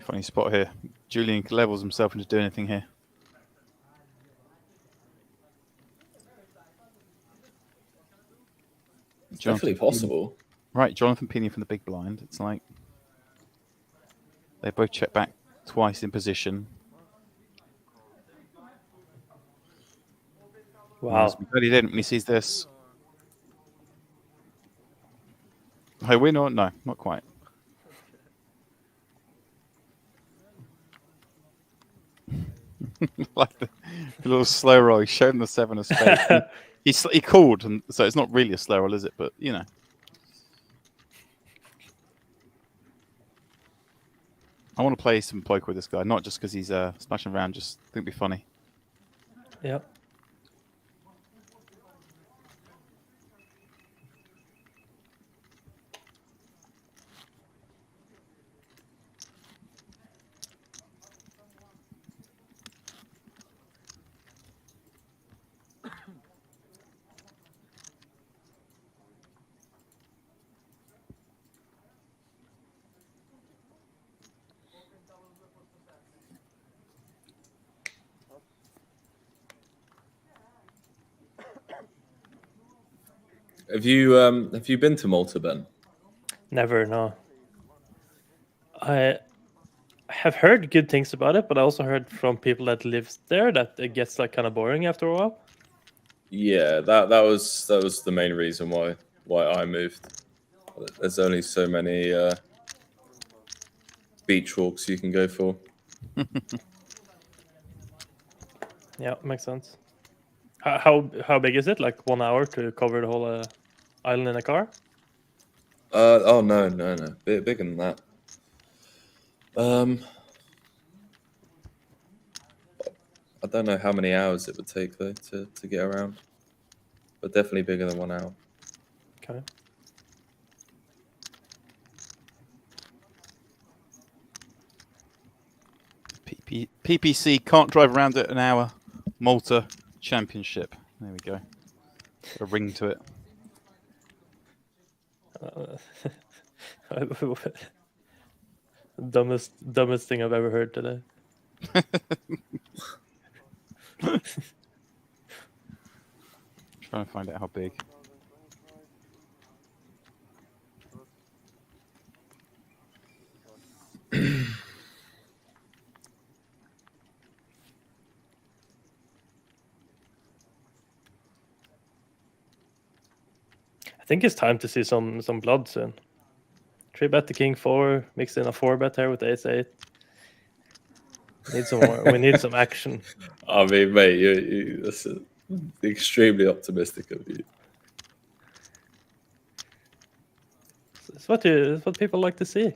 Funny spot here. Julian levels himself into doing anything here. It's definitely possible. Right, Jonathan Pini from the big blind. It's like they both check back twice in position. Wow. But he didn't when he sees this. I win or no? Not quite. Like the little slow roll. He showed him the 7 of spades. he called, and so it's not really a slow roll, is it? But you know. I want to play some poker with this guy, not just because he's smashing around. Just think it'd be funny. Yeah. Have you been to Malta, Ben? Never, no. I have heard good things about it, but I also heard from people that live there that it gets like kind of boring after a while. Yeah, that was the main reason why I moved. There's only so many beach walks you can go for. Yeah, makes sense. How big is it? Like 1 hour to cover the whole island in a car? Oh no, bigger than that. I don't know how many hours it would take though to get around, but definitely bigger than 1 hour. Okay. PPC can't drive around it an hour. Malta Championship. There we go. A ring to it. Dumbest thing I've ever heard today. Trying to find out how big. I think it's time to see some blood soon. 3-bet the king 4, mix in a 4-bet here with ace-8. Need some more. We need some action. I mean, mate, that's extremely optimistic of you. It's what people like to see.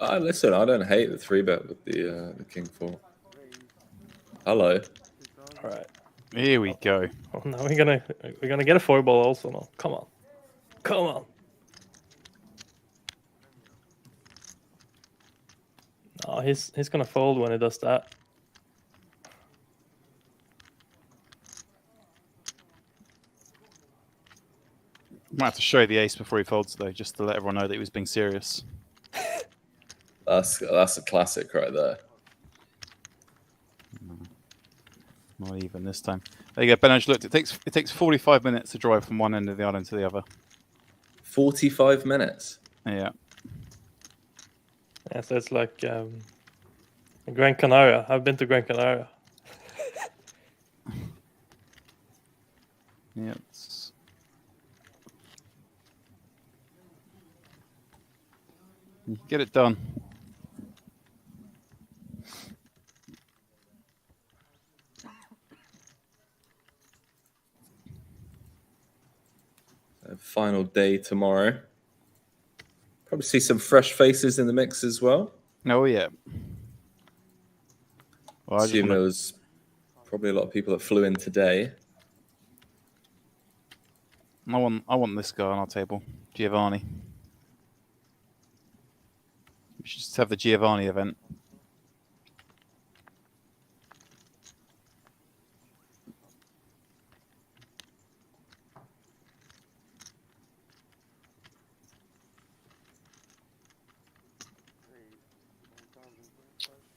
Listen, I don't hate the 3-bet with the king 4. Hello. All right. Here we go. Oh, now we're gonna get a 4-ball also now. Come on. Come on. Oh, he's gonna fold when he does that. Might have to show the ace before he folds though, just to let everyone know that he was being serious. That's a classic right there. Not even this time. There you go. Benaj looked. It takes 45 minutes to drive from one end of the island to the other. 45 minutes. Yeah. Yeah, so it's like Gran Canaria. I've been to Gran Canaria. Yeah. You can get it done. Final day tomorrow. Probably see some fresh faces in the mix as well. Oh yeah. Well, I assume there was probably a lot of people that flew in today. I want this guy on our table, Giovanni. We should just have the Giovanni event.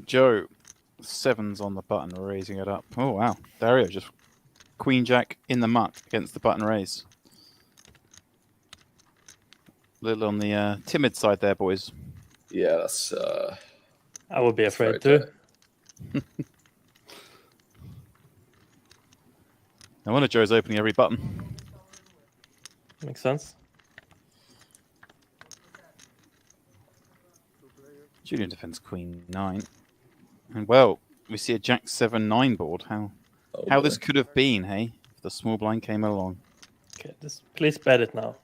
Joe, 7's on the button, raising it up. Oh wow, Dario just Queen Jack in the muck against the button raise. A little on the timid side there, boys. Yeah, that's. I would be afraid too. No wonder Joe's opening every button. Makes sense. Julian defends Queen 9. And well, we see a Jack 7-9 board. How this could have been, hey? If the small blind came along. Okay, just please bet it now.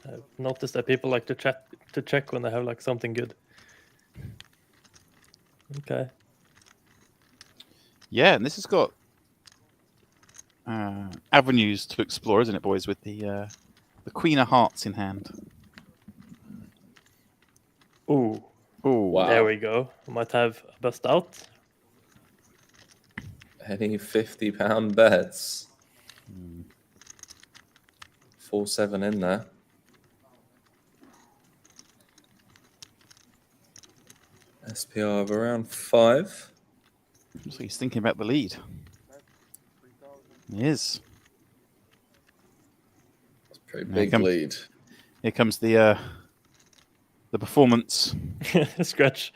I've noticed that people like to check when they have like something good. Okay. Yeah, and this has got avenues to explore, isn't it, boys? With the Queen of Hearts in hand. Ooh. Ooh. Wow. There we go. Might have a bust out. Any £50 bets. 4-7 in there. SPR of around 5. Looks like he's thinking about the lead. He is. That's a pretty big lead. Here comes the the performance. Scratch.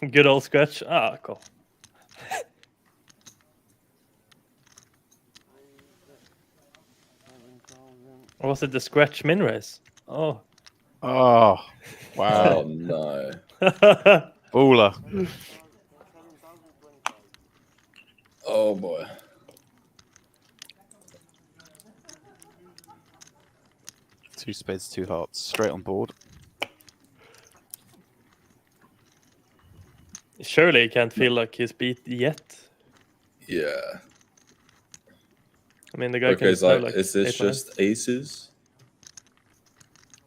Good old scratch. Ah, cool. Or was it the scratch min raise? Oh. Oh, wow. Oh no. Baller. Oh boy. Two spades, two hearts, straight on board. Surely he can't feel like he's beat yet. Yeah. I mean, the guy can Okay, still like, like is this 8-9. just aces?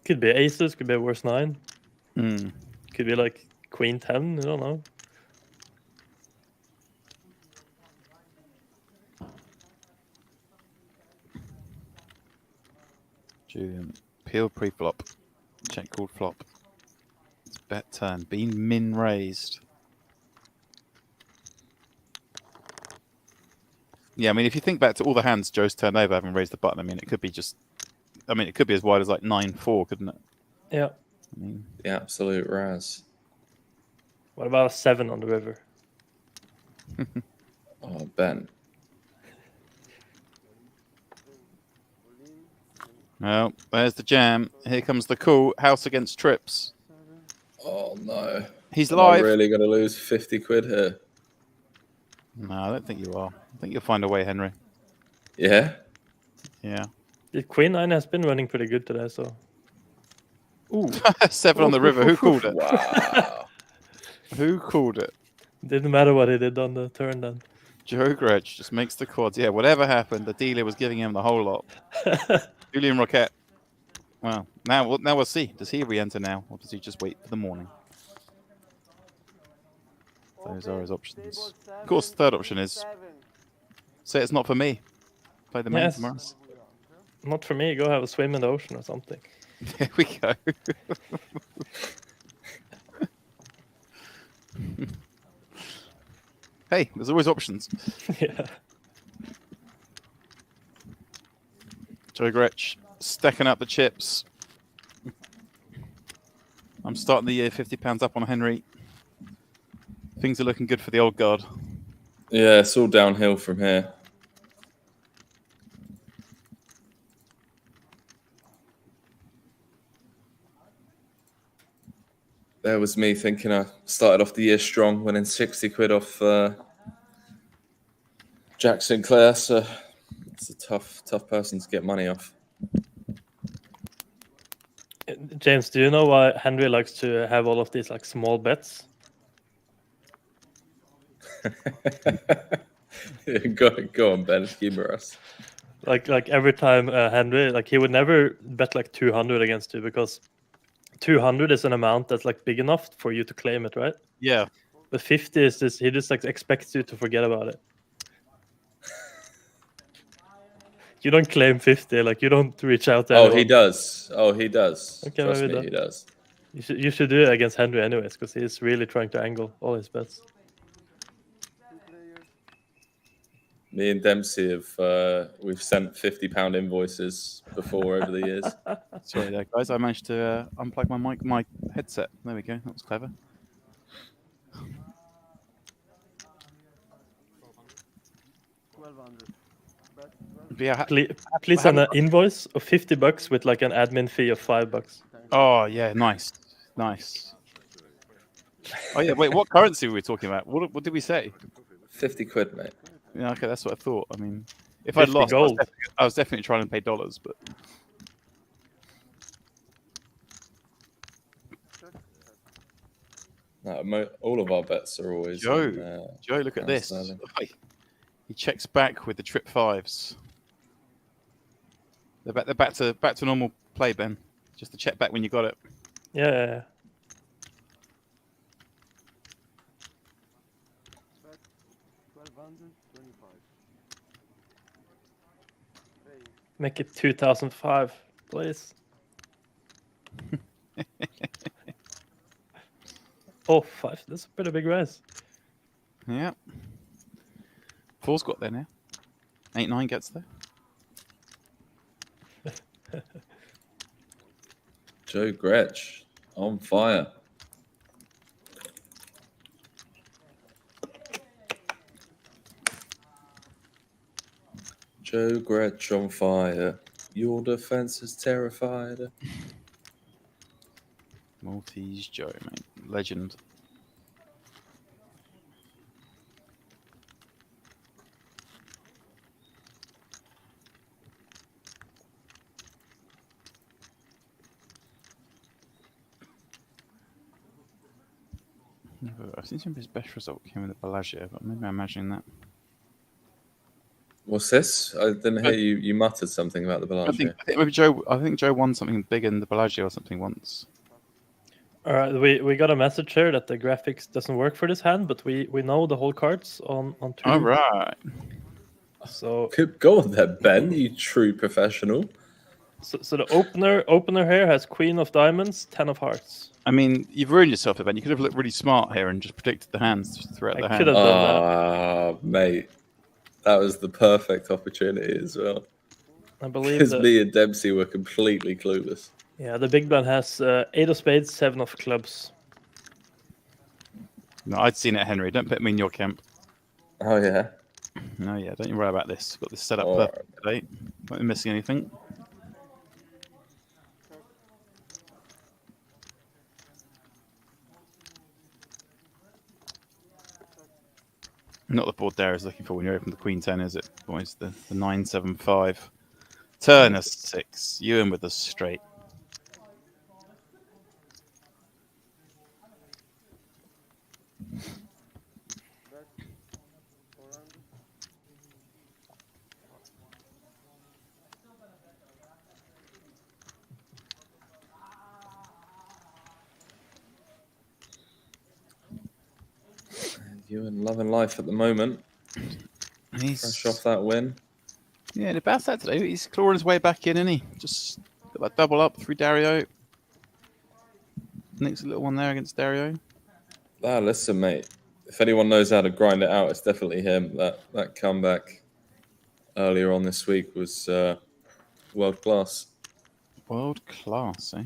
Could be aces, could be a worse 9. Mm. Could be like queen 10, I don't know. Julian, peel pre-flop, check called flop. It's bet turn, being min raised. Yeah, I mean, if you think back to all the hands Joe's turned over having raised the button, I mean, it could be just, I mean, it could be as wide as like 9-4, couldn't it? Yeah. I mean, The absolute Raz. What about a 7 on the river? Oh, Ben. well, there's the jam. Here comes the call. House against trips. Oh no. He's Am live. I really going to lose 50 quid here? No, I don't think you are. I think you'll find a way, Henry. Yeah? Yeah. The queen 9 has been running pretty good today, so. Ooh. 7 on the river. Who called it? Wow. Who called it? Didn't matter what he did on the turn then. Joe Gretsch just makes the quads. Yeah, whatever happened, the dealer was giving him the whole lot. Julian Roquette. Well, now we'll see. Does he re-enter now, or does he just wait for the morning? Those are his options. Of course, the third option is say it's not for me. Play the main Yes. tomorrow. Not for me, go have a swim in the ocean or something. There we go. Hey, there's always options. Yeah. Joe Gretsch stacking up the chips. I'm starting the year £50 up on Henry. Things are looking good for the old guard. Yeah, it's all downhill from here. There was me thinking I started off the year strong, winning 60 quid off Jack Sinclair, so it's a tough person to get money off. James, do you know why Henry likes to have all of these like small bets? Go on, Ben, humor us. Like every time Henry, like he would never bet like 200 against you because 200 is an amount that's like big enough for you to claim it, right? Yeah. But 50 is this, he just like expects you to forget about it. You don't claim 50, like you don't reach out to anyone. He does. Oh, he does. Okay, Trust maybe me, he does. You should do it against Henry anyways, because he's really trying to angle all his bets. Me and Dempsey have we've sent £50 invoices before over the years. Sorry there, guys. I managed to unplug my headset. There we go. That was clever. Yeah, please send an invoice of $50 with like an admin fee of $5. Oh yeah, nice. Oh yeah, wait, what currency were we talking about? What did we say? 50 quid, mate. Yeah, okay, that's what I thought. I mean, if I'd lost, I was definitely trying to pay dollars, but. No, all of our bets are always. Joe, look at this. He checks back with the trip 5s. They're back to normal play, Ben. Just to check back when you got it. Yeah. Make it 2005, please. Oh, 5. That's a pretty big raise. Yeah. 4's got there now. 8-9 gets there. Joe Gretsch on fire. Joe Gretsch on fire. Your defense is terrified. Maltese Joe, mate. Legend. I've seen his best result came with the Bellagio, but maybe I'm imagining that. What's this? I didn't hear you. You muttered something about the Bellagio. I think maybe Joe. I think Joe won something big in the Bellagio or something once. All right, we got a message here that the graphics doesn't work for this hand, but we know the whole cards on two. All right. So go on then, Ben. You true professional. So the opener here has Queen of Diamonds, 10 of Hearts. I mean, you've ruined yourself, Ben. You could have looked really smart here and just predicted the hands throughout the hand. Could have done that. Mate, that was the perfect opportunity as well. I believe because me and Dempsey were completely clueless. Yeah, the big blind has 8 of Spades, 7 of Clubs. No, I'd seen it, Henry. Don't put me in your camp. Oh yeah. No, yeah. Don't you worry about this. Got this set up All perfect today. Won't be missing anything. Not the board there is looking for when you open the Queen 10, is it? Boys, the 9-7-5. Turn a 6. Ewan with the straight. Ewan loving life at the moment. He's fresh off that win. Yeah, and about that today, he's clawing his way back in, isn't he? Just got that double up through Dario. Nick's a little one there against Dario. Ah, listen, mate. If anyone knows how to grind it out, it's definitely him. That comeback earlier on this week was world class. World class, eh?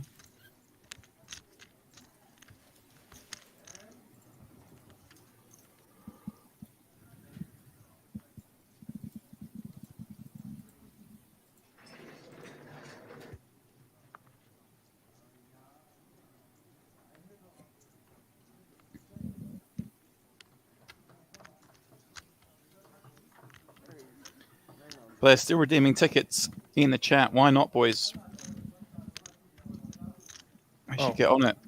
But they're still redeeming tickets in the chat. Why not, boys? I should get on it.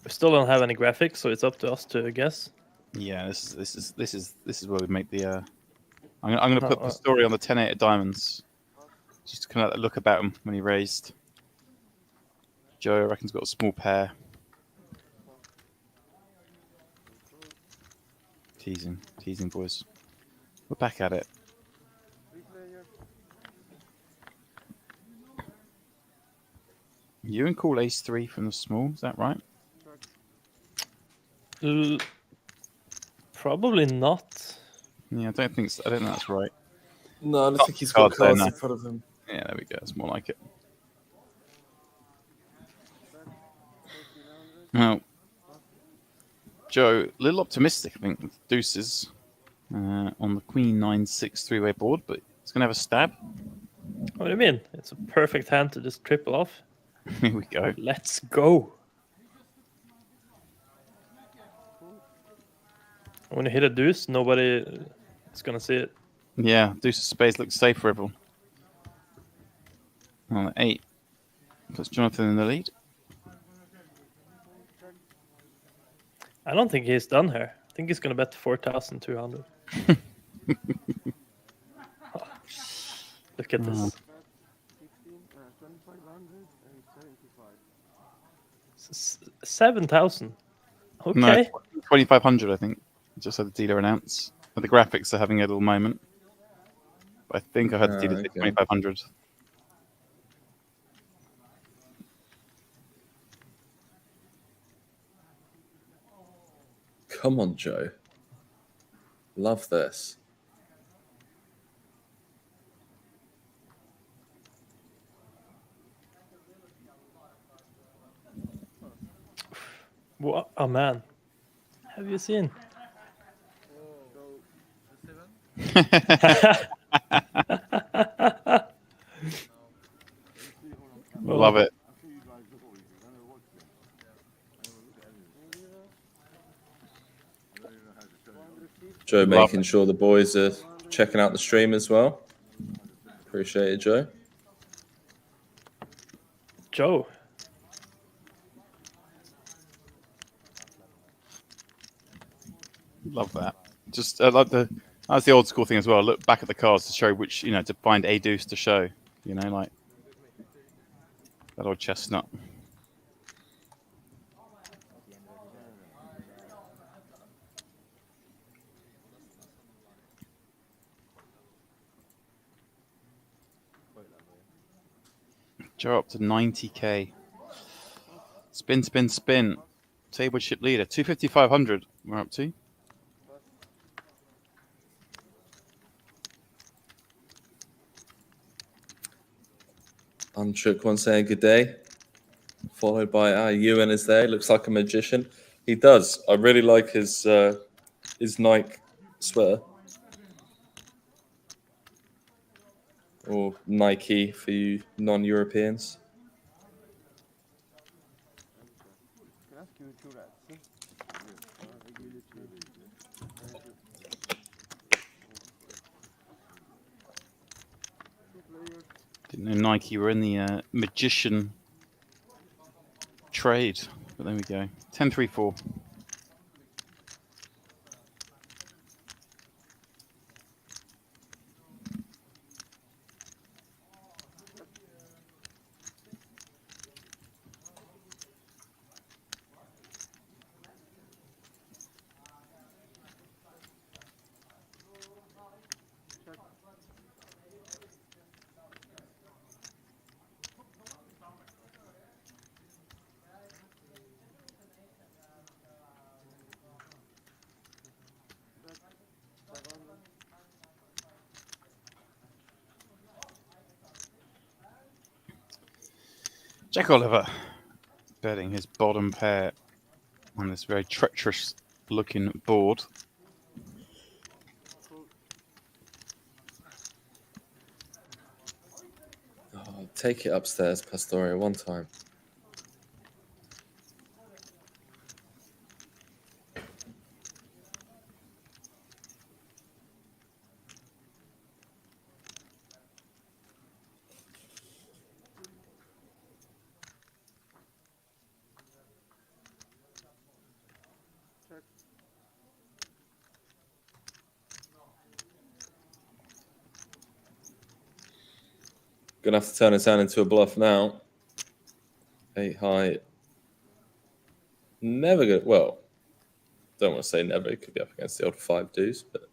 We still don't have any graphics, so it's up to us to guess. Yeah, this is where we make the. I'm going to put the story on the 10-8 of diamonds. Just kind of look about him when he raised. Joe, I reckon's got a small pair. Teasing, boys. We're back at it. You and call ace-3 from the small, is that right? Probably not. Yeah, I don't think that's right. No, I don't think he's got cards in front of him. Yeah, there we go. It's more like it. Now, Joe, a little optimistic, I think, with deuces on the Queen 9-6 three-way board, but he's going to have a stab. What do you mean? It's a perfect hand to just triple off. Here we go. Let's go. When you hit a deuce, nobody is going to see it. Yeah, deuce of spades looks safe for everyone. On the 8. Puts Jonathan in the lead. I don't think he's done here. I think he's going to bet 4,200. Look at this. 7,000. Okay. No, 2,500, I think. Just had the dealer announce. But the graphics are having a little moment. But I think I had the dealer say 2,500. Come on, Joe. Love this. What a man. Have you seen? Joe Love making it. sure the boys are checking out the stream as well. Appreciate it, Joe. Joe. Love that. Just like that's the old school thing as well. Look back at the cards to show which, to find a deuce to show. Like that old chestnut. Joe up to 90k. Spin, spin, spin. Table chip leader. 250,500 we're up to. Unchook one saying good day. Followed by Ewan is there. Looks like a magician. He does. I really like his Nike sweater. Or Nike for you non-Europeans. Can I ask you two rats? I give you two. Didn't know Nike were in the magician trade, but there we go. 10-3-4. Jack Oliver betting his bottom pair on this very treacherous looking board. Oh, take it upstairs, Pastoria, one time. Gonna have to turn his hand into a bluff now. 8 high. Never good. Well, don't want to say never. It could be up against the old 5 deuce, but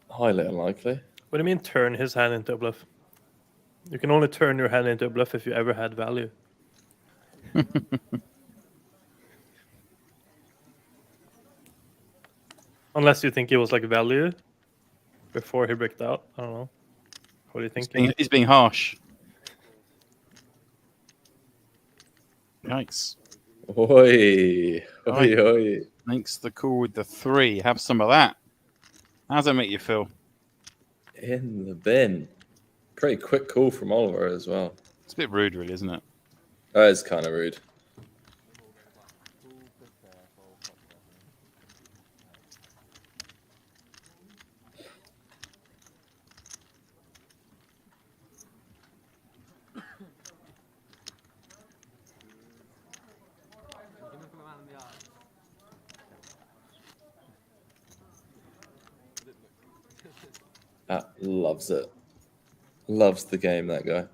highly unlikely. What do you mean turn his hand into a bluff? You can only turn your hand into a bluff if you ever had value. Unless you think it was like value before he bricked out. I don't know. What do you think? He's being harsh. Yikes. Oi. Oi, oi. Makes the call with the 3. Have some of that. How does that make you feel? In the bin. Pretty quick call from Oliver as well. It's a bit rude, really, isn't it? That is kind of rude. Loves it. Loves the game, that guy.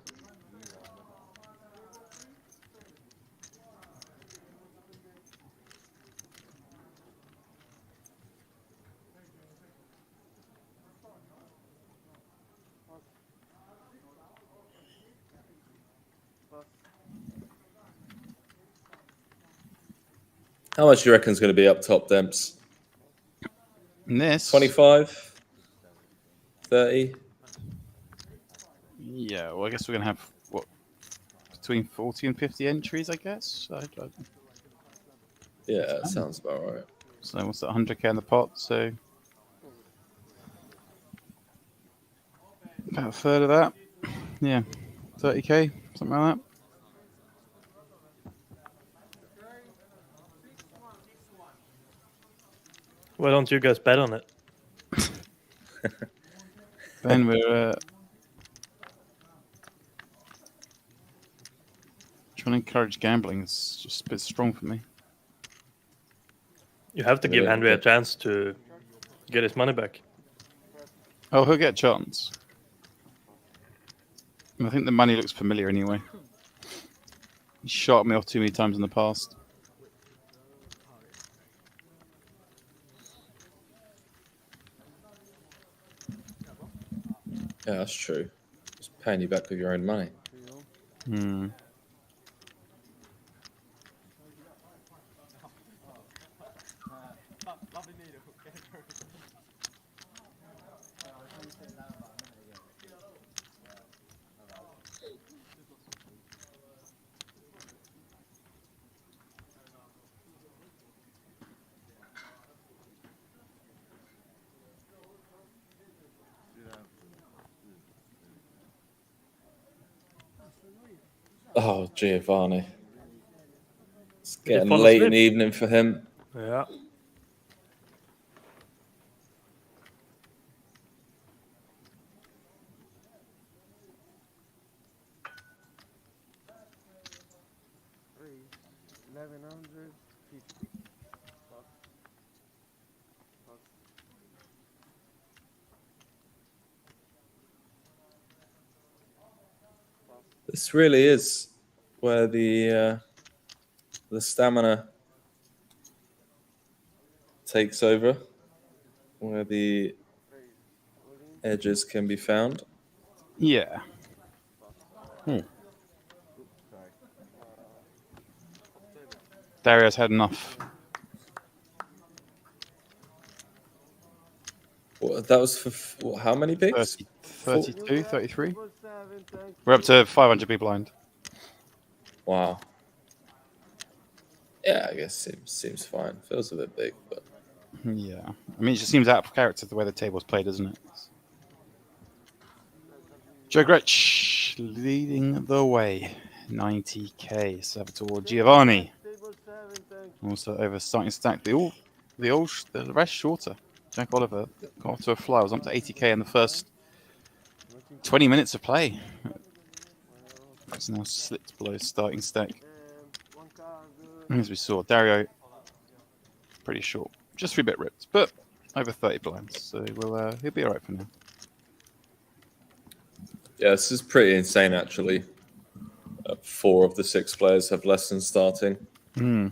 How much do you reckon is going to be up top, Demps? This 25, 30. Yeah, well, I guess we're gonna have what between 40 and 50 entries, I guess. Yeah, that sounds about right. So what's that? 100k in the pot, so about a third of that. Yeah, 30k, something like that. Why don't you guys bet on it? Ben, we're trying to encourage gambling. It's just a bit strong for me. You have to give Henry a chance to get his money back. Oh, he'll get a chance. I think the money looks familiar anyway. He shot me off too many times in the past. Yeah, that's true. Just paying you back with your own money. Hmm. Oh, Giovanni. It's Did he getting fall late asleep? in the evening for him. Yeah. This really is where the stamina takes over, where the edges can be found. Yeah. Dario's had enough. What, that was for how many picks? 32, 33? We're up to 500 big blind. Wow. Yeah, I guess seems fine. Feels a bit big, but Yeah. I mean, it just seems out of character the way the table's played, doesn't it? Joe Gretsch leading the way. 90k. Salvatore Giovanni. Also over starting stack. The rest shorter. Jack Oliver got off to a fly. Was up to 80k in the first 20 minutes of play. It's now slipped below starting stack. As we saw, Dario pretty short, just a bit ripped, but over 30 blinds, so he'll be all right for now. yeah, this is pretty insane actually. 4 of the 6 players have less than starting. Hmm.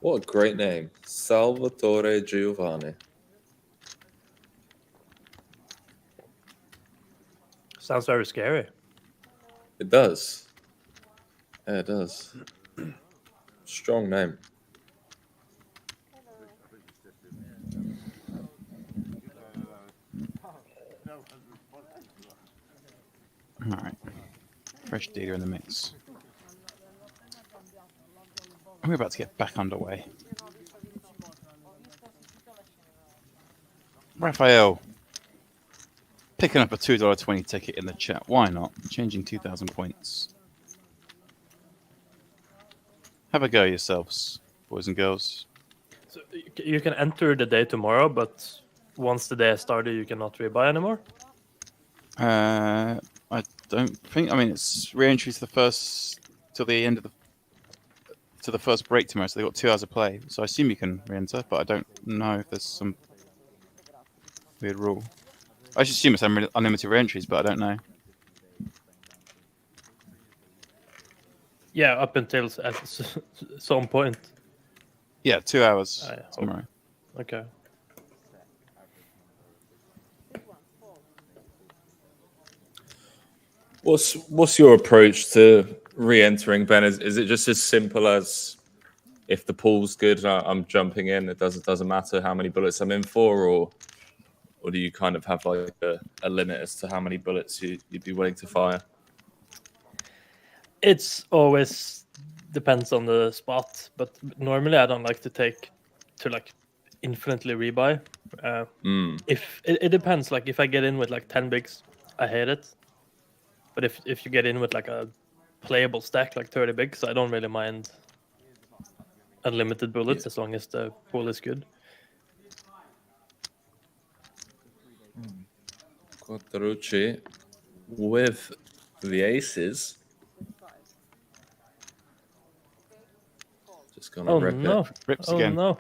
What a great name, Salvatore Giovanni. Sounds very scary. It does. Yeah, it does. Strong name. All right. Fresh data in the mix. We're about to get back underway. Raphael. Picking up a $2.20 ticket in the chat. Why not? Changing 2,000 points. Have a go yourselves, boys and girls. So you can enter the day tomorrow, but once the day has started, you cannot rebuy anymore? I don't think. I mean, it's re-entry to the first till the end of the first break tomorrow. So they've got 2 hours of play. So I assume you can re-enter, but I don't know if there's some weird rule. I should assume it's unlimited re-entries, but I don't know. Yeah, up until at some point. Yeah, 2 hours tomorrow. Okay. What's your approach to re-entering, Ben? Is it just as simple as if the pool's good, I'm jumping in. It doesn't matter how many bullets I'm in for, or do you kind of have like a limit as to how many bullets you'd be willing to fire? It's always depends on the spot, but normally I don't like to take to like infinitely rebuy. If it depends, like if I get in with like 10 bigs, I hate it. But if you get in with like a playable stack, like 30 bigs, I don't really mind unlimited bullets as long as the pool is good. Quattrucci with the aces. Just gonna rip it. Rips Oh, again. no.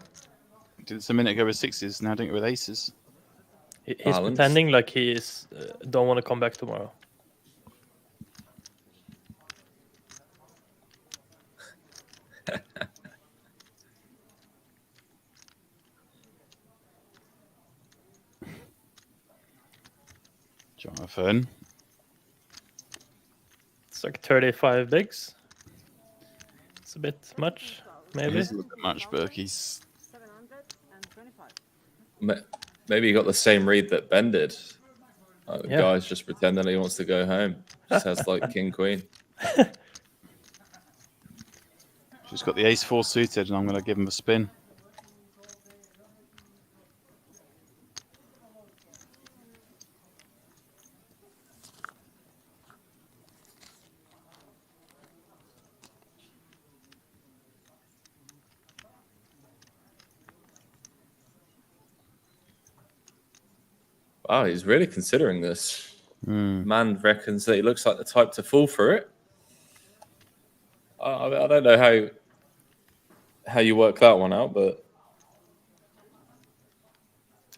Did this a minute ago with sixes, now doing it with aces. He's pretending like he is don't want to come back tomorrow. Jonathan. It's like 35 bigs. It's a bit much, maybe. It is a little bit much, but he's... 725. Maybe he got the same read that Ben did. The Yeah. guy's just pretending he wants to go home. Just has like king queen. She's got the ace four suited, and I'm going to give him a spin. Wow, he's really considering this. Man reckons that he looks like the type to fall for it. I don't know how you work that one out, but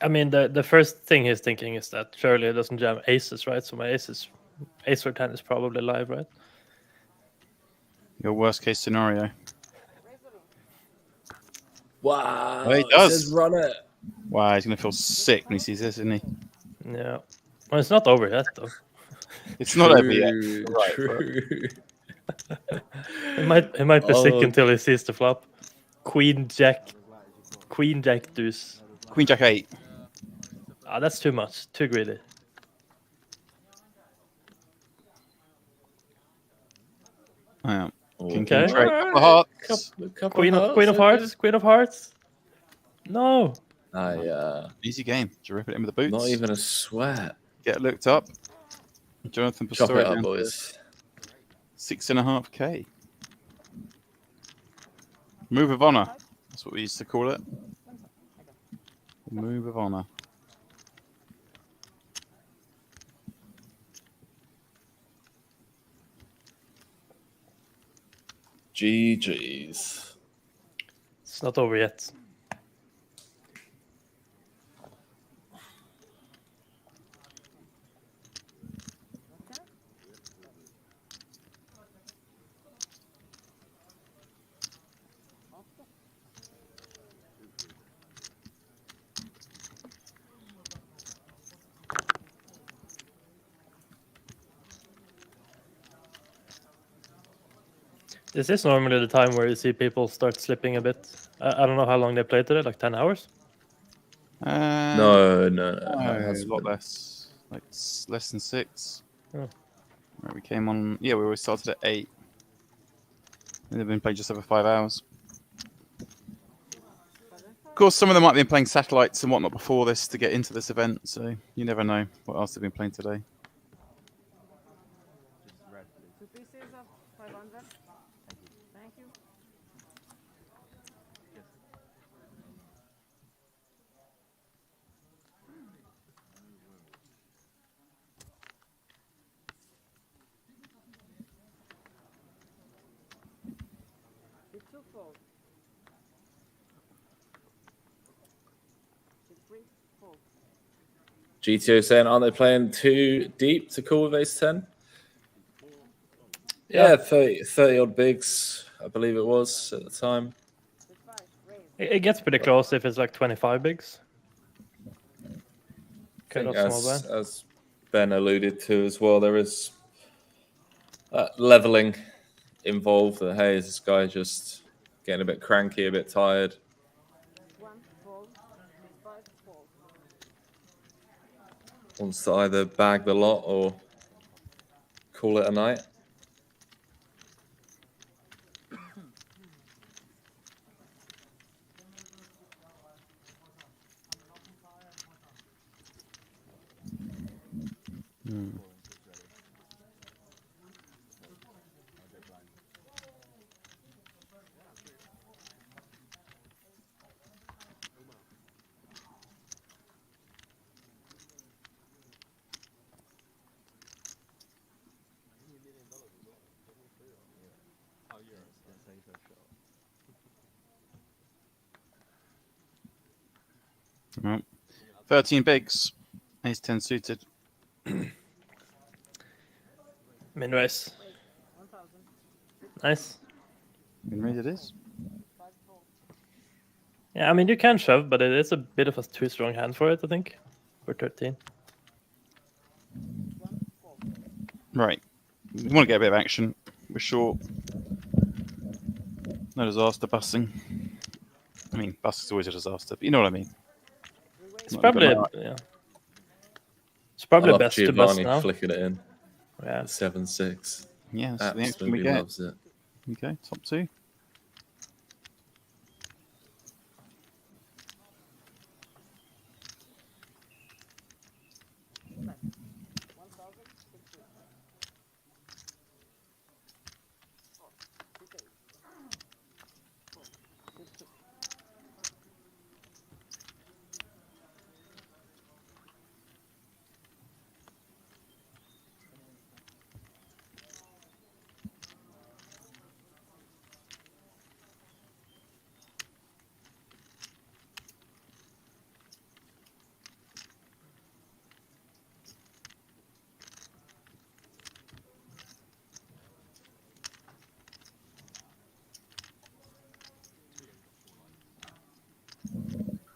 I mean, the first thing he's thinking is that surely it doesn't jam aces, right? So my ace or 10 is probably live, right? Your worst case scenario. wow, Well, he does. says run it. Wow, he's going to feel sick when he sees this, isn't he? Yeah. Well, it's not over yet, though. It's not over yet. Right, True. He might be sick until he sees the flop. Queen jack deuce. Queen jack 8. Ah, that's too much. Too greedy. Yeah. King Okay. trade. Couple of hearts. Queen of hearts. Queen of hearts. No. Easy game. Do you rip it in with the boots? Not even a sweat. Get it looked up. Jonathan Chop Pastore it up, down to boys. 6.5K. Move of honor. That's what we used to call it. Move of honor. GG's. It's not over yet. This is normally the time where you see people start slipping a bit. I don't know how long they played today, like 10 hours? No. It's a lot less. Like less than 6. Oh. Right, we came on. Yeah, we always started at 8. And they've been playing just over 5 hours. Of course, some of them might have been playing satellites and whatnot before this to get into this event, so you never know what else they've been playing today. 2 pieces of 500. Thank you. It's 2 fold. 6-3 fold. GTO saying, aren't they playing too deep to call with ace 10? Yeah, 30 odd bigs, I believe it was at the time. It gets pretty close if it's like 25 bigs. I think Kind of small blind. as Ben alluded to as well, there is leveling involved. That hey, is this guy just getting a bit cranky, a bit tired. 1 fold, 5 fold. Wants to either bag the lot or call it a night. Well, 13 bigs. Ace 10 suited. Min raise. Nice. Min raise it is. Yeah, I mean, you can shove, but it is a bit of a too strong hand for it, I think. For 13. Right. We want to get a bit of action. We're short. No disaster busting. I mean, busting's always a disaster, but you know what I mean. It's probably, yeah. It's probably best to bust Giovanni now. flicking it in. Yeah. 7-6. Yeah, that's the action we Absolutely get. loves it. Okay, top 2.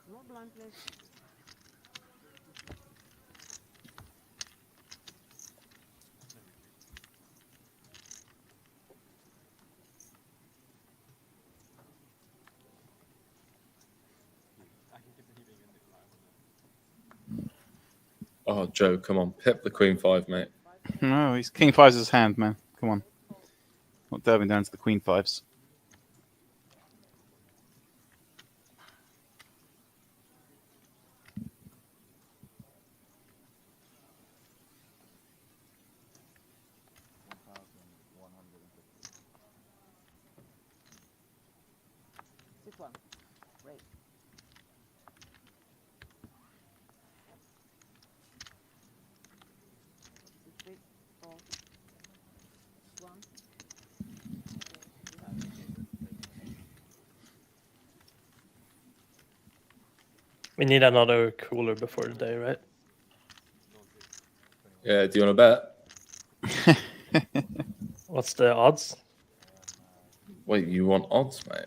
More blind, please. Oh, Joe, come on. Pip the Queen 5, mate. No, he's King 5's his hand, man. Come on. Not delving down to the Queen 5s. Sit one. Raise. Sit 3, 4, 1. We need another cooler before the day, right? Yeah, do you want to bet? What's the odds? Wait, you want odds, mate?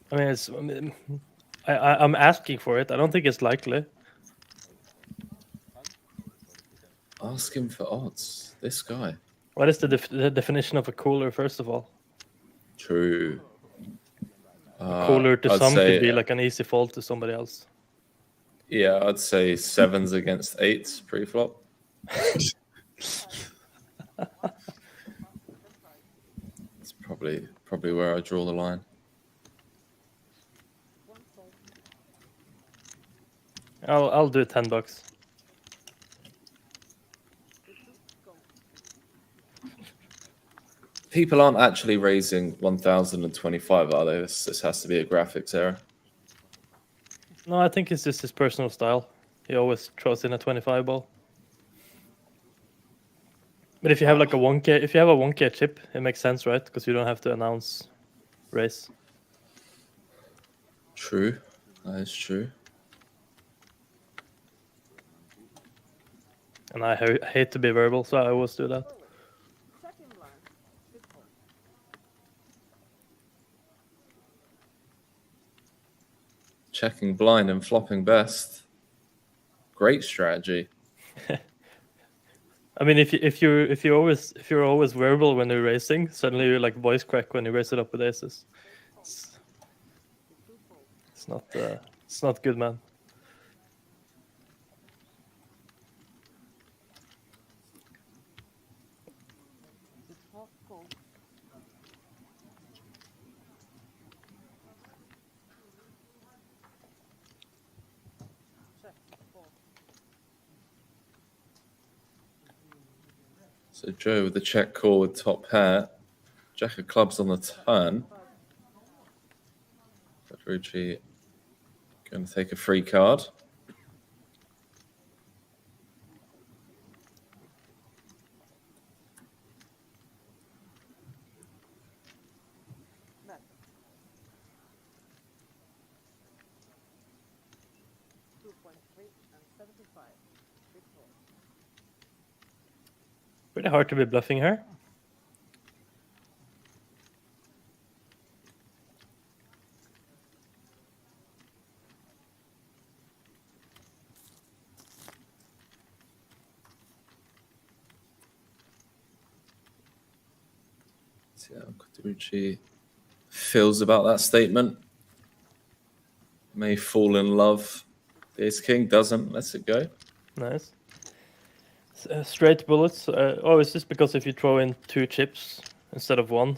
I mean, I'm asking for it. I don't think it's likely. Ask him for odds. This guy. What is the definition of a cooler, first of all? True. Cooler to I'd some say, could be like an easy fold to somebody else. Yeah, I'd say 7s against 8s pre-flop. It's probably where I draw the line. I'll do $10. People aren't actually raising 1,025, are they? This has to be a graphics error. No, I think it's just his personal style. He always throws in a 25 ball. But if you have like a 1K, if you have a 1K chip, it makes sense, right? Because you don't have to announce raise. True, that is true. And I hate to be verbal, so I always do that. Second blind. Sit 4. Checking blind and flopping best. Great strategy. I mean, if you're always verbal when you're racing, suddenly you're like voice crack when you raise it up with aces. It's not good, man. So Joe with the check call with top pair. Jack of clubs on the turn. Petrucci going to take a free card. Pretty hard to be bluffing her. See how Petrucci feels about that statement. May fall in love. The ace king doesn't. Lets it go. Nice. Straight bullets. Oh, it's just because if you throw in 2 chips instead of 1,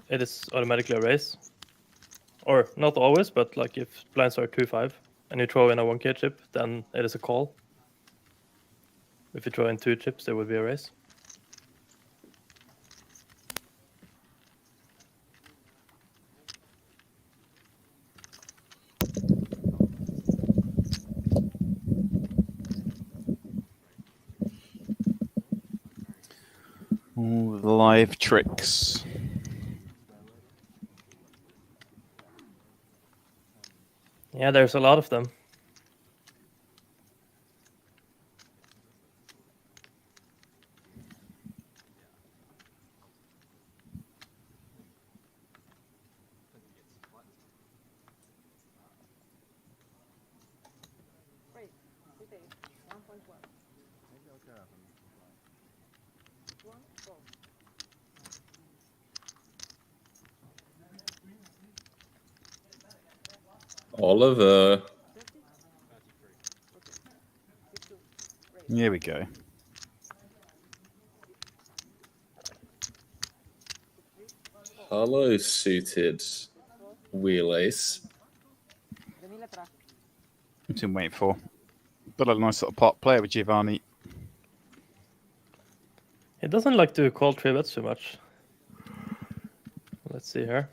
it is automatically a raise. Or not always, but like if blinds are 2-5 and you throw in a 1k chip, then it is a call. If you throw in 2 chips, there would be a raise. All the live tricks. Yeah, there's a lot of them. Oliver. Here we go. Hello, suited wheel ace. What's in waiting for? Got a nice little pot player with Giovanni. He doesn't like to call 3 bets too much. Let's see here.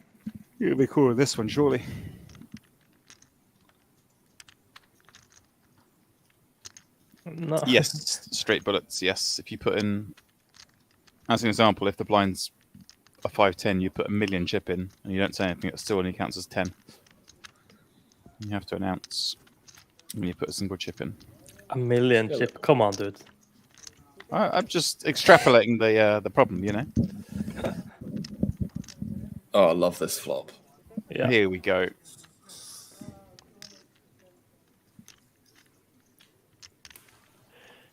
You'll be cool with this one, surely. No. Yes, straight bullets. Yes, if you put in, as an example, if the blind's a 5-10, you put a million chip in, and you don't say anything, it still only counts as 10. You have to announce when you put a single chip in. A million chip? Come on, dude. I'm just extrapolating the problem, you know. Oh, I love this flop. Yeah. Here we go.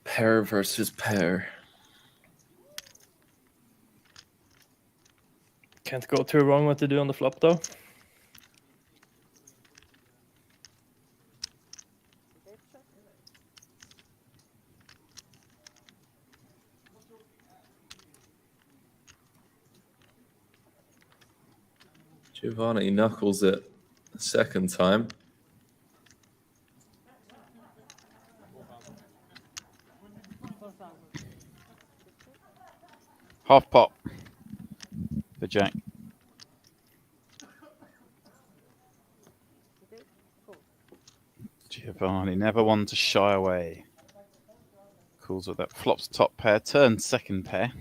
Pair versus pair. Can't go too wrong what to do on the flop, though. Giovanni knuckles it a second time. Half pot for Jack. Giovanni, never one to shy away. Calls with that flops top pair, turns second pair.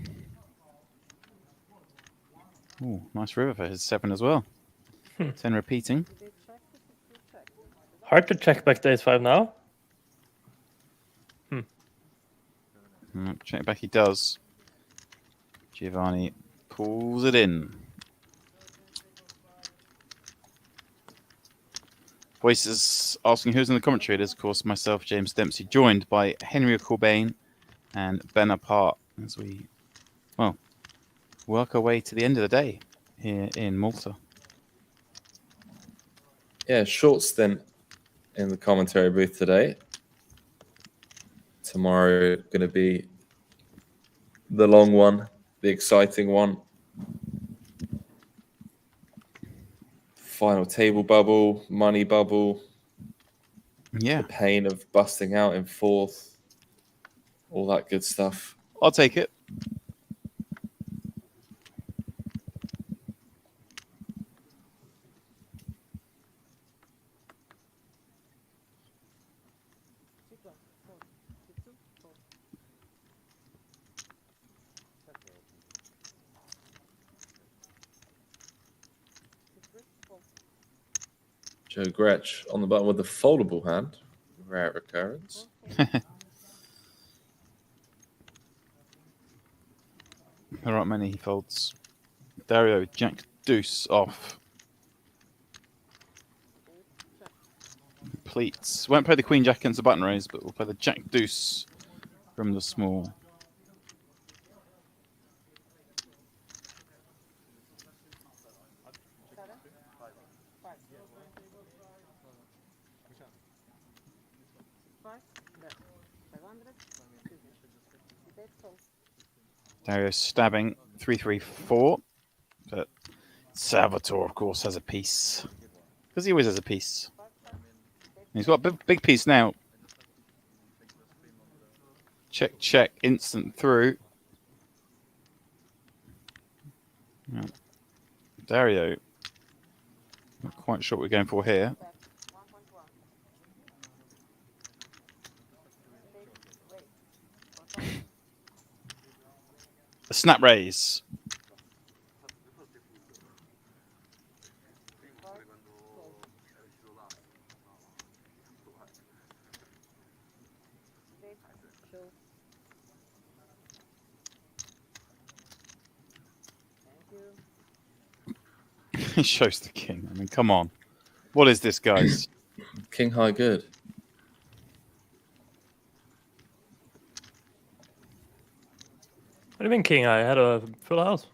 Ooh, nice river for his 7 as well. 10 repeating. Hard to check back to ace-5 now. Check back he does. Giovanni pulls it in. Voices asking who's in the commentary. It is, of course, myself, James Dempsey, joined by Henry Kilbane and Ben Apart as we, well, work our way to the end of the day here in Malta. yeah, short stint in the commentary booth today. Tomorrow going to be the long one, the exciting one. Final table bubble, money bubble. Yeah. The pain of busting out in fourth. All that good stuff. I'll take it. Joe Gretsch on the button with the foldable hand. Rare occurrence. There aren't many he folds. Dario, Jack Deuce off. Completes. Won't play the Queen Jack against the button raise, but we'll play the Jack Deuce from the small. Dario stabbing 3-3-4, but Salvatore, of course, has a piece because he always has a piece. He's got a big piece now. Check, check, instant through. Yeah. Dario, not quite sure what we're going for here. A snap raise. He shows the king. I mean, come on. What is this, guys? King high good. What do you mean, king? I had a full house.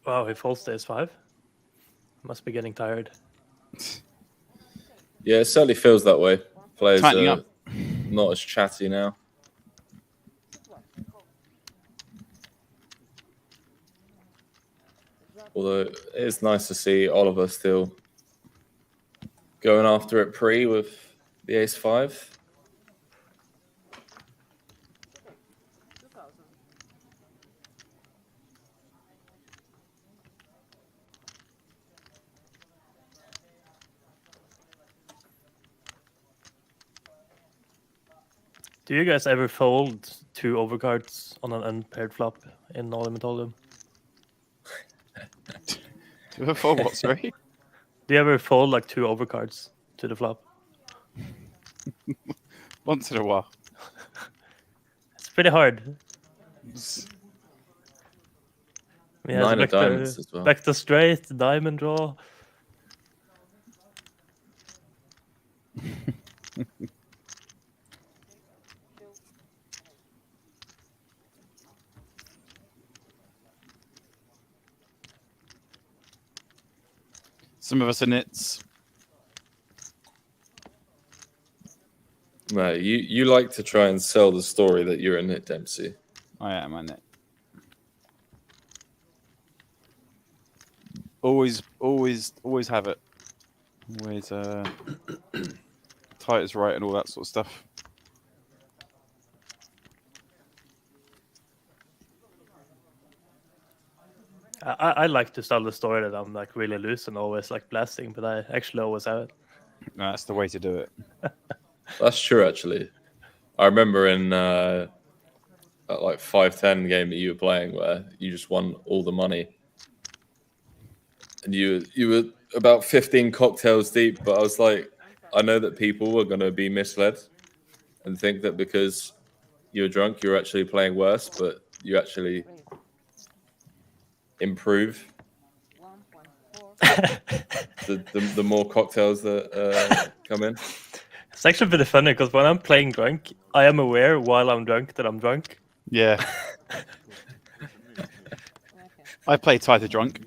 Wow, he folds to ace-5. Must be getting tired. Yeah, it certainly feels that way. Players Tightening are up. not as chatty now. Although it is nice to see Oliver still going after it pre with the ace-5. Do you guys ever fold 2 overcards on an unpaired flop in Olimentolium? Do you ever fold what, sorry? Do you ever fold like 2 overcards to the flop? Once in a while. It's pretty hard. We have 9 of diamonds as well. Back to straight, diamond draw. Some of us are nits. No, you like to try and sell the story that you're a nit, Dempsey. I am a nit. Always have it. Always tight is right and all that sort of stuff. I like to tell the story that I'm like really loose and always like blasting, but I actually always have it. No, that's the way to do it. That's true, actually. I remember in that like 5-10 game that you were playing where you just won all the money and you were about 15 cocktails deep, but I was like, I know that people are going to be misled and think that because you're drunk, you're actually playing worse, but you actually improve. the more cocktails that come in. It's actually pretty funny because when I'm playing drunk, I am aware while I'm drunk that I'm drunk. Yeah. I play tighter drunk.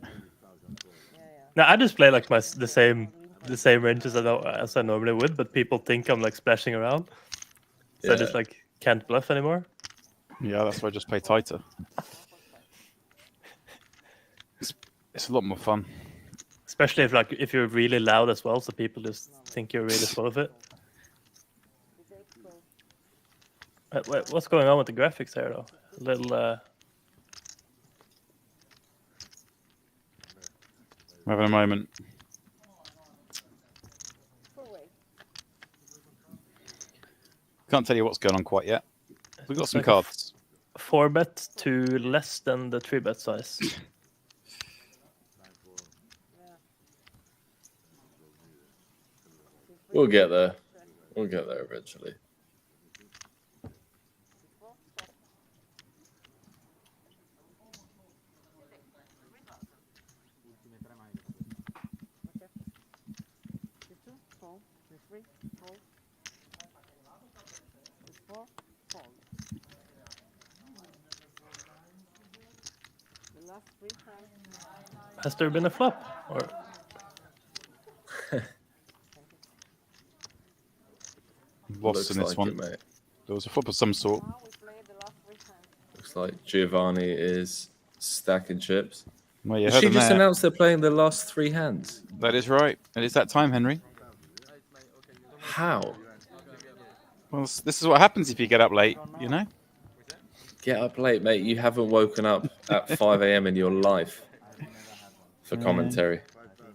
No, I just play like the same range as I normally would, but people think I'm like splashing around, so I just like can't bluff anymore. Yeah, that's why I just play tighter. It's a lot more fun, especially if you're really loud as well, so people just think you're really full of it. Wait, what's going on with the graphics there, though? A little. We're having a moment. Can't tell you what's going on quite yet. We've got some like cards. 4-bet to less than the 3-bet size. We'll get there. We'll get there eventually. Has there been a flop? Or Lost in this like one. it, mate. There was a flop of some sort. Looks like Giovanni is stacking chips. Well, you Did heard she them just there. announced they're playing the last 3 hands? That is right. It is that time, Henry. How? Well, this is what happens if you get up late, you know? Get up late, mate. You haven't woken up at 5 a.m. in your life for commentary.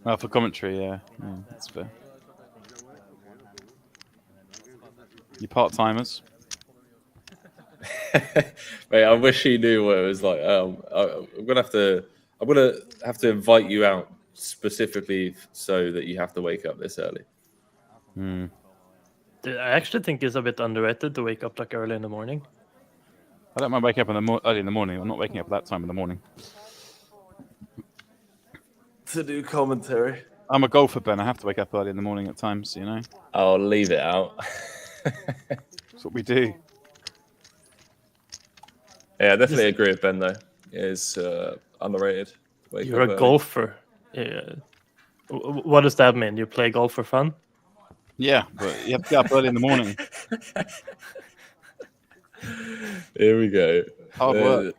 Oh, for commentary, yeah. That's fair. You part-timers. Mate, I wish he knew what it was like. I'm gonna have to invite you out specifically so that you have to wake up this early. I actually think it's a bit underrated to wake up like early in the morning. I don't mind waking up early in the morning. I'm not waking up at that time in the morning. To do commentary. I'm a golfer, Ben. I have to wake up early in the morning at times, you know? I'll leave it out. That's what we do. Yeah, I definitely agree with Ben, though. It's underrated. You're a golfer. Yeah. What does that mean? You play golf for fun? Yeah, but you have to get up early in the morning. Here we go. Hard work.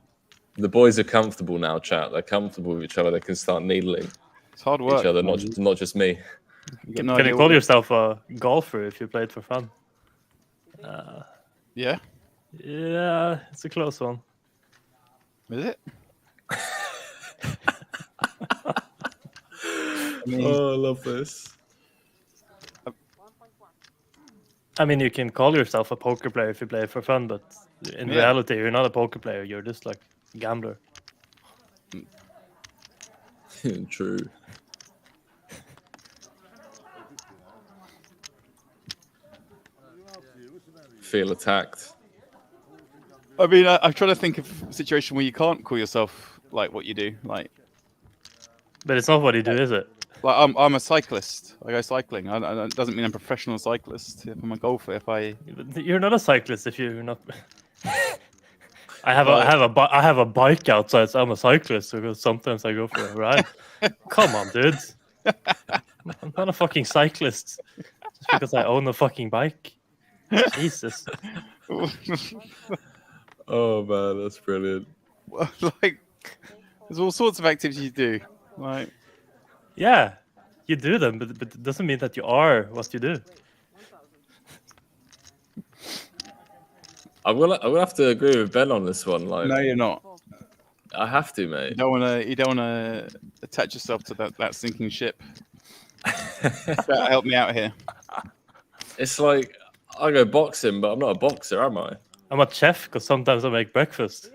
The boys are comfortable now, chat. They're comfortable with each other. They can start needling It's hard work. each other, not just me. Can you call yourself a golfer if you play it for fun? Yeah. Yeah, it's a close one. Is it? Oh, I love this. I mean, you can call yourself a poker player if you play it for fun, but in reality, you're not a poker player. You're just like a gambler. True. Feel attacked. I mean, I'm trying to think of a situation where you can't call yourself like what you do, like. But it's not what you do, is it? Like I'm a cyclist. I go cycling. It doesn't mean I'm a professional cyclist. If I'm a golfer, You're not a cyclist if you're not. I have a bike outside, so I'm a cyclist because sometimes I go for a ride. Come on, dude. I'm not a fucking cyclist just because I own a fucking bike. Jesus. Oh man, that's brilliant. Like, there's all sorts of activities you do. Like, yeah, you do them, but it doesn't mean that you are what you do. I'm gonna have to agree with Ben on this one. Like, no, you're not. I have to, mate. You don't wanna attach yourself to that sinking ship. Help me out here. It's like I go boxing, but I'm not a boxer, am I? I'm a chef because sometimes I make breakfast.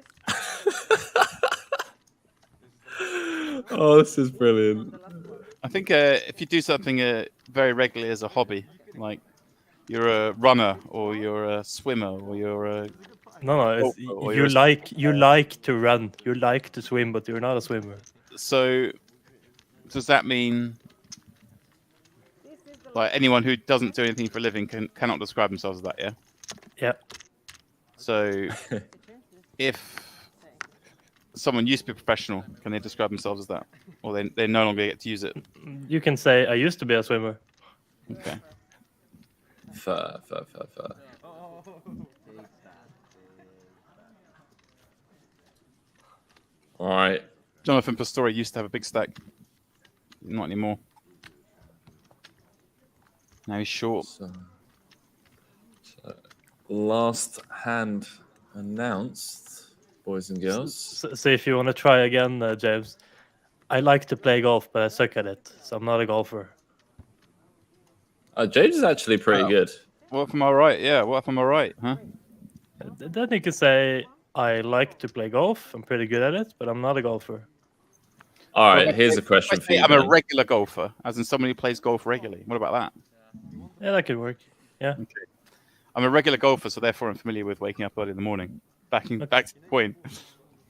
Oh, this is brilliant. I think if you do something very regularly as a hobby, like you're a runner or you're a swimmer or you're a No, it's, you like to run, you like to swim, but you're not a swimmer. So, does that mean like anyone who doesn't do anything for a living cannot describe themselves as that? Yeah. Yeah. So, if someone used to be professional, can they describe themselves as that, or they no longer get to use it? You can say, I used to be a swimmer. Okay. Fair. All right. Jonathan Pastore used to have a big stack. Not anymore. Now he's short. So last hand announced, boys and girls. So if you want to try again, James, I like to play golf, but I suck at it, so I'm not a golfer. James is actually pretty good. What if I'm all right? Yeah, what if I'm all right? Huh? Then you can say, I like to play golf. I'm pretty good at it, but I'm not a golfer. All right, here's a question for you. I'm a regular golfer, as in somebody who plays golf regularly. What about that? Yeah, that could work. Yeah. Okay. I'm a regular golfer, so therefore I'm familiar with waking up early in the morning. Back to the point.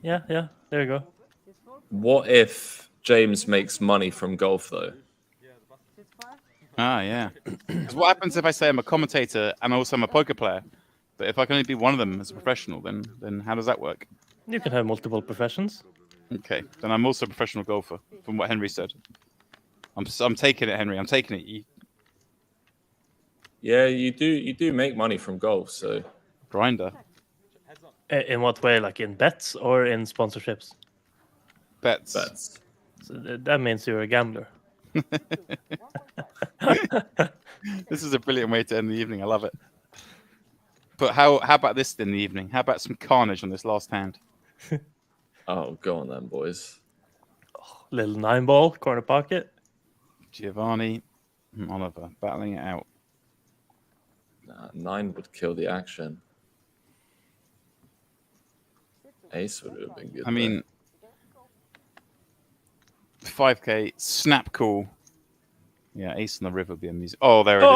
Yeah, there you go. What if James makes money from golf, though? Ah, yeah. Because what happens if I say I'm a commentator and also I'm a poker player? But if I can only be one of them as a professional, then how does that work? You can have multiple professions. Okay, then I'm also a professional golfer, from what Henry said. I'm taking it, Henry. I'm taking it. Yeah, you do make money from golf, so grinder. In what way? Like in bets or in sponsorships? Bets. So that means you're a gambler. This is a brilliant way to end the evening. I love it. But how about this in the evening? How about some carnage on this last hand? Oh, go on then, boys. Little 9-ball, corner pocket. Giovanni and Oliver battling it out. Nah, 9 would kill the action. Ace would have been good. I mean, 5K, snap call. Yeah, ace on the river would be amusing. Oh, there it is.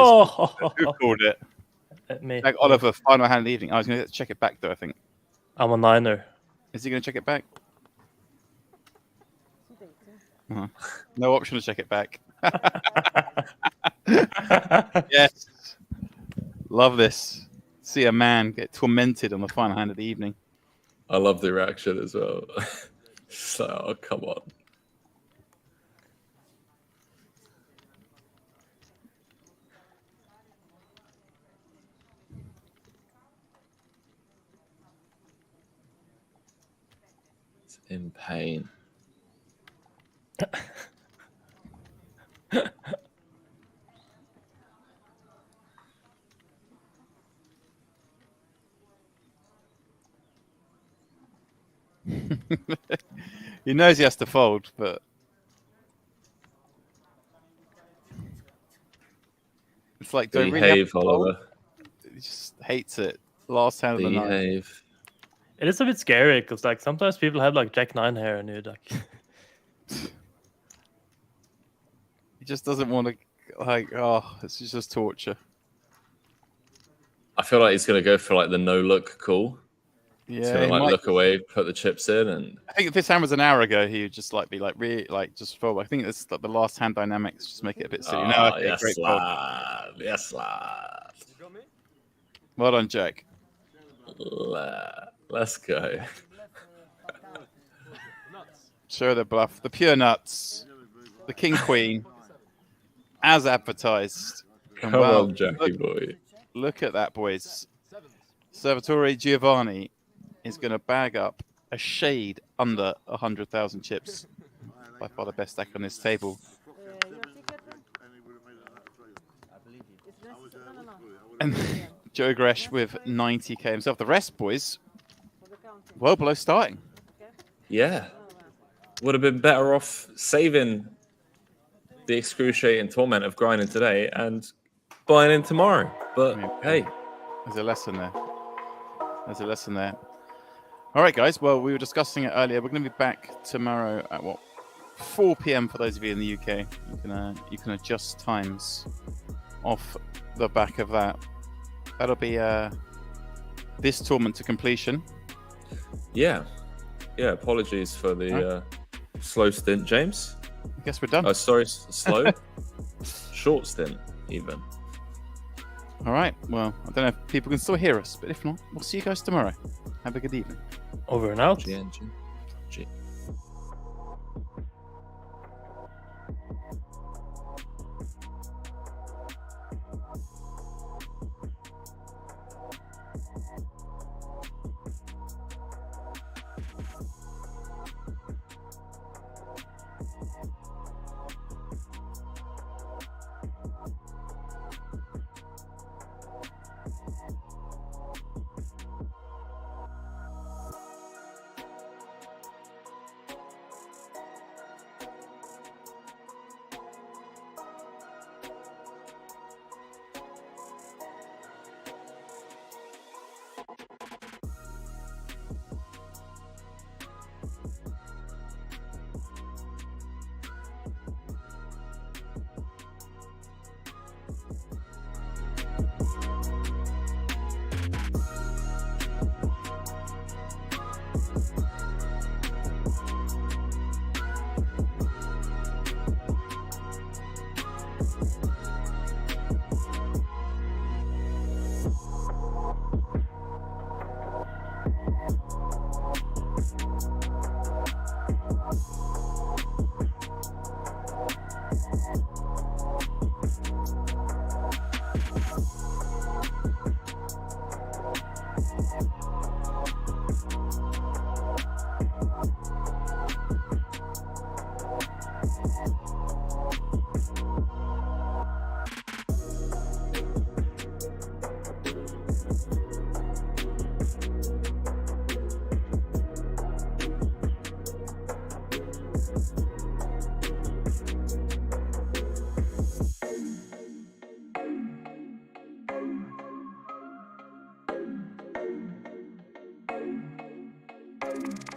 Who called it? Me. Like Oliver, final hand of the evening. I was going to check it back, though, I think. I'm a 9er. Is he going to check it back? No option to check it back. Yes. Love this. See a man get tormented on the final hand of the evening. I love the reaction as well. So, oh, come on. It's in pain. He knows he has to fold, but it's like don't really have to Oliver. He just hates it. Last hand of the night. Behave. It is a bit scary because like sometimes people have like Jack 9 here and you're like He just doesn't want to like it's just torture. I feel like he's gonna go for like the no look call. Yeah, he's gonna like look away, put the chips in, and I think if this hand was an hour ago, he would just like be like really like just fold. I think it's like the last hand dynamics just make it a bit silly. No, okay, yes, great lad. Yes, lad. Well done, Jack. Let's go. Show the bluff. The pure nuts. The king queen. As advertised. Come on, Jackie boy. Look at that, boys. Salvatore Giovanni is going to bag up a shade under 100,000 chips. By far the best stack on this table. And Joe Gresh with 90k himself. The rest, boys, well below starting. Yeah. Would have been better off saving the excruciating torment of grinding today and buying in tomorrow. But hey. There's a lesson there. There's a lesson there. All right, guys. Well, we were discussing it earlier. We're going to be back tomorrow at what? 4 p.m. for those of you in the UK. You can adjust times off the back of that. That'll be this tournament to completion. Yeah. Apologies for the slow stint, James. I guess we're done. Oh, sorry, slow. Short stint, even. All right. Well, I don't know if people can still hear us, but if not, we'll see you guys tomorrow. Have a good evening. Over and out. GNG. Thank you.